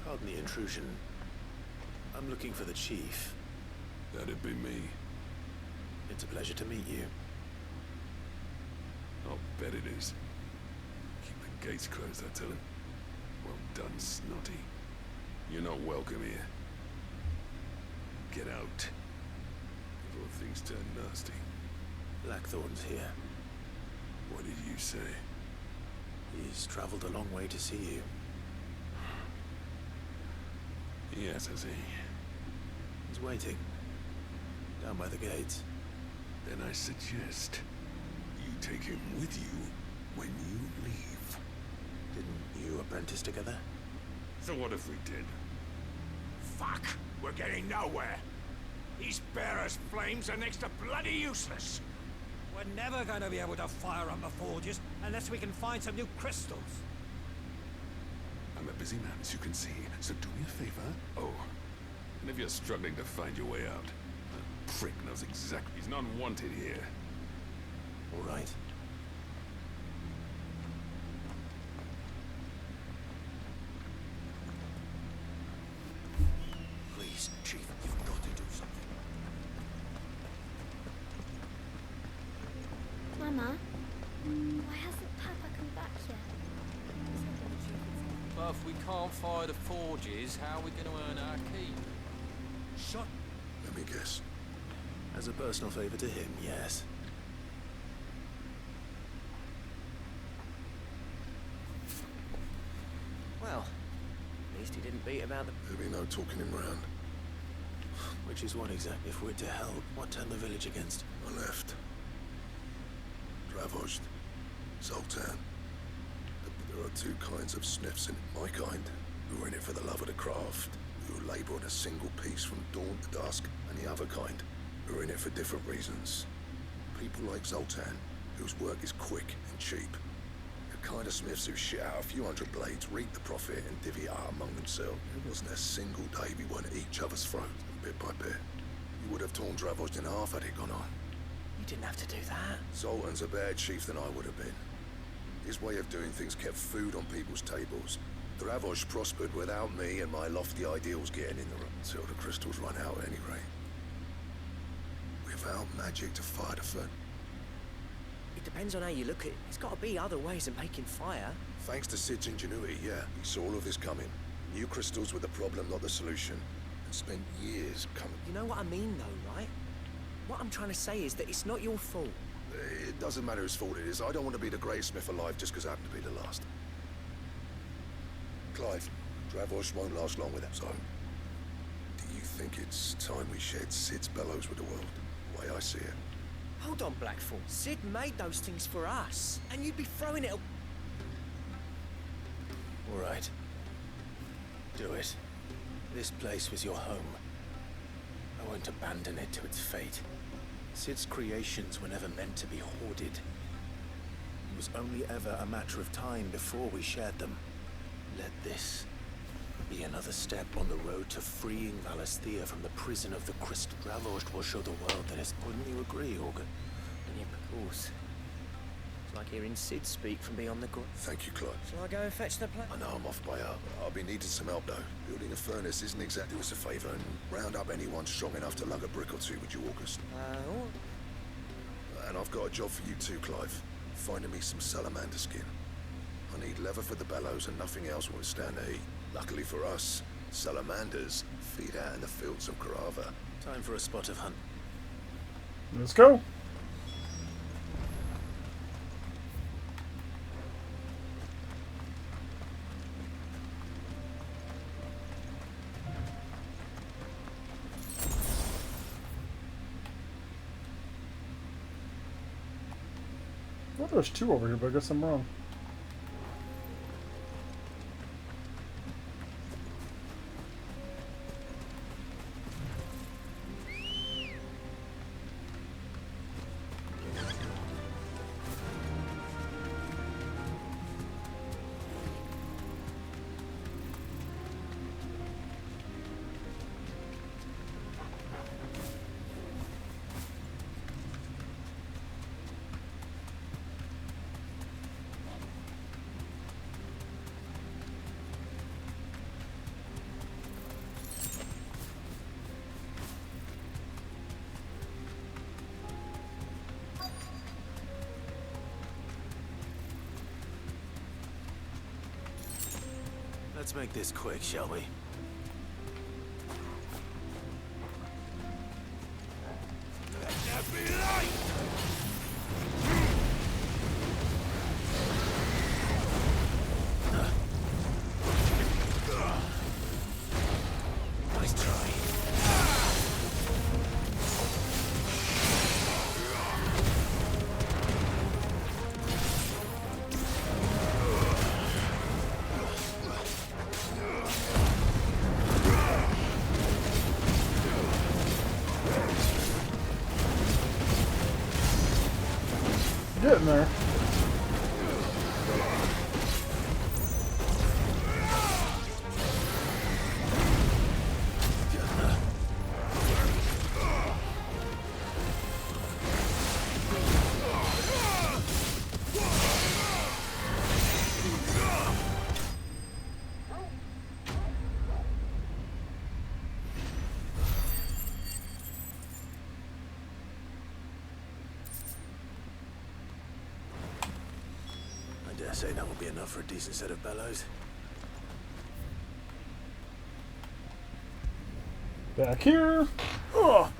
[SPEAKER 2] Pardon the intrusion. I'm looking for the chief.
[SPEAKER 12] That'd be me.
[SPEAKER 2] It's a pleasure to meet you.
[SPEAKER 12] I'll bet it is. Keep the gates closed, I tell him. Well done, Snotty. You're not welcome here. Get out. Before things turn nasty.
[SPEAKER 2] Blackthorn's here.
[SPEAKER 12] What did you say?
[SPEAKER 2] He's traveled a long way to see you.
[SPEAKER 12] Yes, has he?
[SPEAKER 2] He's waiting. Down by the gates.
[SPEAKER 12] Then I suggest you take him with you when you leave.
[SPEAKER 2] Didn't you apprentice together?
[SPEAKER 12] So what if we did?
[SPEAKER 11] Fuck! We're getting nowhere. These bearers' flames are next to bloody useless.
[SPEAKER 6] We're never going to be able to fire up the forges unless we can find some new crystals.
[SPEAKER 12] I'm a busy man, as you can see, so do me a favor. Oh, and if you're struggling to find your way out, that prick knows exactly. He's not wanted here.
[SPEAKER 2] All right.
[SPEAKER 8] Please, Chief, you've got to do something.
[SPEAKER 5] Mama, why hasn't Papa come back yet?
[SPEAKER 9] But if we can't fire the forges, how are we going to earn our keep?
[SPEAKER 6] Shut.
[SPEAKER 12] Let me guess.
[SPEAKER 2] As a personal favor to him, yes.
[SPEAKER 4] Well, at least he didn't beat about the...
[SPEAKER 2] There'll be no talking him round. Which is what exactly? If we're to help, what turned the village against? I left. Dravost. Zoltan. There are two kinds of smiths in it. My kind, who are in it for the love of the craft, who labour on a single piece from dawn to dusk, and the other kind, who are in it for different reasons. People like Zoltan, whose work is quick and cheap. The kind of smiths who shit out a few hundred blades, reap the profit, and divvy it out among themselves. There wasn't a single day we weren't at each other's throats, bit by bit. You would have torn Dravost in half had it gone on.
[SPEAKER 4] You didn't have to do that.
[SPEAKER 2] Zoltan's a better chief than I would have been. His way of doing things kept food on people's tables. Dravost prospered without me and my lofty ideals getting in the room. Until the crystals run out at any rate. Without magic to fight a fun.
[SPEAKER 4] It depends on how you look at it. There's got to be other ways of making fire.
[SPEAKER 2] Thanks to Sid's ingenuity, yeah. He saw all of this coming. New crystals were the problem, not the solution. And spent years coming.
[SPEAKER 4] You know what I mean, though, right? What I'm trying to say is that it's not your fault.
[SPEAKER 2] It doesn't matter whose fault it is. I don't want to be the greatest smith alive just because I happen to be the last. Clive, Dravost won't last long with that. So, do you think it's time we shared Sid's bellows with the world? The way I see it.
[SPEAKER 4] Hold on, Blackthorn. Sid made those things for us, and you'd be throwing it...
[SPEAKER 2] All right. Do it. This place was your home. I won't abandon it to its fate. Sid's creations were never meant to be hoarded. It was only ever a matter of time before we shared them. Let this be another step on the road to freeing Valisthea from the prison of the crystal. Dravost will show the world that it's... Wouldn't you agree, Organ?
[SPEAKER 4] Yeah, of course. It's like hearing Sid speak from beyond the grove.
[SPEAKER 2] Thank you, Clive.
[SPEAKER 4] Shall I go and fetch the plate?
[SPEAKER 2] I know I'm off by up. I'll be needing some help, though. Building a furnace isn't exactly us a favour, and round up anyone strong enough to lug a brick or two with you, August. And I've got a job for you too, Clive. Finding me some salamander skin. I need leather for the bellows and nothing else will stand the heat. Luckily for us, salamanders feed out in the fields of Carava. Time for a spot of hunt.
[SPEAKER 1] Let's go. I thought there was two over here, but I guess I'm wrong.
[SPEAKER 2] Let's make this quick, shall we? Let there be light! Nice try.
[SPEAKER 1] Getting there.
[SPEAKER 2] I dare say that will be enough for a decent set of bellows.
[SPEAKER 1] Back here. Ugh.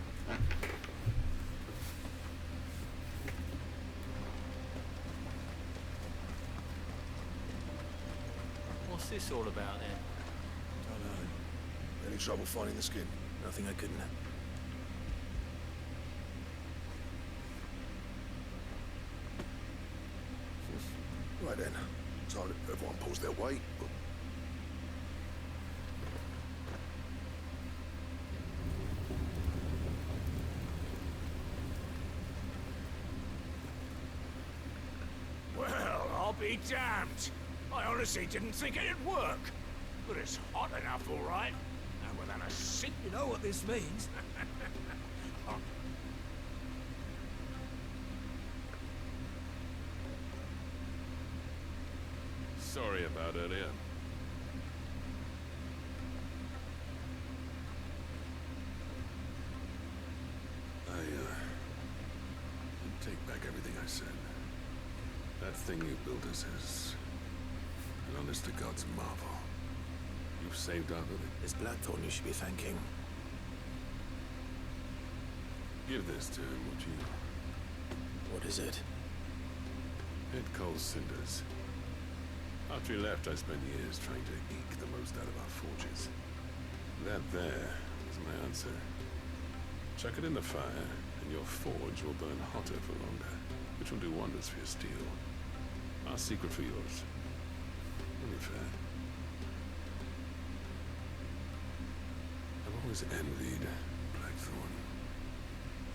[SPEAKER 9] What's What's this all about then?
[SPEAKER 12] Don't know. Any trouble finding the skin?
[SPEAKER 2] Nothing I couldn't.
[SPEAKER 12] Right then. Time that everyone pulls their weight.
[SPEAKER 11] Well, I'll be damned. I honestly didn't think it'd work. But it's hot enough, all right. And without a sink, you know what this means.
[SPEAKER 7] Sorry about earlier. I, take back everything I said. That thing you built us is an honest to God's marvel. You've saved our village.
[SPEAKER 2] It's Blackthorn you should be thanking.
[SPEAKER 7] Give this to him, would you?
[SPEAKER 2] What is it?
[SPEAKER 7] It calls cinders. After he left, I spent years trying to eke the most out of our forges. That there is my answer. Chuck it in the fire, and your forge will burn hotter for longer, which will do wonders for your steel. Our secret for yours. Only fair. I've always envied Blackthorn.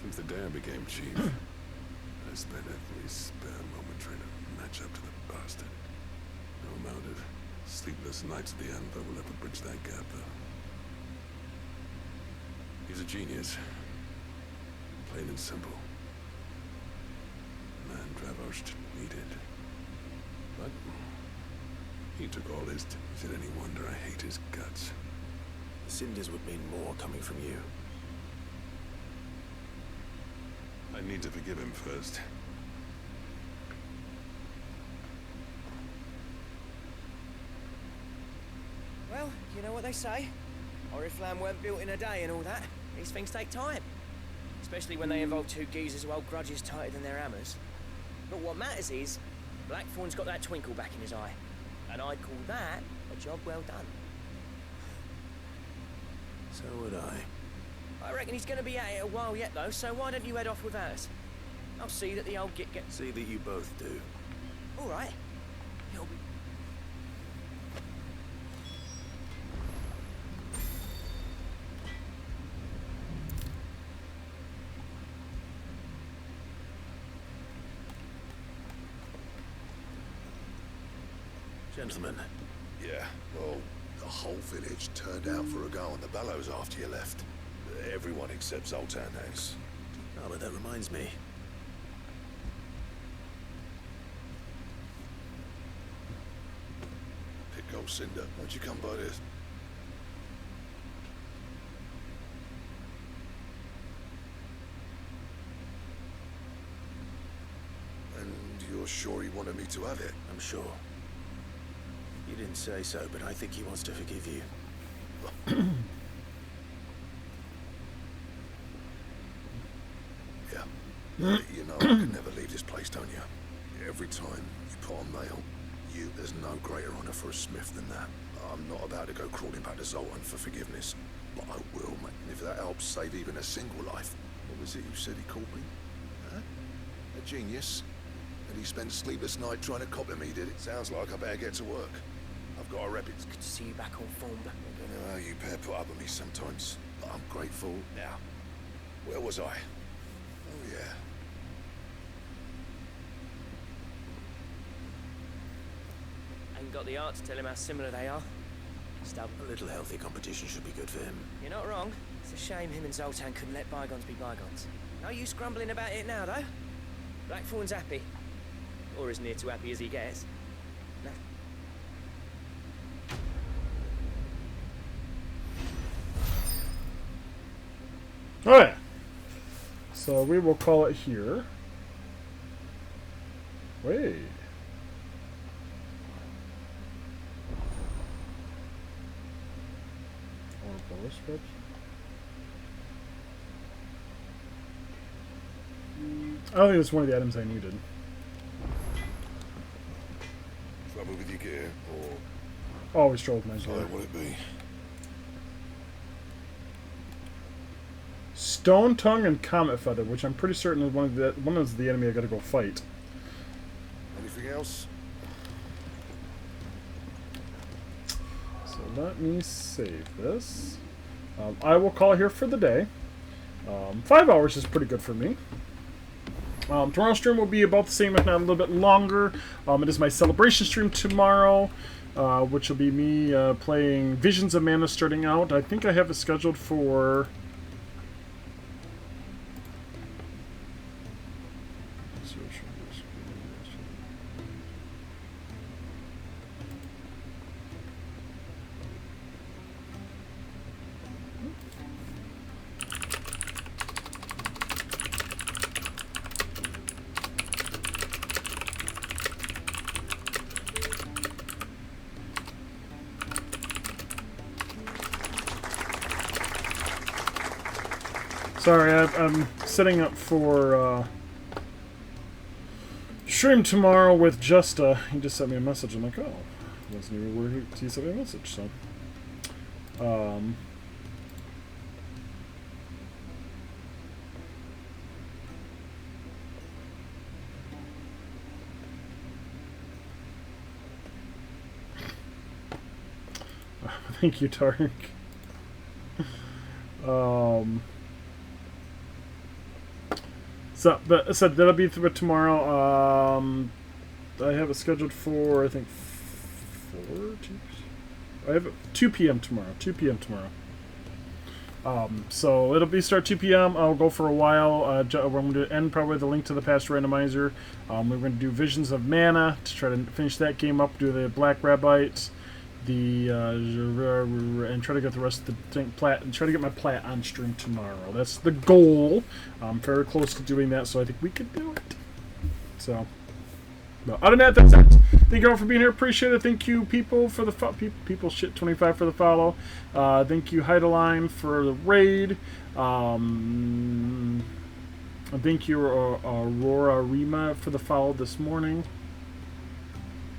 [SPEAKER 7] Since the day I became chief, I spent every spare moment trying to match up to the bastard. No amount of sleepless nights at the Anvil will ever bridge that gap, though. He's a genius. Plain and simple. The man Dravosht needed. But he took all his... Is it any wonder I hate his guts?
[SPEAKER 2] The cinders would mean more coming from you.
[SPEAKER 7] I need to forgive him first.
[SPEAKER 4] Well, you know what they say. Oriflamme weren't built in a day and all that. These things take time. Especially when they involve two geezers who hold grudges tighter than their hammers. But what matters is, Blackthorn's got that twinkle back in his eye. And I'd call that a job well done.
[SPEAKER 2] So would I.
[SPEAKER 4] I reckon he's going to be at it a while yet, though, so why don't you head off without us? I'll see that the old git gets...
[SPEAKER 2] See that you both do.
[SPEAKER 4] All right. It'll be...
[SPEAKER 2] Gentlemen.
[SPEAKER 12] Yeah, well, the whole village turned out for a go on the bellows after you left. Everyone except Zoltan has.
[SPEAKER 2] Oh, but that reminds me.
[SPEAKER 12] Pick old Cinder, why'd you come by this? And you're sure he wanted me to have it?
[SPEAKER 2] I'm sure. You didn't say so, but I think he wants to forgive you. Yeah. You know I could never leave this place, don't you? Every time you put on mail, there's no greater honor for a smith than that. I'm not about to go crawling back to Zoltan for forgiveness, but I will, mate. And if that helps save even a single life. What was it you said he called me? Huh? A genius? And he spent sleepless night trying to copy me, did it? Sounds like I better get to work. I've got a rep. It's
[SPEAKER 4] good to see you back on form, Black.
[SPEAKER 12] I don't know how you pair put up with me sometimes, but I'm grateful now. Where was I? Oh, yeah.
[SPEAKER 4] Ain't got the art to tell him how similar they are. Stub.
[SPEAKER 2] A little healthy competition should be good for him.
[SPEAKER 4] You're not wrong. It's a shame him and Zoltan couldn't let bygones be bygones. No use grumbling about it now, though. Blackthorn's happy. Or as near to happy as he gets. No.
[SPEAKER 1] Oh yeah. So we will call it here. Wait. Bow strips. I don't think it's one of the items I needed.
[SPEAKER 12] Trouble with your gear, or
[SPEAKER 1] Always trouble with my
[SPEAKER 7] So
[SPEAKER 1] gear.
[SPEAKER 7] what would it be?
[SPEAKER 1] Stone Tongue and Comet Feather, which I'm pretty certain is one is the enemy I gotta go fight.
[SPEAKER 7] Anything else?
[SPEAKER 1] So let me save this. I will call here for the day. 5 hours is pretty good for me. Tomorrow's stream will be about the same, if not a little bit longer. It is my celebration stream tomorrow, which will be me playing Visions of Mana starting out. I think I have it scheduled for... Sorry, I'm setting up for stream tomorrow with Justa. He just sent me a message. I'm like, oh, I wasn't even aware he sent me a message. So, thank you, Tarek. So, but so that'll be through tomorrow. I have it scheduled for, I think, 4? I have it 2 p.m. tomorrow. 2 p.m. tomorrow. So it'll be start 2 p.m. I'll go for a while. We're going to end probably the Link to the Past randomizer. We're going to do Visions of Mana to try to finish that game up. Do the Black Rabbites, and try to get the rest of the thing plat and try to get my plat on stream tomorrow. That's the goal. I'm very close to doing that, so I think we could do it. So, but other than that, that's it. Thank you all for being here. Appreciate it. Thank you, people, for the people shit 25 for the follow. Thank you, Heideline, for the raid. And thank you, Aurora Rima, for the follow this morning.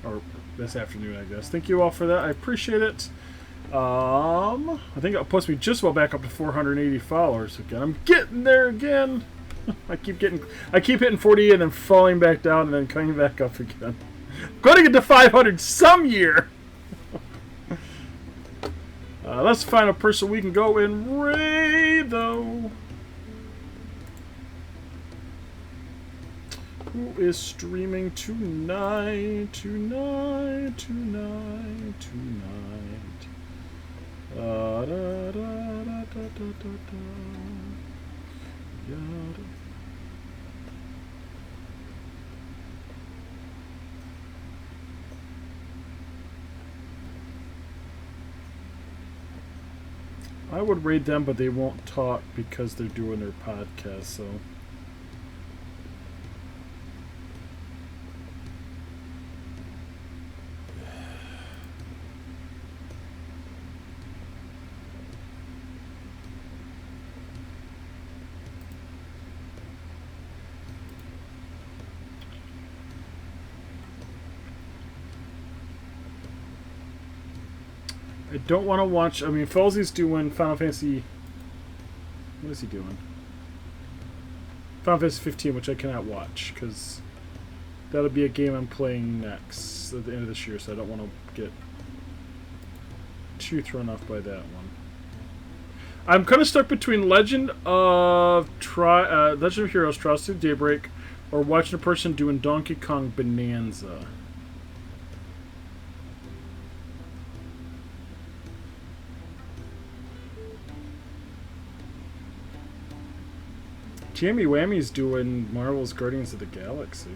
[SPEAKER 1] Or this afternoon, I guess. Thank you all for that. I appreciate it. I think it'll post me just about back up to 480 followers again. I'm getting there again. I keep hitting 40 and then falling back down and then coming back up again. I'm going to get to 500 some year. Let's find a person we can go and raid, though. Who is streaming tonight? Tonight. Da, da, da, da, da, da, da. Yada. I would raid them, but they won't talk because they're doing their podcast, so... I don't want to watch... I mean, Falsey's doing Final Fantasy... What is he doing? Final Fantasy 15, which I cannot watch, because that'll be a game I'm playing next, at the end of this year, so I don't want to get too thrown off by that one. I'm kind of stuck between Legend of Heroes, Trials Through Daybreak, or watching a person doing Donkey Kong Bonanza. Jamie Whammy's doing Marvel's Guardians of the Galaxy.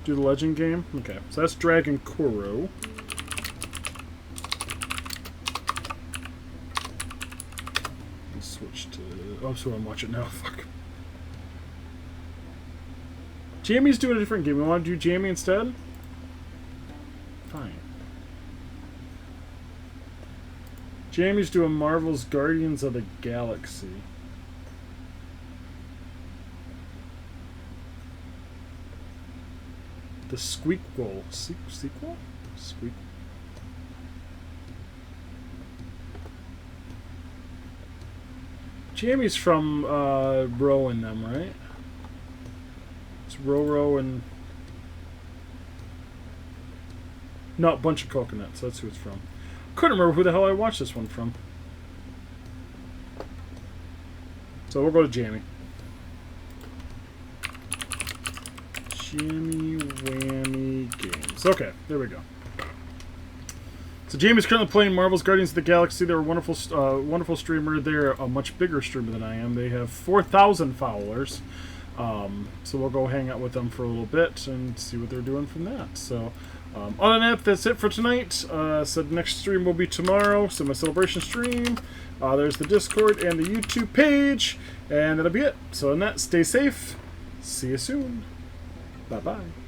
[SPEAKER 1] Do the Legend game? Okay, so that's Dragon Kuro. Let's switch to... Oh, so I'm watching now. Fuck. Jamie's doing a different game. You want to do Jamie instead? Fine. Jamie's doing Marvel's Guardians of the Galaxy. The Squeakquel. Sequel? Squeak. Jamie's from Row and them, right? It's Roro and... No, Bunch of Coconuts. That's who it's from. Couldn't remember who the hell I watched this one from. So we'll go to Jamie. Jamie Whammy Games. Okay, there we go. So Jamie's currently playing Marvel's Guardians of the Galaxy. They're a wonderful, wonderful streamer. They're a much bigger streamer than I am. They have 4,000 followers. So we'll go hang out with them for a little bit and see what they're doing from that. So other than that, that's it for tonight. So the next stream will be tomorrow. So my celebration stream. There's the Discord and the YouTube page. And that'll be it. So on that, stay safe. See you soon. Bye-bye.